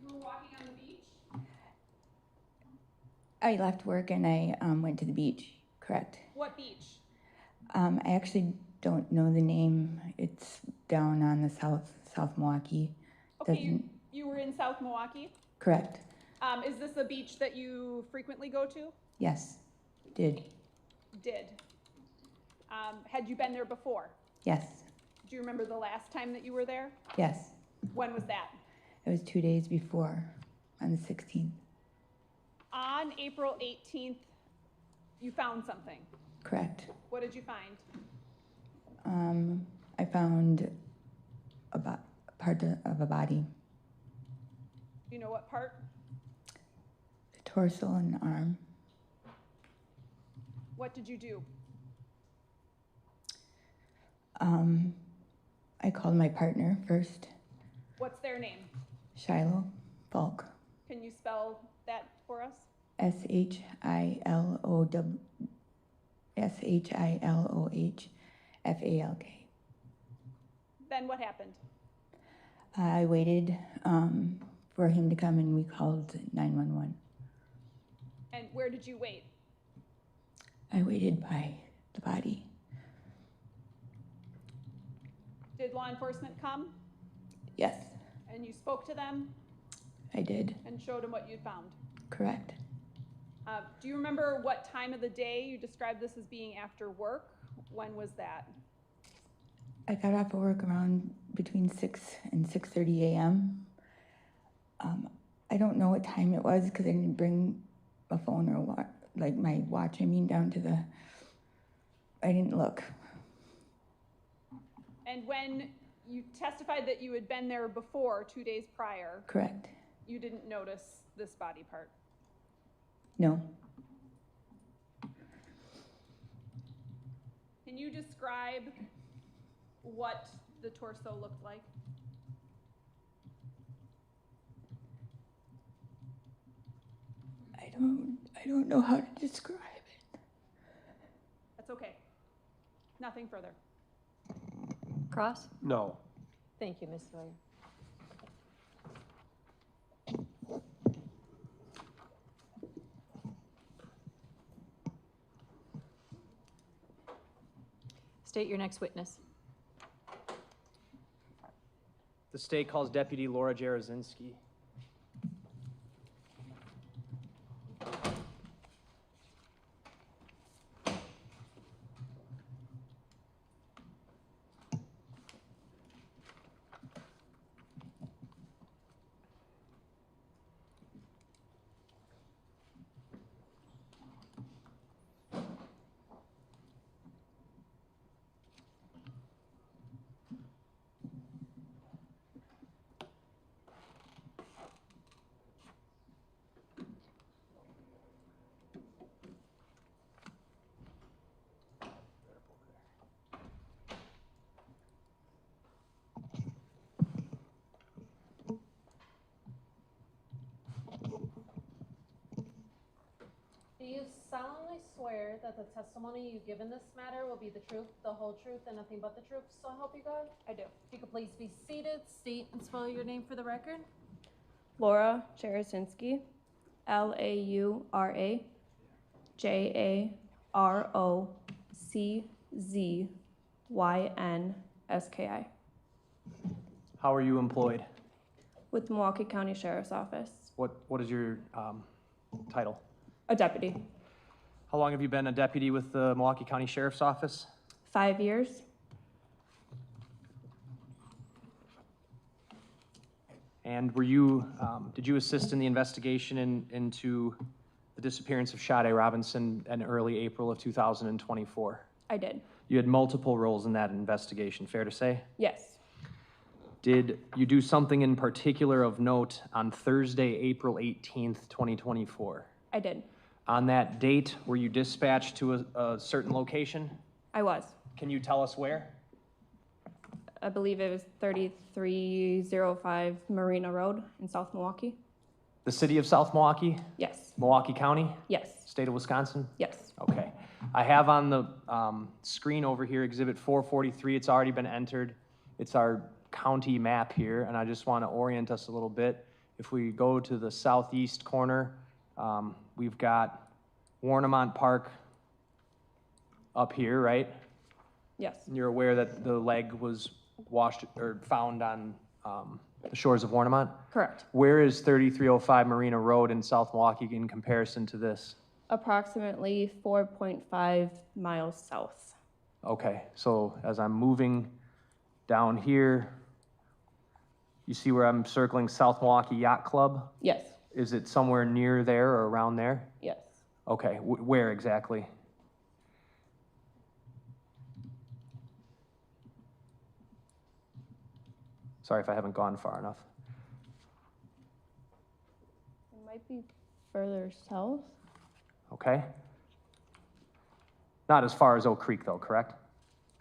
You were walking on the beach? I left work and I went to the beach, correct. What beach? I actually don't know the name. It's down on the South Milwaukee. Okay, you were in South Milwaukee? Correct. Is this a beach that you frequently go to? Yes, did. Did. Had you been there before? Yes, Do you remember the last time that you were there? yes. When was that? It was 2 days before, on the 16th. On April 18th, you found something. Correct. What did you find? I found a part of a body, Do you know what part? the torso and arm. What did you do? I called my partner first, What's their name? Shiloh Falk, Can you spell that for us? SHILOHFALK. Then what happened? I waited for him to come and we called 911. And where did you wait? I waited by the body. Did law enforcement come? Yes, And you spoke to them I did. and showed them what you found? Correct. Do you remember what time of the day you described this as being after work? When was that? I got off of work around between 6 and 6:30 a.m. I don't know what time it was because I didn't bring a phone or like my watch. I mean, down to the. I didn't look. And when you testified that you had been there before, 2 days prior, Correct. you didn't notice this body part. No. Can you describe what the torso looked like? I don't know how to describe it. That's okay. Nothing further. Cross? No. Thank you, Ms. Sawyer. State your next witness. The state calls Deputy Laura Jarozinski. solemnly swear that the testimony you give in this matter will be the truth, the whole truth, and nothing but the truth, so help you God? I do. If you could please be seated, state and spell your name for the record. Laura Cherasinski, LauraJaroczynski. How are you employed? With Milwaukee County Sheriff's Office. What is your title? A deputy. How long have you been a deputy with the Milwaukee County Sheriff's Office? 5 years. And were you, did you assist in the investigation into the disappearance of Sade Robinson in early April of 2024? I did. You had multiple roles in that investigation, fair to say? Yes. Did you do something in particular of note on Thursday, April 18th, 2024? I did. On that date, were you dispatched to a certain location? I was. Can you tell us where? I believe it was 3305 Marina Road in South Milwaukee. The city of South Milwaukee? Yes. Milwaukee County? Yes. State of Wisconsin? Yes. Okay. I have on the screen over here Exhibit 443. It's already been entered. It's our county map here, and I just want to orient us a little bit. If we go to the southeast corner, we've got Warnemont Park up here, right? Yes. And you're aware that the leg was washed or found on the shores of Warnemont? Correct. Where is 3305 Marina Road in South Milwaukee in comparison to this? Approximately 4.5 miles south. Okay, so as I'm moving down here, you see where I'm circling South Milwaukee Yacht Club? Yes. Is it somewhere near there or around there? Yes. Okay, where exactly? Sorry if I haven't gone far enough. It might be further south. Okay. Not as far as Oak Creek though, correct?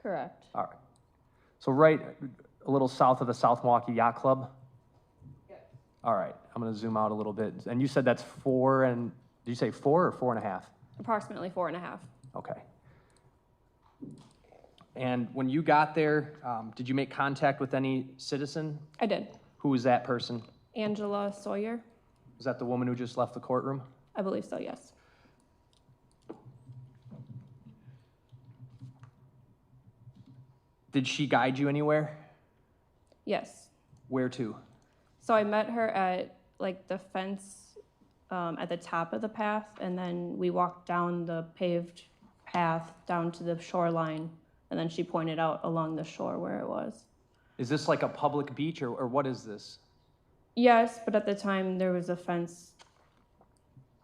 Correct. All right. So right a little south of the South Milwaukee Yacht Club? Yes. All right, I'm gonna zoom out a little bit. And you said that's did you say 4 or 4.5? Approximately 4.5. Okay. And when you got there, did you make contact with any citizen? I did. Who was that person? Angela Sawyer. Was that the woman who just left the courtroom? I believe so, yes. Did she guide you anywhere? Yes. Where to? So I met her at like the fence at the top of the path, and then we walked down the paved path down to the shoreline, and then she pointed out along the shore where it was. Is this like a public beach or what is this? Yes, but at the time there was a fence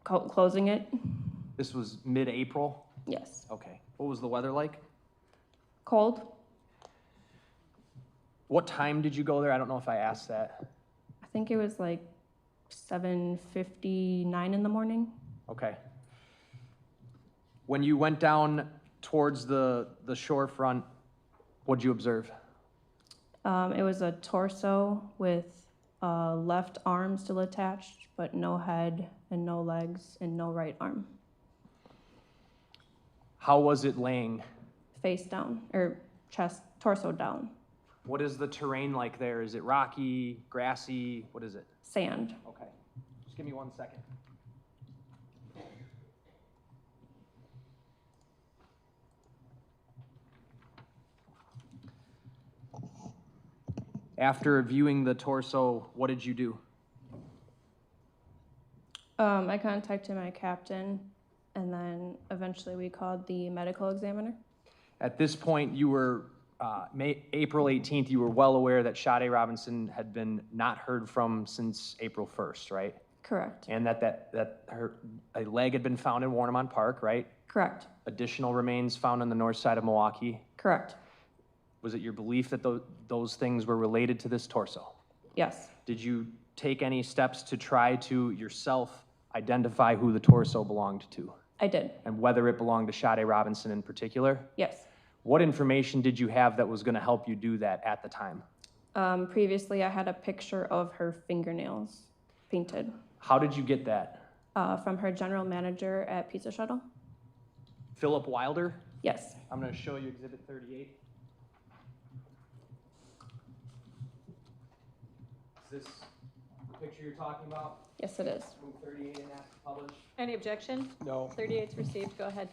closing it. This was mid-April? Yes. Okay. What was the weather like? Cold. What time did you go there? I don't know if I asked that. I think it was like 7:59 in the morning. Okay. When you went down towards the shorefront, what'd you observe? It was a torso with left arm still attached, but no head and no legs and no right arm. How was it laying? Face down, or torso down. What is the terrain like there? Is it rocky, grassy? What is it? Sand. Okay. Just give me 1 second. After viewing the torso, what did you do? I contacted my captain, and then eventually we called the medical examiner. At this point, you were, April 18th, you were well aware that Sade Robinson had been not heard from since April 1st, right? Correct. And that a leg had been found in Warnemont Park, right? Correct. Additional remains found on the north side of Milwaukee. Correct. Was it your belief that those things were related to this torso? Yes. Did you take any steps to try to yourself identify who the torso belonged to? I did. And whether it belonged to Sade Robinson in particular? Yes. What information did you have that was going to help you do that at the time? Previously, I had a picture of her fingernails painted. How did you get that? From her general manager at Pizza Shuttle. Philip Wilder. Yes. I'm going to show you Exhibit 38. Is this the picture you're talking about? Yes, it is. Move 38 and ask to publish. Any objection? No. 38's received. Go ahead.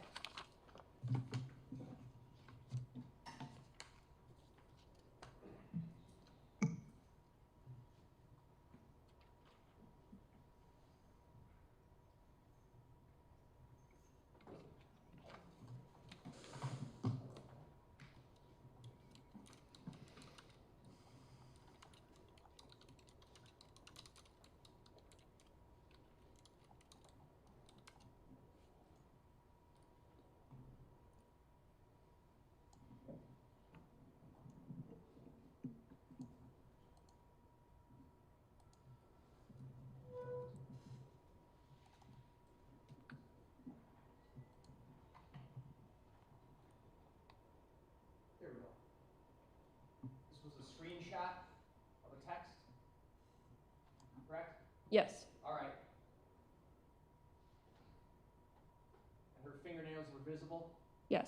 There we go. This was a screenshot of a text, correct? Yes. All right. And her fingernails were visible? Yes.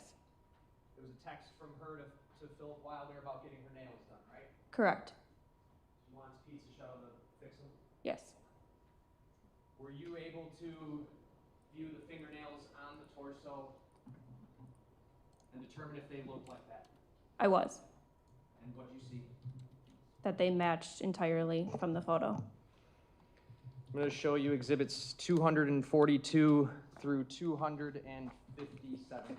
There was a text from her to Philip Wilder about getting her nails done, right? Correct. She wants Pizza Shuttle to fix them. Yes. Were you able to view the fingernails on the torso and determine if they looked like that? I was. And what did you see? That they matched entirely from the photo. I'm going to show you exhibits 242 through 257.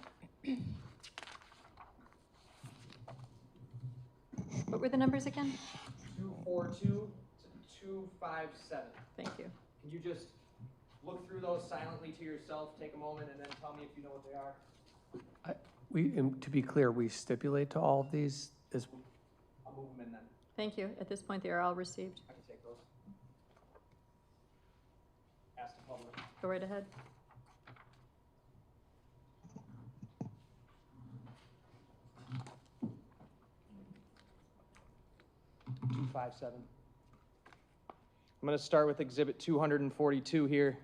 What were the numbers again? 242 to 257. Thank you. Can you just look through those silently to yourself, take a moment, and then tell me if you know what they are? To be clear, we stipulate to all of these is. I'll move them in then. Thank you. At this point, they are all received. I can take those. Ask the public. Go right ahead. I'm going to start with exhibit 242 here.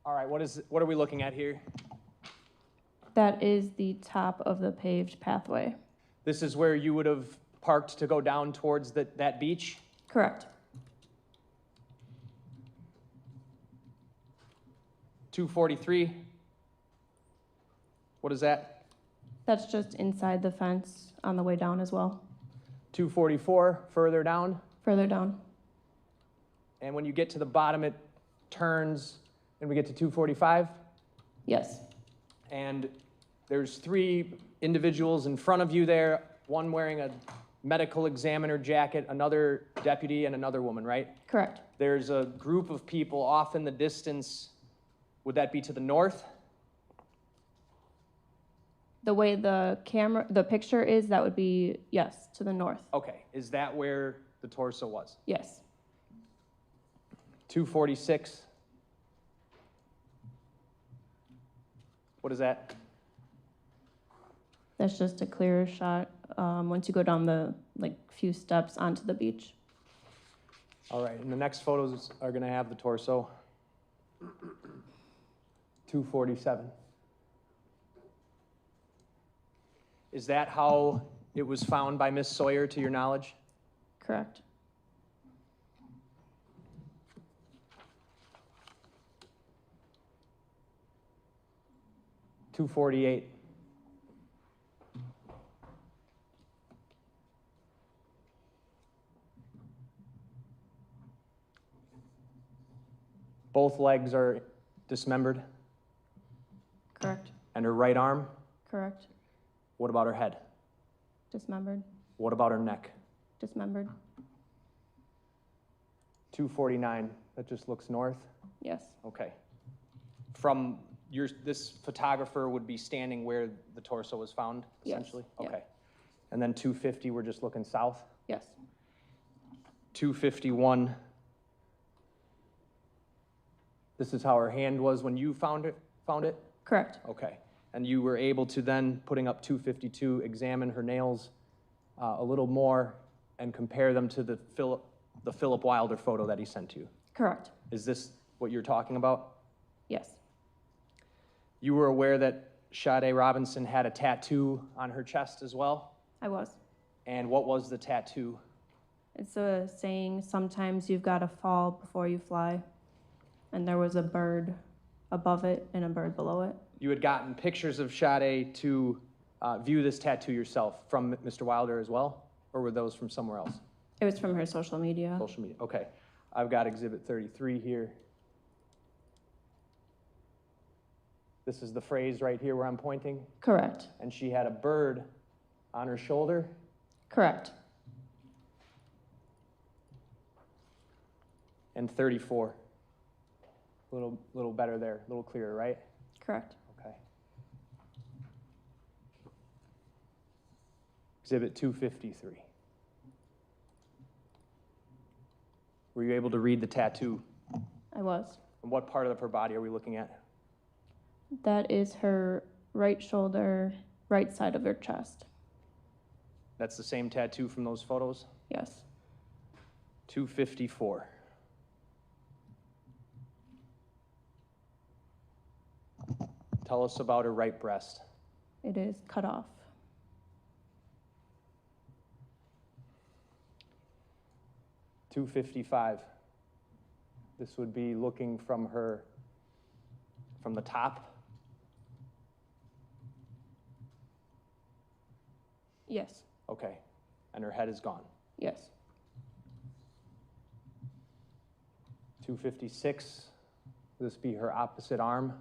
All right, what are we looking at here? That is the top of the paved pathway. This is where you would have parked to go down towards that beach? Correct. 243. What is that? That's just inside the fence on the way down as well. 244, further down. Further down. And when you get to the bottom, it turns and we get to 245? Yes. And there's 3 individuals in front of you there, one wearing a medical examiner jacket, another deputy, and another woman, right? Correct. There's a group of people off in the distance. Would that be to the north? The way the picture is, that would be, yes, to the north. Okay, is that where the torso was? Yes. 246. What is that? That's just a clearer shot once you go down the few steps onto the beach. All right, and the next photos are going to have the torso. 247. Is that how it was found by Miss Sawyer, to your knowledge? Correct. $248. Both legs are dismembered. Correct. And her right arm? Correct. What about her head? Dismembered. What about her neck? Dismembered. 249. That just looks north? Yes. Okay. From this photographer would be standing where the torso was found, Yes. essentially? Yeah. Okay. And then 250, we're just looking south? Yes. 251. This is how her hand was when you found it? Correct. Okay. And you were able to then, putting up 252, examine her nails a little more and compare them to the Philip Wilder photo that he sent to you. Correct. Is this what you're talking about? Yes. You were aware that Sade Robinson had a tattoo on her chest as well? I was. And what was the tattoo? It's a saying, sometimes you've got to fall before you fly. And there was a bird above it and a bird below it. You had gotten pictures of Sade to view this tattoo yourself from Mr. Wilder as well? Or were those from somewhere else? It was from her social media. Social media, okay. I've got Exhibit 33 here. This is the phrase right here where I'm pointing? Correct. And she had a bird on her shoulder? Correct. And 34. A little better there, a little clearer, right? Correct. Okay. Exhibit 253. Were you able to read the tattoo? I was. And what part of her body are we looking at? That is her right shoulder, right side of her chest. That's the same tattoo from those photos? Yes. 254. Tell us about her right breast. It is cut off. $255. This would be looking from the top. Yes. Okay. And her head is gone. Yes. 256. Would this be her opposite arm?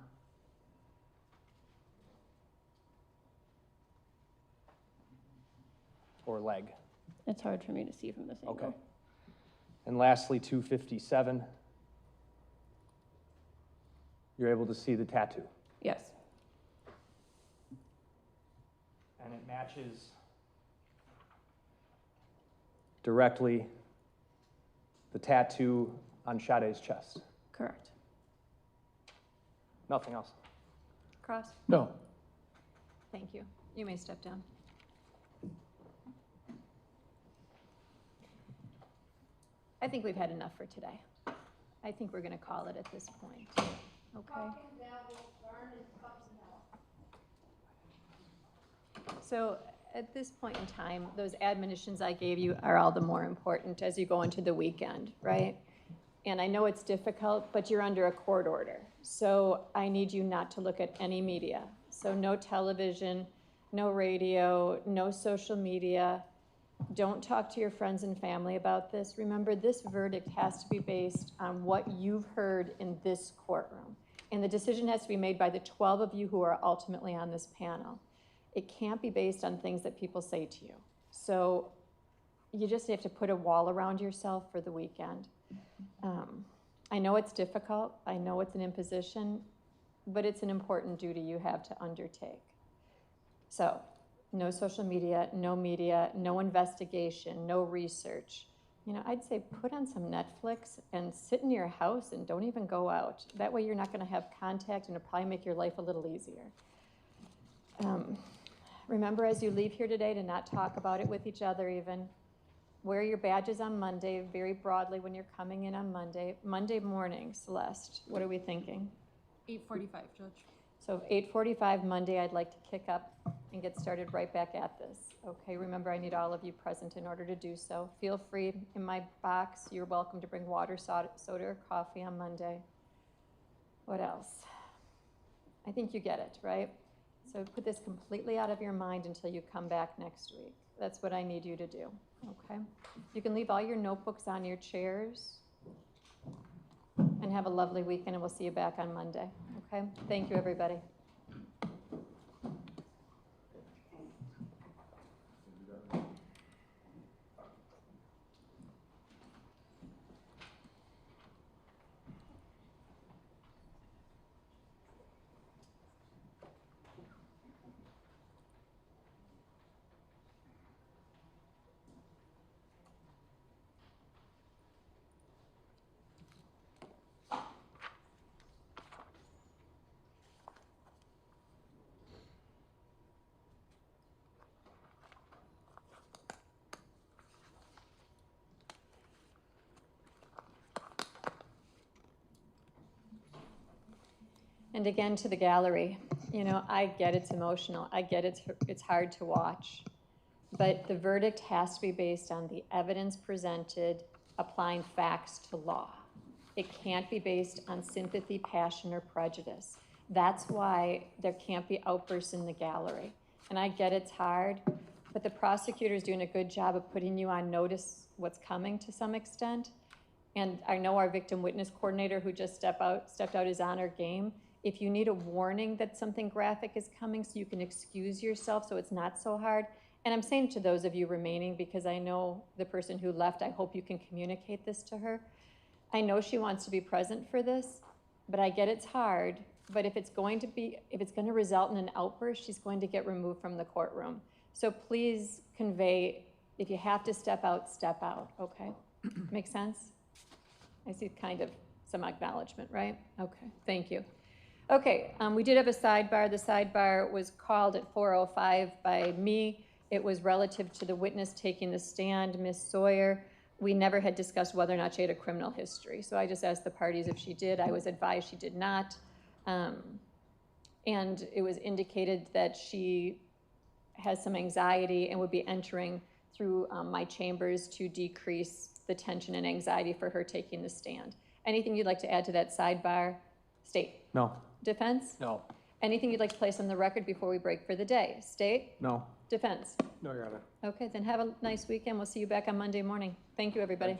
Or leg? It's hard for me to see from this angle. Okay. And lastly, 257. You're able to see the tattoo. Yes. And it matches directly the tattoo on Sade's chest. Correct. Nothing else. Cross? No. Thank you. You may step down. I think we've had enough for today. I think we're going to call it at this point. Okay? So at this point in time, those admonitions I gave you are all the more important as you go into the weekend, right? And I know it's difficult, but you're under a court order. So I need you not to look at any media. So no television, no radio, no social media. Don't talk to your friends and family about this. Remember, this verdict has to be based on what you've heard in this courtroom. And the decision has to be made by the 12 of you who are ultimately on this panel. It can't be based on things that people say to you. So you just have to put a wall around yourself for the weekend. I know it's difficult. I know it's an imposition, but it's an important duty you have to undertake. So no social media, no investigation, no research. You know, I'd say put on some Netflix and sit in your house and don't even go out. That way you're not going to have contact and it'll probably make your life a little easier. Remember as you leave here today to not talk about it with each other even. Wear your badges on Monday, very broadly when you're coming in on Monday. Monday morning, Celeste, what are we thinking? 8:45, Judge. So 8:45 Monday, I'd like to kick up and get started right back at this. Okay, remember I need all of you present in order to do so. Feel free, in my box, you're welcome to bring water, soda, or coffee on Monday. What else? I think you get it, right? So put this completely out of your mind until you come back next week. That's what I need you to do, okay? You can leave all your notebooks on your chairs and have a lovely weekend, and we'll see you back on Monday, okay? Thank you, everybody. And again, to the gallery, I get it's emotional. I get it's hard to watch. But the verdict has to be based on the evidence presented, applying facts to law. It can't be based on sympathy, passion, or prejudice. That's why there can't be outbursts in the gallery. And I get it's hard, but the prosecutor's doing a good job of putting you on notice what's coming to some extent. And I know our victim witness coordinator who just stepped out is on her game. If you need a warning that something graphic is coming so you can excuse yourself so it's not so hard. And I'm saying to those of you remaining, because I know the person who left, I hope you can communicate this to her. I know she wants to be present for this, but I get it's hard. But if it's going to result in an outburst, she's going to get removed from the courtroom. So please convey, if you have to step out, okay? Make sense? I see kind of some acknowledgement, right? Okay, thank you. Okay, we did have a sidebar. The sidebar was called at 4:05 by me. It was relative to the witness taking the stand, Ms. Sawyer. We never had discussed whether or not she had a criminal history. So I just asked the parties if she did. I was advised she did not. And it was indicated that she has some anxiety and would be entering through my chambers to decrease the tension and anxiety for her taking the stand. Anything you'd like to add to that sidebar? State? No. Defense? No. Anything you'd like to place on the record before we break for the day? State? No. Defense? No, Your Honor. Okay, then have a nice weekend. We'll see you back on Monday morning. Thank you, everybody.